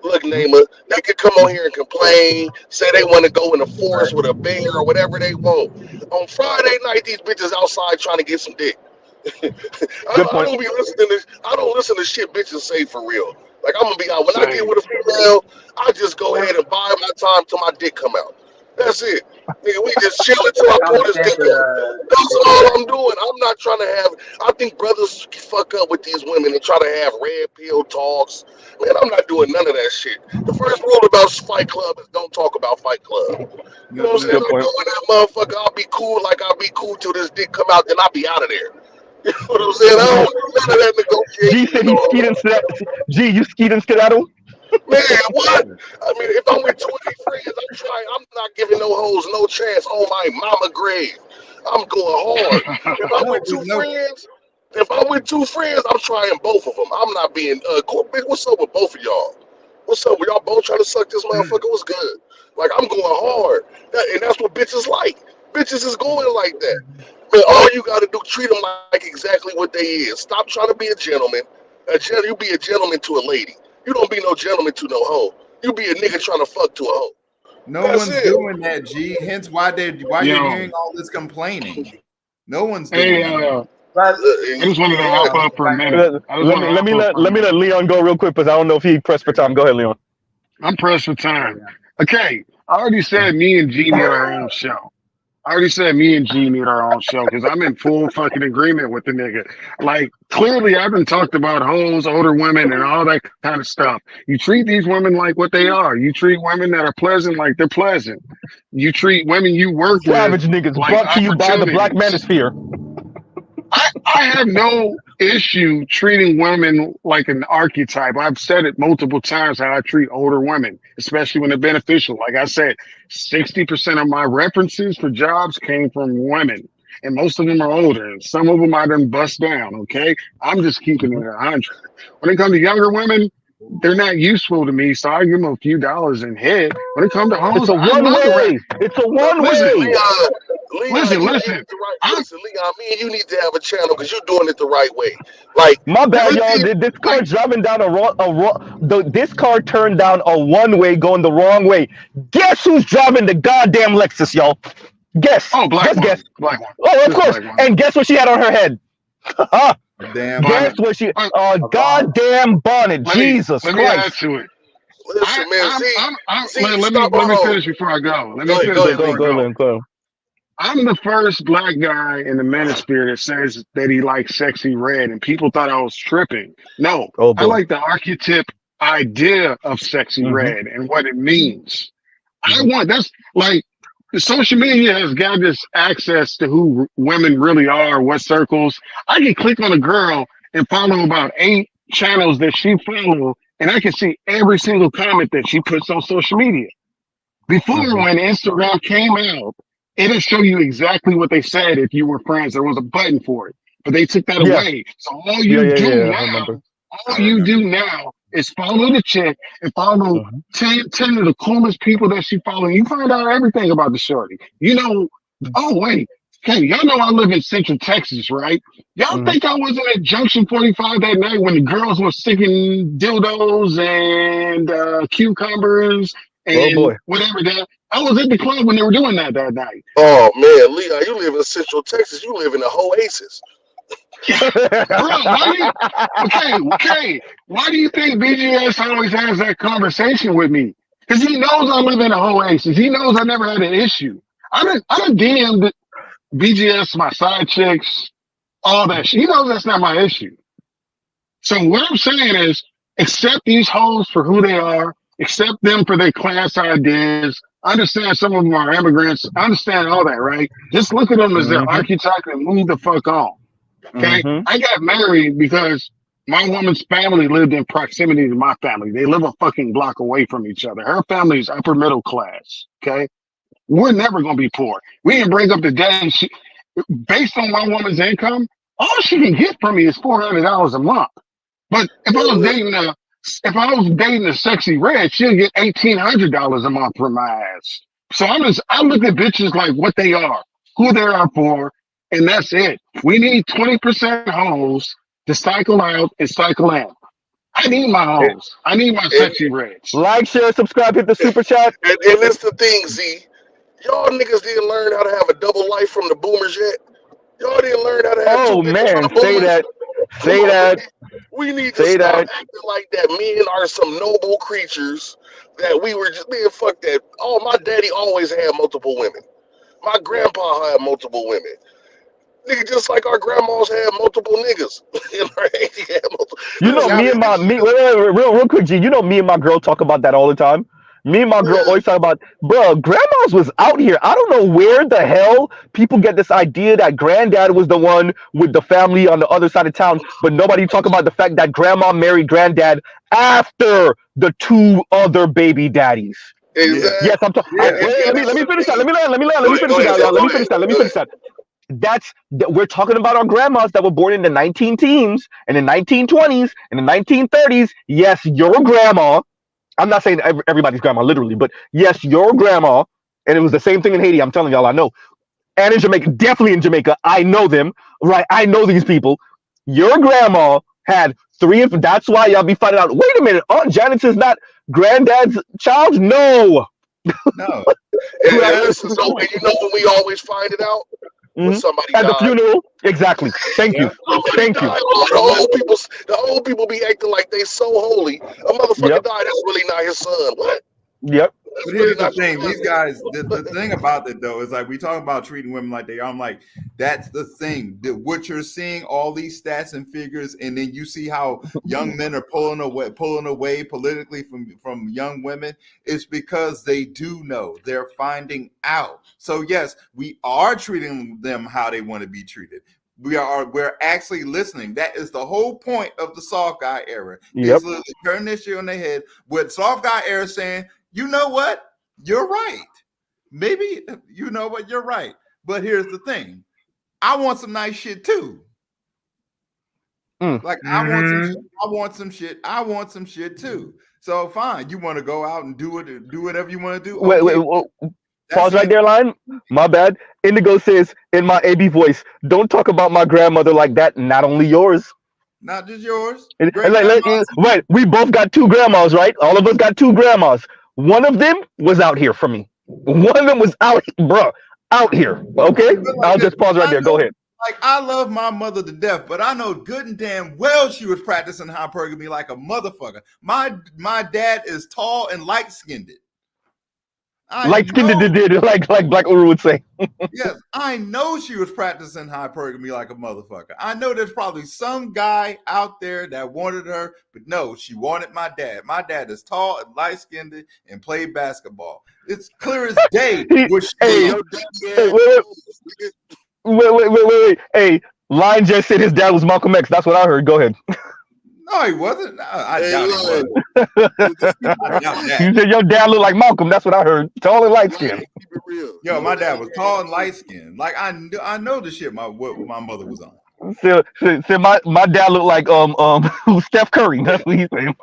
Look, Naima, they could come on here and complain, say they want to go in the forest with a bear or whatever they want. On Friday night, these bitches outside trying to get some dick. I don't listen to shit bitches say for real. Like I'm gonna be out when I get with a female, I just go ahead and buy my time till my dick come out. That's it. Nigga, we just chilling till I pull this dick out. That's all I'm doing. I'm not trying to have. I think brothers fuck up with these women and try to have red pill talks. Man, I'm not doing none of that shit. The first rule about Fight Club is don't talk about Fight Club. You know what I'm saying? Don't go in that motherfucker. I'll be cool like I'll be cool till this dick come out, then I'll be out of there. You know what I'm saying? I don't do none of that negotiation. G said he skied and skedaddle. G, you skied and skedaddle? Man, what? I mean, if I'm with 20 friends, I'm not giving no hoes no chance on my mama grave. I'm going hard. If I'm with two friends, I'm trying both of them. I'm not being what's up with both of y'all? What's up? Y'all both trying to suck this motherfucker? What's good? Like I'm going hard. And that's what bitches like. Bitches is going like that. But all you gotta do, treat them like exactly what they is. Stop trying to be a gentleman. You be a gentleman to a lady. You don't be no gentleman to no hoe. You be a nigga trying to fuck to a hoe. That's one's doing that, G. Hence why you're hearing all this complaining. No one's doing that. I just wanted to hop up for a minute. Let me let Leon go real quick because I don't know if he pressed for time. Go ahead, Leon. I'm pressed for time. Okay, I already said me and G need our own show. Because I'm in full fucking agreement with the nigga. Like, clearly I've been talked about hoes, older women, and all that kind of stuff. You treat these women like what they are. You treat women that are pleasant like they're pleasant. You treat women you work Savage with niggas like brought to you by the Black Manosphere. I have no issue treating women like an archetype. I've said it multiple times how I treat older women, especially when they're beneficial. Like I said, 60% of my references for jobs came from women, and most of them are older. And some of them I done bust down, okay? I'm just keeping it 100. When it comes to younger women, they're not useful to me, so I give them a few dollars in head. When it comes to hoes, It's a I one love the rat. way. It's a one Listen, way. Leon, you need listen. the right. Listen, Leon, me and you need to have a channel because you're doing it the right way. Like, My bad, y'all. everything. This car driving down this car turned down a one way going the wrong way. Guess who's driving the goddamn Lexus, y'all? Guess. Oh, black Guess. one. Oh, of Just course. black one. And guess what she had on her head? Damn Guess what she? Goddamn bonnet. Jesus let me add Christ. to it. Listen, man. Let me finish before I go. Let me finish before I go. I'm the first black guy in the manosphere that says that he likes sexy red, and people thought I was tripping. No, I like the archetype idea of sexy red and what it means. That's like the social media has got this access to who women really are, what circles. I can click on a girl and follow about 8 channels that she follows, and I can see every single comment that she puts on social media. Before, when Instagram came out, it'll show you exactly what they said if you were friends. There was a button for it, but they took that away. So all you do now is follow the chick and follow 10 of the coolest people that she follows. You find out everything about the shorty. You know, oh wait, hey, y'all know I live in Central Texas, right? Y'all think I wasn't at Junction 45 that night when the girls were sticking dildos and cucumbers and whatever that. I was at the club when they were doing that night. Oh man, Leon, you live in Central Texas. You live in a Oasis. Bro, why do you think BGS always has that conversation with me? Because he knows I live in a Oasis. He knows I never had an issue. I done DM'd BGS, my side chicks, all that shit. He knows that's not my issue. So what I'm saying is, accept these hoes for who they are, accept them for their class ideas, understand some of them are immigrants, understand all that, right? Just look at them as their archetype and move the fuck on. Okay? I got married because my woman's family lived in proximity to my family. They live a fucking block away from each other. Her family is upper middle class. Okay? We're never gonna be poor. We didn't bring up the day based on my woman's income, all she can get from me is $400 a month. But if I was dating a sexy red, she'll get $1,800 a month from my ass. So I look at bitches like what they are, who they are for, and that's it. We need 20% hoes to cycle out and cycle in. I need my hoes. I need my sexy reds. Like, share, subscribe, hit the super chat. And that's the thing, Z. Y'all niggas didn't learn how to have a double life from the boomers yet. Y'all didn't learn how to have two bitches from the boomers. Say that. We need to stop acting like that men are some noble creatures, that we were just being fucked that. Oh, my daddy always had multiple women. My grandpa had multiple women. Nigga, just like our grandmas had multiple niggas. You know, real quick, G, you know me and my girl talk about that all the time. Me and my girl always talk about, bro, grandma's was out here. I don't know where the hell people get this idea that granddad was the one with the family on the other side of town, but nobody talk about the fact that grandma married granddad after the 2 other baby daddies. Exactly. Yes, I'm talking. Let me finish that. Let me finish that. We're talking about our grandmas that were born in the 19 teens and the 1920s and the 1930s. Yes, your grandma. I'm not saying everybody's grandma, literally, but yes, your grandma, and it was the same thing in Haiti. I'm telling y'all, I know. And in Jamaica, definitely in Jamaica, I know them, right? I know these people. Your grandma had 3 of them. That's why y'all be finding out, wait a minute, Aunt Janet's is not granddad's child? No. No. And listen, so, and you know when we always find it out? When somebody at died. The funeral. Exactly. Thank you. Thank you. The old people be acting like they so holy. A motherfucker died. That's really not his son. What? Yep. But here's the thing: these guys. The thing about it though is like we talk about treating women like they are. I'm like, that's the thing. What you're seeing, all these stats and figures, and then you see how young men are pulling away politically from young women. It's because they do know. They're finding out. So yes, we are treating them how they want to be treated. We're actually listening. That is the whole point of the soft guy era. Yep. Is turn this shit on their head. What soft guy era is saying. You know what? You're right. Maybe you know what? You're right. But here's the thing. I want some nice shit too. Like I want some shit. I want some shit. I want some shit too. So fine, you want to go out and do whatever you want to do. Wait, Okay, pause right there, line. My bad. Indigo says in my AB voice, "Don't talk about my grandmother like that. Not only yours." Not just yours. And wait, we both got two grandmas, right? All of us got two grandmas. One of them was out here for me. One of them was out, bro, out here. Okay, I'll just pause right there. Go ahead. Like I love my mother to death, but I know good and damn well she was practicing hypergamy like a motherfucker. My dad is tall and light skinned. Light skinned did like Black Uru would say. Yes, I know she was practicing hypergamy like a motherfucker. I know there's probably some guy out there that wanted her, but no, she wanted my dad. My dad is tall and light skinned and played basketball. It's clear as day. Wait. Hey, Line just said his dad was Malcolm X. That's what I heard. Go ahead. No, he wasn't. I doubt he was. You said your dad looked like Malcolm. That's what I heard. Tall and light skinned. Yo, my dad was tall and light skinned. Like I know the shit what my mother was on. So my dad looked like Steph Curry. That's what he's saying.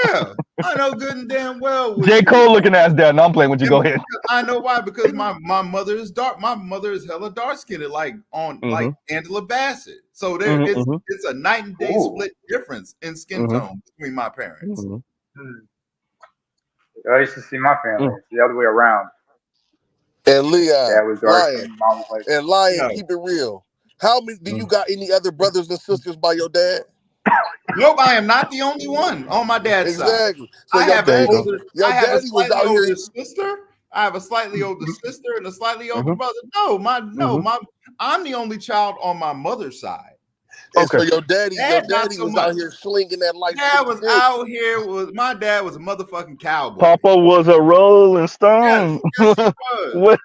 Yeah, I know good and damn well. J. Cole looking ass dad. No, I'm playing with you. Go ahead. I know why, because my mother is dark. My mother is hella dark skinned, like like Angela Bassett. So it's a night and day split difference in skin tone between my parents. I used to see my family. It's the other way around. And Leon, Dad was dark skinned, mom was like, and Lion, keep it real. How many do you got? Any other brothers and sisters by your dad? Nope, I am not the only one on my dad's side. Exactly. So I have a slightly out older here. sister. I have a slightly older sister and a slightly older brother. I'm the only child on my mother's side. And so your daddy was out here slinging that light. My dad was a motherfucking cowboy. Papa was a Rolling Stone. Yes, he was.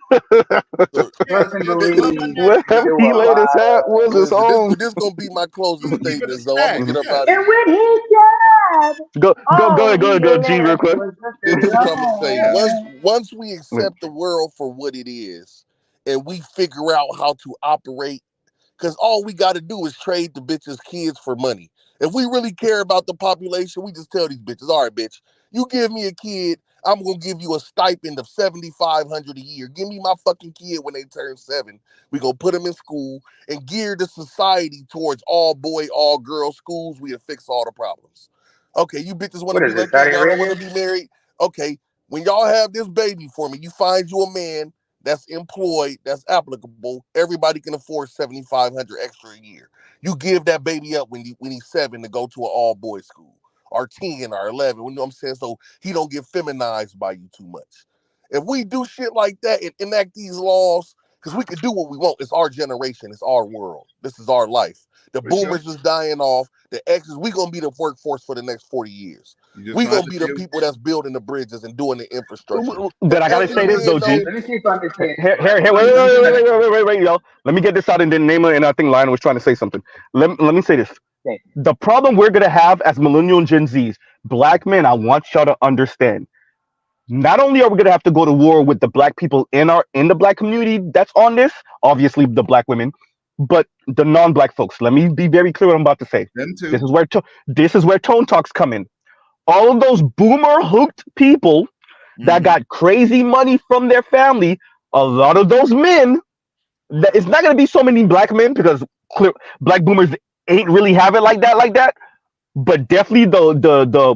Wherever he laid his hat was his home. This gonna be my closing statement, so I'm gonna get up out of here. And when he died, go, G, real quick. This is what I'm gonna say. Once we accept the world for what it is, and we figure out how to operate. Because all we got to do is trade the bitches' kids for money. If we really care about the population, we just tell these bitches, all right, bitch, you give me a kid, I'm going to give you a stipend of $7,500 a year. Give me my fucking kid when they turn 7. We going to put them in school and gear the society towards all boy, all girl schools. We'll fix all the problems. Okay, you bitches want to be like that, y'all don't want to be married. Okay, when y'all have this baby for me, you find you a man that's employed, that's applicable. Everybody can afford $7,500 extra a year. You give that baby up when he's 7 to go to an all boys school, or 10 or 11. You know what I'm saying? So he don't get feminized by you too much. If we do shit like that and enact these laws, because we can do what we want. It's our generation. It's our world. This is our life. The boomers is dying off. The X's, we gonna be the workforce for the next 40 years. We gonna be the people that's building the bridges and doing the infrastructure. But I gotta say this though, G. Let me see if I understand. Wait, y'all. Let me get this out, and then Naima and I think Lion was trying to say something. Let me say this. The problem we're gonna have as millennial and Gen Zs, black men, I want y'all to understand. Not only are we gonna have to go to war with the black people in the black community that's on this, obviously the black women, but the non-black folks. Let me be very clear what I'm about to say. This is where tone talks come in. All of those boomer hooked people that got crazy money from their family, a lot of those men, it's not going to be so many black men because black boomers ain't really have it like that. But definitely the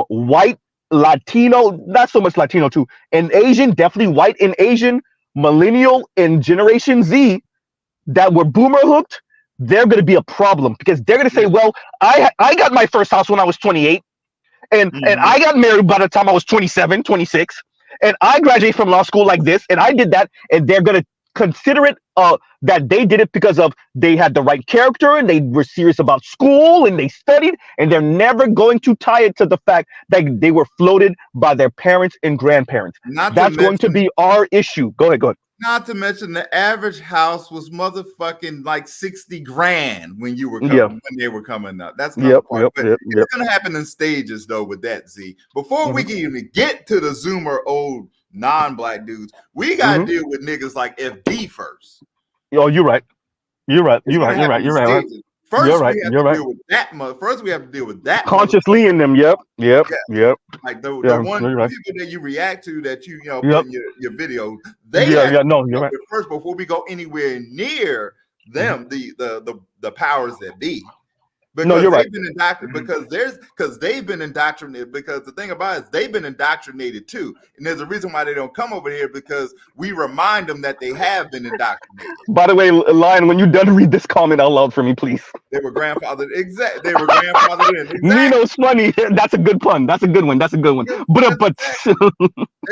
white Latino, not so much Latino too, and Asian, definitely white and Asian, millennial and Generation Z that were boomer hooked, they're going to be a problem because they're going to say, well, I got my first house when I was 28 and I got married by the time I was 27, 26, and I graduated from law school like this and I did that, and they're going to consider it that they did it because of they had the right character and they were serious about school and they studied, and they're never going to tie it to the fact that they were floated by their parents and grandparents. That's going to be our issue. Go ahead. Not to mention the average house was motherfucking like 60 grand when you were coming, when they were coming up. That's not part. It's gonna happen in stages though with that, Z. Before we can even get to the Zoomer old non-black dudes, we gotta deal with niggas like FB first. Oh, you're right. You're right. First, we have to deal with that. First, we have to deal with that consciously in them. Yep. Like the one right. people that you react to, that you put in your video, first before we go anywhere near them, the powers that be. Because they've been indoctrinated. Because they've been indoctrinated. Because the thing about it is they've been indoctrinated too. And there's a reason why they don't come over here, because we remind them that they have been indoctrinated. By the way, Lion, when you're done, read this comment out loud for me, please. They were grandfathered. They were grandfathered in. Exactly. Nino's funny. That's a good pun. That's a good one. But they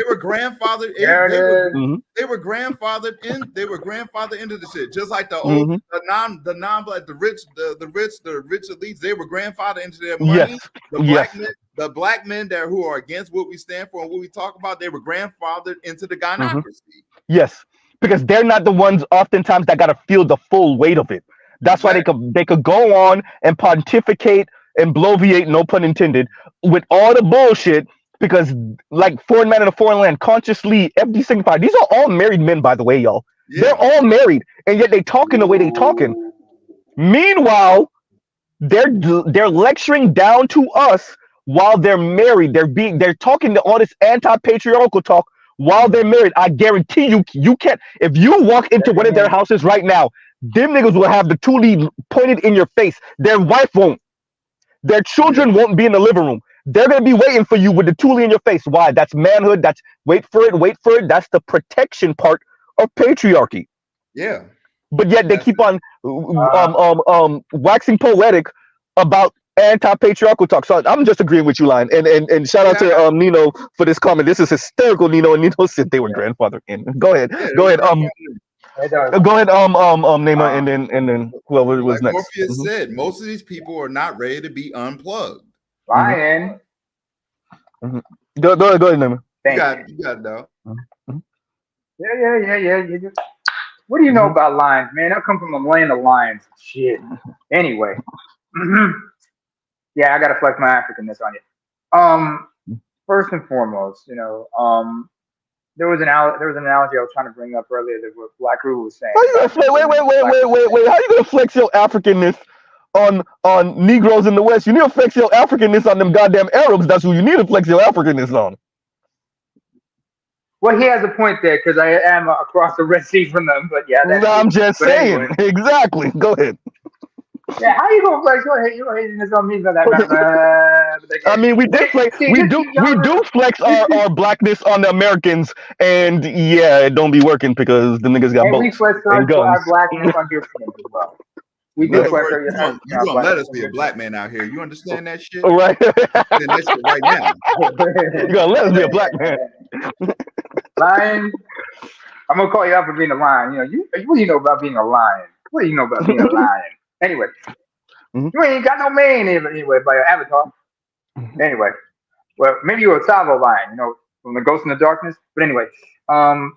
were grandfathered in. They were grandfathered in. They were grandfathered into the shit. Just like the old, the non-black, the rich elites. They were grandfathered into their money. The black men that who are against what we stand for and what we talk about, they were grandfathered into the gynocracy. Yes, because they're not the ones oftentimes that got to feel the full weight of it. That's why they could go on and pontificate and bloviate, no pun intended, with all the bullshit, because like foreign man in a foreign land, consciously, FD signified. These are all married men, by the way, y'all. Yeah. They're all married, and yet they talking the way they talking. Meanwhile, they're lecturing down to us while they're married. They're talking to all this anti-patriarchal talk while they're married. I guarantee you can't. If you walk into one of their houses right now, them niggas will have the tule pointed in your face. Their wife won't. Their children won't be in the living room. They're gonna be waiting for you with the tule in your face. Why? That's manhood. That's wait for it. That's the protection part of patriarchy. Yeah. But yet they keep on waxing poetic about anti-patriarchal talk. So I'm just agreeing with you, Lion. And shout out to Nino for this comment. This is hysterical, Nino. And Nino said they were grandfather in. Go ahead. Go ahead. Neymar, and then whoever was next. Morpheus said most of these people are not ready to be unplugged. Lion. Go ahead, Neymar. You got it, though. Yeah. What do you know about lions, man? I come from a land of lions. Shit. Anyway. Yeah, I gotta flex my Africanness on you. First and foremost, there was an analogy I was trying to bring up earlier that what Black Rule was saying. How you gonna wait? How you gonna flex your Africanness on Negroes in the West? You need to flex your Africanness on them goddamn Arabs. That's who you need to flex your Africanness on. Well, he has a point there, because I am across the Red Sea from them. But yeah, I'm just saying. Anyway. Exactly. Go ahead. Yeah, how you gonna flex? You're hating this on me for that. I mean, we did flex. We do flex our blackness on the Americans, and yeah, it don't be working because the niggas got both. We flex our blackness on Europeans as well. We do flex our. You gonna let us be a black man out here? You understand that shit? Right. That shit right now. You gonna let us be a black man? Lion. I'm gonna call you out for being a lion. What do you know about being a lion? What do you know about being a lion? Anyway, you ain't got no mane anyway by your avatar. Anyway, well, maybe you're a Savo lion, from the Ghost in the Darkness. But anyway, going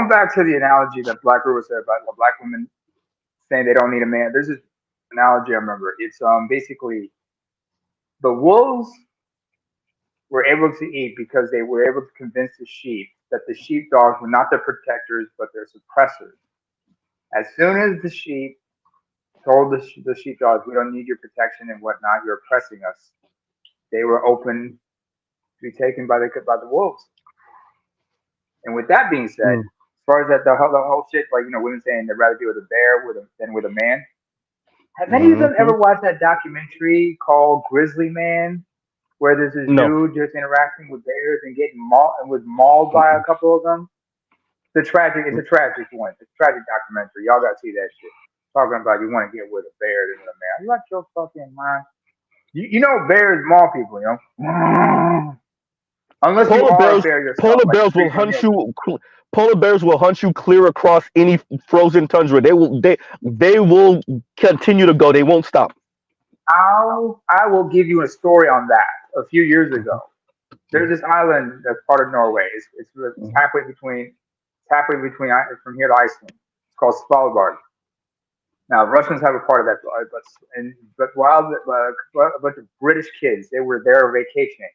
back to the analogy that Black River said about black women saying they don't need a man. There's this analogy I remember. It's basically the wolves were able to eat because they were able to convince the sheep that the sheepdogs were not their protectors but their suppressors. As soon as the sheep told the sheepdogs, we don't need your protection and whatnot, you're oppressing us, they were open to be taken by the wolves. And with that being said, as far as the whole shit, like, women saying they'd rather be with a bear than with a man. Have any of them ever watched that documentary called Grizzly Man, where there's this dude just interacting with bears and getting mauled by a couple of them? It's a tragic one. It's a tragic documentary. Y'all gotta see that shit. Talking about you want to get with a bear than with a man. You got your fucking mind. Bears maul people, Unless you are a bear yourself. Polar bears will hunt you clear across any frozen tundra. They will continue to go. They won't stop. I will give you a story on that. A few years ago, there's this island that's part of Norway. It's halfway between from here to Iceland. It's called Svalbard. Now, Russians have a part of that, but while a bunch of British kids, they were there vacationing,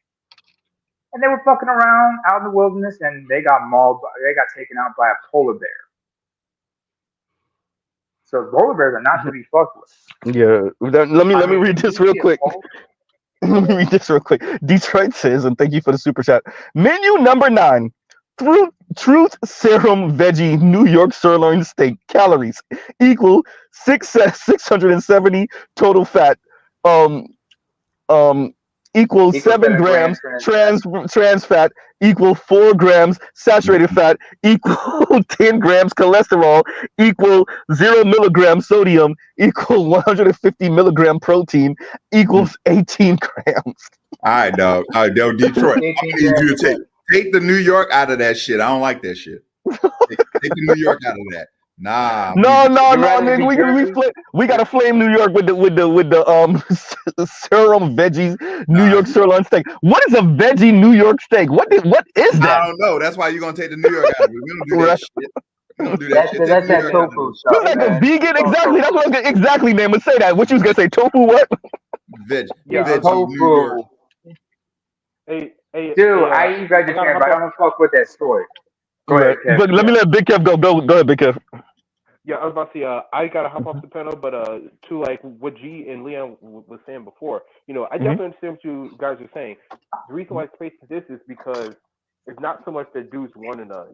and they were fucking around out in the wilderness, and they got mauled. They got taken out by a polar bear. So polar bears are not to be fucked with. Yeah. Let me read this real quick. Let me read this real quick. Detroit says, and thank you for the super chat. Menu number 9. Truth Serum Veggie New York Sirloin Steak. Calories equal 670 total fat. Um equals 7 grams trans fat, equal 4 grams saturated fat, equal 10 grams cholesterol, equal 0 milligrams sodium, equal 150 milligram protein, equals 18 grams. All right, dog. All right, dog. Detroit. I need you to take the New York out of that shit. I don't like that shit. Take the New York out of that. Nah. No, nigga. We gotta flame New York with the serum veggies New York sirloin steak. What is a veggie New York steak? What is that? I don't know. That's why you're gonna take the New York out of it. We don't do that shit. We don't do that shit. That's that tofu stuff. What's like a vegan? Exactly. That's what I was gonna exactly name. Say that. What you was gonna say? Tofu? What? Veggie tofu. New York. Hey, dude, I eat vegetarian, but I don't fuck with that story. Go ahead, Kev. But let me let Big Kev go. Go ahead, Big Kev. Yeah, I was about to say, I gotta hop off the panel, but to like what G and Leon was saying before, I definitely understand what you guys are saying. The reason why it's facing this is because it's not so much that dudes wanting to,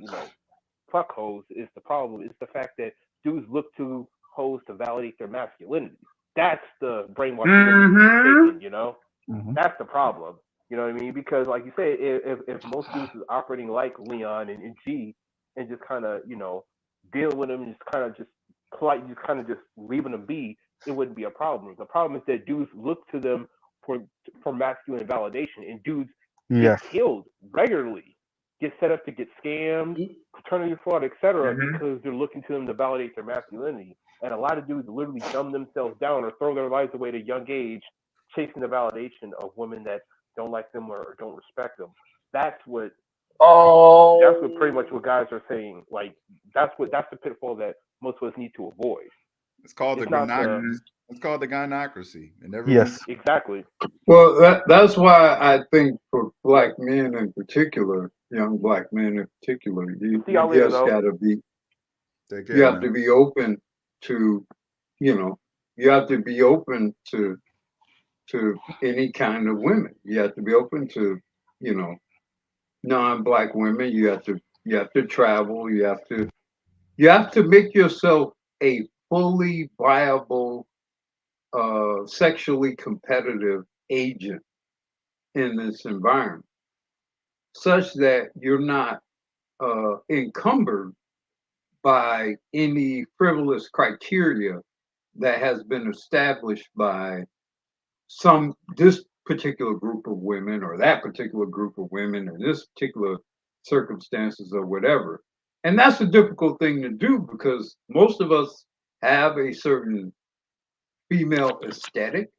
fuck hoes is the problem. It's the fact that dudes look to hoes to validate their masculinity. That's the brainwashing taken, That's the problem. You know what I mean? Because like you say, if most dudes is operating like Leon and G and just kind of, dealing with them and just kind of just leaving them be, it wouldn't be a problem. The problem is that dudes look to them for masculine validation, and dudes get killed regularly, get set up to get scammed, paternity fraud, etc., because they're looking to them to validate their masculinity. And a lot of dudes literally dumb themselves down or throw their lives away at a young age, chasing the validation of women that don't like them or don't respect them. That's what pretty much what guys are saying. Like that's the pitfall that most of us need to avoid. It's called the gynocracy. Exactly. Well, that's why I think for black men in particular, young black men in particular, you just gotta be. You have to be open to, you have to be open to any kind of women. You have to be open to, non-black women. You have to travel. You have to make yourself a fully viable, sexually competitive agent in this environment, such that you're not encumbered by any frivolous criteria that has been established by this particular group of women or that particular group of women or this particular circumstances or whatever. And that's a difficult thing to do because most of us have a certain female aesthetic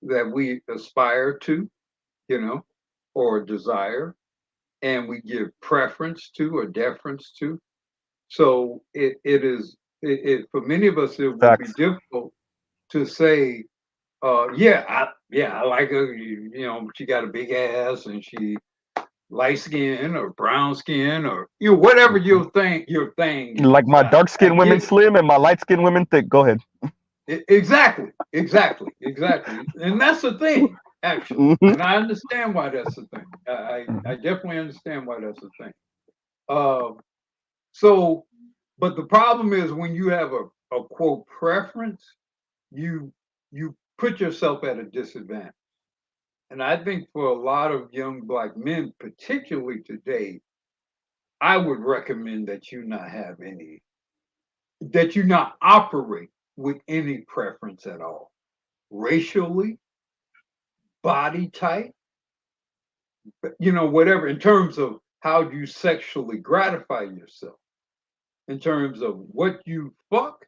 that we aspire to, or desire, and we give preference to or deference to. So it is for many of us, it would be difficult to say, I like her, she got a big ass and she light skin or brown skin or whatever your thing is. Like my dark skinned women slim and my light skinned women thick. Go ahead. Exactly. And that's the thing, actually. And I understand why that's the thing. I definitely understand why that's the thing. But the problem is when you have a quote preference, you put yourself at a disadvantage. And I think for a lot of young black men, particularly today, I would recommend that you not operate with any preference at all, racially, body type, whatever, in terms of how you sexually gratify yourself, in terms of what you fuck.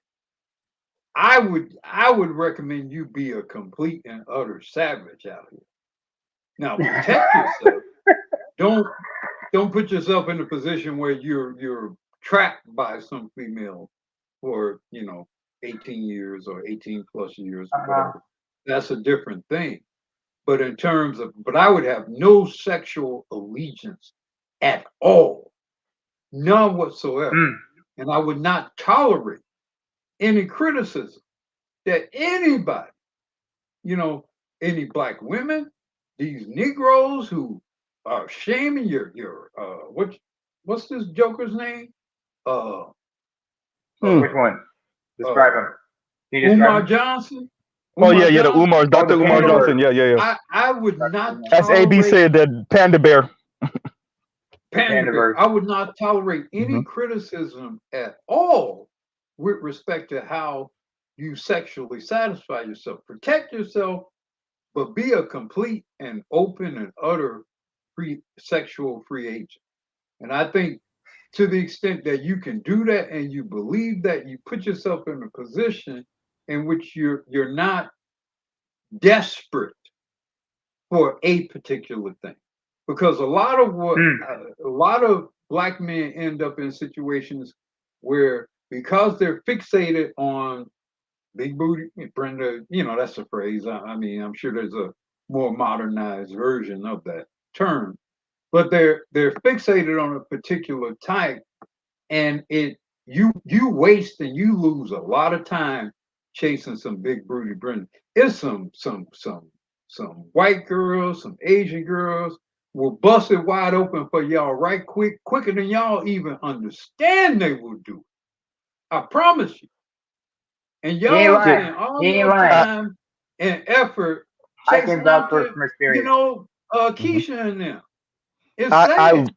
I would recommend you be a complete and utter savage out here. Now protect yourself. Don't put yourself in a position where you're trapped by some female for 18 years or 18 plus years or whatever. That's a different thing. But but I would have no sexual allegiance at all, none whatsoever, and I would not tolerate any criticism that anybody, any black women, these Negroes who are shaming your what's this joker's name? Which one? Describe him. Can you describe Umar him? Johnson. Oh yeah, the Johnson. Umar, Dr. the Umar Panda Johnson. Bird. Yeah. I would not As AB tolerate said, the Panda Bear. Panda Bear. I would not tolerate any criticism at all with respect to how you sexually satisfy yourself. Protect yourself, but be a complete and open and utter sexual free agent. And I think to the extent that you can do that and you believe that, you put yourself in a position in which you're not desperate for a particular thing. Because a lot of black men end up in situations where, because they're fixated on big booty, Brenda, that's a phrase. I mean, I'm sure there's a more modernized version of that term, but they're fixated on a particular type, and you waste and you lose a lot of time chasing some big booty Brenda. It's some white girls, some Asian girls will bust it wide open for y'all right quicker than y'all even understand they will do it. I promise you. And y'all spend all your time and effort chasing after, Keisha and them. It's sad.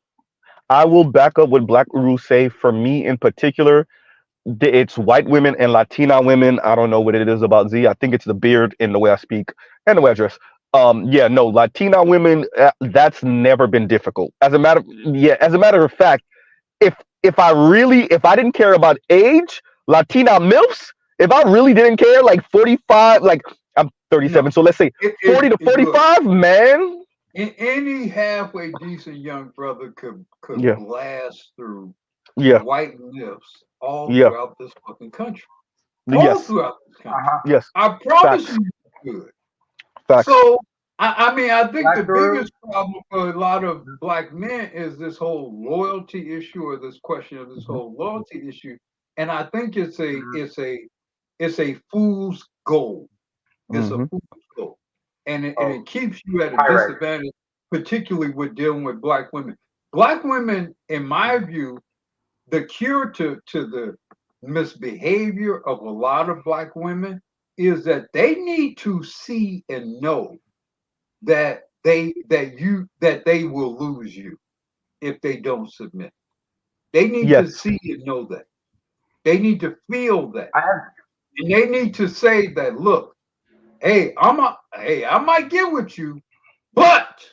I will back up what Black Uru say. For me in particular, it's white women and Latina women. I don't know what it is about Z. I think it's the beard and the way I speak and the way I dress. Yeah, no, Latina women. That's never been difficult. As a matter of fact, if I didn't care about age, Latina milfs. If I really didn't care, like 45, like I'm 37, so let's say 40 to 45, man. Any halfway decent young brother could blast through white lifts all throughout this fucking country. All throughout this country. Yes. I promise you could. Facts. So I mean, I think the biggest problem for a lot of black men is this whole loyalty issue, or this question of this whole loyalty issue. And I think it's a fool's goal. It's a fool's goal. And it keeps you at a disadvantage, particularly with dealing with black women. Black women, in my view, the cure to the misbehavior of a lot of black women is that they need to see and know that they will lose you if they don't submit. They need to see and know that. They need to feel that. And they need to say that, look, hey, I might get with you, but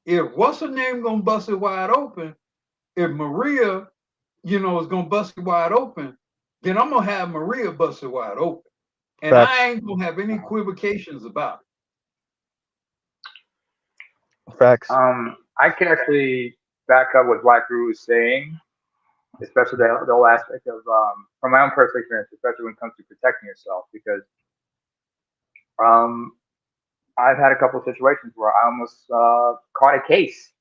if what's her name gonna bust it wide open, if Maria, is gonna bust it wide open, then I'm gonna have Maria bust it wide open. And I ain't gonna have any equivocations about it. Facts. I can actually back up what Black Guru is saying, especially the whole aspect of from my own personal experience, especially when it comes to protecting yourself, because I've had a couple of situations where I almost caught a case.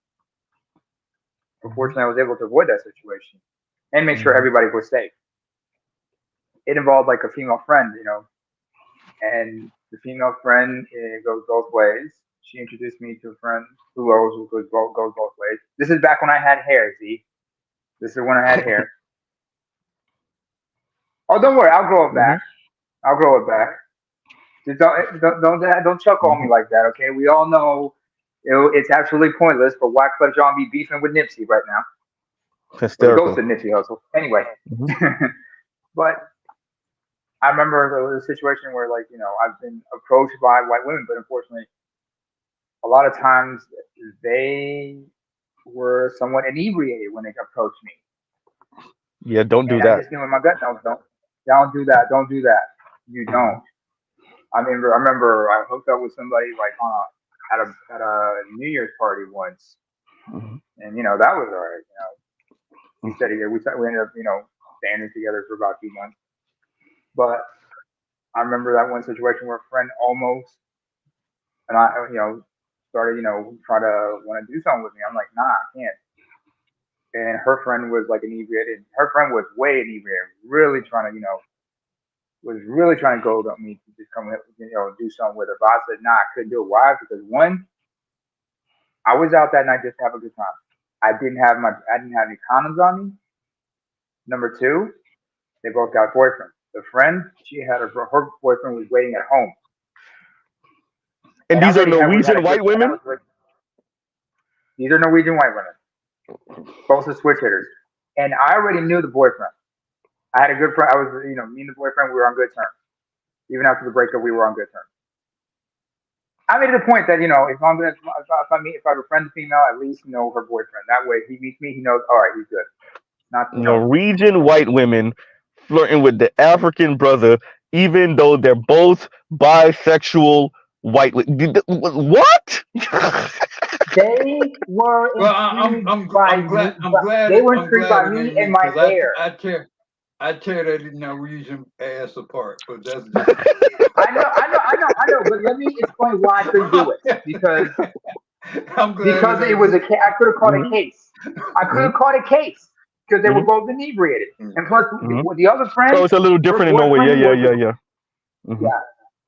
Fortunately, I was able to avoid that situation and make sure everybody was safe. It involved like a female friend, and the female friend goes both ways. She introduced me to a friend who goes both ways. This is back when I had hair, Z. This is when I had hair. Oh, don't worry, I'll grow it back. I'll grow it back. Just don't chuckle on me like that, okay? We all know it's absolutely pointless for Wyclef Jean be beefing with Nipsey right now. Hysterical. The ghost of Nipsey Hussle. Anyway, but I remember there was a situation where, like, I've been approached by white women, but unfortunately, a lot of times they were somewhat inebriated when they approached me. Yeah, don't do that. I just knew in my gut, don't do that. Don't do that. You don't. I remember I hooked up with somebody like at a New Year's party once, and that was all right. We ended up standing together for about 2 months. But I remember that one situation where a friend almost, and I started try to want to do something with me. I'm like, nah, I can't. and her friend was like inebriated. Her friend was way inebriated, really trying to, was really trying to goad up me to just come, do something with her. But I said, nah, I couldn't do it. Why? Because one, I was out that night just to have a good time. I didn't have any condoms on me. Number two, they both got boyfriends. The friend, her boyfriend was waiting at home. And these are Norwegian white women? These are Norwegian white women. Both are switch hitters. And I already knew the boyfriend. I had a good friend. I was, me and the boyfriend, we were on good terms. Even after the breakup, we were on good terms. I made it a point that, if I befriend a female, at least know her boyfriend. That way, if he meets me, he knows, all right, he's good. Not Norwegian white women flirting with the African brother, even though they're both bisexual white. What? They were I'm glad they were intrigued by me and my hair. I tear that Norwegian ass apart, but that's just... I know, but let me explain why I couldn't do it. Because it was I could have caught a case. I could have caught a case because they were both inebriated. And plus, with the other friend, so it's a little different in Norway. Yeah. Yeah.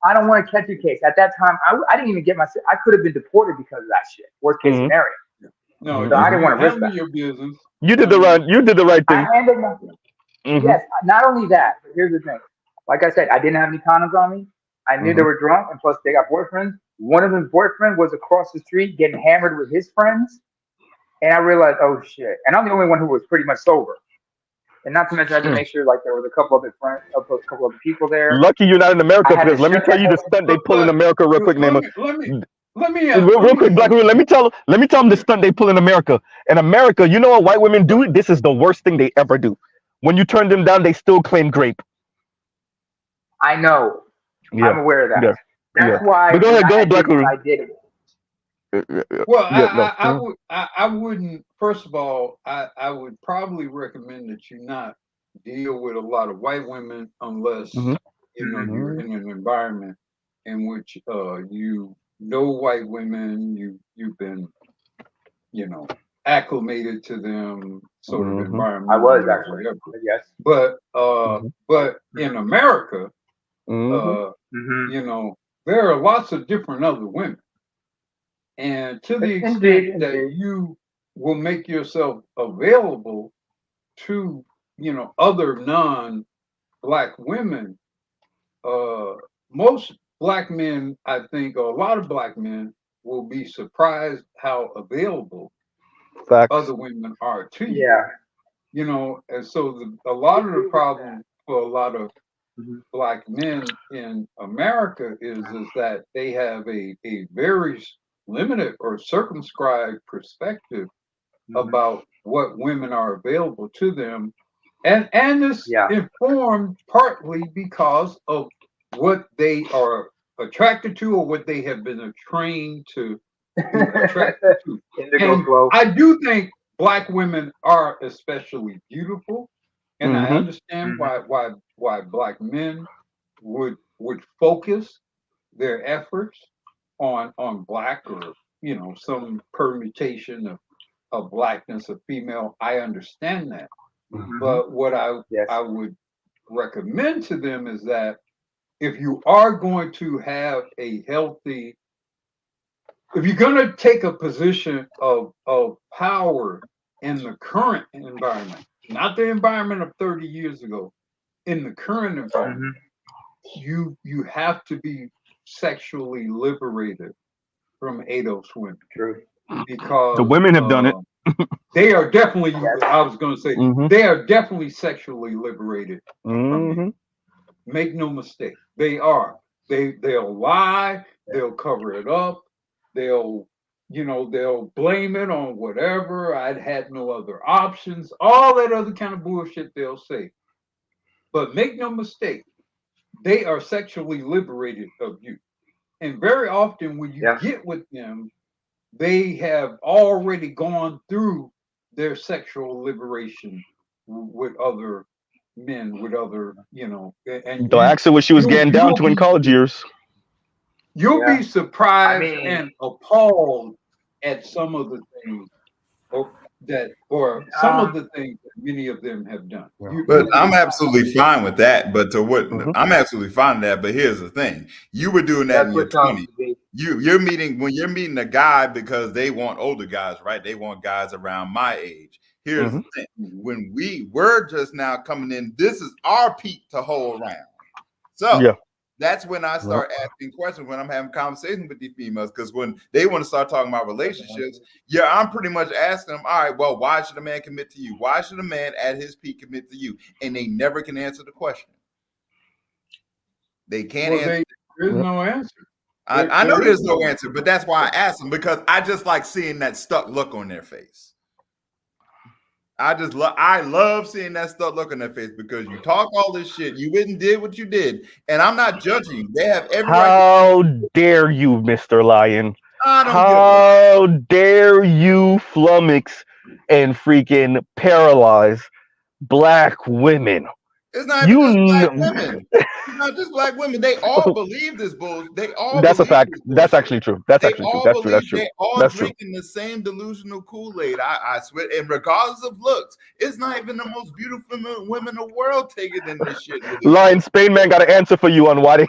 I don't want to catch a case. At that time, I didn't even get I could have been deported because of that shit. Worst case scenario. No, so I didn't want to risk that. Your business. You did the right thing. I handled nothing. Yes, not only that, but here's the thing. Like I said, I didn't have any condoms on me. I knew they were drunk, and plus they got boyfriends. One of them boyfriend was across the street getting hammered with his friends. And I realized, oh shit. And I'm the only one who was pretty much sober. And not to mention, I had to make sure like there was a couple other people there. Lucky you're not in America, because let me tell you the stunt they pull in America real quick, Nema. Real quick, black women. Let me tell them the stunt they pull in America. In America, you know what white women do? This is the worst thing they ever do. When you turn them down, they still claim grape. I know. Yeah. I'm aware of that. Yeah. That's why. But go ahead, black women. I did it. Well, I wouldn't. First of all, I would probably recommend that you not deal with a lot of white women unless you're in an environment in which you know white women. You've been acclimated to them sort of environment. I was actually, yes. But in America, there are lots of different other women. And to the extent that you will make yourself available to, other non-black women, most black men, I think, or a lot of black men will be surprised how available other women are to you. Yeah. And so a lot of the problem for a lot of black men in America is that they have a very limited or circumscribed perspective about what women are available to them, and it's informed partly because of what they are attracted to or what they have been trained to be attracted to. And I do think black women are especially beautiful, and I understand why black men would focus their efforts on black, or some permutation of blackness of female. I understand that. But what I would recommend to them is that if you are going to have a healthy, if you're going to take a position of power in the current environment, not the environment of 30 years ago, in the current environment, you have to be sexually liberated from those women. True. Because the women have done it. They are definitely, I was going to say, they are definitely sexually liberated from you. Make no mistake. They are. They'll lie. They'll cover it up. They'll blame it on whatever. I'd had no other options. All that other kind of bullshit they'll say. But make no mistake, they are sexually liberated of you. And very often when you get with them, they have already gone through their sexual liberation with other men, with other, and don't ask her what she was getting down to in college years. You'll be surprised and appalled at some of the things, or that, or some of the things that many of them have done. But I'm absolutely fine with that. But to what I'm absolutely fine with that. But here's the thing: you were doing that in your 20s. You're meeting a guy because they want older guys, right? They want guys around my age. Here's the thing: when we're just now coming in, this is our peak to hold around. So that's when I start asking questions when I'm having conversations with these females, because when they want to start talking about relationships, I'm pretty much asking them, all right, well, why should a man commit to you? Why should a man at his peak commit to you? And they never can answer the question. They can't answer. There's no answer. I know there's no answer, but that's why I ask them, because I just like seeing that stuck look on their face. I love seeing that stuff look on their face, because you talk all this shit, you went and did what you did, and I'm not judging you. They have every How dare you, Mr. Lion? How dare you flummox and freaking paralyze black women? It's not even just black women. It's not just black women. They all believe this bullshit. They all. That's a fact. That's actually true. That's actually true. That's true. That's true. They all drinking the same delusional Kool-Aid. I swear. And regardless of looks, it's not even the most beautiful women in the world taking in this shit. Lion Spain Man got an answer for you on why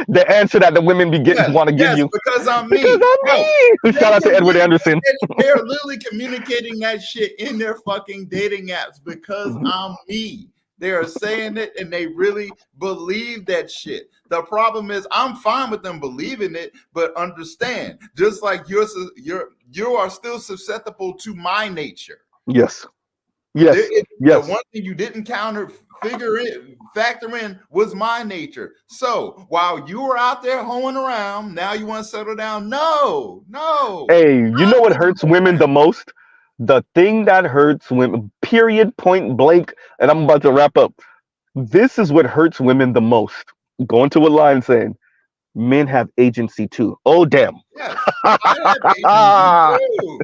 the answer that the women be getting want to give you. Because I'm me. Because I'm me. Shout out to Edward Anderson. They're literally communicating that shit in their fucking dating apps because I'm me. They are saying it and they really believe that shit. The problem is I'm fine with them believing it, but understand, just like you are still susceptible to my nature. Yes. Yes. Yes. The one thing you didn't factor in was my nature. So while you were out there hoeing around, now you want to settle down? No. Hey, you know what hurts women the most? The thing that hurts women, period, point blank, and I'm about to wrap up. This is what hurts women the most. Going to what Lion saying. Men have agency too. Oh, damn. Yes, I have agency too.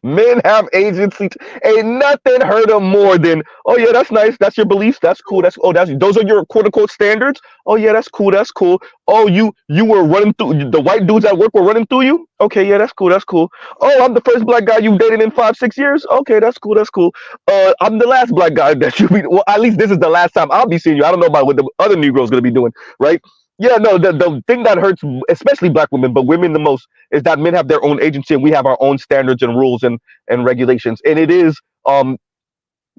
Men have agency. Ain't nothing hurt them more than, oh yeah, that's nice. That's your beliefs. That's cool. Those are your quote unquote standards. Oh yeah, that's cool. That's cool. Oh, you were running through, the white dudes at work were running through you. Okay, yeah, that's cool. That's cool. Oh, I'm the first black guy you've dated in 5-6 years. Okay, that's cool. That's cool. I'm the last black guy that you be. Well, at least this is the last time I'll be seeing you. I don't know about what the other Negroes gonna be doing, right? Yeah, no, the thing that hurts, especially black women, but women the most, is that men have their own agency and we have our own standards and rules and regulations. And it is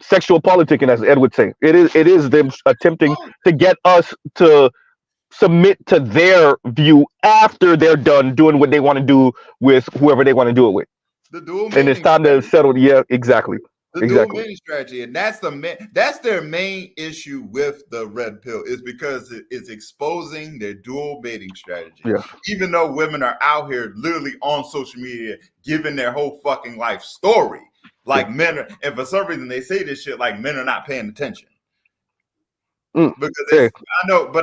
sexual politicking, as Ed would say. It is them attempting to get us to submit to their view after they're done doing what they want to do with whoever they want to do it with. And it's time to settle. Yeah, exactly. Dual mating strategy, and that's their main issue with the red pill, is because it's exposing their dual mating strategy. Yeah. Even though women are out here literally on social media giving their whole fucking life story, like men are, and for some reason they say this shit like men are not paying attention. Because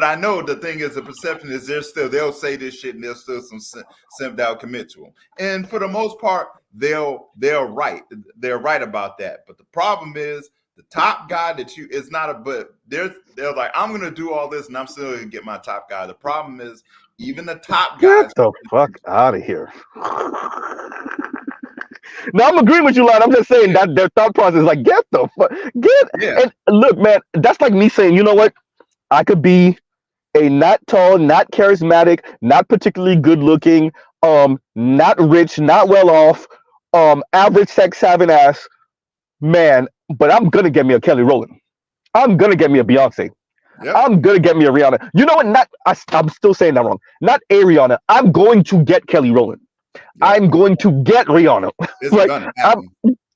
I know the thing is, the perception is they'll say this shit and there's still some simp that'll commit to them. And for the most part, they're right about that. But the problem is the top guy they're like, I'm gonna do all this and I'm still gonna get my top guy. The problem is even the top guys. Get the fuck out of here. No, I'm agreeing with you, Lon. I'm just saying that their thought process is like, get the fuck, And look, man, that's like me saying, you know what? I could be a not tall, not charismatic, not particularly good looking, not rich, not well off, average sex having ass man, but I'm gonna get me a Kelly Rowland. I'm gonna get me a Beyonce. Yep. I'm gonna get me a Rihanna. You know what? I'm still saying that wrong. Not a Rihanna. I'm going to get Kelly Rowland. I'm going to get Rihanna.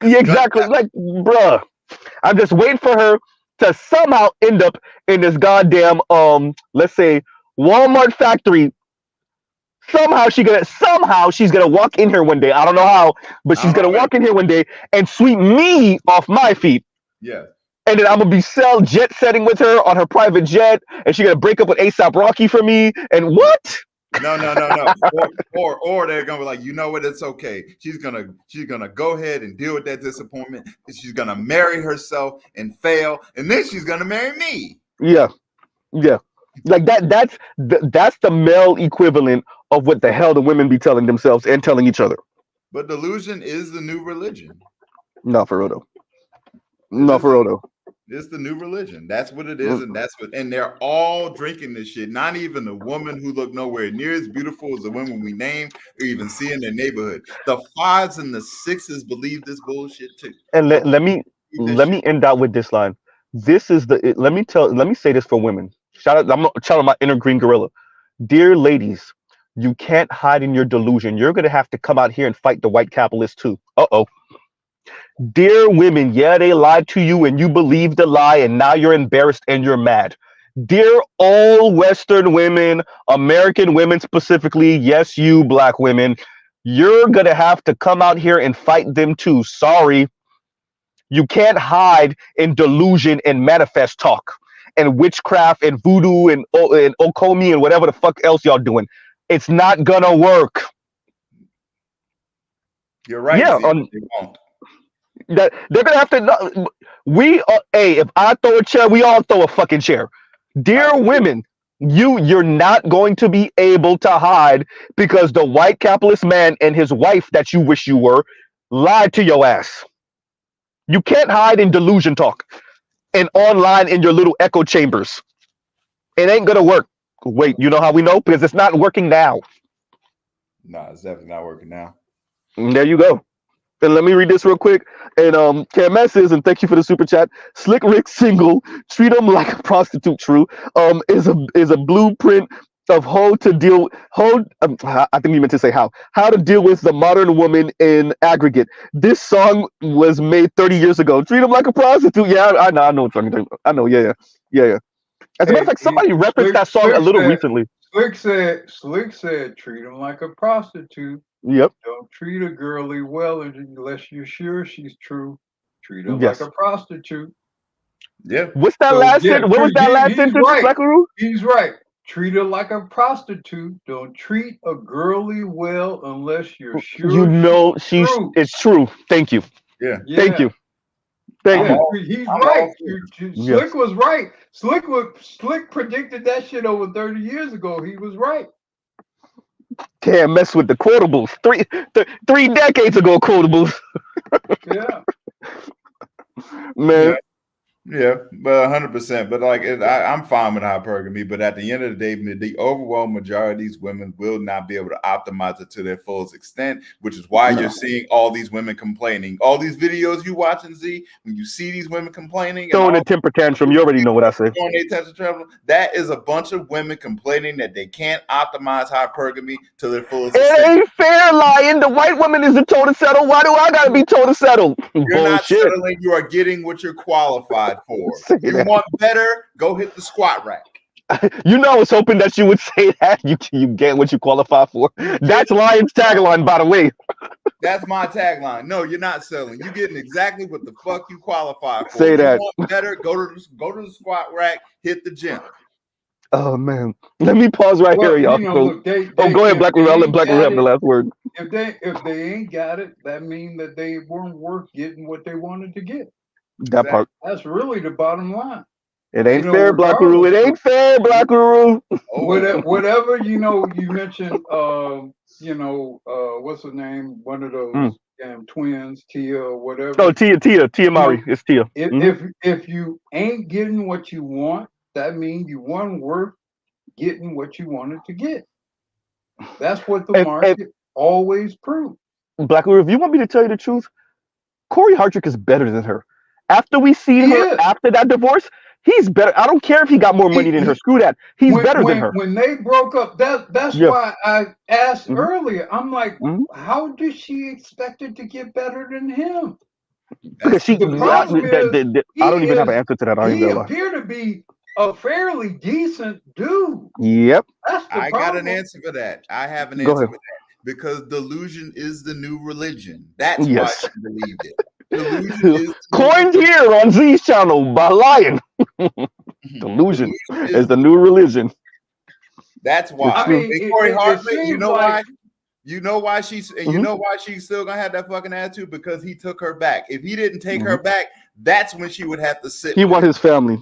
Exactly. Like, bruh, I'm just waiting for her to somehow end up in this goddamn, let's say, Walmart factory. Somehow she's gonna walk in here one day. I don't know how, but she's gonna walk in here one day and sweep me off my feet. Yeah. And then I'm gonna be jet setting with her on her private jet, and she's gonna break up with A$AP Rocky for me. And what? No. or they're gonna be like, you know what? It's okay. She's gonna go ahead and deal with that disappointment. And she's gonna marry herself and fail, and then she's gonna marry me. Yeah. Like that's the male equivalent of what the hell the women be telling themselves and telling each other. But delusion is the new religion. No, for real though. No, for real though. It's the new religion. That's what it is, and they're all drinking this shit. Not even a woman who look nowhere near as beautiful as the women we name or even see in their neighborhood. The 5s and the 6s believe this bullshit too. And let me end out with this line. This is let me say this for women. I'm shouting my inner green gorilla. Dear ladies, you can't hide in your delusion. You're gonna have to come out here and fight the white capitalists too. Uh-oh. Dear women, yeah, they lied to you and you believed the lie and now you're embarrassed and you're mad. Dear all Western women, American women specifically, yes, you black women, you're going to have to come out here and fight them too. Sorry. You can't hide in delusion and manifest talk and witchcraft and voodoo and okomi and whatever the fuck else y'all doing. It's not going to work. You're right. Yeah, they won't. That they're gonna have to. If I throw a chair, we all throw a fucking chair. Dear women, you're not going to be able to hide because the white capitalist man and his wife that you wish you were lied to your ass. You can't hide in delusion talk and online in your little echo chambers. It ain't gonna work. Wait, you know how we know? Because it's not working now. No, it's definitely not working now. And there you go. And let me read this real quick. And Cam says, and thank you for the super chat. Slick Rick single, treat him like a prostitute. True. Is a blueprint of I think you meant to say how to deal with the modern woman in aggregate. This song was made 30 years ago. Treat him like a prostitute. Yeah, I know what you're talking about. I know. Yeah. As a matter of fact, somebody referenced that song a little recently. Slick said, treat him like a prostitute. Yep. Don't treat a girlie well unless you're sure she's true. Treat her like a prostitute. Yeah. What's that last sentence? What was that last sentence, Black Guru? He's right. Treat her like a prostitute. Don't treat a girlie well unless you're sure. You know it's true. Thank you. Yeah. Thank you. He's right. Slick was right. Slick predicted that shit over 30 years ago. He was right. Can't mess with the quotables. Three decades ago, quotables. Yeah. Man. Yeah, but 100%. But like, I'm fine with hypergamy. But at the end of the day, the overwhelming majority of these women will not be able to optimize it to their fullest extent, which is why you're seeing all these women complaining. All these videos you watching, Z, when you see these women complaining, throwing a temper tantrum, you already know what I say. That is a bunch of women complaining that they can't optimize hypergamy to their fullest extent. It ain't fair, lying. The white woman is the told to settle. Why do I gotta be told to settle? You're not settling. You are getting what you're qualified for. You want better? Go hit the squat rack. You know, I was hoping that you would say that. You get what you qualify for. That's Lion's tagline, by the way. That's my tagline. No, you're not selling. You're getting exactly what the fuck you qualify for. Say that. You want better? Go to the squat rack. Hit the gym. Oh man, let me pause right here, y'all. Look, go ahead, Black Rebel. I'll let Black Rebel have the last word. If they ain't got it, that means that they weren't worth getting what they wanted to get. That part. That's really the bottom line. It ain't fair, Black Guru. It ain't fair, Black Guru. Whatever you mentioned. What's her name? One of those twins, Tia or whatever. Oh, Tia Mari. It's Tia. If you ain't getting what you want, that means you weren't worth getting what you wanted to get. That's what the market always proves. Black Guru, if you want me to tell you the truth, Corey Hardrick is better than her. After we see her after that divorce, he's better. I don't care if he got more money than her. Screw that. He's better than her. When they broke up, that's why I asked earlier. I'm like, how did she expect it to get better than him? Because I don't even have an answer to that. He appeared to be a fairly decent dude. Yep. I got an answer for that. I have an answer for that. Because delusion is the new religion. That's why she believed it. Coined here on Z's channel by Lion. Delusion is the new religion. That's why. I mean, Corey Hartman, you know why? You know why she's still gonna have that fucking attitude? Because he took her back. If he didn't take her back, that's when she would have to sit. He want his family.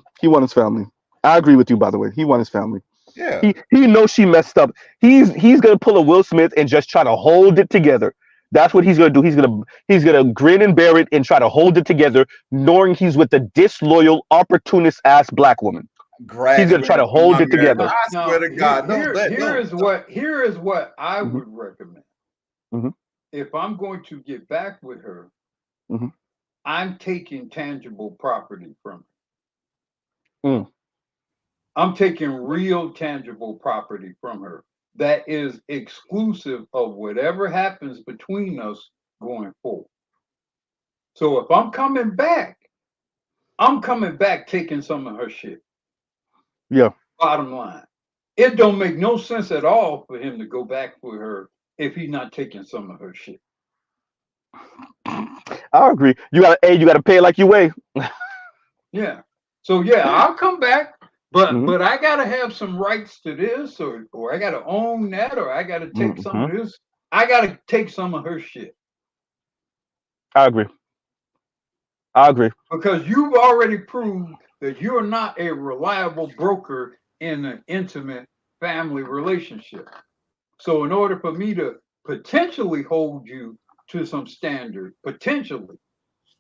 I agree with you, by the way. He want his family. Yeah. He knows she messed up. He's gonna pull a Will Smith and just try to hold it together. That's what he's gonna do. He's gonna grin and bear it and try to hold it together, knowing he's with a disloyal, opportunist ass black woman. He's gonna try to hold it together. I swear to God, here is what I would recommend. If I'm going to get back with her, I'm taking tangible property from her. I'm taking real tangible property from her that is exclusive of whatever happens between us going forward. So if I'm coming back taking some of her shit. Yeah. Bottom line. It don't make no sense at all for him to go back with her if he's not taking some of her shit. I agree. You gotta pay it like you weigh. Yeah. So yeah, I'll come back, but I gotta have some rights to this, or I gotta own that, or I gotta take some of this. I gotta take some of her shit. I agree. Because you've already proved that you're not a reliable broker in an intimate family relationship. So in order for me to potentially hold you to some standard, potentially,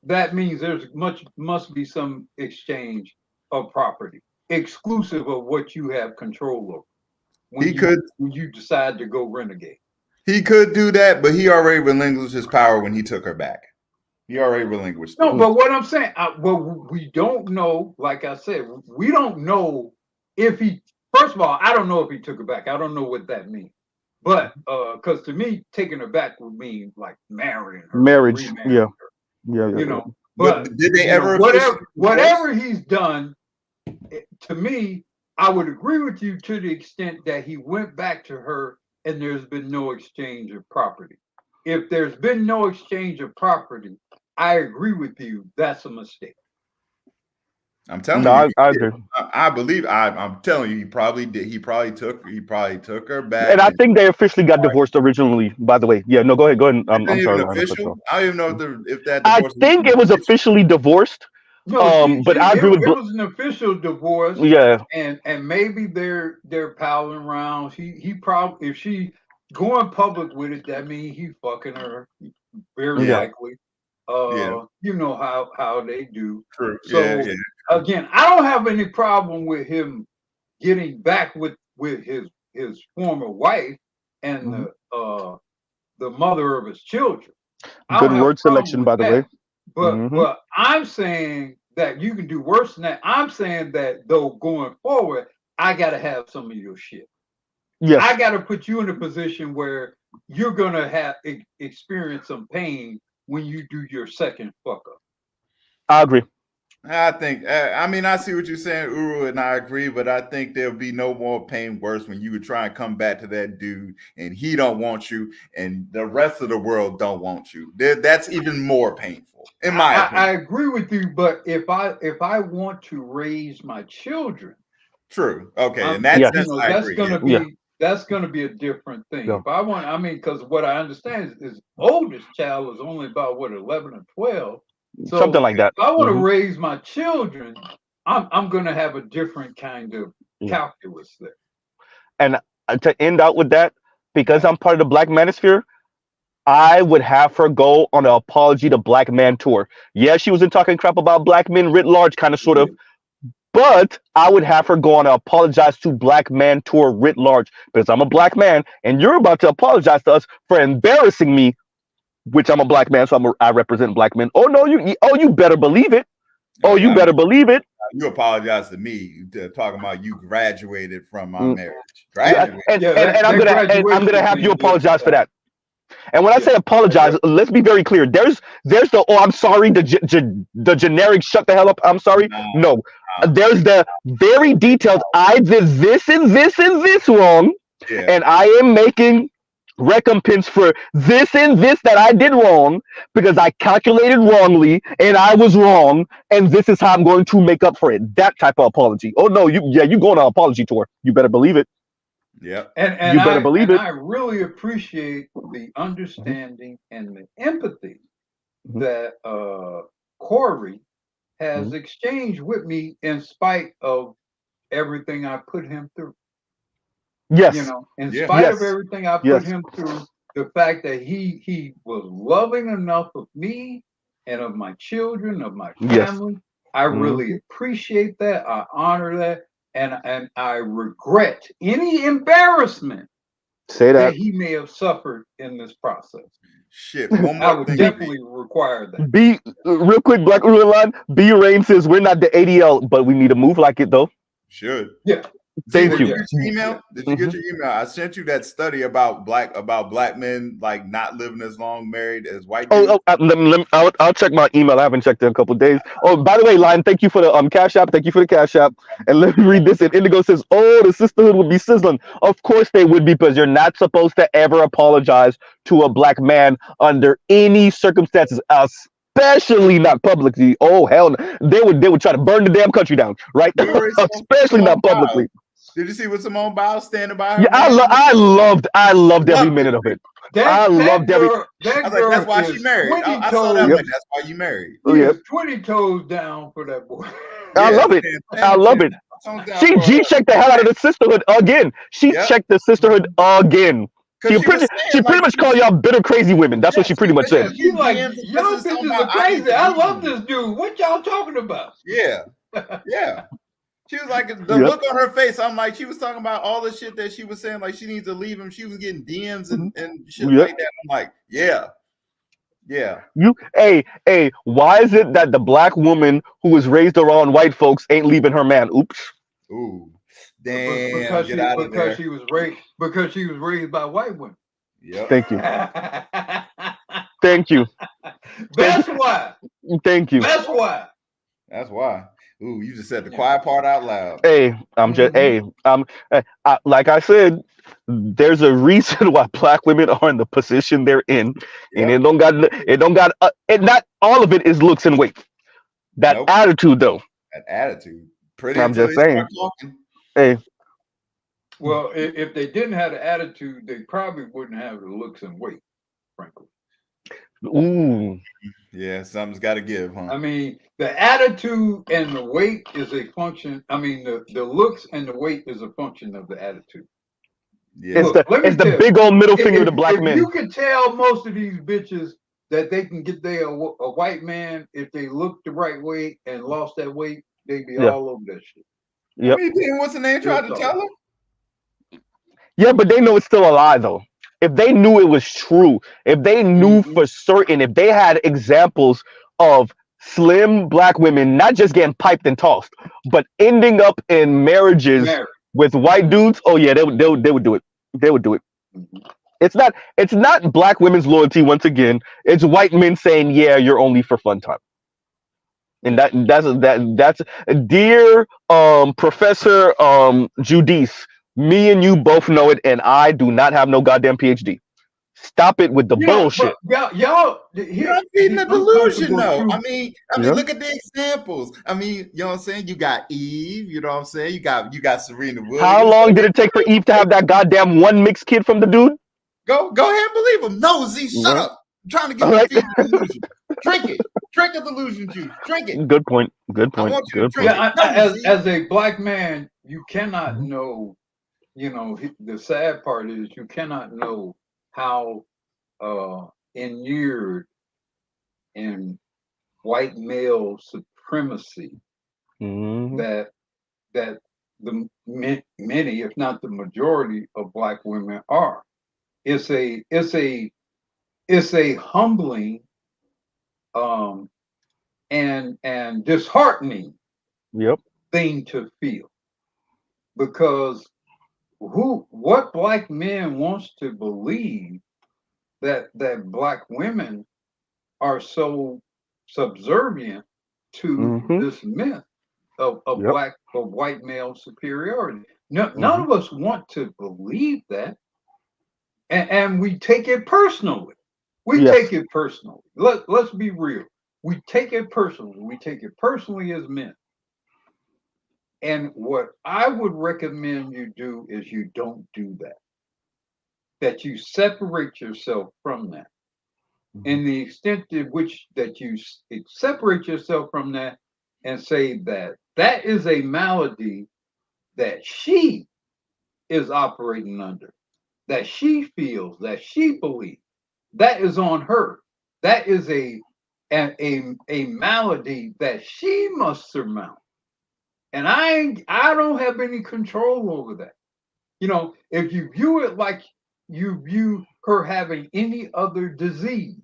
that means there's must be some exchange of property, exclusive of what you have control over. When you decide to go renegade. He could do that, but he already relinquished his power when he took her back. He already relinquished. No, but what I'm saying, well, we don't know. Like I said, we don't know if he. First of all, I don't know if he took her back. I don't know what that means. But because to me, taking her back would mean like marrying her, marriage. Yeah. You know. But did they ever? Whatever he's done, to me, I would agree with you to the extent that he went back to her and there's been no exchange of property. If there's been no exchange of property, I agree with you. That's a mistake. I'm telling you, I agree. I believe. I'm telling you, he probably did. He probably took her back. And I think they officially got divorced originally. By the way, yeah. No, go ahead. I'm sorry. Official? I don't even know if that. I think it was officially divorced. No, but I agree with. It was an official divorce. Yeah. And maybe they're palling around. He probably, if she going public with it, that means he fucking her. Very likely. You know how they do. True. So again, I don't have any problem with him getting back with his former wife and the mother of his children. Good word selection, by the way. But I'm saying that you can do worse than that. I'm saying that though going forward, I gotta have some of your shit. Yes. I gotta put you in a position where you're gonna have experience some pain when you do your second fuck up. I agree. I think. I mean, I see what you're saying, Uru, and I agree. But I think there'll be no more pain worse when you would try and come back to that dude, and he don't want you, and the rest of the world don't want you. That's even more painful, in my opinion. I agree with you, but if I want to raise my children, true. Okay, and that's that's gonna be a different thing. Yeah. If I want, I mean, because what I understand is his oldest child is only about 11 or 12. So something like that. If I want to raise my children, I'm going to have a different kind of calculus there. And to end out with that, because I'm part of the Black Manosphere, I would have her go on an apology to Black man tour. Yeah, she wasn't talking crap about black men writ large, kind of, sort of. But I would have her go on and apologize to Black man tour writ large, because I'm a black man, and you're about to apologize to us for embarrassing me, which I'm a black man, so I represent black men. Oh no, you better believe it. Oh, you better believe it. You apologize to me talking about you graduated from my marriage. Graduated. And I'm gonna have you apologize for that. And when I say apologize, let's be very clear. There's the I'm sorry, the generic shut the hell up. I'm sorry. No. There's the very detailed I did this and this and this wrong, and I am making recompense for this and this that I did wrong because I calculated wrongly and I was wrong, and this is how I'm going to make up for it. That type of apology. Oh no, you go on an apology tour. You better believe it. Yeah. And you better believe it. I really appreciate the understanding and the empathy that Corey has exchanged with me in spite of everything I put him through. Yes. You know, in spite of everything I put him through, the fact that he was loving enough of me and of my children, of my family. I really appreciate that. I honor that. And I regret any embarrassment that he may have suffered in this process. Shit, one more I would thing. definitely require that. B, real quick, Black Women Line. B Rain says we're not the ADL, but we need to move like it though. Should. Yeah. Thank you. Did you get your email? Did you get your email? I sent you that study about black men like not living as long married as white dudes. I'll check my email. I haven't checked it in a couple of days. Oh, by the way, Lion, thank you for the Cash App. Thank you for the Cash App. And let me read this. And Indigo says, "Oh, the sisterhood would be sizzling. Of course they would be, because you're not supposed to ever apologize to a black man under any circumstances, especially not publicly. Oh hell, no. They would try to burn the damn country down, right? Especially not publicly." Did you see what Simone Biles standing by her? Yeah, I loved every minute of it. I loved every. I was like, that's why she married. I saw that. Like, that's why you married. He is 20 toes down for that boy. I love it. I love it. She G-checked the hell out of the sisterhood again. She checked the sisterhood again. She pretty much called y'all bitter crazy women. That's what she pretty much said. She's like, y'all bitches are crazy. I love this dude. What y'all talking about? Yeah. Yeah. She was like, the look on her face, I'm like, she was talking about all the shit that she was saying, like she needs to leave him. She was getting DMs and shit like that. I'm like, yeah. Why is it that the black woman who was raised around white folks ain't leaving her man? Oops. Ooh. Damn. Because she was raised by white women. Yep. Thank you. Thank you. That's why. Thank you. That's why. That's why. Ooh, you just said the quiet part out loud. Like I said, there's a reason why black women are in the position they're in, and it don't got, and not all of it is looks and weight. That attitude, though. That attitude. Pretty. I'm just saying. Hey. Well, if they didn't have the attitude, they probably wouldn't have the looks and weight, frankly. Ooh. Yeah, something's got to give, huh? I mean, the attitude and the weight is a function. I mean, the looks and the weight is a function of the attitude. Yeah. It's the big old middle finger to black men. You can tell most of these bitches that they can get a white man if they look the right way and lost that weight, they be all over that shit. Yep. What's the name tried to tell her? Yeah, but they know it's still a lie, though. If they knew it was true, if they knew for certain, if they had examples of slim black women not just getting piped and tossed, but ending up in marriages with white dudes, oh yeah, they would do it. They would do it. It's not black women's loyalty once again. It's white men saying, "Yeah, you're only for fun time." And that's dear Professor Judice. Me and you both know it, and I do not have no goddamn PhD. Stop it with the bullshit. Y'all feeding the delusion, though. I mean, look at the examples. I mean, you know what I'm saying? You got Eve. You know what I'm saying? You got Serena Williams. How long did it take for Eve to have that goddamn one mixed kid from the dude? Go ahead and believe him. No, Z, shut up. I'm trying to get you the delusion. Drink it. Drink the delusion juice. Drink it. Good point. Yeah, as a black man, you cannot know. You know, the sad part is you cannot know how inured in white male supremacy that the many, if not the majority, of black women are. It's a humbling and disheartening thing to feel, because what black men wants to believe that black women are so subservient to this myth of white male superiority. None of us want to believe that, and we take it personally. Take it personally. Let's be real. We take it personally. We take it personally as men. And what I would recommend you do is you don't do that. That you separate yourself from that. And the extent to which that you separate yourself from that and say that is a malady that she is operating under. that she feels, that she believes, that is on her. That is a malady that she must surmount. And I don't have any control over that. You know, if you view it like you view her having any other disease,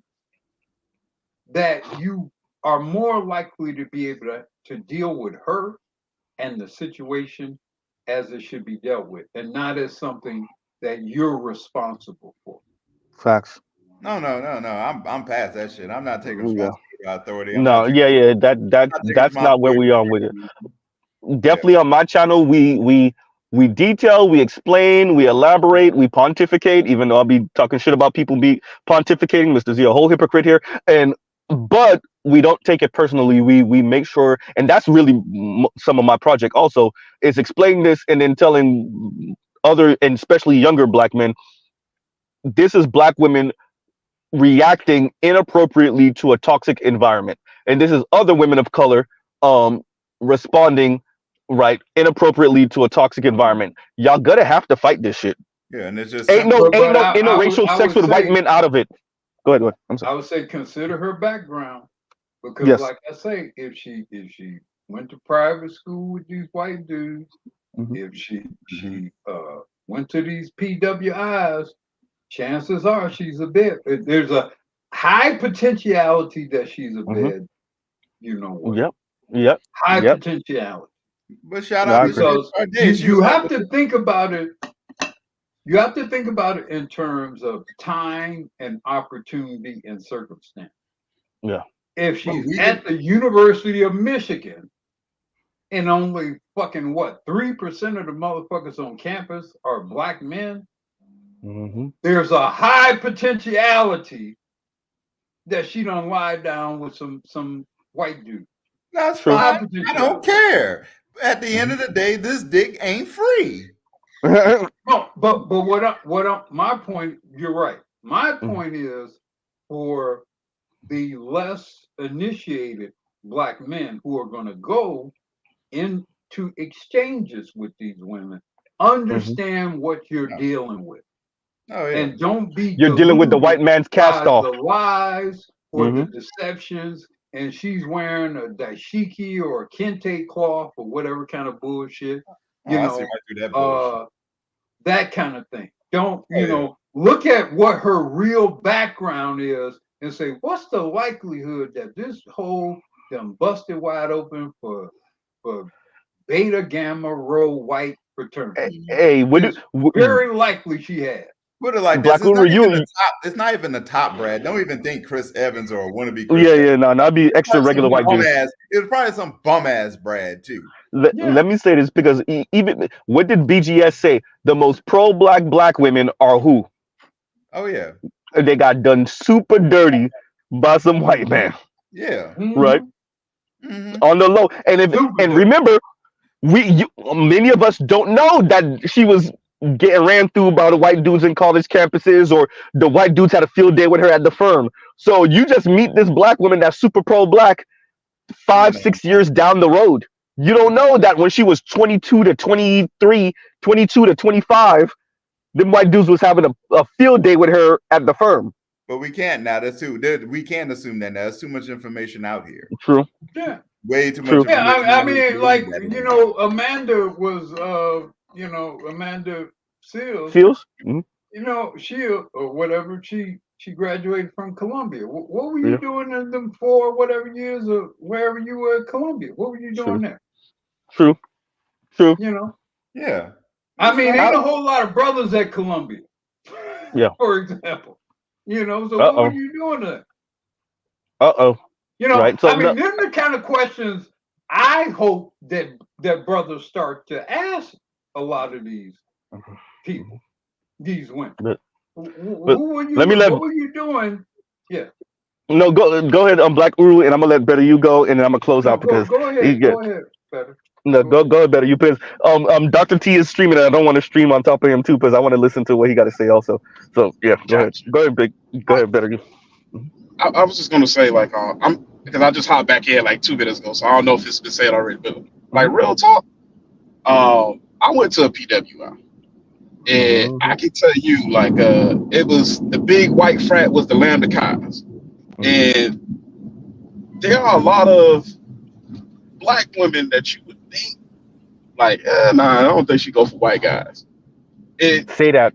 that you are more likely to be able to deal with her and the situation as it should be dealt with, and not as something that you're responsible for. Facts. No. I'm past that shit. I'm not taking responsibility for authority. No, that's not where we are with it. Definitely on my channel, we detail, we explain, we elaborate, we pontificate. Even though I'll be talking shit about people be pontificating, Mr. Z, a whole hypocrite here. But we don't take it personally. We make sure, and that's really some of my project also is explaining this and then telling other and especially younger black men, this is black women reacting inappropriately to a toxic environment, and this is other women of color responding right inappropriately to a toxic environment. Y'all gonna have to fight this shit. Yeah, and it's just ain't no interracial sex with white men out of it. Go ahead. I'm sorry. I would say consider her background, because like I say, if she went to private school with these white dudes, if she went to these PWIs, chances are she's a bit. There's a high potentiality that she's a bit. You know what? Yep. High potentiality. But shout out because you have to think about it. You have to think about it in terms of time and opportunity and circumstance. Yeah. If she's at the University of Michigan and only fucking 3% of the motherfuckers on campus are black men, there's a high potentiality that she done lie down with some white dude. That's fine. I don't care. At the end of the day, this dick ain't free. No, but my point, you're right. My point is for the less initiated black men who are going to go into exchanges with these women, understand what you're dealing with. Oh, yeah. And don't be you're dealing with the white man's cast off. The lies or the deceptions, and she's wearing a dashiki or a kente cloth or whatever kind of bullshit. That kind of thing. Don't look at what her real background is and say, what's the likelihood that this whole done busted wide open for beta gamma rho white fraternity? Hey, very likely she had. Put it like Black this. It's not even the top, Brad. Don't even think Chris Evans or wannabe Chris Evans. No, I'd be extra regular white dude. It was probably some bum ass Brad too. Let me say this, because even what did BGS say? The most pro black women are who? Oh yeah. They got done super dirty by some white man. Yeah. Right. On the low, and remember, many of us don't know that she was getting ran through by the white dudes in college campuses, or the white dudes had a field day with her at the firm. So you just meet this black woman that's super pro black 5-6 years down the road. You don't know that when she was 22 to 23, 22 to 25, them white dudes was having a field day with her at the firm. But we can't now. We can't assume that now. There's too much information out here. True. Yeah. Way too much. Yeah, I mean, like, Amanda was, Amanda Seals. She or whatever, she graduated from Columbia. What were you doing in them 4 whatever years or wherever you were at Columbia? What were you doing there? True. Yeah. I mean, ain't a whole lot of brothers at Columbia. Yeah. For example. So what were you doing there? Right. So I mean, these are the kind of questions I hope that brothers start to ask a lot of these people, these women. What were you doing? Yeah. No, go ahead, Black Uru, and I'm gonna let Better you go, and then I'm gonna close out because go ahead, Better. No, go ahead, Better you, because Dr. T is streaming, and I don't want to stream on top of him too, because I want to listen to what he got to say also. So yeah, go ahead, Better you. I was just gonna say, like, because I just hopped back here like 2 minutes ago, so I don't know if it's been said already, but like real talk, I went to a PWI. And I can tell you, like, it was the big white frat was the Lambda Chi's. And there are a lot of black women that you would think, like, nah, I don't think she go for white guys. Say that.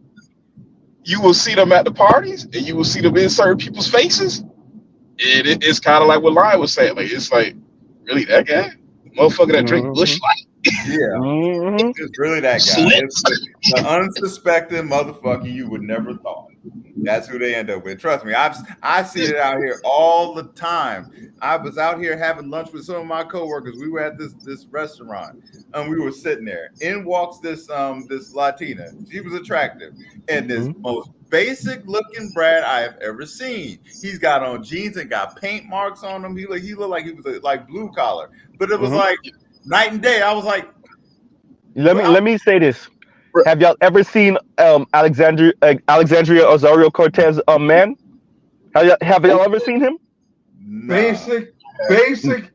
You will see them at the parties, and you will see them in certain people's faces. And it's kind of like what Lion was saying. Like, it's like, really, that guy? Motherfucker that drink Bush Light? Yeah. It's really that guy. It's the unsuspecting motherfucker you would never thought. That's who they end up with. Trust me, I see it out here all the time. I was out here having lunch with some of my coworkers. We were at this restaurant, and we were sitting there. In walks this Latina. She was attractive, and this most basic looking Brad I have ever seen. He's got on jeans and got paint marks on him. He looked like he was like blue collar, but it was like night and day. I was like, let me say this. Have y'all ever seen Alexandria Ocasio-Cortez man? Have y'all ever seen him? Basic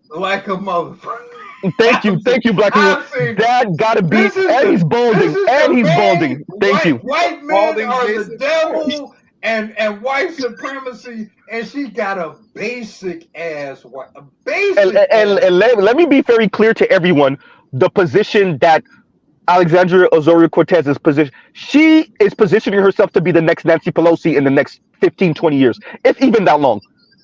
like a motherfucker. Thank you, Black people. That gotta be, and he's balding, Thank you. White men are the devil and white supremacy, and she got a basic ass white. And let me be very clear to everyone: the position that Alexandria Ocasio-Cortez is position, she is positioning herself to be the next Nancy Pelosi in the next 15, 20 years, if even that long.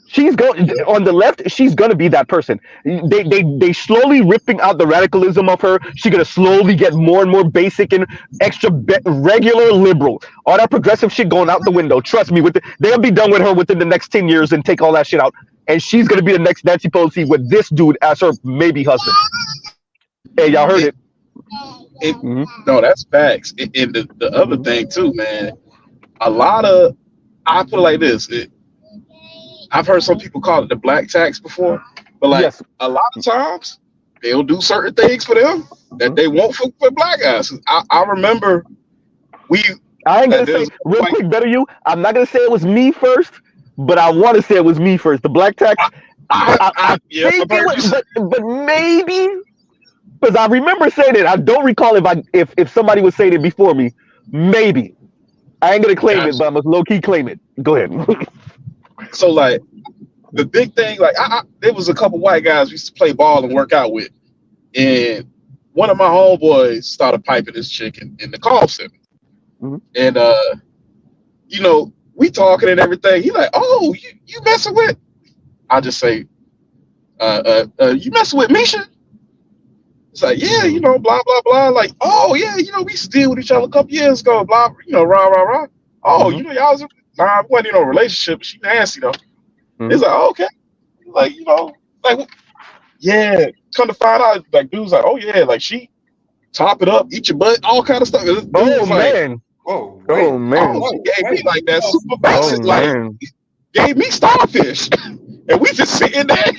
She's going on the left. She's gonna be that person. They slowly ripping out the radicalism of her. She's gonna slowly get more and more basic and extra regular liberal. All that progressive shit going out the window. Trust me, they'll be done with her within the next 10 years and take all that shit out. And she's gonna be the next Nancy Pelosi with this dude as her maybe husband. Hey, y'all heard it. No, that's facts. And the other thing too, man. A lot of, I put it like this. I've heard some people call it the black tax before, but like a lot of times they'll do certain things for them that they won't for black guys. I remember I ain't gonna say real quick, better you. I'm not gonna say it was me first, but I want to say it was me first. The black tax. I think it was, but maybe because I remember saying it. I don't recall if somebody was saying it before me. Maybe I ain't gonna claim it, but I must low key claim it. Go ahead. So like the big thing, like there was a couple white guys we used to play ball and work out with, and one of my homeboys started piping this chick in the call center, and you know, we talking and everything. He like, oh, you messing with? I just say, you messing with Misha? It's like, yeah, you know, blah blah blah. Like, oh yeah, you know, we used to deal with each other a couple years ago. Blah, you know, rah rah rah. Oh, you know, y'all was. Nah, it wasn't in no relationship. She nasty though. It's like, oh, okay, like, you know, like, yeah. Come to find out, like, dude's like, oh yeah, like she top it up, eat your butt, all kind of stuff. Oh man. Oh man. She gave me like that super basic, like gave me starfish, and we just sitting there.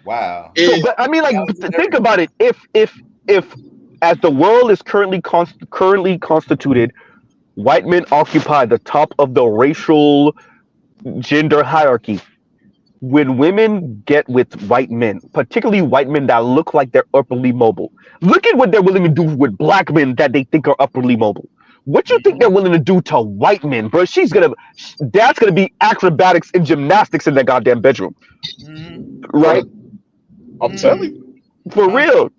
Wow. So, but I mean, like, think about it. If as the world is currently constituted, white men occupy the top of the racial gender hierarchy. When women get with white men, particularly white men that look like they're upwardly mobile, look at what they're willing to do with black men that they think are upwardly mobile. What you think they're willing to do to white men, bro? That's gonna be acrobatics and gymnastics in that goddamn bedroom, right? I'm telling you, for real.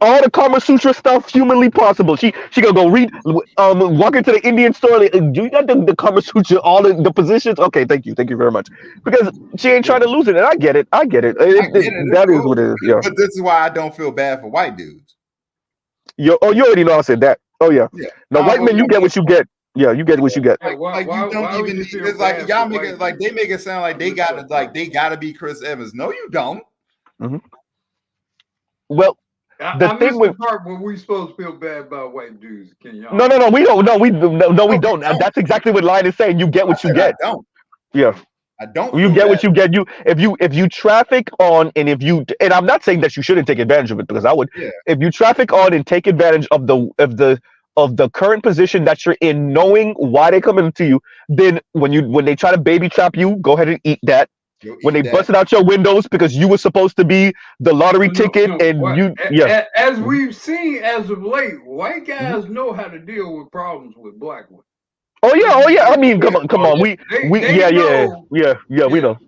All the Kama Sutra stuff humanly possible. She gonna go read, walk into the Indian store. Like, do you got the Kama Sutra, all the positions? Okay, thank you very much. Because she ain't trying to lose it, and I get it. That is what it is. Yeah. But this is why I don't feel bad for white dudes. You already know I said that. Oh yeah. No, white men, you get what you get. Yeah, you get what you get. Like you don't even. It's like y'all make it like they make it sound like they gotta be Chris Evans. No, you don't. Well. I missed the part where we supposed to feel bad about white dudes. Can y'all? No, we don't. No, we don't. That's exactly what Lion is saying. You get what you get. I don't. Yeah. I don't. You get what you get. If you traffic on and I'm not saying that you shouldn't take advantage of it, because I would. Yeah. If you traffic on and take advantage of the current position that you're in, knowing why they're coming to you, then when they try to baby trap you, go ahead and eat that. When they busted out your windows because you were supposed to be the lottery ticket, and you, As we've seen as of late, white guys know how to deal with problems with black women. Oh yeah. I mean, come on. We know, we know.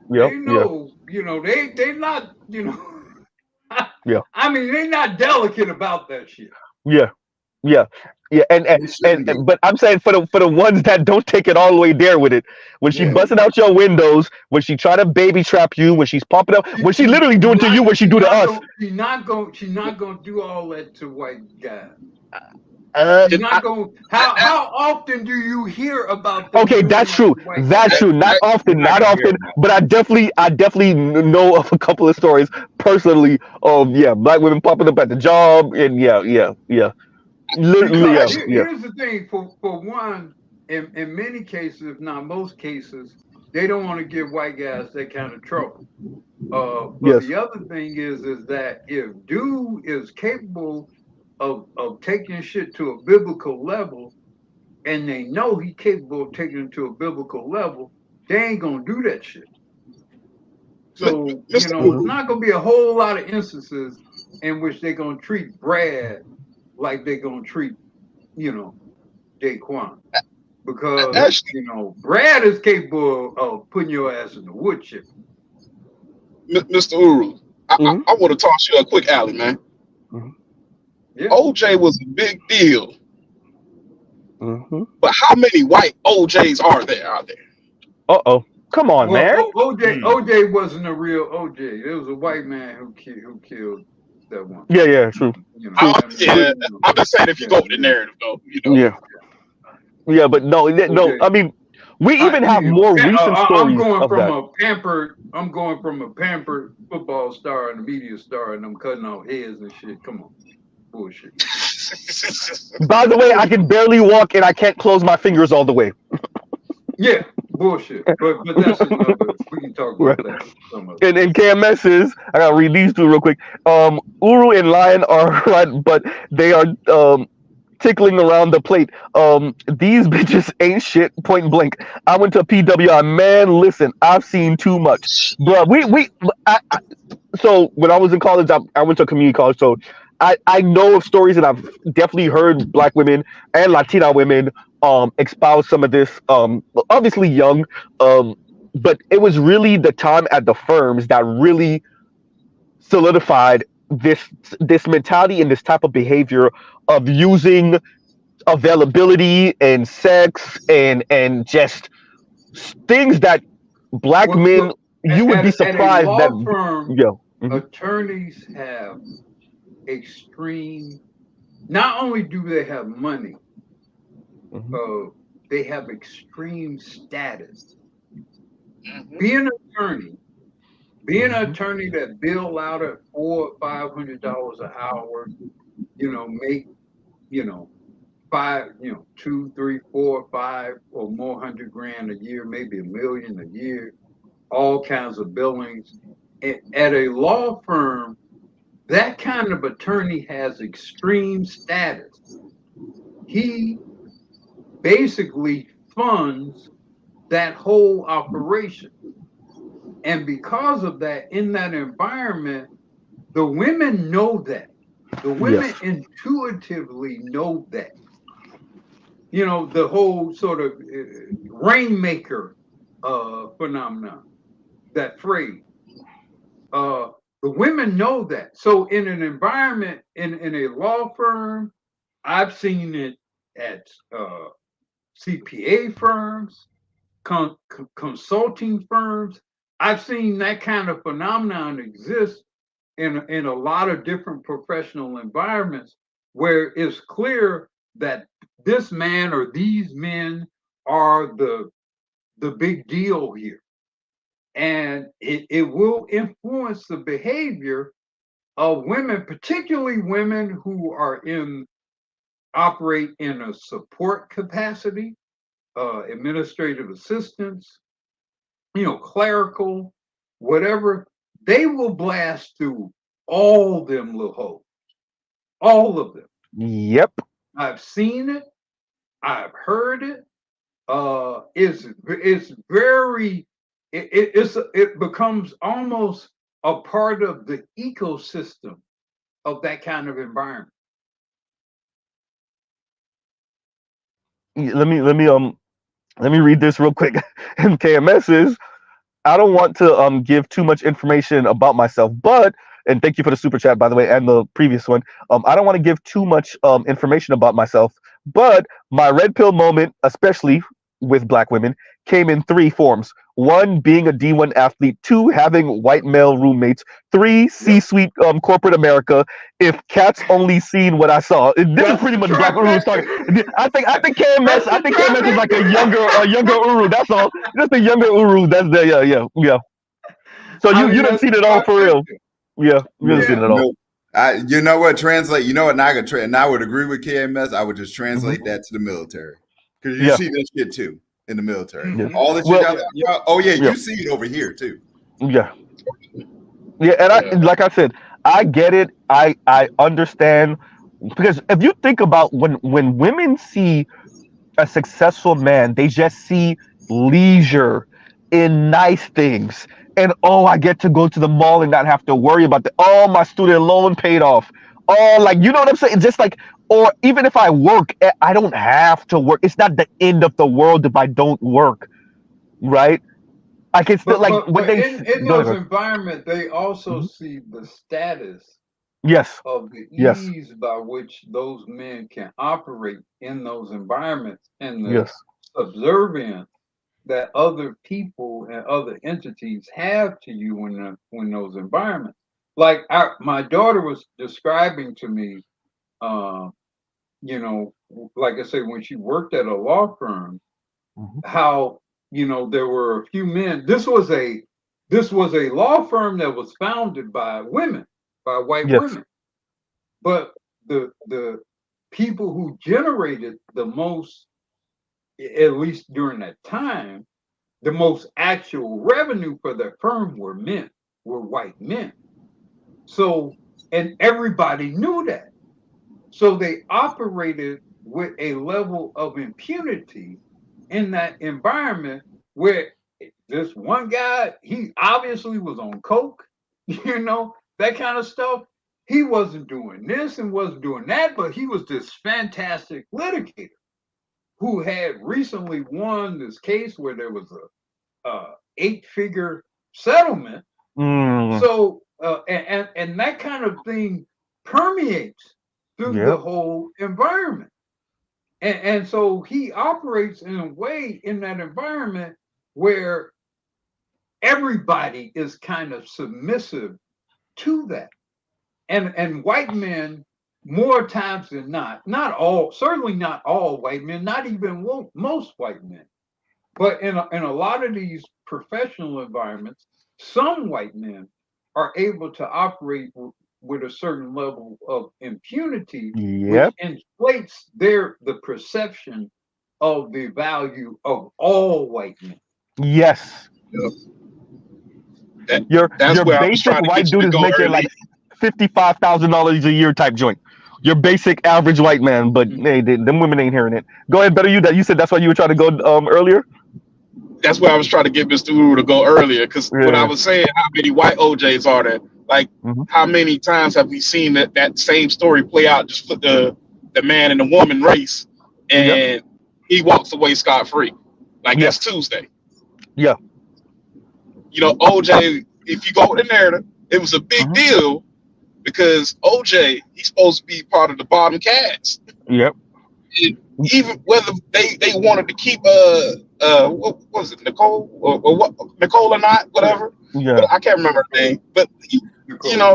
They know, they not, Yeah. I mean, they not delicate about that shit. Yeah. And but I'm saying for the ones that don't take it all the way there with it, when she busting out your windows, when she try to baby trap you, when she's pumping up, when she literally doing to you what she do to us. She's not gonna do all that to white guys. She's not going. How often do you hear about them? Okay, that's true. That's true. Not often, but I definitely know of a couple of stories personally of black women popping up at the job, and literally, Here's the thing. For one, in many cases, if not most cases, they don't want to give white guys that kind of trouble. But the other thing is that if dude is capable of taking shit to a biblical level, and they know he's capable of taking it to a biblical level, they ain't gonna do that shit. So it's not gonna be a whole lot of instances in which they're gonna treat Brad like they're gonna treat, Daquan. Because Brad is capable of putting your ass in the wood chip. Mr. Uru, I want to toss you a quick alley, man. Yeah. OJ was a big deal. But how many white OJs are there out there? Come on, man. OJ wasn't a real OJ. It was a white man who killed that one. Yeah, true. I'm just saying if you go with the narrative, though. Yeah, but no. I mean, we even have more recent stories of that. I'm going from a pampered football star and a media star, and I'm cutting off heads and shit. Come on, bullshit. By the way, I can barely walk and I can't close my fingers all the way. Yeah, bullshit. But that's another. We can talk about that. And KMS's, I gotta read these two real quick. Uru and Lion are right, but they are tickling around the plate. These bitches ain't shit. Point blank. I went to PWI. Man, listen, I've seen too much, bro. So when I was in college, I went to a community college. So I know of stories, and I've definitely heard black women and Latina women espouse some of this. Obviously young, but it was really the time at the firms that really solidified this mentality and this type of behavior of using availability and sex and just things that black men you would be surprised at a law that firm, attorneys have extreme. Not only do they have money, they have extreme status. Being an attorney that bill out at $400 or $500 an hour, make five, 2, 3, 4, 5 or more $100,000 a year, maybe $1 million a year, all kinds of billings. At a law firm, that kind of attorney has extreme status. He basically funds that whole operation. And because of that, in that environment, the women know that. The women intuitively know that. The whole sort of rainmaker phenomenon, that phrase. The women know that. So in an environment, in a law firm, I've seen it at CPA firms, consulting firms. I've seen that kind of phenomenon exist in a lot of different professional environments where it's clear that this man or these men are the big deal here. And it will influence the behavior of women, particularly women who operate in a support capacity, administrative assistants, clerical, whatever. They will blast through all them little hoes, all of them. Yep. I've seen it. I've heard it. It's very it becomes almost a part of the ecosystem of that kind of environment. Let me read this real quick. And KMS is, I don't want to give too much information about myself, but, and thank you for the super chat by the way, and the previous one. I don't want to give too much information about myself, but my red pill moment, especially with black women, came in 3 forms. 1, being a D1 athlete. 2, having white male roommates. 3, C-suite corporate America. If cats only seen what I saw. This is pretty much Black Uru's talking. I think KMS is like a younger Uru. That's all. Just a younger Uru. That's the yeah. So you done seen it all for real. Yeah, you done seen it all. You know what? Translate. You know what? Now and I would agree with KMS. I would just translate that to the military, because you see this shit too in the military. All that shit. You see it over here too. Yeah, and like I said, I get it. I understand, because if you think about when women see a successful man, they just see leisure in nice things. And I get to go to the mall and not have to worry about my student loan paid off. Like, you know what I'm saying? Just like, or even if I work, I don't have to work. It's not the end of the world if I don't work, right? I can still but in those environments, they also see the status of the ease by which those men can operate in those environments, and the subservience that other people and other entities have to you when those environments. Like my daughter was describing to me, like I say, when she worked at a law firm, how there were a few men. This was a law firm that was founded by women, by white women, but the people who generated the most, at least during that time, the most actual revenue for their firm were white men. So, and everybody knew that. So they operated with a level of impunity in that environment, where this one guy, he obviously was on coke, that kind of stuff. He wasn't doing this and wasn't doing that, but he was this fantastic litigator who had recently won this case where there was a 8-figure settlement. So and that kind of thing permeates through the whole environment. And so he operates in a way in that environment where everybody is kind of submissive to that. And white men, more times than not all, certainly not all white men, not even most white men, but in a lot of these professional environments, some white men are able to operate with a certain level of impunity, which inflates the perception of the value of all white men. Yes. Your basic white dude is making like $55,000 a year type joint. Your basic average white man, but hey, them women ain't hearing it. Go ahead, better you said that's why you were trying to go earlier. That's where I was trying to get Mr. Uru to go earlier, because when I was saying how many white OJs are there, like how many times have we seen that same story play out, just for the man and the woman race, and he walks away scot-free, like that's Tuesday. Yeah. OJ, if you go with the narrative, it was a big deal because OJ, he's supposed to be part of the bottom cast. Yep. Even whether they wanted to keep what was it, Nicole or what, Nicole or not, whatever. Yeah. But I can't remember her name. But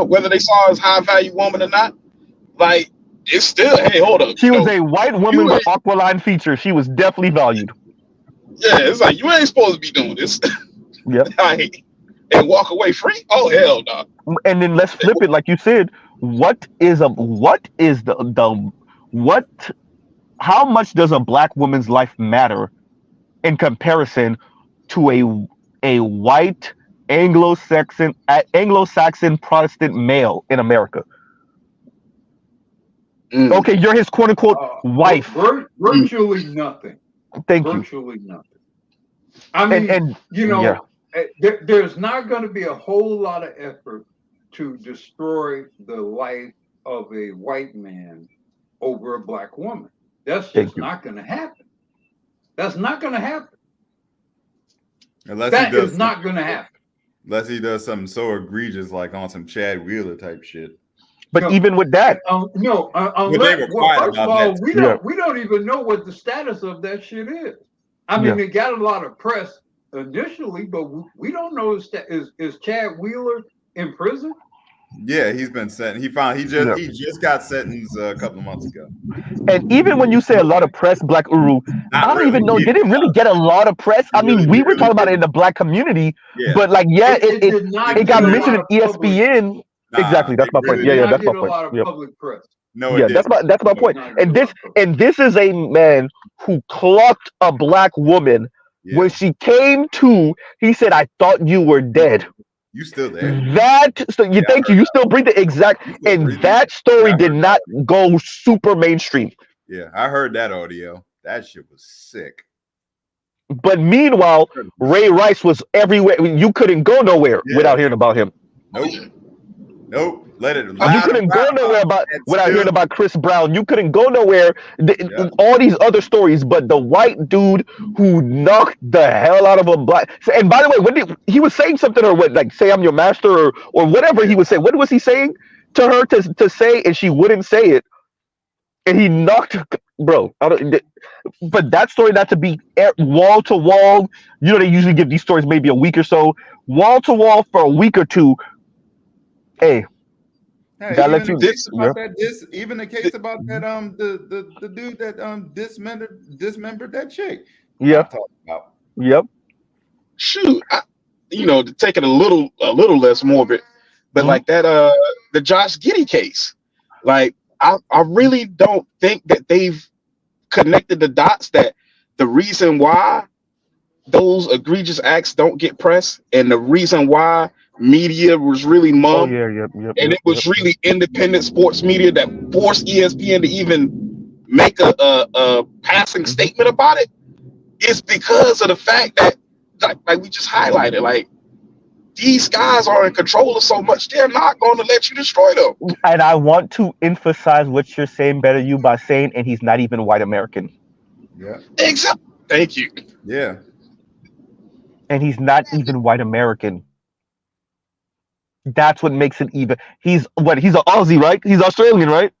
whether they saw her as high value woman or not, like it's still, hey, hold up. She was a white woman with aquiline features. She was definitely valued. Yeah, it's like you ain't supposed to be doing this. Yep. And walk away free? Oh hell no. And then let's flip it, like you said. How much does a black woman's life matter in comparison to a white Anglo-Saxon Protestant male in America? Okay, you're his quote unquote wife. Virtually nothing. Thank you. Virtually nothing. I mean, there's not going to be a whole lot of effort to destroy the life of a white man over a black woman. That's just not going to happen. That's not going to happen. That is not going to happen. Unless he does something so egregious, like on some Chad Wheeler type shit. But even with that, unless, first of all, we don't even know what the status of that shit is. I mean, they got a lot of press initially, but we don't know is Chad Wheeler in prison? Yeah, he's been sentenced. He just got sentenced a couple of months ago. And even when you say a lot of press, Black Uru, I don't even know. Did it really get a lot of press? I mean, we were talking about it in the black community, but like, it got mentioned in ESPN. Exactly, that's my point. Yeah, that's my point. A lot of public press. No, yeah, that's my point. And this is a man who clocked a black woman when she came to. He said, "I thought you were dead." You still there? Thank you. You still breathe the exact, and that story did not go super mainstream. Yeah, I heard that audio. That shit was sick. But meanwhile, Ray Rice was everywhere. You couldn't go nowhere without hearing about him. Nope. Let it. You couldn't go nowhere without hearing about Chris Brown. You couldn't go nowhere. All these other stories, but the white dude who knocked the hell out of a black. And by the way, when he was saying something, or what, like say I'm your master, or whatever he was saying. What was he saying to her to say, and she wouldn't say it, and he knocked, bro. But that story, not to be wall to wall. You know, they usually give these stories maybe a week or so, wall to wall for a week or two. Hey, even the case about that the dude that dismembered that chick. Yeah. Yep. Shoot, to take it a little less morbid, but like that the Josh Giddey case, like I really don't think that they've connected the dots, that the reason why those egregious acts don't get press, and the reason why media was really mum, and it was really independent sports media that forced ESPN to even make a passing statement about it, is because of the fact that, like we just highlighted, like these guys are in control of so much, they're not going to let you destroy them. And I want to emphasize what you're saying better, you, by saying, and he's not even white American. Yeah. Exactly. Thank you. Yeah. And he's not even white American. That's what makes it even. He's an Aussie, right? He's Australian, right?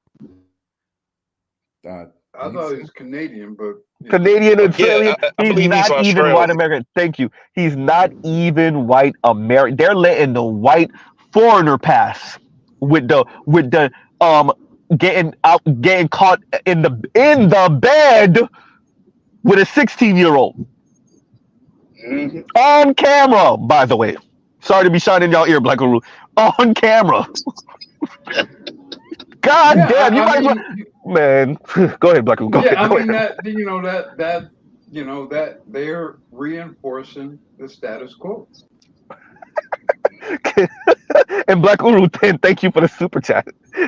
I thought he was Canadian, but Canadian and Australian. He's not even white American. Thank you. He's not even white American. They're letting the white foreigner pass with the getting caught in the bed with a 16-year-old on camera. By the way. Sorry to be shining y'all ear, Black Guru. On camera. God damn, man. Go ahead, Black Guru. Go ahead. That they're reinforcing the status quo. And Black Uru 10, thank you for the super chat.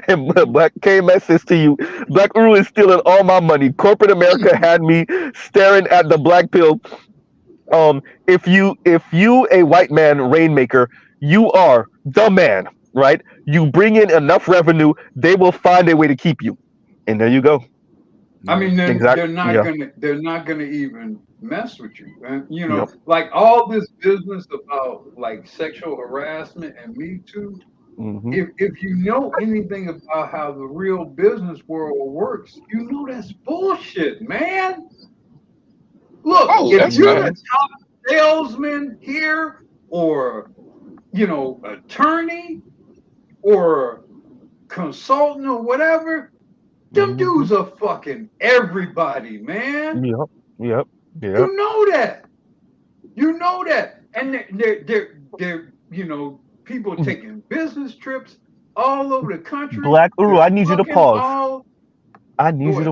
And Black KMS says to you, Black Uru is stealing all my money. Corporate America had me staring at the black pill. If you a white man rainmaker, you are the man, right? You bring in enough revenue, they will find a way to keep you. And there you go. I mean, they're not gonna even mess with you. And like all this business about like sexual harassment and Me Too. If you know anything about how the real business world works, you know that's bullshit, man. Look, if you're the top salesman here, or attorney, or consultant, or whatever, them dudes are fucking everybody, man. Yep. You know that, and they're people taking business trips all over the country. Black Uru, I need you to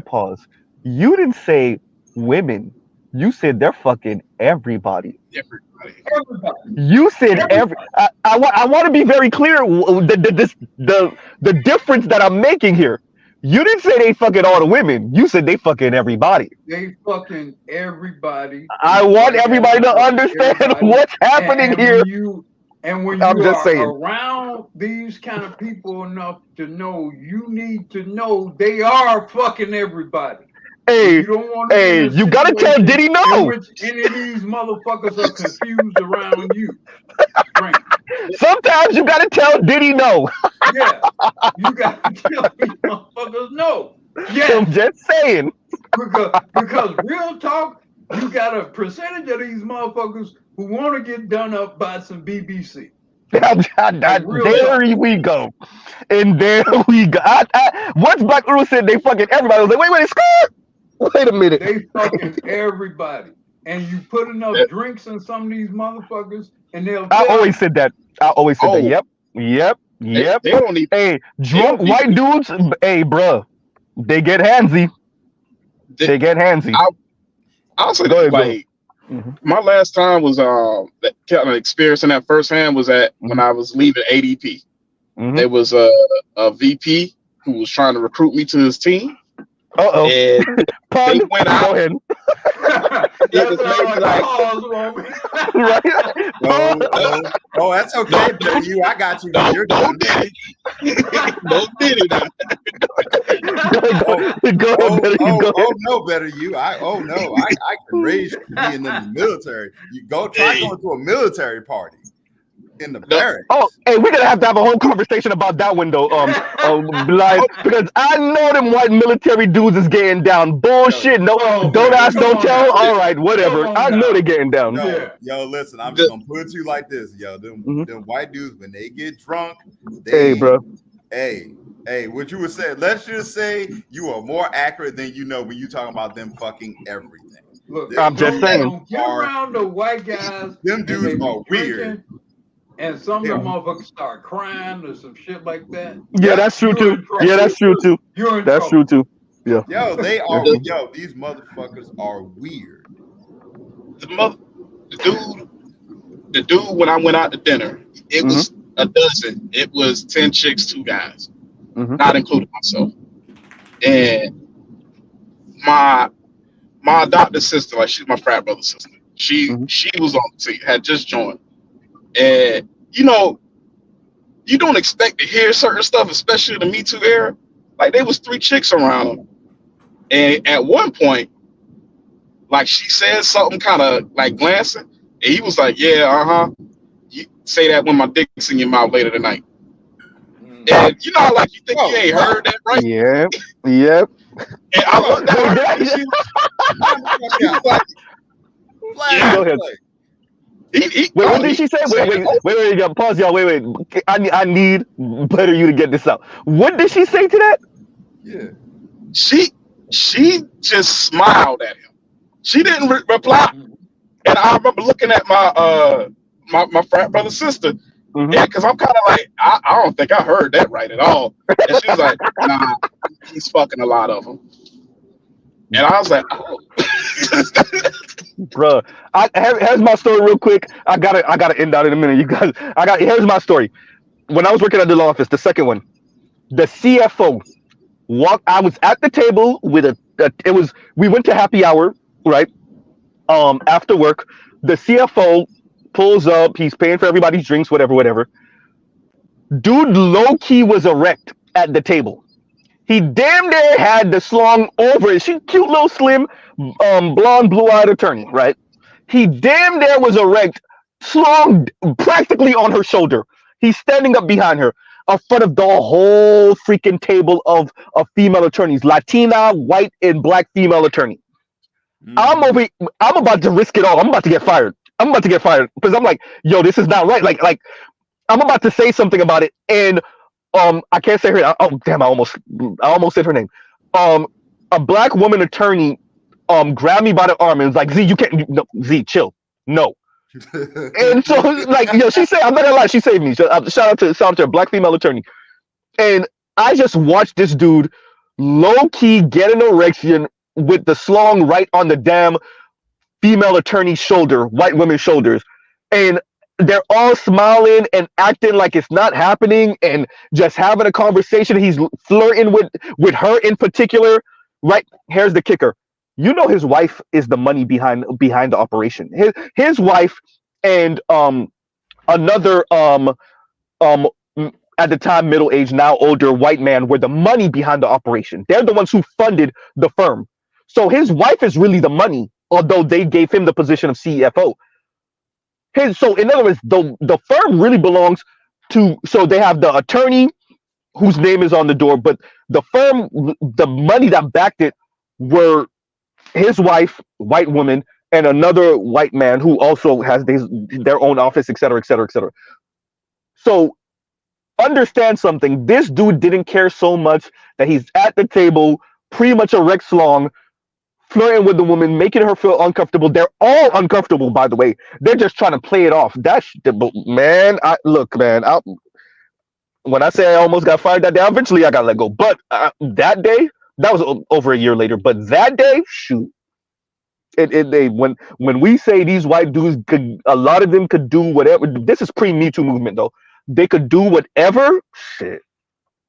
pause. You didn't say women. You said they're fucking everybody. You said I want to be very clear. The difference that I'm making here. You didn't say they fucking all the women. You said they fucking everybody. They fucking everybody. I want everybody to understand what's happening here. When I'm you just are saying. around these kind of people enough to know, you need to know they are fucking everybody. Hey, you don't want to be in a you gotta tell Diddy no. in which any of these motherfuckers are confused around you. Right. Sometimes you gotta tell Diddy no. Yeah, you gotta tell these motherfuckers no. Yeah, I'm just saying. Because real talk, you got a percentage of these motherfuckers who want to get done up by some BBC. There we go. And there we go. Once Black Uru said they fucking everybody, I was like, wait, Scott. Wait a minute. They fucking everybody. And you put enough drinks in some of these motherfuckers, and they'll I always said that. Yep. They don't need. Hey, drunk white dudes, hey, bruh, they get handsy. They get handsy. I'll say like my last time was that kind of experiencing that firsthand was at when I was leaving ADP. There was a VP who was trying to recruit me to his team. And they went out. Go ahead. It was maybe like, Oh, that's okay, Better You. I got you. You're done. No Diddy now. No, Better You. I can raise you to be in the military. You go try going to a military party in the barracks. Oh, hey, we're gonna have to have a whole conversation about that window, like, because I know them white military dudes is getting down. Bullshit. No, don't ask, don't tell. All right, whatever. I know they're getting down. Yo, listen, I'm just gonna put it to you like this, yo. Them white dudes, when they get drunk, hey, bro. Hey, what you would say? Let's just say you are more accurate than you know when you talking about them fucking everything. Look, I'm just saying. Get around the white guys. Them dudes are weird. And some of them motherfuckers start crying or some shit like that. Yeah, that's true too. Yeah, that's true too. That's true too. Yeah. Yo, they are. Yo, these motherfuckers are weird. The dude when I went out to dinner, it was a dozen. It was 10 chicks, 2 guys, not including myself. And my adopted sister, like she's my frat brother's sister. She was on the team, had just joined. And you know, you don't expect to hear certain stuff, especially the Me Too era. Like there was 3 chicks around him, and at one point, like she said something kind of like glancing, and he was like, "Yeah, you say that when my dick's in your mouth later tonight." And you know, like you think you ain't heard that, right? Yep. And I looked at her, and she was like, Go ahead. Wait, what did she say? Wait, pause, y'all. Wait. I need Better You to get this out. What did she say to that? Yeah. She just smiled at him. She didn't reply. And I remember looking at my my frat brother sister, because I'm kind of like, I don't think I heard that right at all. And she was like, "Nah, he's fucking a lot of them." And I was like, "Oh." Bruh, here's my story real quick. I gotta end out in a minute, you guys. Here's my story. When I was working at the law office, the second one, the CFO I was at the table with we went to happy hour, right? After work, the CFO pulls up, he's paying for everybody's drinks, whatever. Dude low key was erect at the table. He damn near had the slung over it. She cute little slim, blonde, blue-eyed attorney, right? He damn near was erect, slung practically on her shoulder. He's standing up behind her, in front of the whole freaking table of female attorneys, Latina, white, and black female attorney. I'm about to risk it all. I'm about to get fired because I'm like, yo, this is not right. Like I'm about to say something about it, and I can't say her. Oh damn! I almost said her name. A black woman attorney grabbed me by the arm and was like, "Z, you can't. No, Z, chill. No." And so like, yo, she said, I'm not gonna lie, she saved me. So, shout out to a black female attorney. And I just watched this dude low key get an erection with the slong right on the damn female attorney's shoulder, white women's shoulders. And they're all smiling and acting like it's not happening and just having a conversation. He's flirting with her in particular. Right? Here's the kicker. You know his wife is the money behind the operation. His wife and another um at the time middle-aged, now older white man were the money behind the operation. They're the ones who funded the firm. So his wife is really the money, although they gave him the position of CFO. So in other words, the firm really belongs to. So they have the attorney whose name is on the door, but the firm, the money that backed it, were his wife, white woman, and another white man who also has their own office, et cetera, et cetera, et cetera. So understand something. This dude didn't care so much that he's at the table, pretty much a Rex Long, flirting with the woman, making her feel uncomfortable. They're all uncomfortable, by the way. They're just trying to play it off. Man. When I say I almost got fired that day, eventually I got let go. But that day, that was over a year later. But that day, shoot, when we say these white dudes could, a lot of them could do whatever. This is pre-Me Too movement though. They could do whatever. Shit.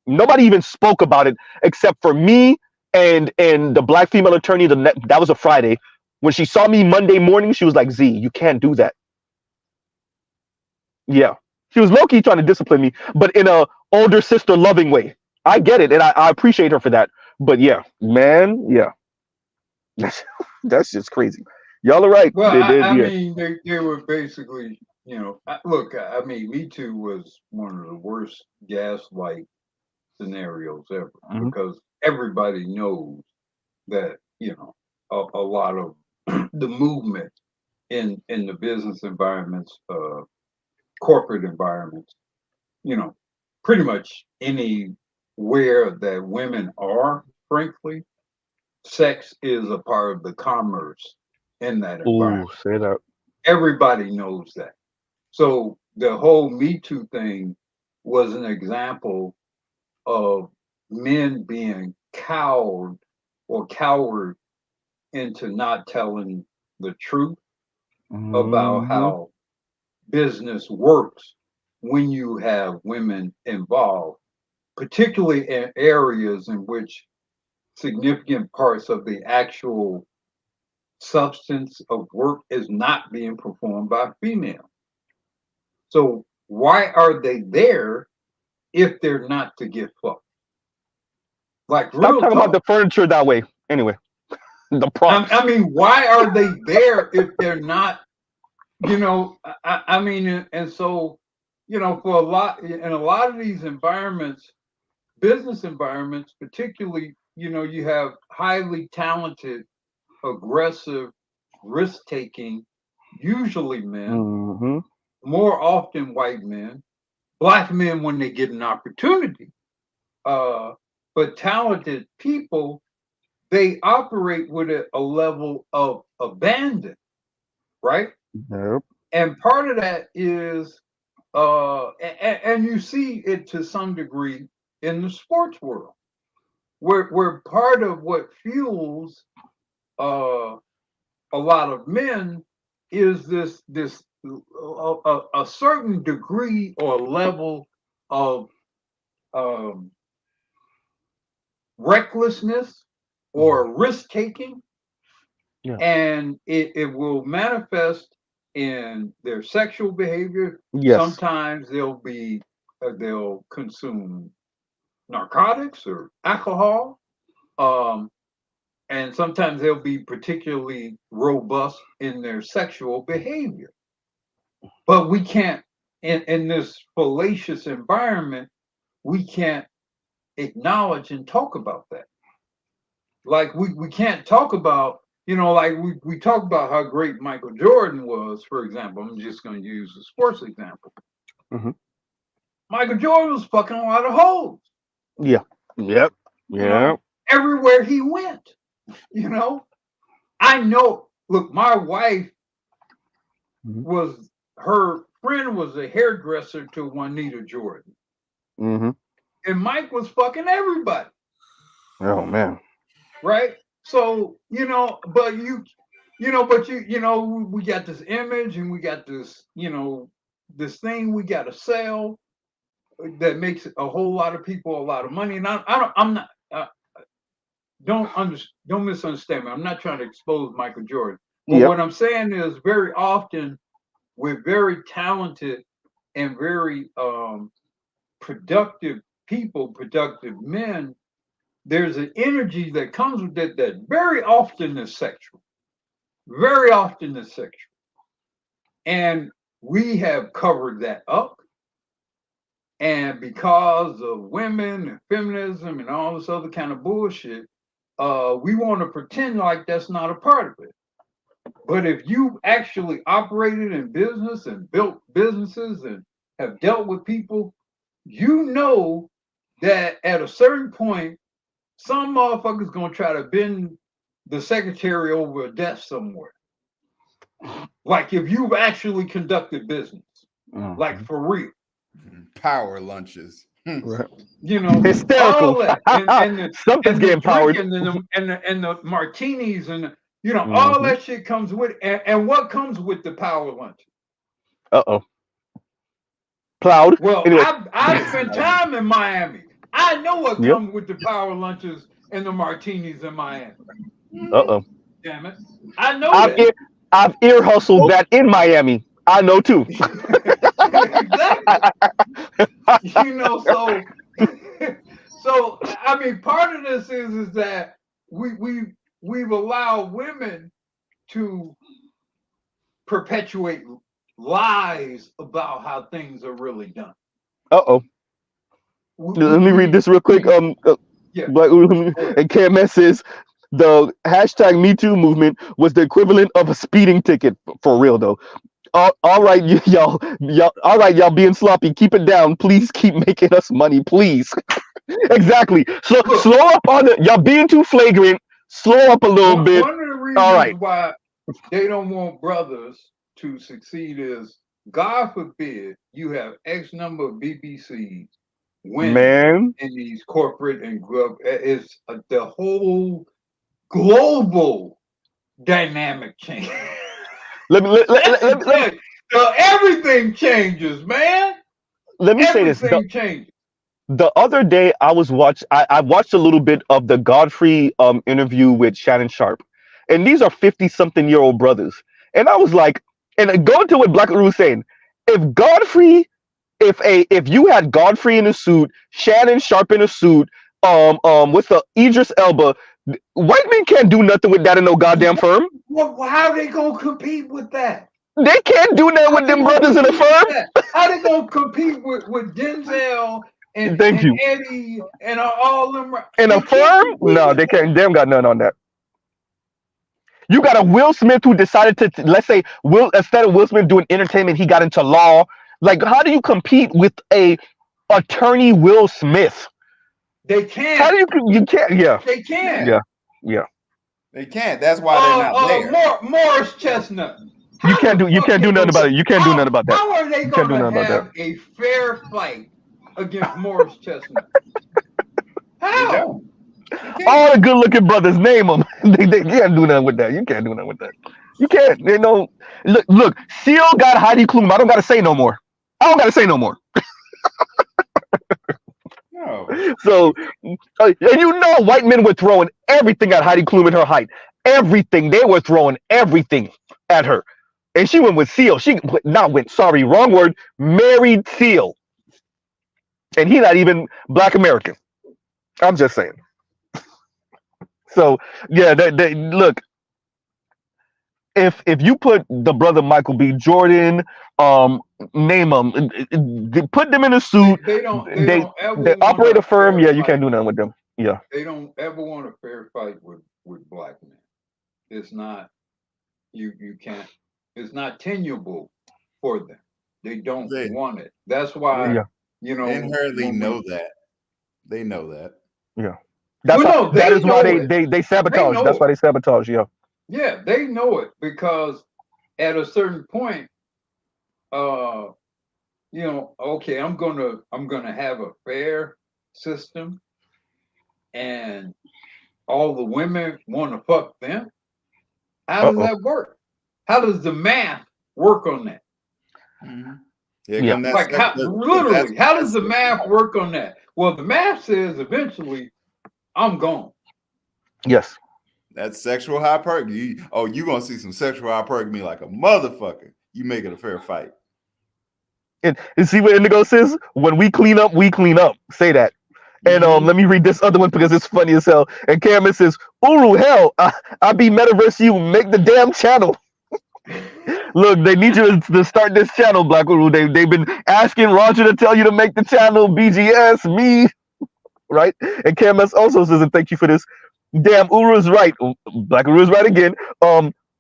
Nobody even spoke about it except for me and the black female attorney. That was a Friday. When she saw me Monday morning, she was like, "Z, you can't do that." Yeah, she was low-key trying to discipline me, but in a older sister loving way. I get it, and I appreciate her for that. But yeah, man, yeah, that's just crazy. Y'all are right. Well, I Yeah. mean, they were basically, look, I mean, Me Too was one of the worst gaslight scenarios ever because everybody knows that, a lot of the movement in the business environments, corporate environments, pretty much anywhere that women are, frankly, sex is a part of the commerce in that environment. Ooh, say that. Everybody knows that. So the whole Me Too thing was an example of men being cowed or coward into not telling the truth about how business works when you have women involved, particularly in areas in which significant parts of the actual substance of work is not being performed by female. So why are they there if they're not to get fucked? Like, Stop real talking talk. about the furniture that way. Anyway, the props. I mean, why are they there if they're not? I mean, and so, for a lot of these environments, business environments, particularly, you have highly talented, aggressive, risk-taking, usually men, more often white men, black men when they get an opportunity, but talented people, they operate with a level of abandon, right? Yep. And part of that is, and you see it to some degree in the sports world, where part of what fuels a lot of men is this a certain degree or level of recklessness or risk taking, and it will manifest in their sexual behavior. Yes. Sometimes they'll consume narcotics or alcohol, and sometimes they'll be particularly robust in their sexual behavior. But we can't, in this fallacious environment, we can't acknowledge and talk about that. Like we can't talk about, like we talk about how great Michael Jordan was, for example. I'm just going to use a sports example. Michael Jordan was fucking a lot of hoes. Yeah. Yep. Yeah. Everywhere he went, I know. Look, my wife her friend was a hairdresser to Juanita Jordan. And Mike was fucking everybody. Oh man. Right? So, we got this image and we got this, this thing we got to sell that makes a whole lot of people a lot of money. And I'm not. Don't misunderstand me. I'm not trying to expose Michael Jordan. But what I'm saying is, very often with very talented and very productive people, productive men, there's an energy that comes with it that very often is sexual. Very often is sexual. And we have covered that up. And because of women and feminism and all this other kind of bullshit, we want to pretend like that's not a part of it. But if you actually operated in business and built businesses and have dealt with people, you know that at a certain point, some motherfucker's gonna try to bend the secretary over a desk somewhere. Like if you've actually conducted business, like for real. Power lunches. Right. You know, hysterical. all that. And Something's getting powered. And the martinis and you know, all that shit comes with it. And what comes with the power lunch? Plowed. Well, anyway. I've spent time in Miami. I know what comes with the power lunches and the martinis in Miami. Damn it. I know I've ear hustled that in Miami. I know too. Exactly. You know, so I mean, part of this is that we've allowed women to perpetuate lies about how things are really done. Let me read this real quick. And KMS says the hashtag #MeToo movement was the equivalent of a speeding ticket for real though. All right, y'all. All right, y'all being sloppy. Keep it down, please. Keep making us money, please. Exactly. So slow up on it. Y'all being too flagrant. Slow up a little bit. One of the reasons why they don't want brothers to succeed is, God forbid, you have X number of BBCs winning in these corporate and group. It's the whole global dynamic change. Let me so everything changes, man. Let me say this. Everything changes. The other day I watched a little bit of the Godfrey interview with Shannon Sharp. And these are 50-something-year-old brothers. And I was like, and going to what Black Guru was saying, if you had Godfrey in a suit, Shannon Sharp in a suit, with the Idris Elba, white men can't do nothing with that in no goddamn firm. Well, how are they gonna compete with that? They can't do that with them brothers in a firm. How they gonna compete with Denzel and Eddie and all them in a firm? No, they can't. They haven't got none on that. You got a Will Smith who decided to, let's say, instead of Will Smith doing entertainment, he got into law. Like, how do you compete with a attorney Will Smith? They can't. How do you can't? Yeah. They can't. Yeah. They can't. That's why they're not there. Morris Chestnut. You can't do nothing about it. You can't do nothing about that. How are they going to have a fair fight against Morris Chestnut? How? All the good-looking brothers, name them. They can't do nothing with that. You can't do nothing with that. You can't. They know. Look. Seal got Heidi Klum. I don't got to say no more. No. So, and you know, white men were throwing everything at Heidi Klum in her height. Everything. They were throwing everything at her. And she went with Seal. Wrong word. Married Seal. And he's not even Black American. I'm just saying. So, yeah, look, if you put the brother Michael B. Jordan, name them, put them in a suit, they operate a firm, you can't do nothing with them. Yeah. They don't ever want a fair fight with black men. It's not, you can't, it's not tenable for them. They don't want it. That's why, you know. They inherently know that. They know that. Yeah. That is why they sabotage. That's why they sabotage, yeah. Yeah, they know it because at a certain point, you know, okay, I'm gonna have a fair system, and all the women want to fuck them. How does that work? How does the math work on that? Mm-hmm. Like literally, how does the math work on that? Well, the math says eventually I'm gone. Yes. That's sexual hypergamy. You gonna see some sexual hypergamy like a motherfucker. You make it a fair fight. And see what Indigo says? When we clean up, we clean up. Say that. And let me read this other one because it's funny as hell. And Cameron says, Uru, hell, I be metaverse you, make the damn channel. Look, they need you to start this channel, Black Uru. They've been asking Roger to tell you to make the channel, BGS, me, right? And Cameron also says, and thank you for this. Damn, Uru is right. Black Uru is right again.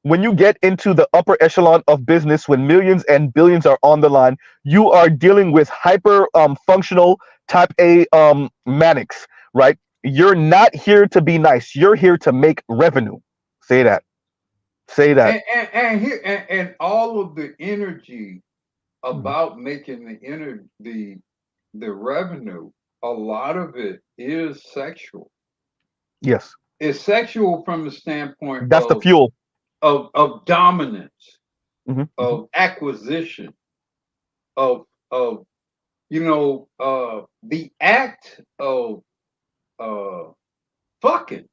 When you get into the upper echelon of business, when millions and billions are on the line, you are dealing with hyper functional type A manics, right? You're not here to be nice. You're here to make revenue. Say that. Say that. And all of the energy about making the revenue, a lot of it is sexual. Yes. It's sexual from the standpoint that's the fuel of dominance, of acquisition, of the act of fucking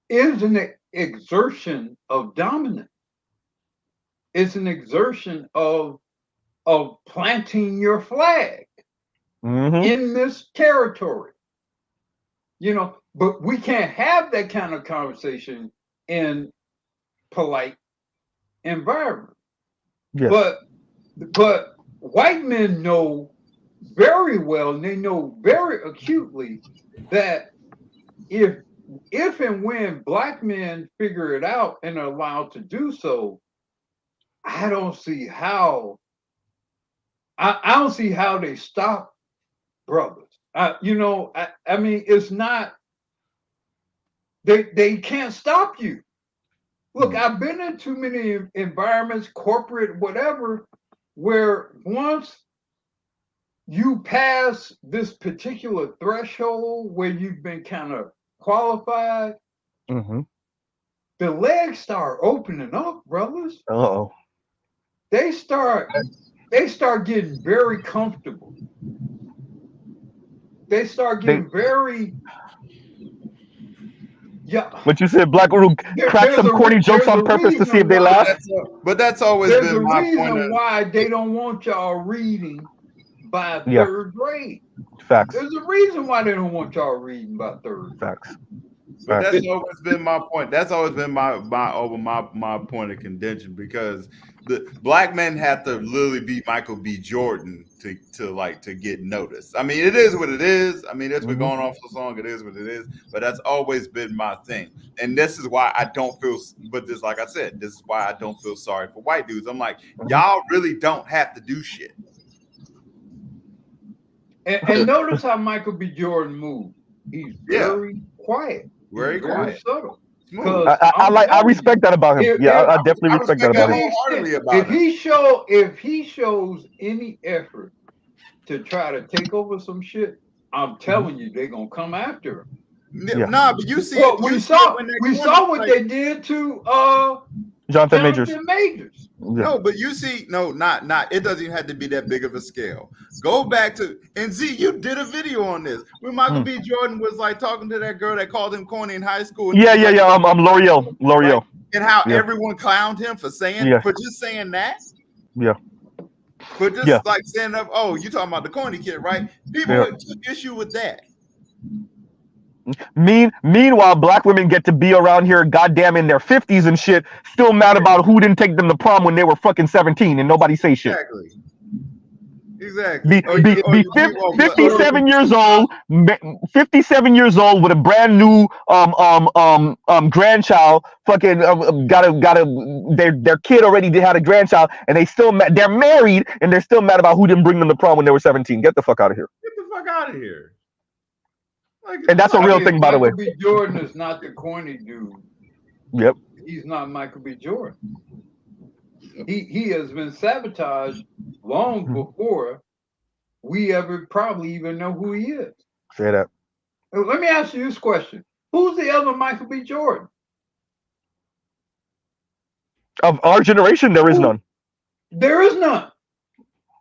is an exertion of dominance. It's an exertion of planting your flag in this territory. But we can't have that kind of conversation in polite environment. Yes. But white men know very well, and they know very acutely that if and when black men figure it out and are allowed to do so, I don't see how. I don't see how they stop brothers. I mean, it's not. They can't stop you. Look, I've been in too many environments, corporate, whatever, where once you pass this particular threshold where you've been kind of qualified, the legs start opening up, brothers. They start getting very comfortable. They start getting very. Yeah. But you said Black Uru crack some corny jokes on purpose to see if they laugh. But that's always been my point. There's a reason why they don't want y'all reading by third grade. Facts. There's a reason why they don't want y'all reading by third grade. Facts. But that's always been my point. That's always been my point of contention, because the black men have to literally be Michael B. Jordan to get noticed. I mean, it is what it is. I mean, it's been going on for so long. It is what it is. But that's always been my thing. And this is why I don't feel. But this, like I said, this is why I don't feel sorry for white dudes. I'm like, y'all really don't have to do shit. And notice how Michael B. Jordan moved. He's very quiet. Very quiet. Very subtle. I respect that about him. I definitely respect that about him. If he shows any effort to try to take over some shit, I'm telling you, they're gonna come after him. Nah, but you see, we saw what they did to Jonathan Majors. No, but you see, not. It doesn't even have to be that big of a scale. Go back to you did a video on this when Michael B. Jordan was like talking to that girl that called him corny in high school. Yeah. I'm L'Oreal. Right? And how everyone clowned him for just saying that. Yeah. For just like saying up, you talking about the corny kid, right? People took issue with that. Meanwhile, black women get to be around here, goddamn, in their 50s and shit, still mad about who didn't take them to prom when they were fucking 17 and nobody say shit. Exactly. Be 57 years old, 57 years old with a brand new grandchild. Fucking their kid already had a grandchild, and they're married and they're still mad about who didn't bring them to prom when they were 17. Get the fuck out of here. Get the fuck out of here. And that's a real thing, by the way. Michael B. Jordan is not the corny dude. Yep. He's not Michael B. Jordan. He has been sabotaged long before we ever probably even know who he is. Say that. Let me ask you this question. Who's the other Michael B. Jordan? Of our generation, there is none. There is none.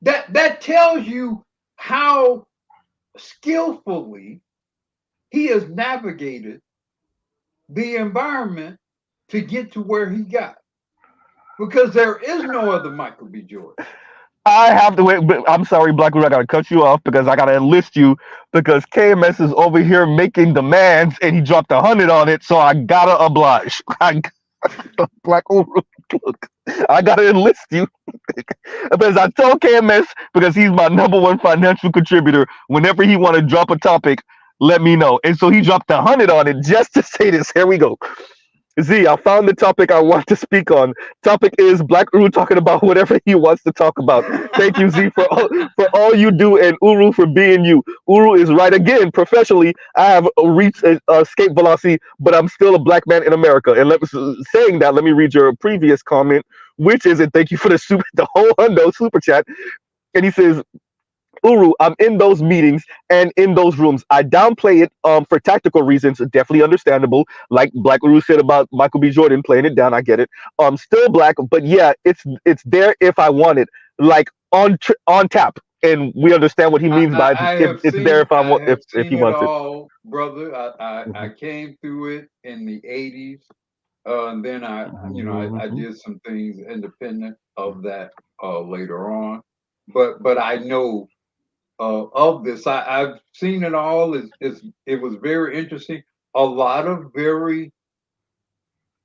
that tells you how skillfully he has navigated the environment to get to where he got. Because there is no other Michael B. Jordan. I have to wait, but I'm sorry, Black Widow, I gotta cut you off because I gotta enlist you because KMS is over here making demands and he dropped 100 on it, so I gotta oblige. Black Uru, look, I gotta enlist you because I told KMS because he's my number one financial contributor. Whenever he want to drop a topic, let me know, and so he dropped 100 on it just to say this. Here we go. Z, I found the topic I want to speak on. Topic is Black Uru talking about whatever he wants to talk about. Thank you, Z, for all you do, and Uru for being you. Uru is right again. Professionally, I have reached escape velocity, but I'm still a black man in America. And saying that, let me read your previous comment, which is, and thank you for the whole hundo super chat. And he says, Uru, I'm in those meetings and in those rooms. I downplay it for tactical reasons, definitely understandable. Like Black Uru said about Michael B. Jordan playing it down, I get it. Still black, but yeah, it's there if I want it, like on tap. And we understand what he means by it's there if I want if he wants it. All, brother. I came through it in the '80s, and then I did some things independent of that later on. But I know of this. I've seen it all. It was very interesting. A lot of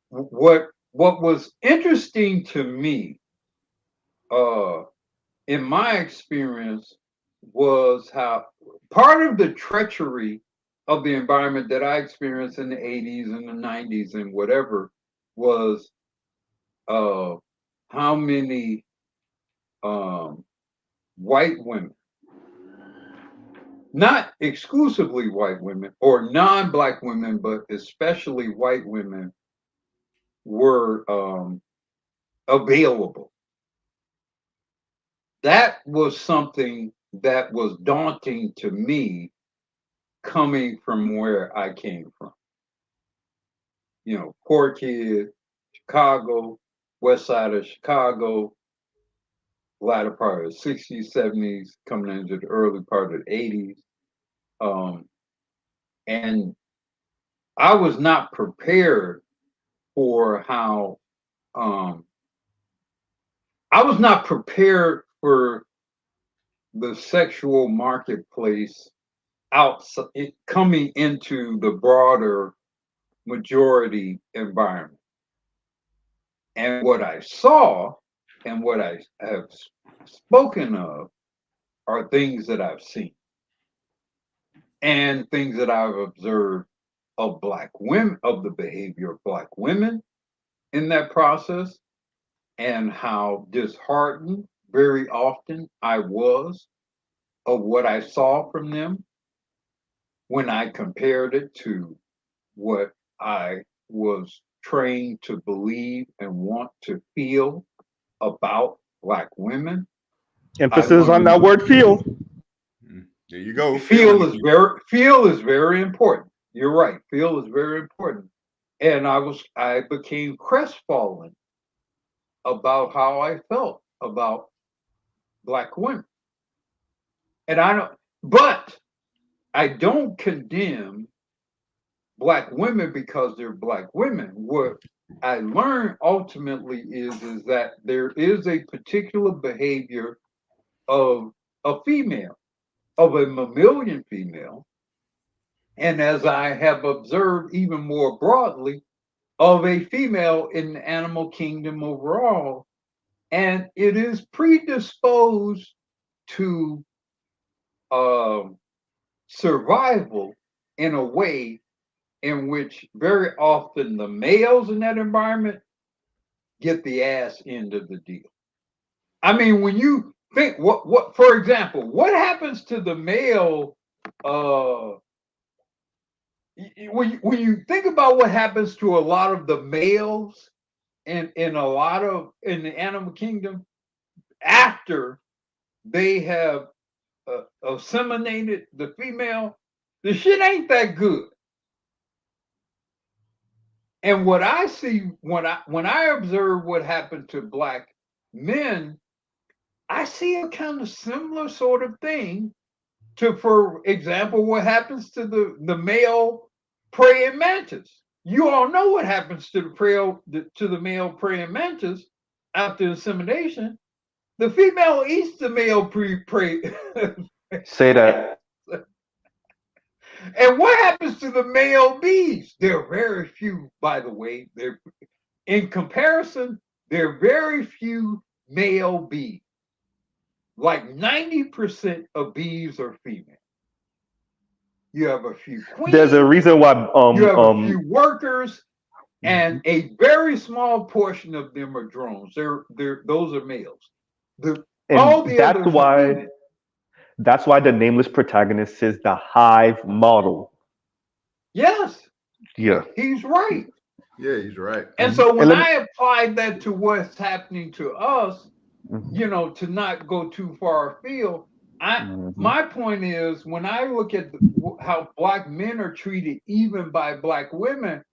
what was interesting to me, in my experience, was how part of the treachery of the environment that I experienced in the '80s and the '90s and whatever was how many white women, not exclusively white women or non-black women, but especially white women, were available. That was something that was daunting to me coming from where I came from. You know, poor kid, Chicago, west side of Chicago, latter part of the 60s, 70s, coming into the early part of the 80s. And I was not prepared for how I was not prepared for the sexual marketplace outside coming into the broader majority environment. And what I saw and what I have spoken of are things that I've seen and things that I've observed of black women, of the behavior of black women in that process, and how disheartened very often I was of what I saw from them when I compared it to what I was trained to believe and want to feel about black women. Emphasis on that word feel. There you go. Feel is very important. You're right. Feel is very important. And I became crestfallen about how I felt about black women. And but I don't condemn black women because they're black women. What I learned ultimately is that there is a particular behavior of a female, of a mammalian female, and as I have observed even more broadly, of a female in the animal kingdom overall, and it is predisposed to survival in a way in which very often the males in that environment get the ass end of the deal. I mean, when you think what for example, what happens to the male when you think about what happens to a lot of the males in the animal kingdom after they have assimilated the female, the shit ain't that good. And what I see when I observe what happened to black men, I see a kind of similar sort of thing to, for example, what happens to the male praying mantis. You all know what happens to the male praying mantis after insemination. The female eats the male prey. Say that. And what happens to the male bees? There are very few, by the way. In comparison, there are very few male bees. Like 90% of bees are female. You have a few queens. There's a reason why you have a few workers, and a very small portion of them are drones. Those are males. That's why the nameless protagonist is the hive model. Yes. Yeah. He's right. Yeah, he's right. And so when I applied that to what's happening to us, you know, to not go too far afield, my point is, when I look at how Black men are treated even by Black women,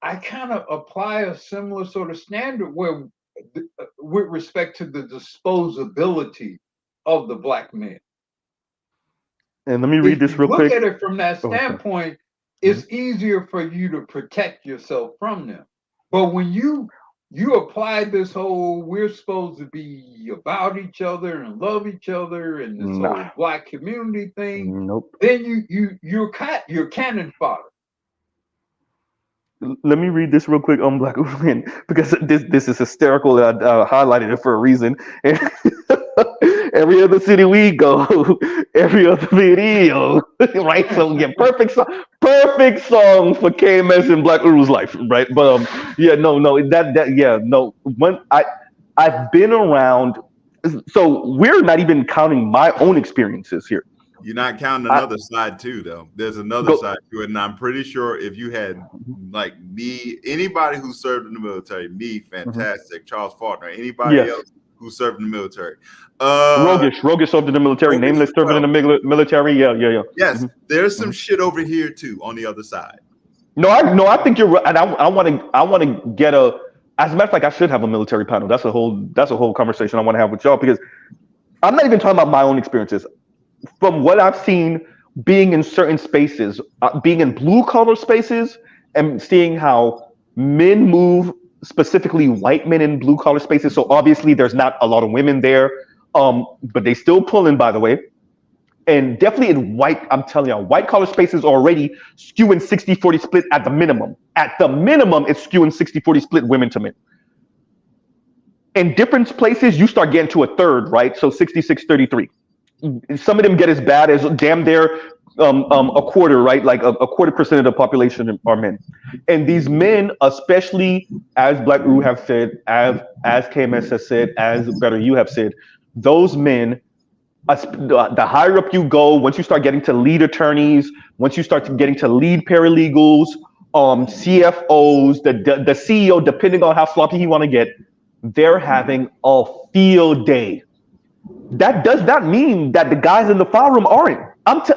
I kind of apply a similar sort of standard where, with respect to the disposability of the Black men. And let me read this real quick. Look at it from that standpoint, it's easier for you to protect yourself from them. But when you apply this whole, we're supposed to be about each other and love each other and this whole Black community thing, then you're cannon fodder. Let me read this real quick on Black women, because this is hysterical. I highlighted it for a reason. Every other city we go, every other video, right? So yeah, perfect song for KMS and Black Uru's life, right? But When I've been around, so we're not even counting my own experiences here. You're not counting another side too, though. There's another side to it, and I'm pretty sure if you had like me, anybody who served in the military, me, fantastic, Charles Faulkner, anybody else who served in the military. Rogish served in the military. Nameless served in the military. Yeah. Yes, there's some shit over here too on the other side. No, I think you're right, and I want to get a. As a matter of fact, I should have a military panel. That's a whole conversation I want to have with y'all, because I'm not even talking about my own experiences. From what I've seen, being in certain spaces, being in blue collar spaces, and seeing how men move, specifically white men in blue collar spaces. So obviously there's not a lot of women there, but they still pulling, by the way. And definitely in white, I'm telling you, white collar spaces already skewing 60-40 split at the minimum. At the minimum, it's skewing 60-40 split women to men. In different places, you start getting to a third, right? So 66-33. Some of them get as bad as damn near a quarter, right? Like a quarter % of the population are men. And these men, especially as Black Uru have said, as KMS has said, as Better You have said, those men, the higher up you go, once you start getting to lead attorneys, once you start getting to lead paralegals, CFOs, the CEO, depending on how sloppy he want to get, they're having a field day. That does not mean that the guys in the file room aren't.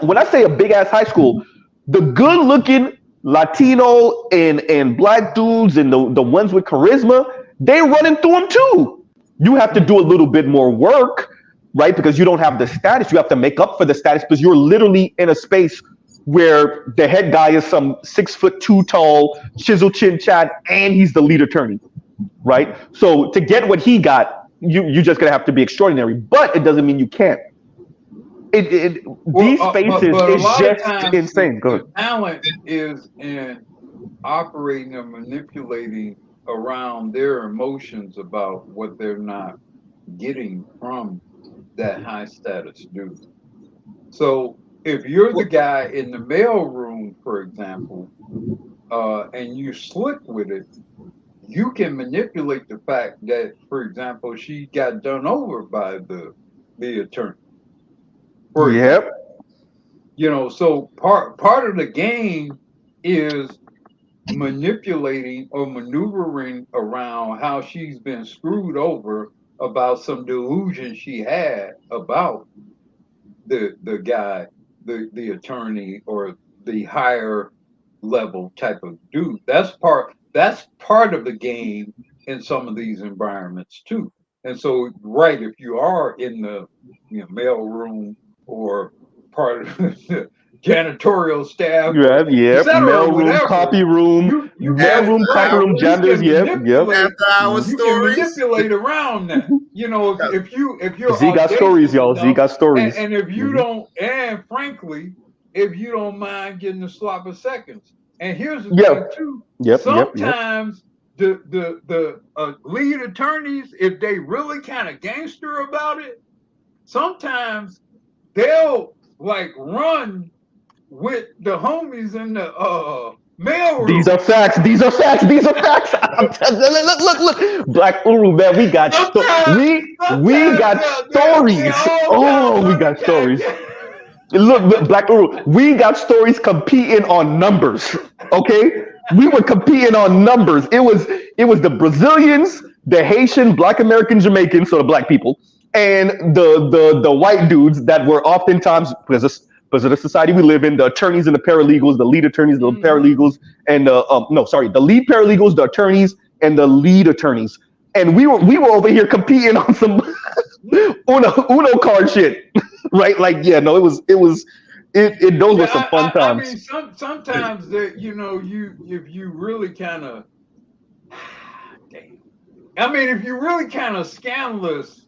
When I say a big ass high school, the good looking Latino and Black dudes and the ones with charisma, they running through them too. You have to do a little bit more work, right? Because you don't have the status. You have to make up for the status, because you're literally in a space where the head guy is some 6'2" tall, chisel chin Chad, and he's the lead attorney, right? So to get what he got, you just gonna have to be extraordinary, but it doesn't mean you can't. These spaces is just insane. Go ahead. The talent is in operating and manipulating around their emotions about what they're not getting from that high status dude. So if you're the guy in the mail room, for example, and you slick with it, you can manipulate the fact that, for example, she got done over by the attorney. Yep. You know, so part of the game is manipulating or maneuvering around how she's been screwed over about some delusion she had about the guy, the attorney, or the higher level type of dude. That's part of the game in some of these environments too. And so, right, if you are in the mail room or part of the janitorial staff, or et cetera, mail room, whatever, copy room, you mail can room, copy room, janitors, you can manipulate around that. You know, if you're Z got stories, y'all. Z got stories. and if you don't, and frankly, if you don't mind getting a slop of seconds. And here's the thing too. Sometimes the lead attorneys, if they really kind of gangster about it, sometimes they'll like run with the homies in the mail room. These are facts. These are facts. These are facts. Look. Black Uru, man, we got we got stories. Oh, we got stories. Look, Black Uru, we got stories competing on numbers. Okay, we were competing on numbers. It was the Brazilians, the Haitian, Black American, Jamaicans, so the black people, and the white dudes that were oftentimes because of the society we live in, the attorneys and the paralegals, the lead attorneys, the paralegals, and the lead paralegals, the attorneys, and the lead attorneys. And we were over here competing on some Uno card shit, right? Like, yeah, no, those were some fun times. I mean, sometimes that if you really kind of, I mean, if you're really kind of scandalous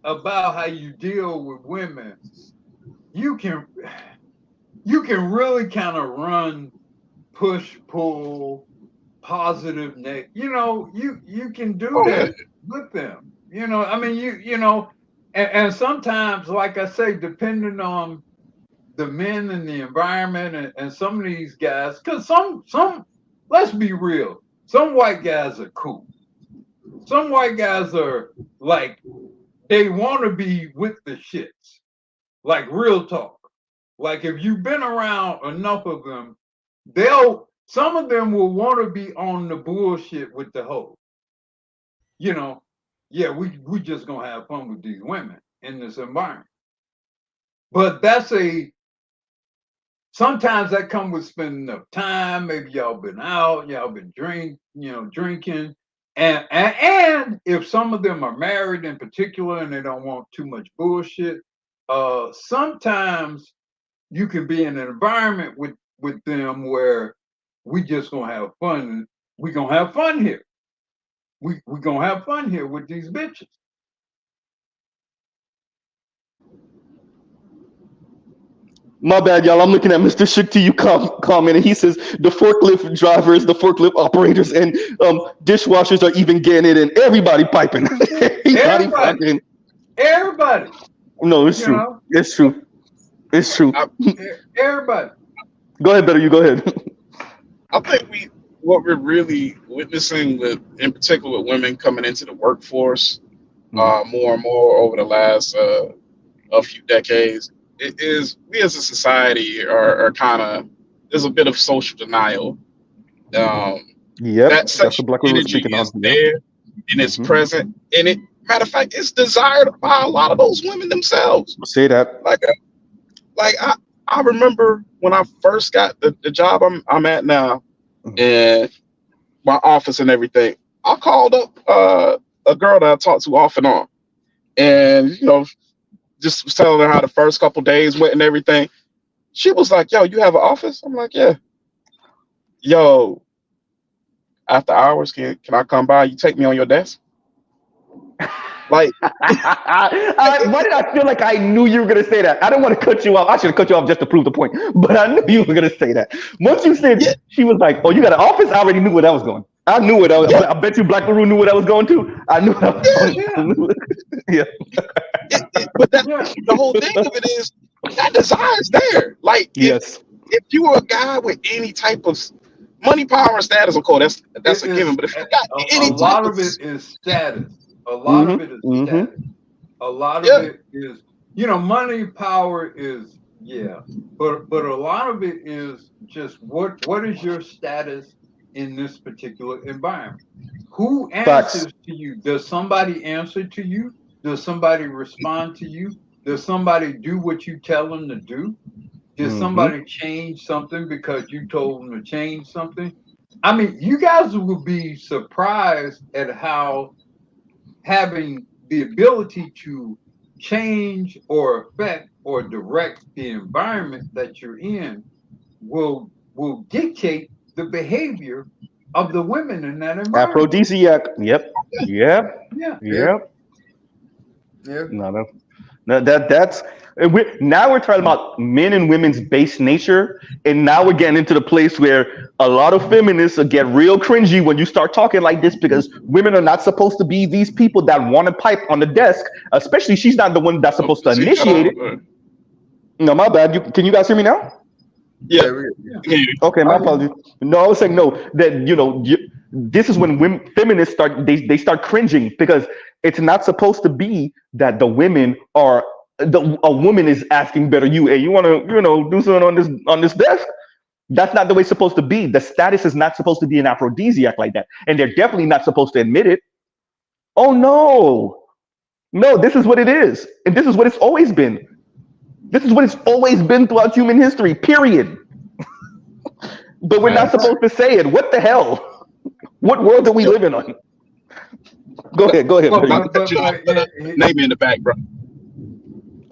about how you deal with women, you can really kind of run, push, pull, positive you can do that with them. I mean, and sometimes, like I say, depending on the men and the environment and some of these guys, because some let's be real, some white guys are cool. Some white guys are like, they want to be with the shits, like real talk. Like if you've been around enough of them, some of them will want to be on the bullshit with the hoe. Yeah, we just gonna have fun with these women in this environment. But sometimes that comes with spending enough time. Maybe y'all been out, y'all been drinking. And if some of them are married in particular and they don't want too much bullshit, sometimes you can be in an environment with them where we just gonna have fun. We gonna have fun here. We gonna have fun here with these bitches. My bad, y'all. I'm looking at Mr. Shook to you comment, and he says the forklift drivers, the forklift operators, and dishwashers are even getting it, and everybody piping. Everybody. No, it's true. It's true. It's true. Everybody. Go ahead, better. You go ahead. I think what we're really witnessing in particular with women coming into the workforce, more and more over the last a few decades, it is we as a society are kind of, there's a bit of social denial. That sexual energy is there and it's present, and matter of fact, it's desired by a lot of those women themselves. Say that. Like I remember when I first got the job I'm at now, and my office and everything. I called up a girl that I talked to off and on, and just was telling her how the first couple days went and everything. She was like, "Yo, you have an office?" I'm like, "Yeah." "Yo, after hours, can I come by? You take me on your desk?" Like, why did I feel like I knew you were gonna say that? I didn't want to cut you off. I should have cut you off just to prove the point, but I knew you were gonna say that. Once you said, she was like, "Oh, you got an office?" I already knew where that was going. I knew it. I bet you Black Maroon knew where that was going too. I knew what I was going. Yeah. But the whole thing of it is that desire's there. Like, if you were a guy with any type of money, power, and status, of course, that's a given. But if you got any a lot of it is status. A lot of it is status. A lot of it is, money, power is, but a lot of it is just what is your status in this particular environment? Who answers to you? Does somebody answer to you? Does somebody respond to you? Does somebody do what you tell them to do? Did somebody change something because you told them to change something? I mean, you guys will be surprised at how having the ability to change or affect or direct the environment that you're in will dictate the behavior of the women in that environment. Aphrodisiac. Yep. Yep. Yeah. Yep. Yeah. No, that's now we're talking about men and women's base nature, and now we're getting into the place where a lot of feminists will get real cringy when you start talking like this because women are not supposed to be these people that want to pipe on the desk. Especially, she's not the one that's supposed to initiate it. No, my bad. Can you guys hear me now? Yeah. Okay, my apologies. No, I was saying no. That this is when women feminists start. They start cringing because it's not supposed to be that the women are. A woman is asking better you. Hey, you want to do something on this desk? That's not the way it's supposed to be. The status is not supposed to be an aphrodisiac like that, and they're definitely not supposed to admit it. Oh no, this is what it is, and this is what it's always been. This is what it's always been throughout human history. Period. But we're not supposed to say it. What the hell? What world are we living on? Go ahead. Name me in the back, bro.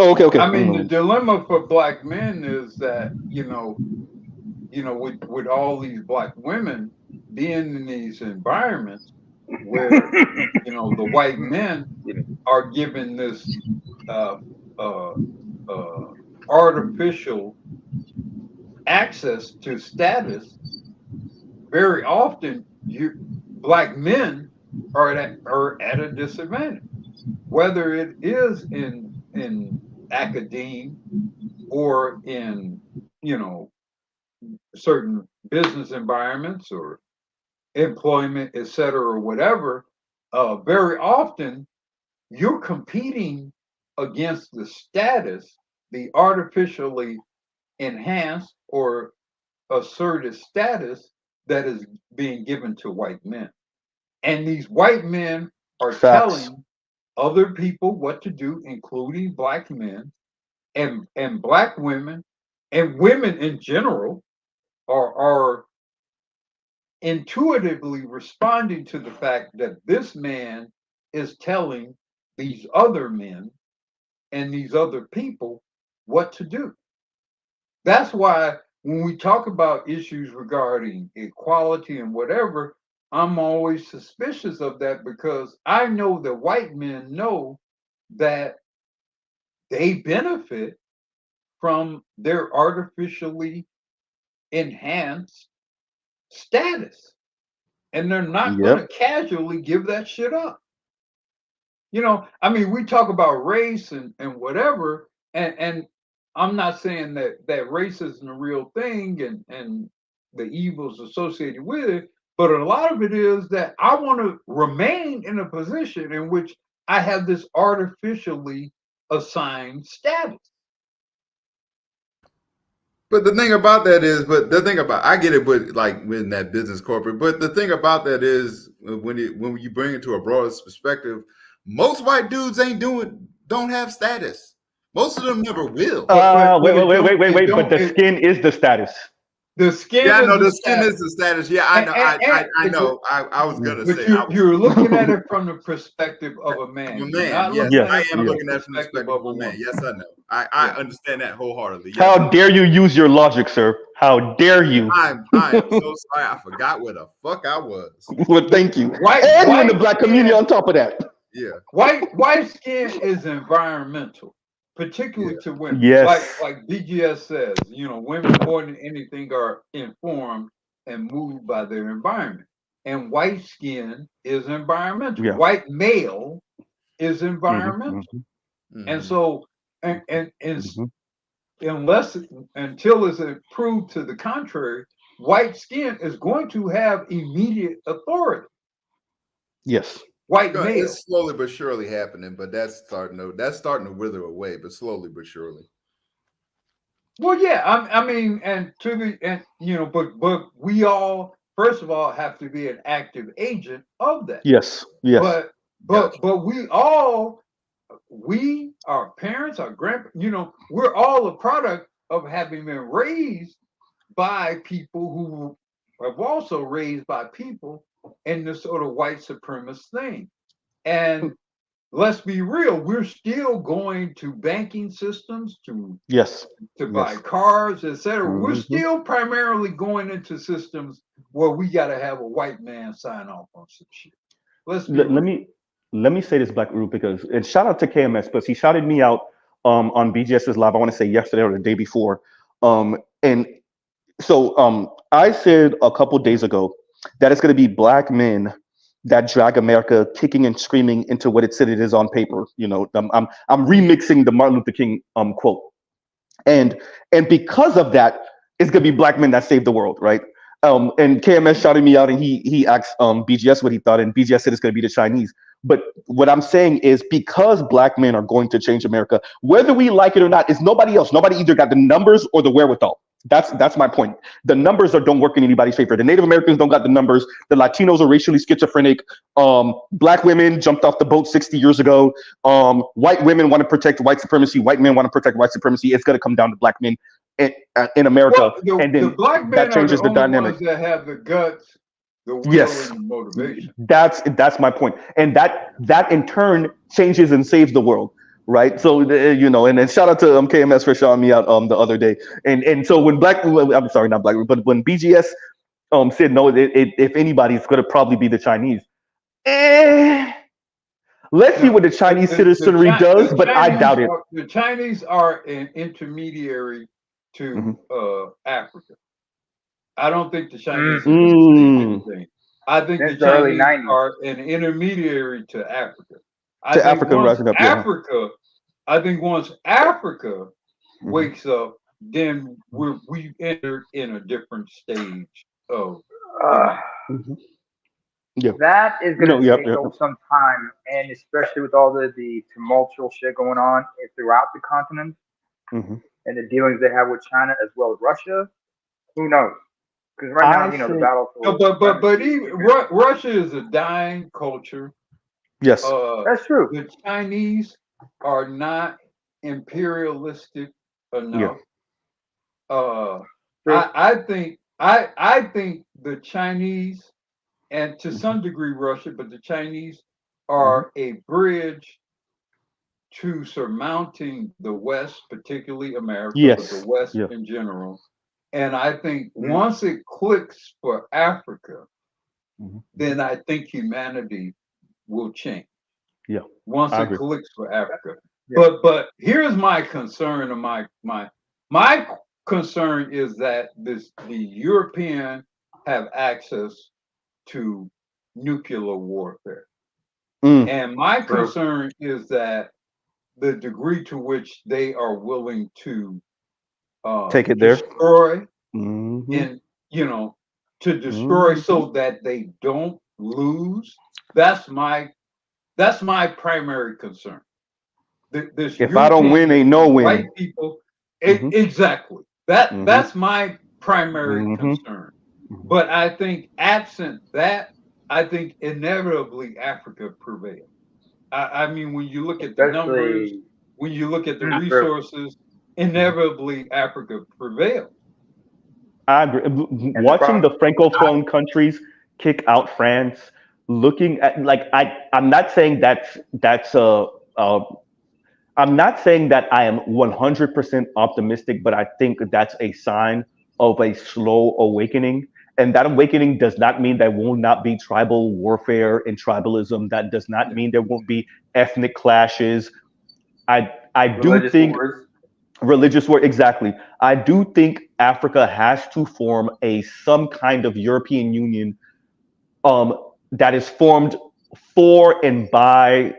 Oh, okay. I mean, the dilemma for black men is that with all these black women being in these environments where the white men are given this artificial access to status. Very often, black men are at a disadvantage, whether it is in academia or in certain business environments or employment, et cetera, or whatever. Very often, you're competing against the status, the artificially enhanced or asserted status that is being given to white men. And these white men are telling other people what to do, including black men and black women and women in general are intuitively responding to the fact that this man is telling these other men and these other people what to do. That's why when we talk about issues regarding equality and whatever, I'm always suspicious of that because I know that white men know that they benefit from their artificially enhanced status. And they're not going to casually give that shit up. I mean, we talk about race and whatever, and I'm not saying that race isn't a real thing and the evils associated with it, but a lot of it is that I want to remain in a position in which I have this artificially assigned status. But the thing about that is, I get it, but like in that business corporate, but the thing about that is when you bring it to a broader perspective, most white dudes don't have status. Most of them never will. Wait. But the skin is the status. The skin. Yeah, I know the skin is the status. Yeah, I know. I know. I was gonna say. You're looking at it from the perspective of a man. Yes, I am looking at it from the perspective of a man. Yes, I know. I understand that wholeheartedly. Yes, how dare you use your logic, sir? How dare you? I am so sorry. I forgot where the fuck I was. Well, thank you. And you're in the black community on top of that. Yeah. White skin is environmental, particularly to women. Yes. Like BGS says, women more than anything are informed and moved by their environment. And white skin is environmental. Yeah. White male is environmental. Mm-hmm. And so until it's proved to the contrary, white skin is going to have immediate authority. Yes. White male. It's slowly but surely happening, but that's starting to wither away, but slowly but surely. Well, yeah, I mean, but we all, first of all, have to be an active agent of that. Yes. But our parents, our grandparents, we're all a product of having been raised by people who have also raised by people in this sort of white supremacist thing. And let's be real, we're still going to banking systems to buy cars, etc. We're still primarily going into systems where we got to have a white man sign off on some shit. Let me say this, Black Root, because and shout out to KMS, because he shouted me out on BGS's live. I want to say yesterday or the day before, and so I said a couple days ago that it's going to be black men that drag America kicking and screaming into what it said it is on paper. You know, I'm remixing the Martin Luther King quote, and because of that, it's going to be black men that save the world, right? And KMS shouted me out, and he asked BGS what he thought, and BGS said it's going to be the Chinese. But what I'm saying is, because black men are going to change America, whether we like it or not, it's nobody else. Nobody either got the numbers or the wherewithal. That's my point. The numbers don't work in anybody's favor. The Native Americans don't got the numbers. The Latinos are racially schizophrenic. Black women jumped off the boat 60 years ago. White women want to protect white supremacy. White men want to protect white supremacy. It's going to come down to black men in America, and then the black men that changes are the dynamic. Ones that have the guts, the will, and the motivation. That's my point, and that in turn changes and saves the world. Right, so you know, and then shout out to KMS for shouting me out the other day, and so when I'm sorry, not Black, but when BGS said no, if anybody, it's going to probably be the Chinese. Let's see what the Chinese citizenry does, but I doubt it. The Chinese are an intermediary to Africa. I don't think the Chinese are anything. I think the Chinese are an intermediary to Africa. I think once Africa wakes up, then we enter in a different stage of. That is going to take some time, and especially with all the tumultuous shit going on throughout the continent, and the dealings they have with China as well as Russia. Who knows? Because right now, the battle. But even Russia is a dying culture. Yes, that's true. The Chinese are not imperialistic enough. I think the Chinese, and to some degree Russia, but the Chinese are a bridge to surmounting the West, particularly America, but the West in general. And I think once it clicks for Africa, then I think humanity will change. Once it clicks for Africa. But here's my concern, and my concern is that the European have access to nuclear warfare. And my concern is that the degree to which they are willing to take it destroy and to destroy so that they don't lose. That's my primary concern. If I don't win, ain't no win. White people, exactly. That's my primary concern. But I think absent that, I think inevitably Africa prevails. I mean, when you look at the numbers, when you look at the resources, inevitably Africa prevails. I agree. Watching the Francophone countries kick out France, looking at I'm not saying I'm not saying that I am 100% optimistic, but I think that's a sign of a slow awakening. And that awakening does not mean there will not be tribal warfare and tribalism. That does not mean there won't be ethnic clashes. I do think religious war, exactly. I do think Africa has to form some kind of European Union that is formed for and by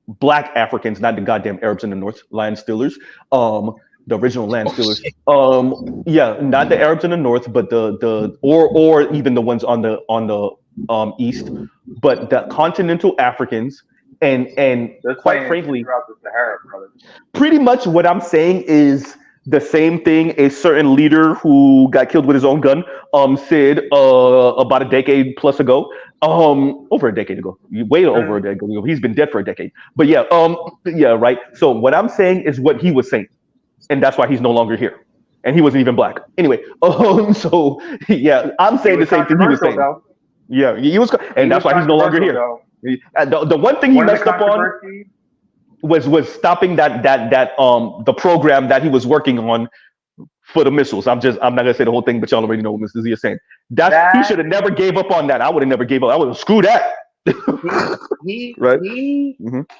Black Africans, not the goddamn Arabs in the north, land stealers, the original land stealers. Not the Arabs in the north, but or even the ones on the east, but the continental Africans and quite frankly, the Sahara, pretty much what I'm saying is the same thing a certain leader who got killed with his own gun said about a decade plus ago. Over a decade ago, way over a decade ago. He's been dead for a decade. But right. So what I'm saying is what he was saying, and that's why he's no longer here. And he wasn't even Black. Anyway, so I'm saying the same thing he was saying. He was, and that's why he's no longer here. The one thing he messed up on was stopping that the program that he was working on for the missiles. I'm not gonna say the whole thing, but y'all already know what Mr. Z is saying. He should have never gave up on that. I would have never gave up. I would have screwed that. Right?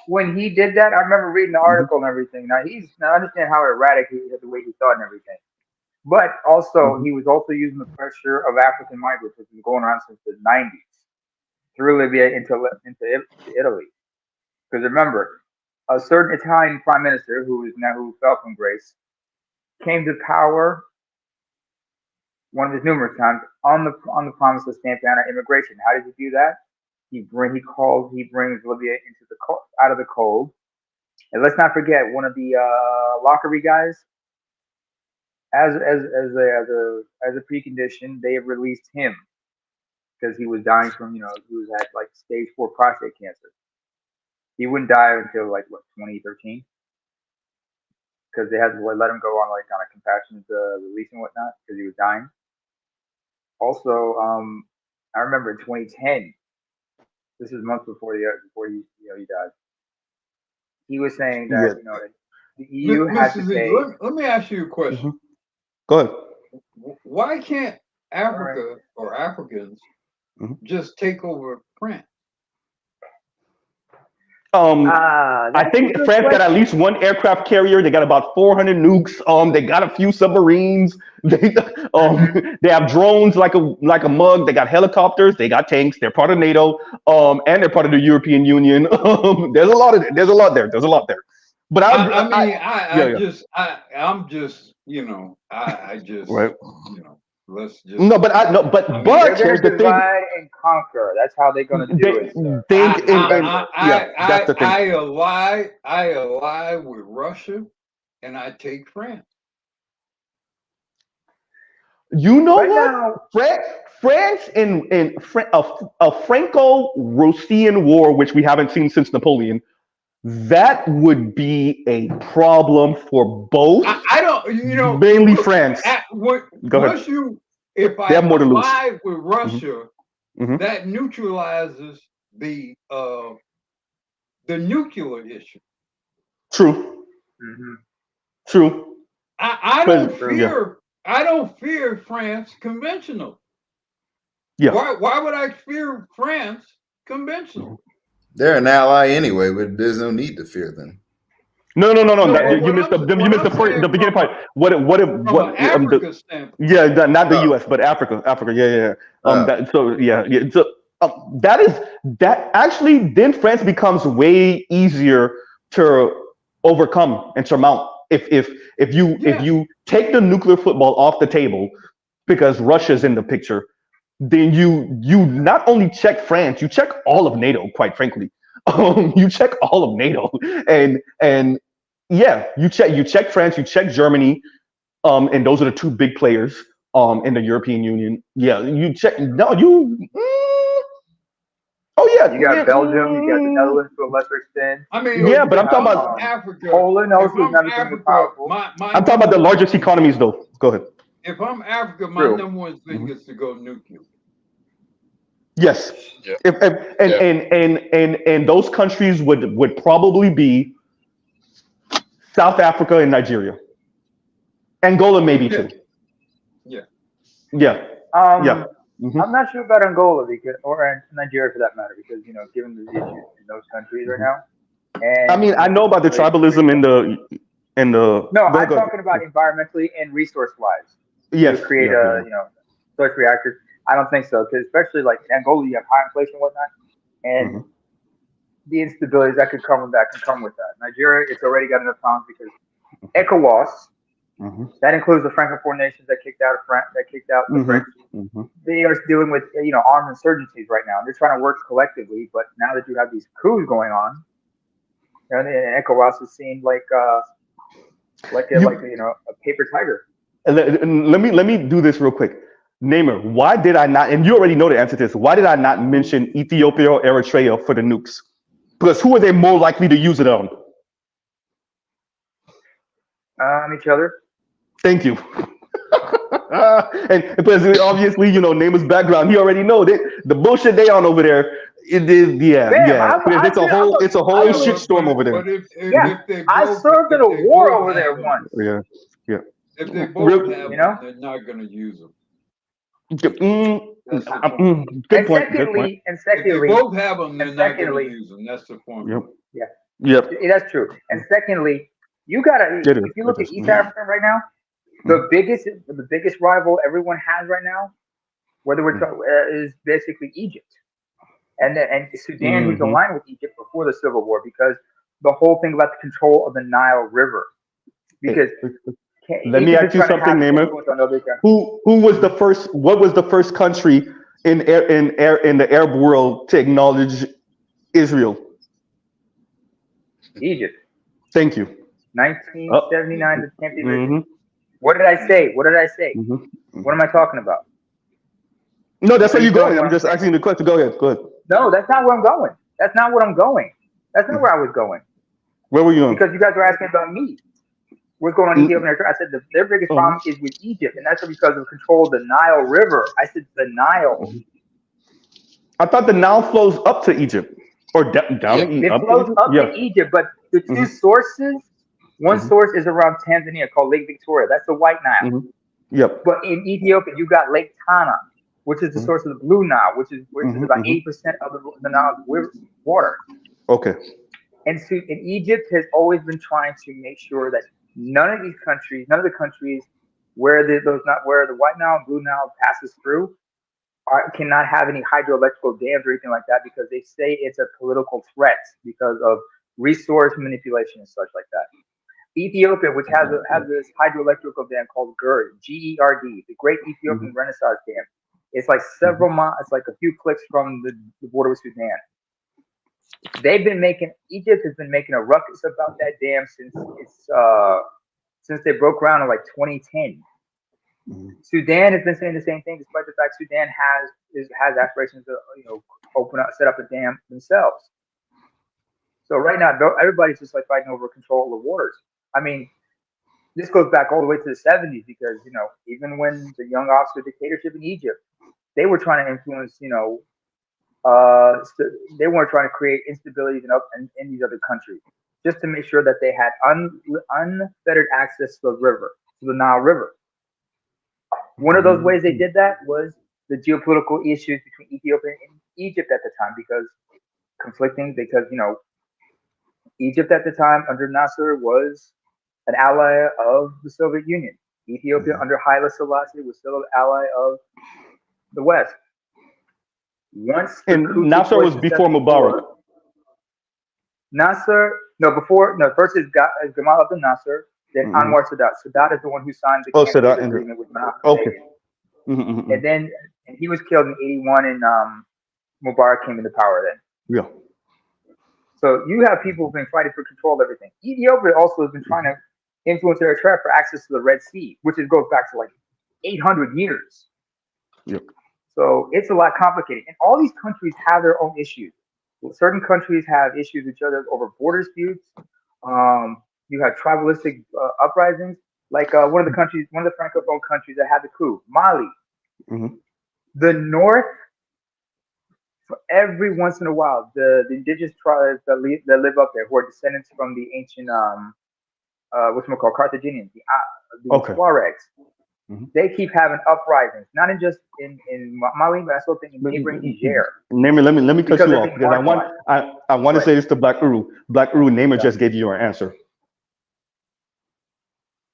When he did that, I remember reading the article and everything. Now I understand how erratic the way he thought and everything. But also, he was also using the pressure of African migrants, which has been going on since the 90s, through Libya into Italy. Because remember, a certain Italian prime minister who fell from grace came to power one of his numerous times on the promise of stamp down immigration. How did he do that? He brings Libya out of the cold. And let's not forget one of the Lockerbie guys. As a precondition, they have released him because he was dying from, he was at like stage 4 prostate cancer. He wouldn't die until like 2013, because they had to let him go on a compassionate release and whatnot because he was dying. Also, I remember in 2010, this is months before he died. He was saying that the EU had to pay. Let me ask you a question. Go ahead. Why can't Africa or Africans just take over France? I think France got at least one aircraft carrier. They got about 400 nukes. They got a few submarines. They have drones like a mug. They got helicopters. They got tanks. They're part of NATO. And they're part of the European Union. There's a lot there. But let's just but here's the thing. Divide and conquer. That's how they're going to do it. That's the thing. I ally with Russia, and I take France. You know what? France in a Franco-Russian war, which we haven't seen since Napoleon, that would be a problem for both. Mainly France. Go ahead. If I ally with Russia, that neutralizes the nuclear issue. True. True. I don't fear France conventional. Yeah. Why would I fear France conventional? They're an ally anyway, but there's no need to fear them. No. You missed the beginning part. What? Africa standpoint. Not the U.S., but Africa. Yeah. That actually then France becomes way easier to overcome and surmount if you take the nuclear football off the table because Russia's in the picture. Then you not only check France, you check all of NATO, quite frankly. You check all of NATO, and you check France, you check Germany, and those are the two big players in the European Union. Yeah, you check. No, you. You got Belgium, you got the Netherlands to a lesser extent. But I'm talking about Africa. Poland also is not as powerful. I'm talking about the largest economies, though. Go ahead. If I'm Africa, my number one thing is to go nuclear. Yes. And those countries would probably be South Africa and Nigeria. Angola maybe too. Yeah. I'm not sure about Angola or Nigeria for that matter, because given the issues in those countries right now. And I know about the tribalism in the. No, I'm talking about environmentally and resource wise. Yes. To create storage reactors. I don't think so, because especially like in Angola, you have high inflation and whatnot, and the instabilities that can come with that. Nigeria, it's already got enough problems because ECOWAS, that includes the Francophone nations that kicked out the French. They are dealing with armed insurgencies right now, and they're trying to work collectively. But now that you have these coups going on, and ECOWAS is seen like a paper tiger. Let me do this real quick. Namer, why did I not, and you already know the answer to this, why did I not mention Ethiopia or Eritrea for the nukes? Because who are they more likely to use it on? Each other. Thank you. And because obviously, Nama's background, he already know that the bullshit they on over there. It is, It's a whole shit storm over there. But if they I both served in a war over there them, once. Yeah. If they both have them, they're not going to use them. Good And point. secondly, if they both have them, they're not going to use them. That's the formula. Yep. That's true. And secondly, you gotta if you look at East Africa right now, the biggest rival everyone has right now, whether we're talking, is basically Egypt, and Sudan, who's aligned with Egypt before the civil war, because the whole thing about the control of the Nile River. Because let me ask you something, Namer. Who was the first? What was the first country in the Arab world to acknowledge Israel? Egypt. Thank you. 1979 to Camp David. What did I say? What am I talking about? No, that's where you're going. I'm just asking the question. Go ahead. No, that's not where I'm going. That's not where I was going. Where were you going? Because you guys were asking about me. What's going on in Ethiopia? I said their biggest problem is with Egypt, and that's because of control of the Nile River. I said the Nile. I thought the Nile flows up to Egypt. Or down it flows up to Egypt, but the two sources, one source is around Tanzania called Lake Victoria. That's the White Nile. Yep. But in Ethiopia, you got Lake Tana, which is the source of the Blue Nile, which is about 80% of the Nile water. Okay. And so, Egypt has always been trying to make sure that none of the countries where the White Nile and Blue Nile passes through cannot have any hydroelectrical dams or anything like that, because they say it's a political threat because of resource manipulation and such like that. Ethiopia, which has this hydroelectrical dam called GERD, G-E-R-D, the Great Ethiopian Renaissance Dam. It's like several miles. It's like a few clicks from the border with Sudan. Egypt has been making a ruckus about that dam since they broke ground in like 2010. Sudan has been saying the same thing, despite the fact Sudan has aspirations to set up a dam themselves. So right now, everybody's just like fighting over control of the waters. I mean, this goes back all the way to the 70s, because even when the young officer dictatorship in Egypt, they were trying to influence, they weren't trying to create instabilities in these other countries, just to make sure that they had unfettered access to the river, to the Nile River. One of those ways they did that was the geopolitical issues between Ethiopia and Egypt at the time, because Egypt at the time under Nasser was an ally of the Soviet Union. Ethiopia under Haile Selassie was still an ally of the West. Nasser was before Mubarak. First is Gamal Abdel Nasser, then Anwar Sadat. Sadat is the one who signed the Camp agreement with Menachem. Okay. And then he was killed in 81, and Mubarak came into power then. Yeah. So you have people who've been fighting for control of everything. Ethiopia also has been trying to influence Eritrea for access to the Red Sea, which goes back to like 800 years. Yep. So it's a lot complicated. And all these countries have their own issues. Certain countries have issues with each other over border disputes. You have tribalistic uprisings. Like one of the Francophone countries that had the coup, Mali. The North, every once in a while, the indigenous tribes that live up there, who are descendants from the ancient, Carthaginians, the Tuaregs, they keep having uprisings, not just in Mali, but I also think in neighboring Niger. Namer, let me cut you off, because I want to say this to Black Uru. Black Uru, Namer just gave you your answer.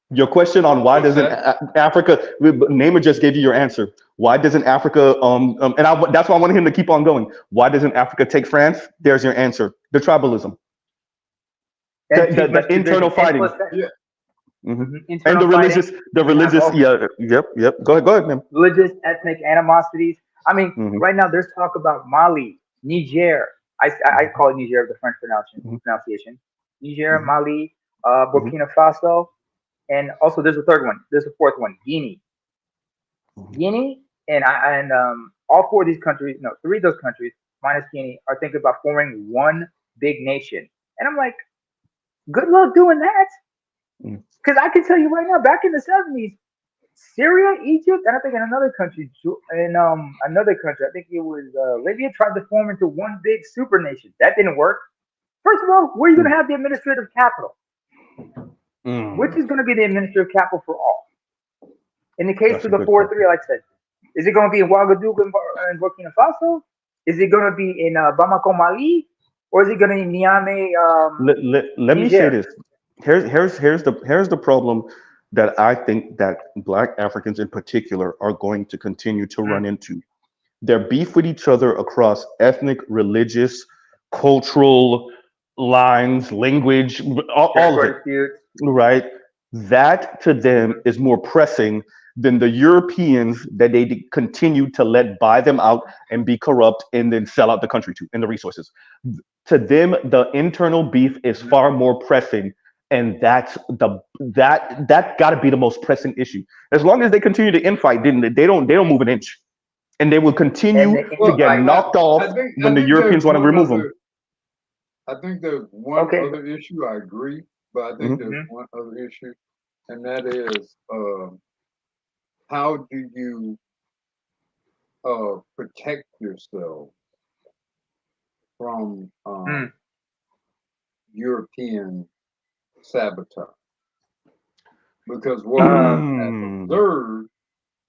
Your question on why doesn't Africa? Namer just gave you your answer. Why doesn't Africa? That's why I wanted him to keep on going. Why doesn't Africa take France? There's your answer. The tribalism, the internal fighting, and the religious. Yep. Go ahead, man. Religious, ethnic animosities. I mean, right now there's talk about Mali, Niger. I call it Niger, the French pronunciation. Niger, Mali, Burkina Faso. And also, there's a third one. There's a fourth one, Guinea. Guinea and all four of these countries, three of those countries minus Guinea, are thinking about forming one big nation. And I'm like, good luck doing that. Because I can tell you right now, back in the 70s, Syria, Egypt, and I think in another country, I think it was Libya, tried to form into one big super nation. That didn't work. First of all, where are you going to have the administrative capital? Which is going to be the administrative capital for all? In the case of the 4-3, like I said, is it going to be in Ouagadougou and Burkina Faso? Is it going to be in Bamako, Mali? Or is it going to be in Niamey? Let me say this. Here's the problem that I think that Black Africans in particular are going to continue to run into. Their beef with each other across ethnic, religious, cultural lines, language, all of it, right? That to them is more pressing than the Europeans that they continue to let buy them out and be corrupt and then sell out the country to and the resources. To them, the internal beef is far more pressing, and that's that got to be the most pressing issue. As long as they continue to infight, they don't move an inch, and they will continue to get knocked off when the Europeans want to remove them. I think there's one other issue. I agree, but I think there's one other issue, and that is how do you protect yourself from European sabotage? Because what we have observed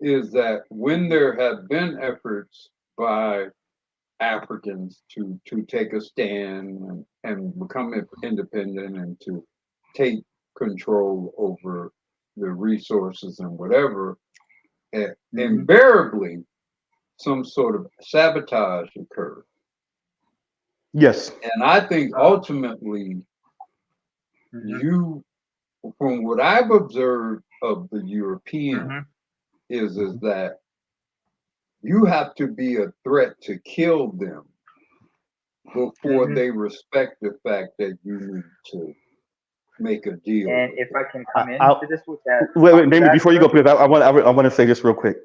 is that when there have been efforts by Africans to take a stand and become independent and to take control over the resources and whatever, invariably some sort of sabotage occurs. Yes. And I think ultimately from what I've observed of the European is that you have to be a threat to kill them before they respect the fact that you need to make a deal. And if I can come into this with that. Wait, Damon, before you go, please, I want to say this real quick.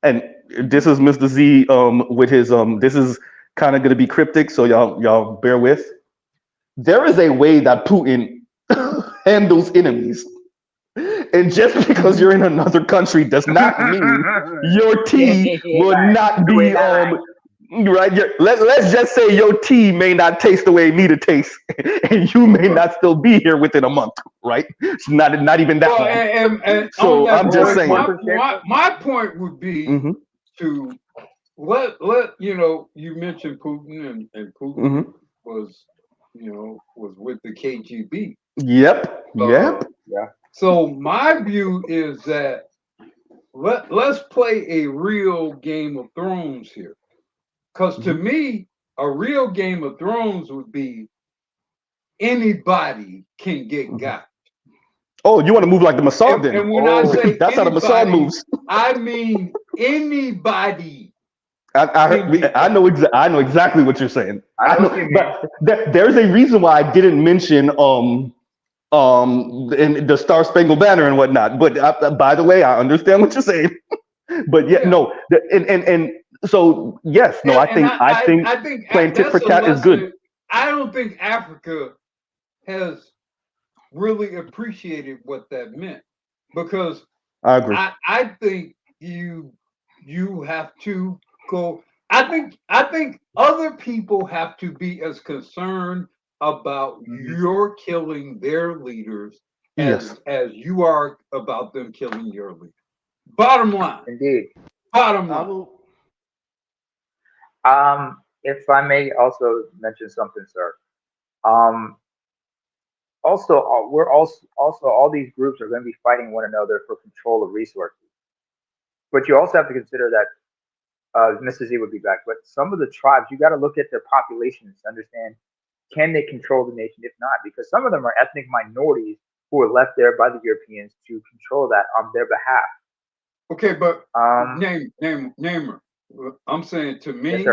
And this is Mr. Z with his this is kind of going to be cryptic, so y'all bear with. There is a way that Putin handles enemies. And just because you're in another country does not mean your tea will not be right. Let's just say your tea may not taste the way it need to taste, and you may not still be here within a month, right? It's not even that long. And so I'm just saying. My point would be to let you mentioned Putin and Putin was with the KGB. Yep. Yeah. So my view is that let's play a real Game of Thrones here. Because to me, a real Game of Thrones would be anybody can get got. Oh, you want to move like the Mossad then? And when I say that's how the Mossad moves. I mean anybody. I know exactly what you're saying. But there's a reason why I didn't mention in the Star Spangled Banner and whatnot. But by the way, I understand what you're saying. But no, and so yes, no, I think playing tit for tat is good. I don't think Africa has really appreciated what that meant, because I agree. I think you have to go. I think other people have to be as concerned about your killing their leaders as you are about them killing your leaders. Bottom line. Indeed. Bottom line. If I may also mention something, sir. Also, all these groups are going to be fighting one another for control of resources. But you also have to consider that Mr. Z would be back. But some of the tribes, you got to look at their populations to understand, can they control the nation? If not, because some of them are ethnic minorities who were left there by the Europeans to control that on their behalf. Okay, but Namer, I'm saying to me,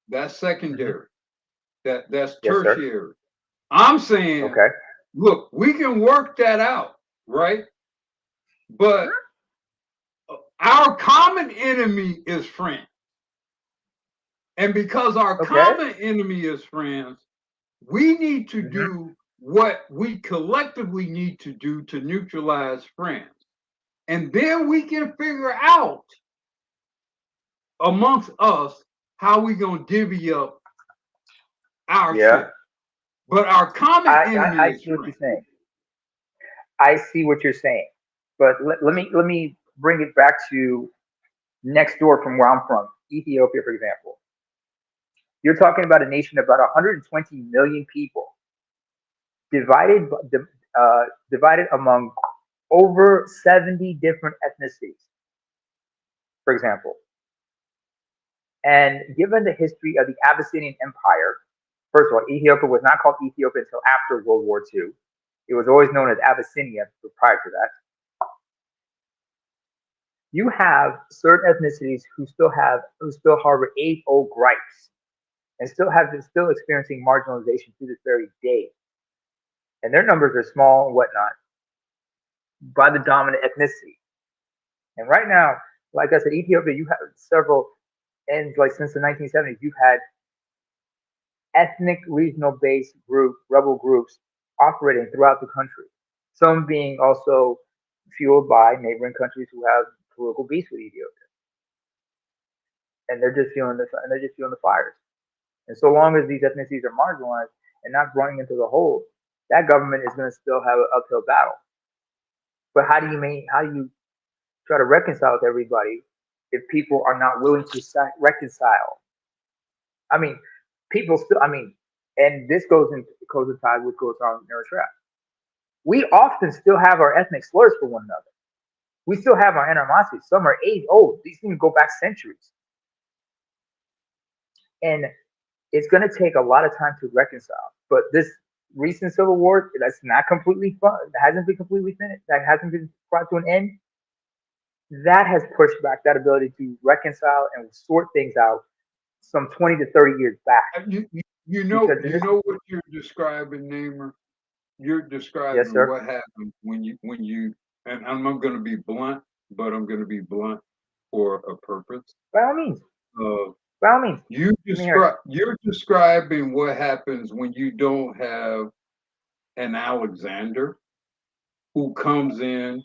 that's secondary. That's tertiary. I'm saying, look, we can work that out, right? But our common enemy is France. And because our common enemy is France, we need to do what we collectively need to do to neutralize France. and then we can figure out amongst us how we gonna divvy up our shit. But our common enemy I is see what you're saying. I see what you're saying. But let me bring it back to next door from where I'm from, Ethiopia, for example. You're talking about a nation of about 120 million people, divided among over 70 different ethnicities, for example. And given the history of the Abyssinian Empire, first of all, Ethiopia was not called Ethiopia until after World War II. It was always known as Abyssinia prior to that. You have certain ethnicities who still harbor age-old gripes and still experiencing marginalization to this very day. And their numbers are small and whatnot by the dominant ethnicity. And right now, like I said, Ethiopia, you have several, and like since the 1970s, you've had ethnic regional based rebel groups operating throughout the country. Some being also fueled by neighboring countries who have political beefs with Ethiopia. And they're just feeling the fires. And so long as these ethnicities are marginalized and not running into the hold, that government is going to still have an uphill battle. But how do you try to reconcile with everybody if people are not willing to reconcile? I mean, people still. I mean, and this goes in coincides with goes on in Eritrea. We often still have our ethnic slurs for one another. We still have our animosity. Some are age old. These things go back centuries. And it's going to take a lot of time to reconcile. But this recent civil war, that's not completely fun. That hasn't been completely finished. That hasn't been brought to an end. That has pushed back that ability to reconcile and sort things out some 20 to 30 years back. You know what you're describing, Namer? You're describing what happens when you and I'm not going to be blunt, but I'm going to be blunt for a purpose. By all means. By all means. You're describing what happens when you don't have an Alexander who comes in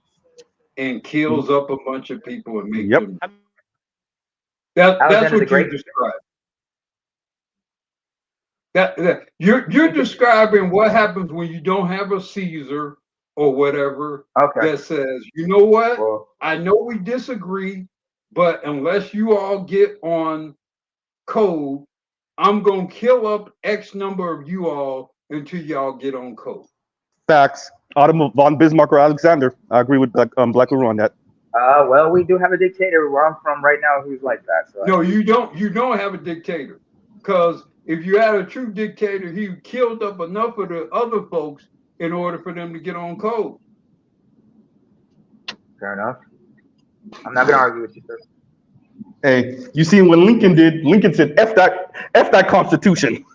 and kills up a bunch of people and makes them. That's what you're describing. You're describing what happens when you don't have a Caesar or whatever that says, you know what? I know we disagree, but unless you all get on code, I'm gonna kill up X number of you all until y'all get on code. Facts. Otto von Bismarck or Alexander. I agree with Black Guru on that. Well, we do have a dictator where I'm from right now who's like that. So no, you don't. You don't have a dictator, because if you had a true dictator, he killed up enough of the other folks in order for them to get on code. Fair enough. I'm not gonna argue with you, sir. Hey, you see what Lincoln did? Lincoln said, "F that Constitution."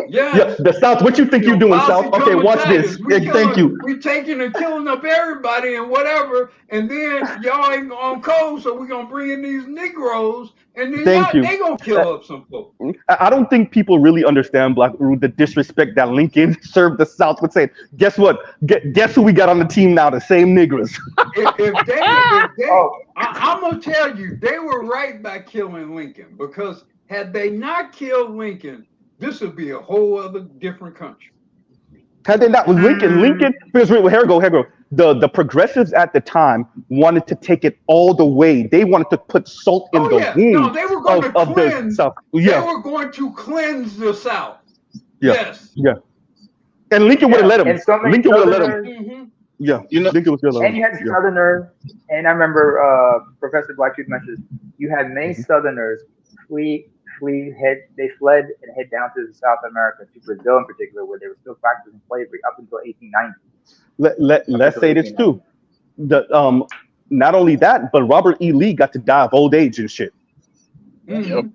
Yeah, the South. What you think you're doing, South? Okay, watch this. Thank you. We taking and killing up everybody and whatever, and then y'all ain't on code, so we're gonna bring in these Negroes, and then they gonna kill up some folks. I don't think people really understand the disrespect that Lincoln served the South with saying, "Guess what? Guess who we got on the team now? The same Negroes." if they I'm gonna tell you, they were right by killing Lincoln, because had they not killed Lincoln, this would be a whole other different country. Had they not, with Lincoln, because here we go. The progressives at the time wanted to take it all the way. They wanted to put salt in the wound. No, they were going to cleanse. The South. They were going to cleanse the South. Yes. Yeah. And Lincoln would have let him. Lincoln would have let him. Mm-hmm. Yeah. Lincoln was going to let him. And you had Southerners, and I remember Professor Blackfoot mentioned you had many Southerners they fled and head down to South America, to Brazil in particular, where they were still practicing slavery up until 1890. Let's say this too. Not only that, but Robert E. Lee got to die of old age and shit. Mm-hmm.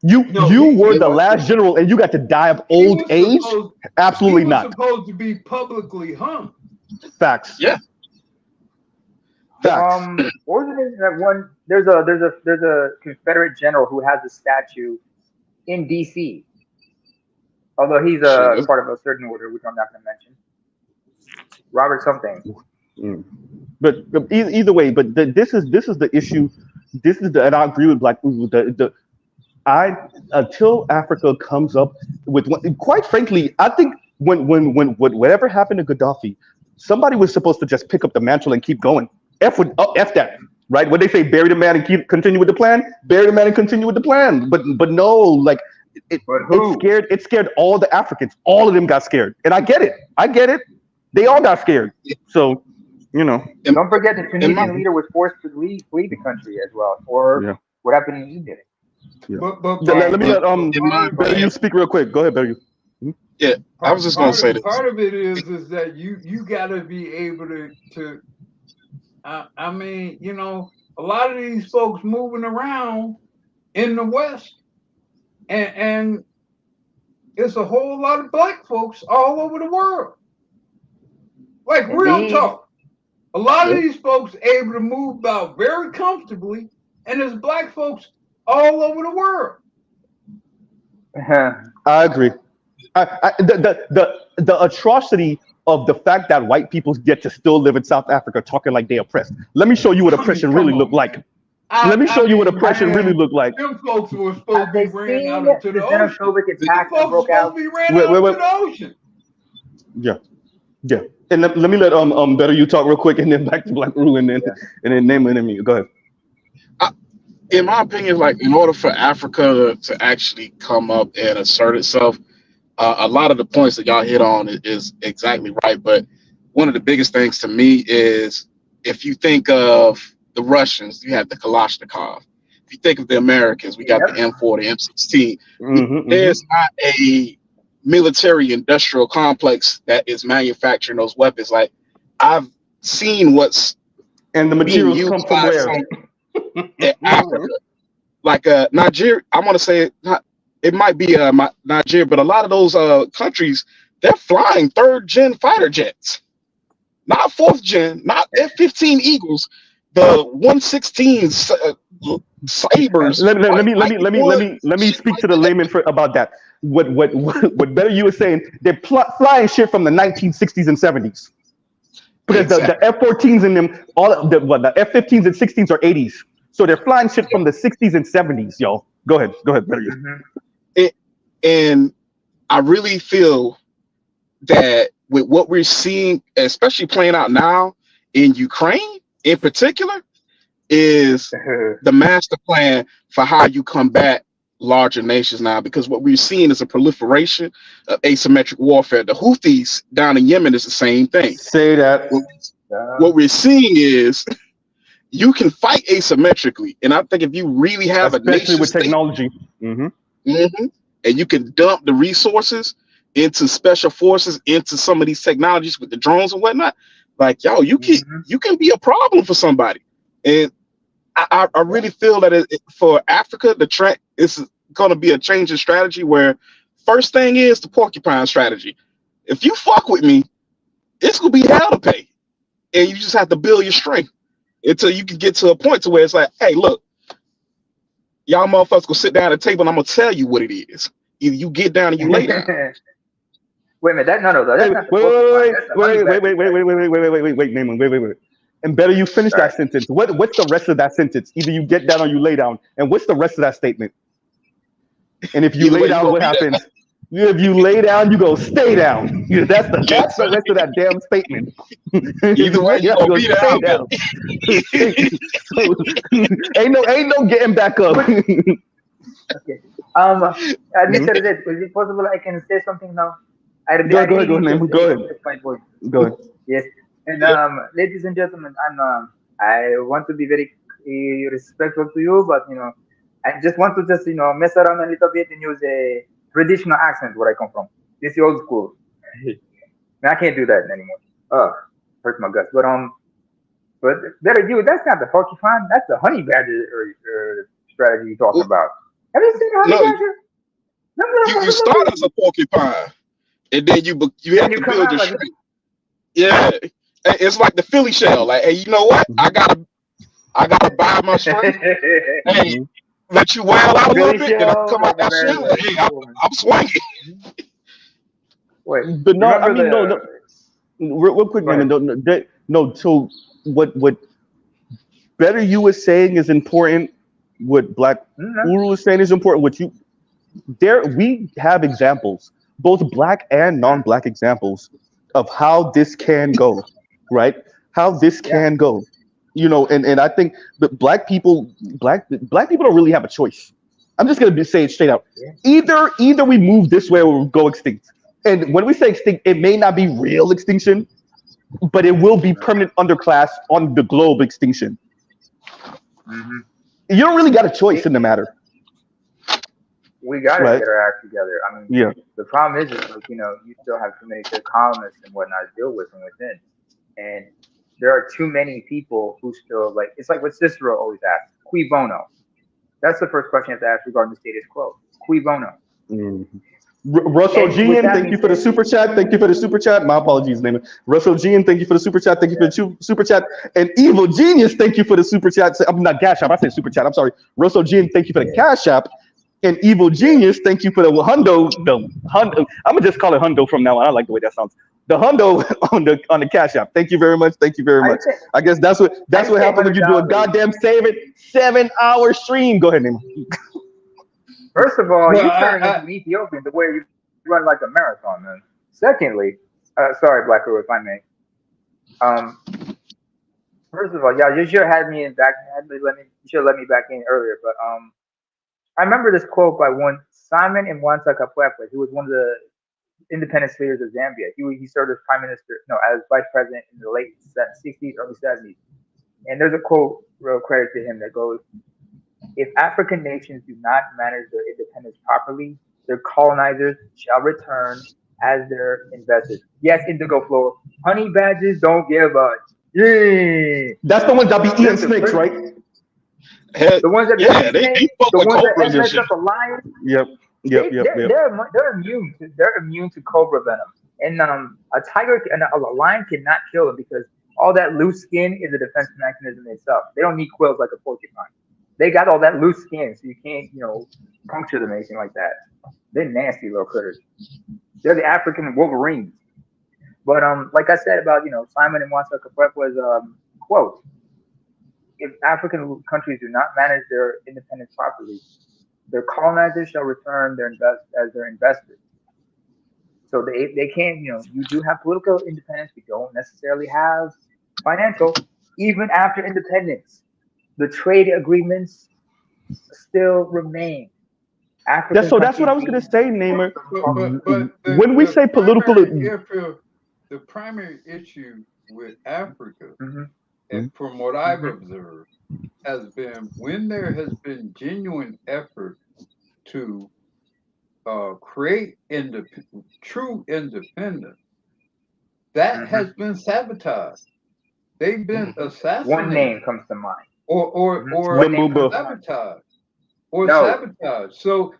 You were the last general, and you got to die of old age? Absolutely not. He was supposed to be publicly hung. Facts. Yeah. Facts. What was it that one? There's a Confederate general who has a statue in D.C. Although he's part of a certain order, which I'm not going to mention. Robert something. But either way, but this is the issue. This is and I agree with Black. Until Africa comes up with quite frankly, I think when whatever happened to Gaddafi, somebody was supposed to just pick up the mantle and keep going. F that, right? What they say, bury the man and continue with the plan. Bury the man and continue with the plan. But no, like it scared. It scared all the Africans. All of them got scared, and I get it. They all got scared. So, Don't forget the Tunisian leader was forced to flee the country as well, or what happened in Egypt. Yeah. Let me let you speak real quick. Go ahead, Barry. Yeah, I was just gonna say this. Part of it is that you got to be able to. I mean, a lot of these folks moving around in the West, and it's a whole lot of black folks all over the world. Like real talk, a lot of these folks able to move about very comfortably, and there's black folks all over the world. I agree. The atrocity of the fact that white people get to still live in South Africa talking like they oppressed. Let me show you what oppression really looked like. Let me show you what oppression really looked like. Them folks were supposed to be ran out into the ocean. Them folks were supposed to be ran out into the ocean. Yeah. And let me let Better you talk real quick, and then back to Black Rue, and then name an enemy. Go ahead. In my opinion, like in order for Africa to actually come up and assert itself, a lot of the points that y'all hit on is exactly right. But one of the biggest things to me is if you think of the Russians, you have the Kalashnikov. If you think of the Americans, we got the M4, the M16. There's not a military industrial complex that is manufacturing those weapons. Like I've seen and the materials come from where? In Africa, like Nigeria, I want to say it might be Nigeria, but a lot of those countries, they're flying 3rd-gen fighter jets, not 4th-gen, not F-15 Eagles, the 116 Sabers. Let me speak to the layman about that. What Better you were saying? They're flying shit from the 1960s and 70s. Because the F-14s in them, the F-15s and 16s are 80s. So they're flying shit from the 60s and 70s, y'all. Go ahead. And I really feel that with what we're seeing, especially playing out now in Ukraine in particular, is the master plan for how you combat larger nations now. Because what we're seeing is a proliferation of asymmetric warfare. The Houthis down in Yemen is the same thing. Say that. What we're seeing is you can fight asymmetrically, and I think if you really have especially with technology, and you can dump the resources into special forces, into some of these technologies with the drones and whatnot, like you can be a problem for somebody. And I really feel that for Africa, the track is going to be a change in strategy. Where first thing is the porcupine strategy. If you fuck with me, it's gonna be hell to pay, and you just have to build your strength until you can get to a point to where it's like, hey, look, y'all motherfuckers go sit down at the table and I'm gonna tell you what it is. Either you get down or you lay down. Wait a minute, that's not wait. And Better you finish that sentence. What's the rest of that sentence? Either you get down or you lay down. And what's the rest of that statement? And if you lay down, what happens? If you lay down, you go stay down. That's the rest of that damn statement. Either way, you go stay down. So, ain't no getting back up. Okay. Mr. Z, is it possible I can say something now? Go ahead. Yes. And ladies and gentlemen, I want to be very respectful to you, but I just want to mess around a little bit and use a traditional accent where I come from. This is old school. I can't do that anymore. Oh, hurts my guts. But Better you, that's not the porcupine. That's the honey badger strategy you're talking about. Have you seen the honey badger? You start as a porcupine, and then you have to build your strength. Yeah, it's like the Philly shell. Like, hey, you know what? I gotta buy my strength. Hey, let you wail out a little bit, and I come out that shell. Hey, I'm swinging. Wait, but no, I mean no. Real quick, man. No, so what Better You is saying is important. What Black Uru is saying is important. We have examples, both black and non-black examples, of how this can go, right? How this can go, and I think that black people don't really have a choice. I'm just gonna say it straight out. Either we move this way or we go extinct. And when we say extinct, it may not be real extinction, but it will be permanent underclass on the globe extinction. You don't really got a choice in the matter. We got to get our act together. I mean, the problem is like, you still have too many good columnists and whatnot to deal with from within. And there are too many people who still, like, it's like what Cicero always asks, cui bono? That's the first question you have to ask regarding the status quo. Cui bono? Russell Gian, thank you for the super chat. Thank you for the super chat. My apologies, name it. Russell Gian, thank you for the super chat. Thank you for the super chat. And Evil Genius, thank you for the super chat. I'm not Cash App. I said super chat. I'm sorry. Russell Gian, thank you for the Cash App. And Evil Genius, thank you for the hundo. I'm gonna just call it hundo from now on. I like the way that sounds. The hundo on the Cash App. Thank you very much. Thank you very much. I guess that's what happens when you do a goddamn 7-hour stream. Go ahead, Nemo. First of all, you turn into Ethiopian the way you run like a marathon, man. Secondly, sorry, Black Girl, if I may. First of all, y'all, you should have had me in back. You should have let me back in earlier, but I remember this quote by one Simon Mwanza Kapwepwe, who was one of the independence leaders of Zambia. He served as as vice president in the late 60s, early 70s. And there's a quote, real credit to him, that goes, "If African nations do not manage their independence properly, their colonizers shall return as their investors." Yes, Indigo Floor. Honey badgers don't give a That's the ones that be eating snakes, right? The ones that the ones that mess up a lion. Yep. They're immune to cobra venom, and a tiger and a lion cannot kill them because all that loose skin is a defense mechanism itself. They don't need quills like a porcupine. They got all that loose skin, so you can't puncture them or anything like that. They're nasty little critters. They're the African Wolverines. But like I said about Simon and Mwanza Kapwepwe's quote. If African countries do not manage their independence properly, their colonizers shall return as their investors. So they can't, you do have political independence, you don't necessarily have financial. Even after independence, the trade agreements still remain. So that's what I was going to say, Namer. When we say political, the primary issue with Africa, and from what I've observed, has been when there has been genuine effort to create true independence, that has been sabotaged. They've been assassinated. One name comes to mind. Or sabotage. Sabotage. So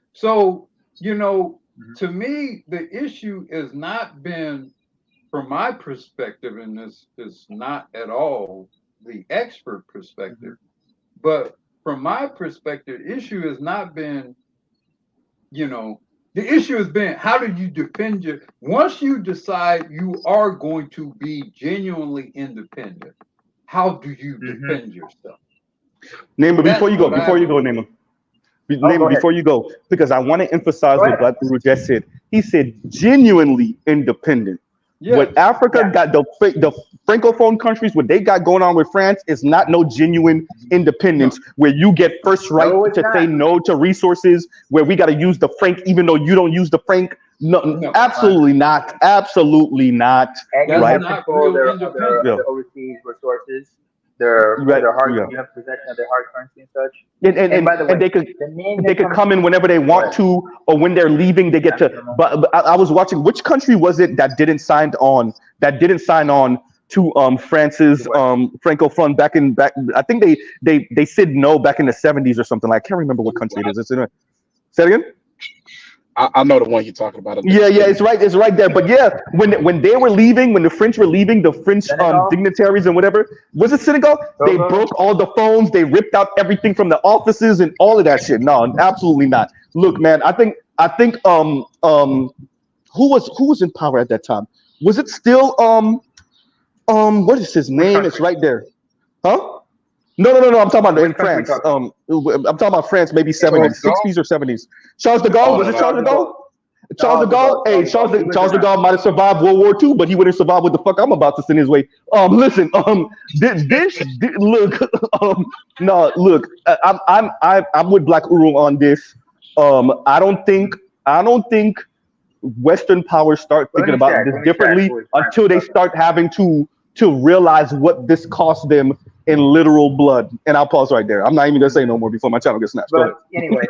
to me, the issue has not been, from my perspective, and this is not at all the expert perspective, but from my perspective, the issue has not been, the issue has been, how do you defend once you decide you are going to be genuinely independent, how do you defend yourself? Namer, before you go, Namer. Namer, before you go, because I want to emphasize what Black Guru just said. He said genuinely independent. Yes. What Africa got, the Francophone countries, what they got going on with France is not no genuine independence where you get first right to say no to resources, where we got to use the franc even though you don't use the franc. No, absolutely not. Absolutely not. And you have control their overseas resources. Their hard, you have possession of their hard currency and such. And by the way, they could come in whenever they want to, or when they're leaving, they get to. But I was watching, which country was it that didn't sign on to France's Francophone back? I think they said no back in the 70s or something. Like, I can't remember what country it is. Say it again. I know the one you're talking about. Yeah, it's right there. But yeah, when they were leaving, when the French were leaving, the French dignitaries and whatever, was it Senegal? They broke all the phones, they ripped out everything from the offices and all of that shit. No, absolutely not. Look, man, I think who was in power at that time? Was it still What is his name? It's right there. Huh? No. I'm talking about in France. I'm talking about France, maybe 70s, 60s or 70s. Charles de Gaulle, was it Charles de Gaulle? Charles de Gaulle, hey, Charles de Gaulle might have survived World War II, but he wouldn't survive what the fuck I'm about to send his way. Listen, look, no, look, I'm with Black Uru on this. I don't think Western powers start thinking about this differently until they start having to realize what this cost them in literal blood. And I'll pause right there. I'm not even gonna say no more before my channel gets snatched. But anyway,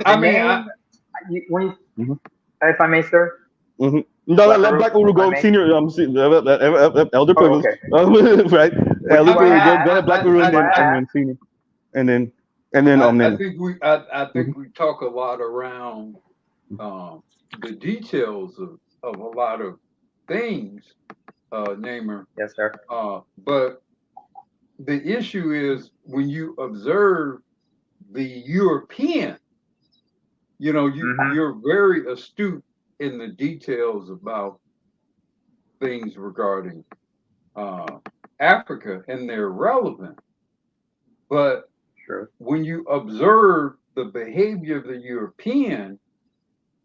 if I may, sir. No, let Black Uru go. Senior, elder privilege, right? Elder privilege. Go Black Uru and then senior, and then I think we talk a lot around the details of a lot of things, Namer. Yes, sir. But the issue is when you observe the European, you're very astute in the details about things regarding Africa, and they're relevant. But when you observe the behavior of the European,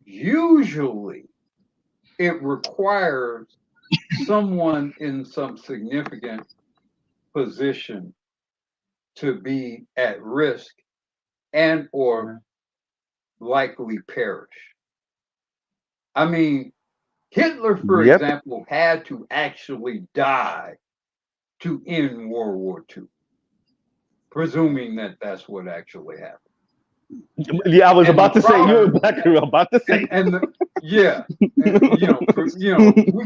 usually it requires someone in some significant position to be at risk and or likely perish. I mean, Hitler, for example, had to actually die to end World War II, presuming that that's what actually happened. Yeah, I was about to say, you were Black Uru, about to say. We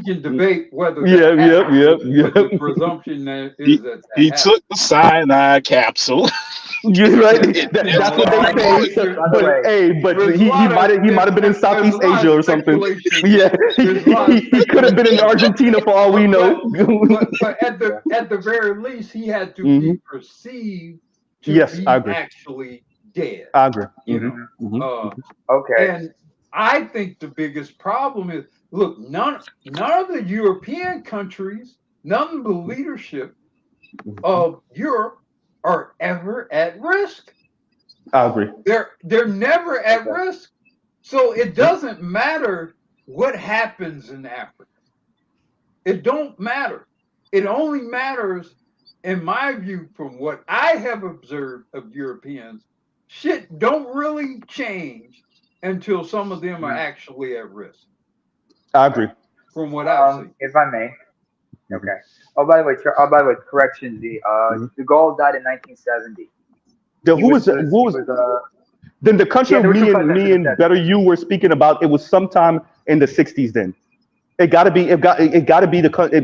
can debate whether the presumption that is that he took the cyanide capsule. You're right. That's what they say. But he might have been in Southeast Asia or something. Yeah, he could have been in Argentina for all we know. But at the very least, he had to be perceived to be actually dead. I agree. Okay. And I think the biggest problem is, look, none of the European countries, none of the leadership of Europe are ever at risk. I agree. They're never at risk. So it doesn't matter what happens in Africa. It don't matter. It only matters, in my view, from what I have observed of Europeans, shit don't really change until some of them are actually at risk. I agree. From what I've seen. If I may. Okay. Oh, by the way, correction, de Gaulle died in 1970. Then the country me and Better You were speaking about, it was sometime in the 60s then. It gotta be the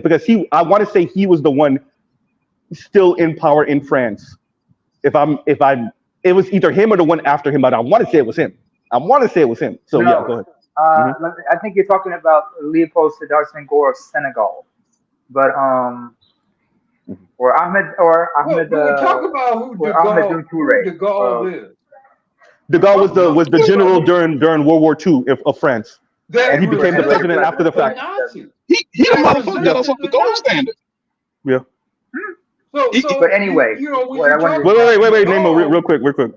because I want to say he was the one still in power in France. It was either him or the one after him, but I want to say it was him. So yeah, go ahead. I think you're talking about Leopold Sédar Senghor of Senegal, but or Ahmed. Talk about who de Gaulle is. De Gaulle was the general during World War II of France, and he became the president after the fact. He the motherfucker got us on the gold standard. Yeah. But anyway, wait, Nemo, real quick. Go ahead.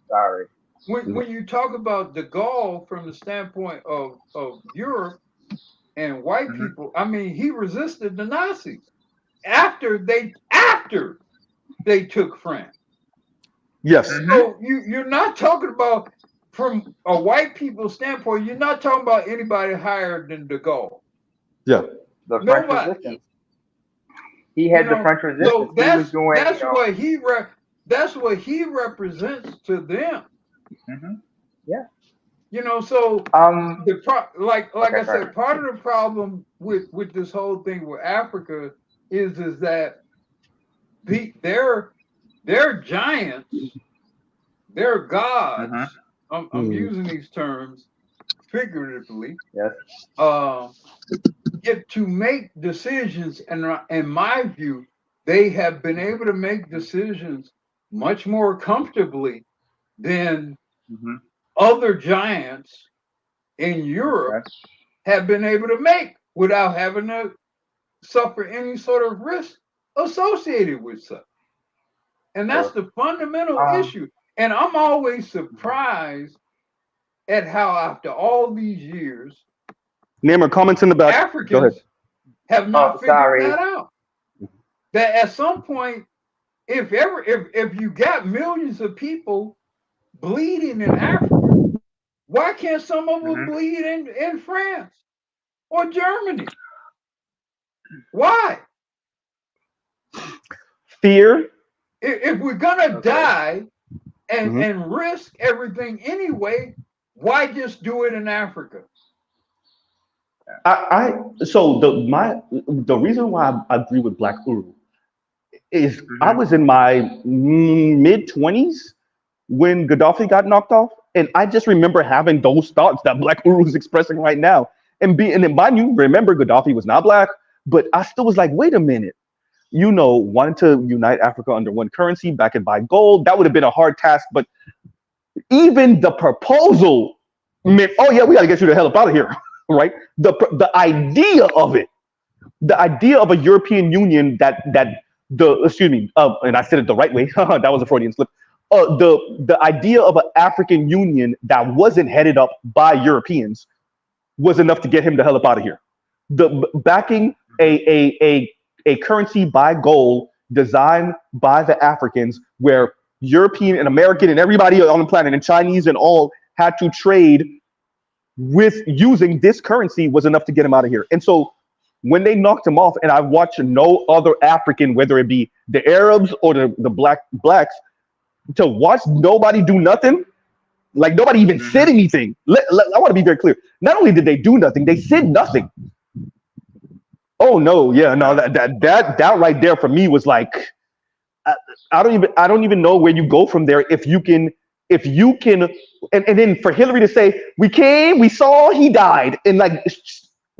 Sorry. When you talk about de Gaulle from the standpoint of Europe and white people, I mean, he resisted the Nazis after they took France. Yes. So you're not talking about, from a white people standpoint, you're not talking about anybody higher than de Gaulle. Yeah. The French resistance. He had the French resistance. So that's what he represents to them. Yeah. So like I said, part of the problem with this whole thing with Africa is that they're giants, they're gods. I'm using these terms figuratively. Yes. If to make decisions, and in my view, they have been able to make decisions much more comfortably than other giants in Europe have been able to make without having to suffer any sort of risk associated with such. And that's the fundamental issue. And I'm always surprised at how after all these years, Name or comments in the back. Africans have not figured that out. That at some point, if you got millions of people bleeding in Africa, why can't some of them bleed in France or Germany? Why? Fear. If we're gonna die and risk everything anyway, why just do it in Africa? So the reason why I agree with Black Uru is I was in my mid-20s when Gaddafi got knocked off, and I just remember having those thoughts that Black Uru is expressing right now, and mind you, remember Gaddafi was not black, but I still was like, wait a minute, wanting to unite Africa under one currency, back and buy gold, that would have been a hard task, but even the proposal meant, oh yeah, we got to get you the hell up out of here, right? The idea of it, the idea of a European Union and I said it the right way, that was a Freudian slip. The idea of an African Union that wasn't headed up by Europeans was enough to get him the hell up out of here. Backing a currency by gold designed by the Africans, where European and American and everybody on the planet and Chinese and all had to trade with using this currency was enough to get him out of here. And so when they knocked him off, and I watched no other African, whether it be the Arabs or the blacks, to watch nobody do nothing, like nobody even said anything. I want to be very clear. Not only did they do nothing, they said nothing. Oh no, yeah, no, that right there for me was like, I don't even know where you go from there. If you can, and then for Hillary to say, we saw, he died, and like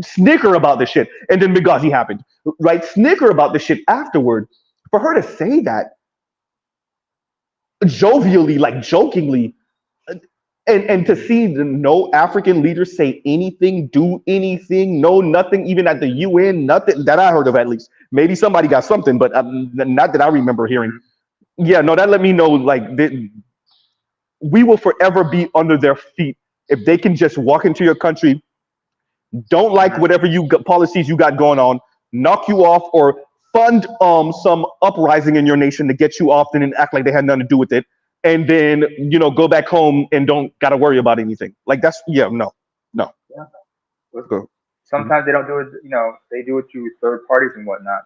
snicker about the shit, and then Benghazi happened, right? Snicker about the shit afterward. For her to say that jovially, like jokingly, and to see no African leaders say anything, do anything, no nothing, even at the UN, nothing that I heard of at least. Maybe somebody got something, but not that I remember hearing. Yeah, no, that let me know like we will forever be under their feet if they can just walk into your country, don't like whatever policies you got going on, knock you off, or fund some uprising in your nation to get you off and act like they had nothing to do with it, and then go back home and don't gotta worry about anything. Like that's no. Yeah. Sometimes they don't do it. They do it through third parties and whatnot.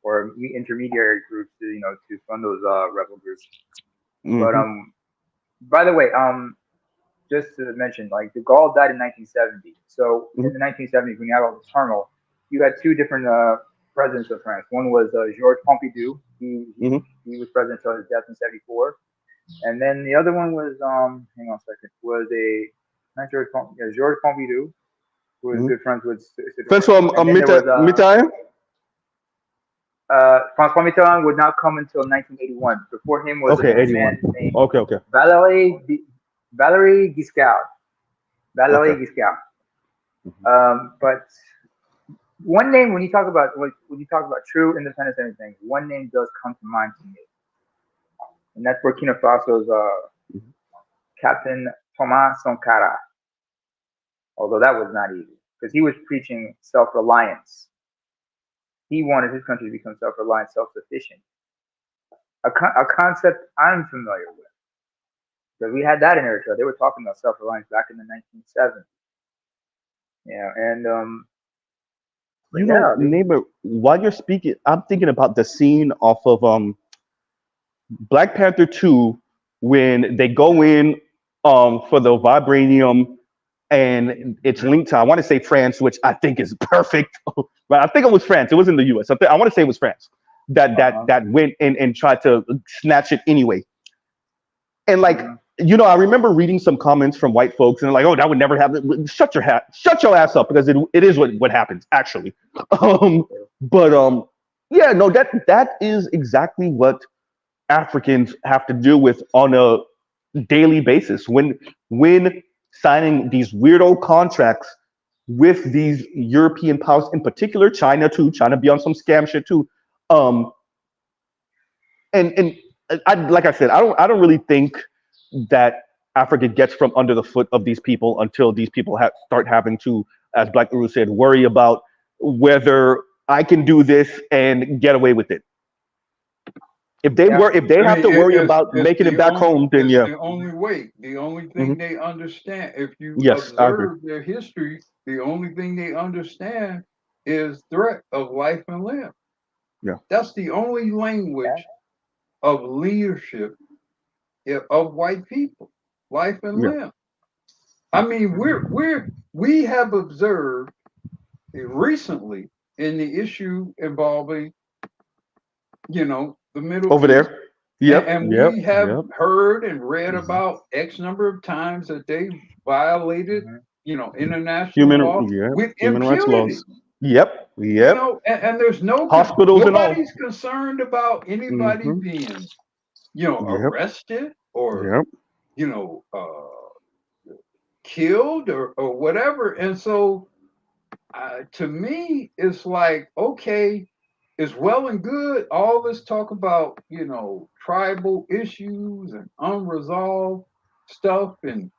Or intermediary groups to fund those rebel groups. But by the way, just to mention, like de Gaulle died in 1970. So in the 1970s, when you had all this turmoil, you had two different presidents of France. One was Georges Pompidou. He was president until his death in '74. And then the other one was hang on a second, was Georges Pompidou, who was good friends with François Mitterrand. François Mitterrand would not come until 1981. Before him was a man named Valéry Giscard. Giscard. But one name, when you talk about true independence and everything, one name does come to mind to me, and that's Burkina Faso's Captain Thomas Sankara. Although that was not easy, because he was preaching self-reliance. He wanted his country to become self-reliant, self-sufficient. A concept I'm familiar with, because we had that in Eritrea. They were talking about self-reliance back in the 1970s. Neighbor, while you're speaking, I'm thinking about the scene off of Black Panther 2 when they go in for the vibranium, and it's linked to, I want to say France, which I think is perfect. But I think it was France. It was in the US. I want to say it was France that went in and tried to snatch it anyway. And like, I remember reading some comments from white folks, and they're like, "Oh, that would never happen." Shut your ass up, because it is what happens actually. That is exactly what Africans have to deal with on a daily basis when signing these weirdo contracts with these European powers, in particular China too. China be on some scam shit too. And I, like I said, I don't really think that Africa gets from under the foot of these people until these people start having to, as Black Guru said, worry about whether I can do this and get away with it. If they have to worry about making it back home, then yeah. The only way. The only thing they understand, if you Yes, observe their history, the only thing they understand is threat of life and limb. Yeah. That's the only language of leadership of white people, life and limb. I mean, we have observed recently in the issue involving, the Middle over East. there. Yep. And we have heard and read about X number of times that they violated, international law with human rights impunity. laws. Yep. And there's hospitals and all. Nobody's concerned about anybody being, arrested or killed or whatever. And so, to me, it's like, okay, it's well and good all this talk about tribal issues and unresolved stuff, and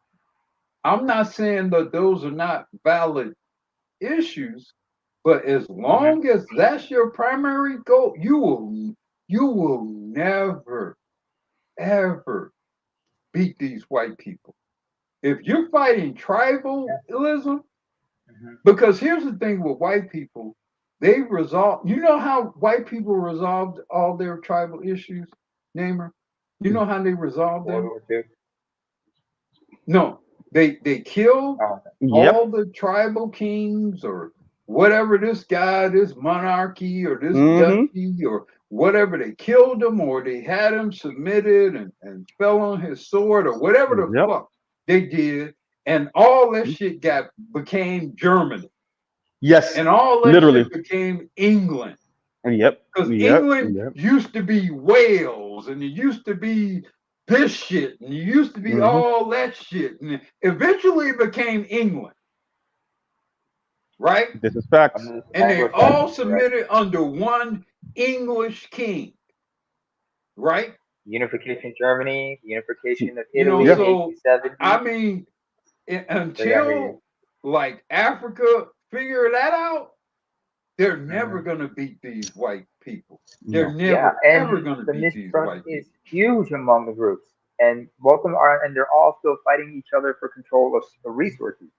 I'm not saying that those are not valid issues, but as long as that's your primary goal, you will never ever beat these white people if you're fighting tribalism. Because here's the thing with white people. They resolve. You know how white people resolved all their tribal issues, Namer? You know how they resolved them? No, they killed all the tribal kings or whatever, this guy, this monarchy or this duchy or whatever. They killed him or they had him submitted and fell on his sword or whatever the fuck they did, and all that shit became Germany. Yes, and all that shit became England. Because England used to be Wales, and it used to be this shit, and it used to be all that shit, and eventually it became England. Right? This is facts. And they all submitted under one English king. Right? Unification Germany, unification of Italy in 1870. I mean, until like Africa figure that out, they're never going to beat these white people. They're never ever going to beat these white people. Is huge among the groups, and both of them are, and they're all still fighting each other for control of resources.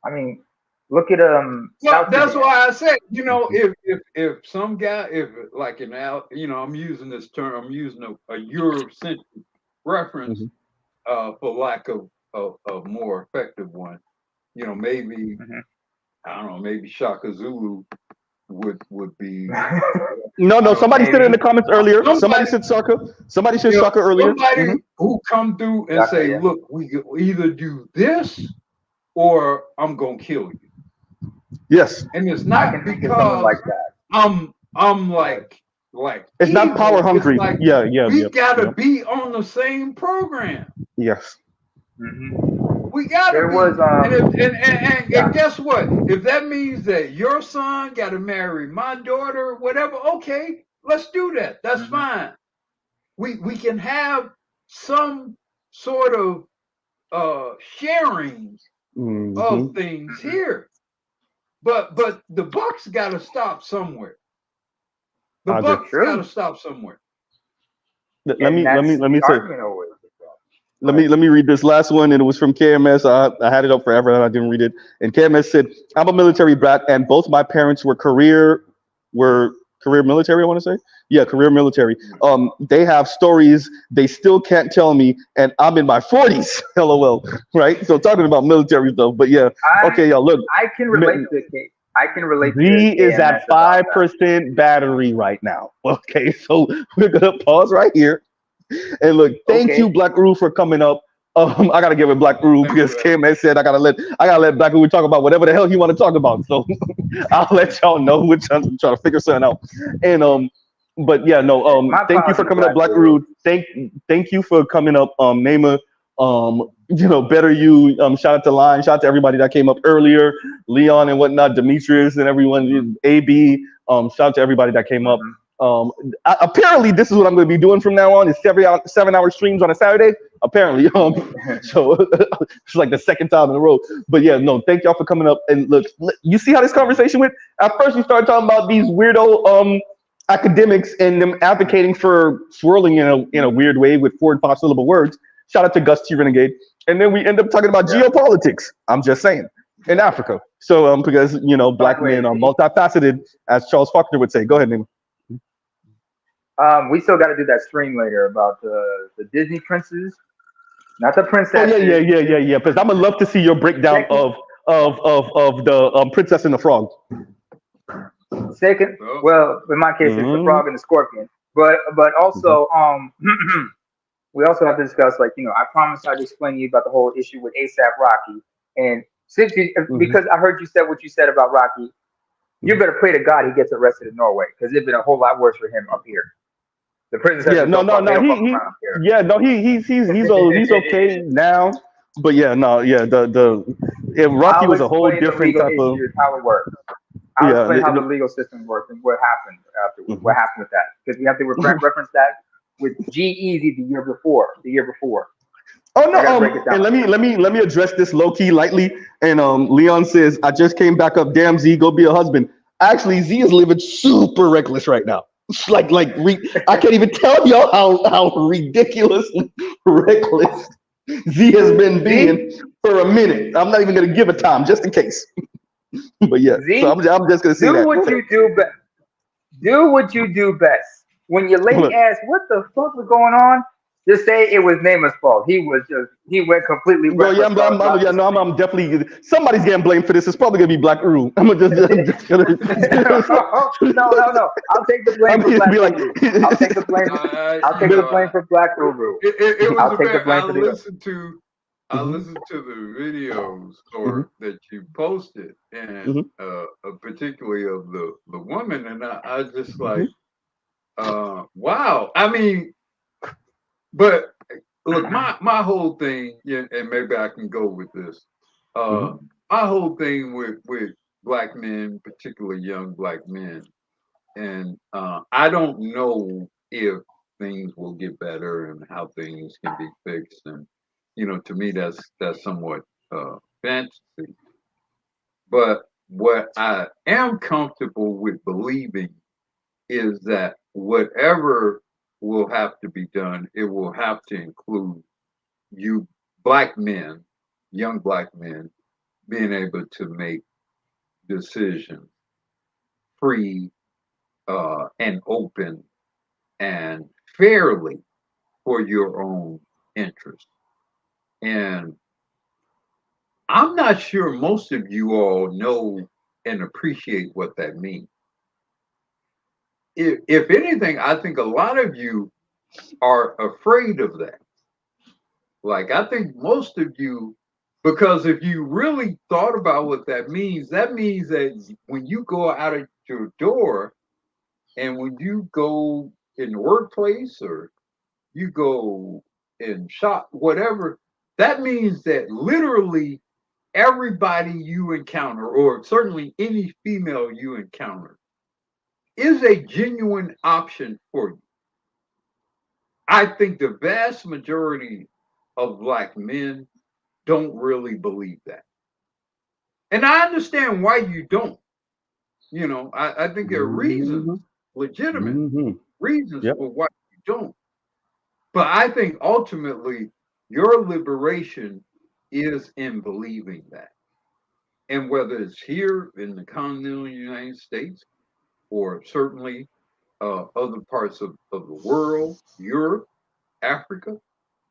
I mean, look at Well, that's why I said, if some guy, if like I'm using this term, I'm using a Eurocentric reference for lack of a more effective one. Maybe I don't know, maybe Shaka Zulu would be. No. Somebody said it in the comments earlier. Somebody said Shaka. Somebody said Shaka earlier. Somebody who come through and say, "Look, we either do this or I'm gonna kill you." Yes. And it's not because like that. I'm like it's evil. Not power hungry. Like, we gotta be on the same program. Yes. We gotta be. And guess what? If that means that your son gotta marry my daughter, whatever, okay, let's do that. That's fine. We can have some sort of sharing of things here. But the buck's gotta stop somewhere. The buck's gotta stop somewhere. Let me say. Let me read this last one, and it was from KMS. I had it up forever, and I didn't read it. And KMS said, "I'm a military brat, and both my parents were career military. I want to say, career military. They have stories they still can't tell me, and I'm in my 40s. LOL. Right? So talking about military stuff, but okay, y'all. Look, I can relate to it. I can relate. Z is at 5% battery right now. Okay, so we're gonna pause right here. And look, thank you, Black Guru, for coming up. I gotta give it Black Guru because KMS said I gotta let Black Guru talk about whatever the hell he want to talk about. So I'll let y'all know which I'm trying to figure something out. And but thank you for coming up, Black Guru. Thank you for coming up, Naima. better you. Shout out to Line. Shout out to everybody that came up earlier, Leon and whatnot, Demetrius and everyone, AB. Shout out to everybody that came up. Apparently, this is what I'm going to be doing from now on: is 7-hour streams on a Saturday. Apparently, so it's like the second time in a row. But yeah, no, thank y'all for coming up. And look, you see how this conversation went? At first, we started talking about these weirdo academics and them advocating for swirling in a weird way with 4 and 5 syllable words. Shout out to Gus T Renegade. And then we end up talking about geopolitics. I'm just saying, in Africa. So because black men are multifaceted, as Charles Faulkner would say. Go ahead, Nima. We still got to do that stream later about the Disney princes, not the princesses. Oh yeah. Because I'm gonna love to see your breakdown of the Princess and the Frog. Second, well, in my case, it's the frog and the scorpion. But also, we also have to discuss, like, I promised I'd explain to you about the whole issue with ASAP Rocky, and since because I heard you said what you said about Rocky, you better pray to God he gets arrested in Norway, because it'd been a whole lot worse for him up here. The prison. Yeah, no. He's okay now, but yeah, no, yeah. Rocky was a whole different type of how it works. I'll explain how the legal system works and what happened afterwards. What happened with that? Because we have to reference that with G-Eazy the year before. Oh no! And let me address this low key lightly. And Leon says, "I just came back up. Damn, Z, go be a husband." Actually, Z is living super reckless right now. I can't even tell y'all how ridiculously reckless Z has been being for a minute. I'm not even gonna give a time just in case. But yeah, Z, so I'm just gonna say do that. what you do best. Do what you do best. When your lady asks what the fuck was going on, just say it was Neymar's fault. He went completely reckless. I'm definitely somebody's getting blamed for this. It's probably gonna be Black Uru. I'm gonna no. I'll take the blame for Black Uru. I'll take the blame. I'll take the blame for Black Uru. I'll take the blame for I listened to the videos that you posted, and particularly of the woman, and I just like, wow. I mean, but look, my whole thing, and maybe I can go with this. My whole thing with Black men, particularly young Black men, and I don't know if things will get better and how things can be fixed, and to me that's somewhat fantasy. But what I am comfortable with believing is that whatever will have to be done, it will have to include you Black men, young Black men, being able to make decisions free and open and fairly for your own interest. And I'm not sure most of you all know and appreciate what that means. If anything, I think a lot of you are afraid of that. Like, I think most of you, because if you really thought about what that means that when you go out of your door and when you go in the workplace or you go in shop, whatever, that means that literally everybody you encounter, or certainly any female you encounter, is a genuine option for you. I think the vast majority of Black men don't really believe that. And I understand why you don't. I think there are reasons, legitimate reasons for why you don't. But I think ultimately your liberation is in believing that. And whether it's here in the continental United States or certainly other parts of the world, Europe, Africa,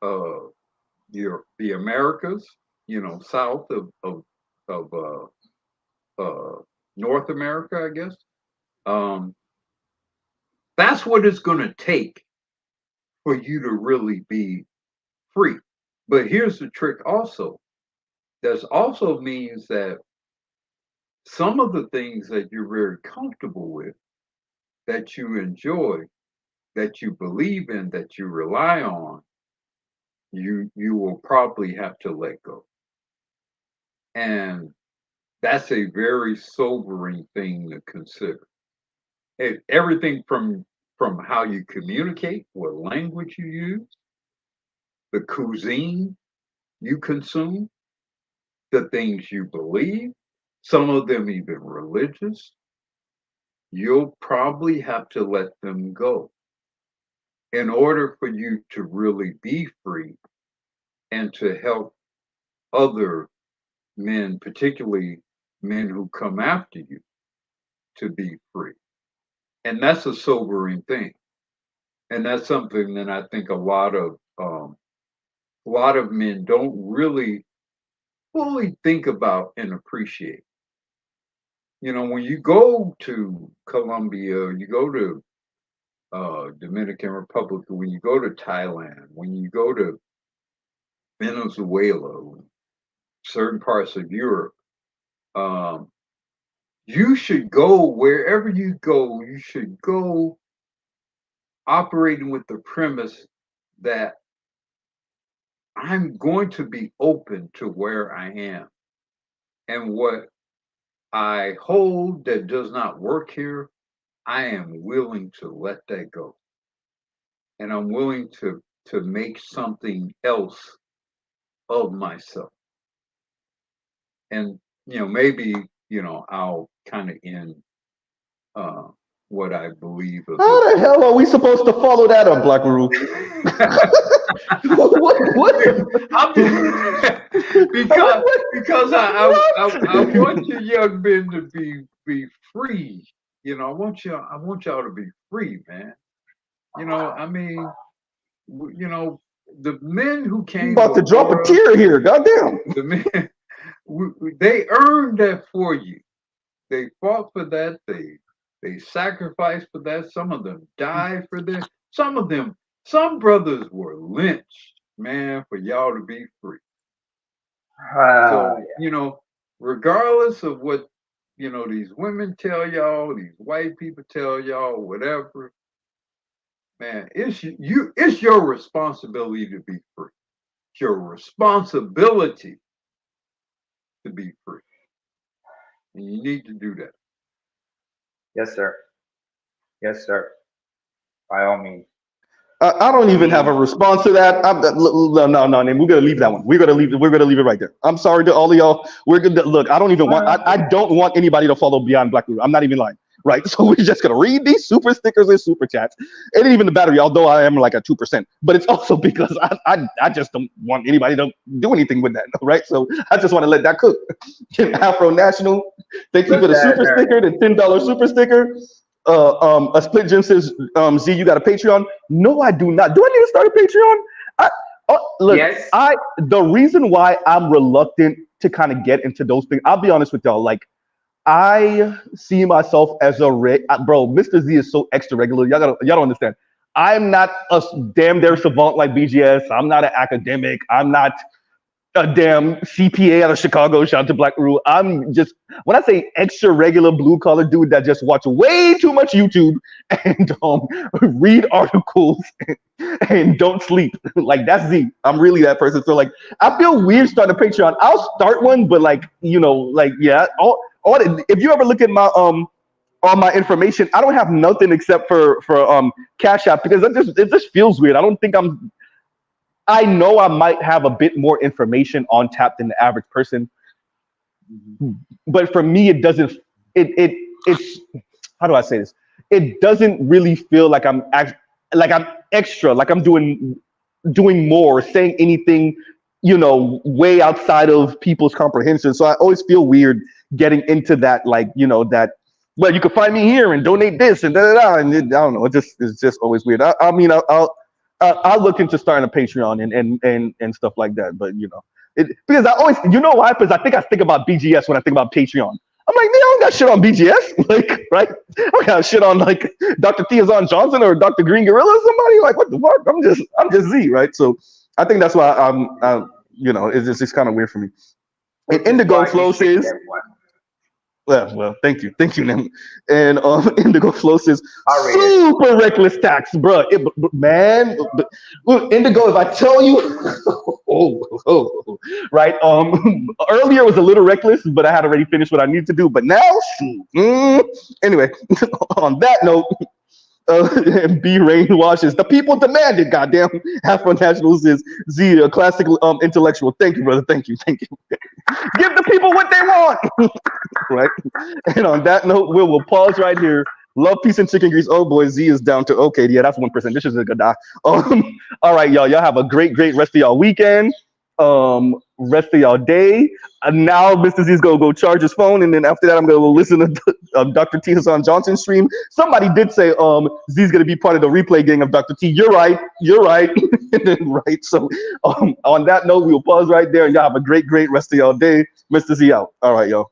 the Americas, south of North America, I guess. That's what it's going to take for you to really be free. But here's the trick also. That also means that some of the things that you're very comfortable with, that you enjoy, that you believe in, that you rely on, you will probably have to let go. And that's a very sobering thing to consider. Everything from how you communicate, what language you use, the cuisine you consume, the things you believe, some of them even religious, you'll probably have to let them go in order for you to really be free and to help other men, particularly men who come after you, to be free. And that's a sobering thing. And that's something that I think a lot of men don't really fully think about and appreciate. You know, when you go to Colombia, you go to Dominican Republic, when you go to Thailand, when you go to Venezuela, certain parts of Europe, you should go wherever you go. You should go operating with the premise that I'm going to be open to where I am, and what I hold that does not work here, I am willing to let that go. And I'm willing to make something else of myself. And, you know, maybe, you know, I'll kind of end what I believe of How the hell are we supposed to follow that up, Black Guru? what? Because I want you young men to be free. You know, I want y'all to be free, man. You know, I mean, you know, the men who came about to drop a tear here, goddamn. The men, they earned that for you. They fought for that. They sacrificed for that. Some of them died for that. Some brothers were lynched, man, for y'all to be free. So, you know, regardless of what, you know, these women tell y'all, these white people tell y'all, whatever, man, it's your responsibility to be free. It's your responsibility to be free. And you need to do that. Yes, sir. Yes, sir. By all means. I don't even have a response to that. No. We're gonna leave that one. We're gonna leave it right there. I'm sorry to all of y'all. We're gonna look. I don't even want. I don't want anybody to follow beyond Black Guru. I'm not even lying. Right. So we're just gonna read these super stickers and super chats, and even the battery. Although I am like at 2%, but it's also because I just don't want anybody to do anything with that. Right. So I just want to let that cook. Afro National. Thank you for the super sticker, the $10 super sticker. A split Jim says, Z, you got a Patreon? No, I do not. Do I need to start a Patreon? Look, yes. The reason why I'm reluctant to kind of get into those things, I'll be honest with y'all, like, I see myself as bro, Mr. Z is so extra regular. Y'all don't understand. I'm not a damn there savant like BGS. I'm not an academic. I'm not a damn CPA out of Chicago. Shout out to Black Guru. I'm just, when I say extra regular blue collar dude that just watch way too much YouTube and read articles and don't sleep, like that's Z. I'm really that person. So like, I feel weird starting a Patreon. I'll start one, but like, you know, like yeah. If you ever look at my all my information, I don't have nothing except for Cashapp because it just feels weird. I know I might have a bit more information on tap than the average person, but for me, it doesn't. It's how do I say this? It doesn't really feel like I'm extra, like I'm doing more, saying anything, you know, way outside of people's comprehension. So I always feel weird getting into that, like, you know, that. Well, you can find me here and donate this and and I don't know. It's just always weird. I mean, I'll look into starting a Patreon and stuff like that. But you know, because I always, you know why? Because I think about BGS when I think about Patreon. I'm like, man, I don't got shit on BGS, like, right? I don't got shit on like Dr. Theazon Johnson or Dr. Green Gorilla or somebody. Like, what the fuck? I'm just Z, right? So I think that's why you know, it's kind of weird for me. And Indigo Flow says, Well, thank you, Nim. And Indigo Flow says super reckless tax, bro. Man, look, Indigo, if I tell you, right? Earlier was a little reckless, but I had already finished what I need to do. But now, anyway, on that note. B Rain washes. The people demanded. Goddamn, Afro Nationals is Z, a classic intellectual. Thank you, brother. Thank you. Give the people what they want. Right. And on that note, we'll pause right here. Love, peace, and chicken grease. Oh boy, Z is down to okay. Yeah, that's 1%. This is a good die. All right, y'all. Y'all have a great rest of y'all weekend. Rest of y'all day. And now Mr. Z's gonna go charge his phone, and then after that, I'm gonna listen to Dr. T Hassan Johnson stream. Somebody did say Z's gonna be part of the replay gang of Dr. T. You're right. Right. So on that note, we will pause right there, and y'all have a great rest of y'all day. Mr. Z out. All right, y'all.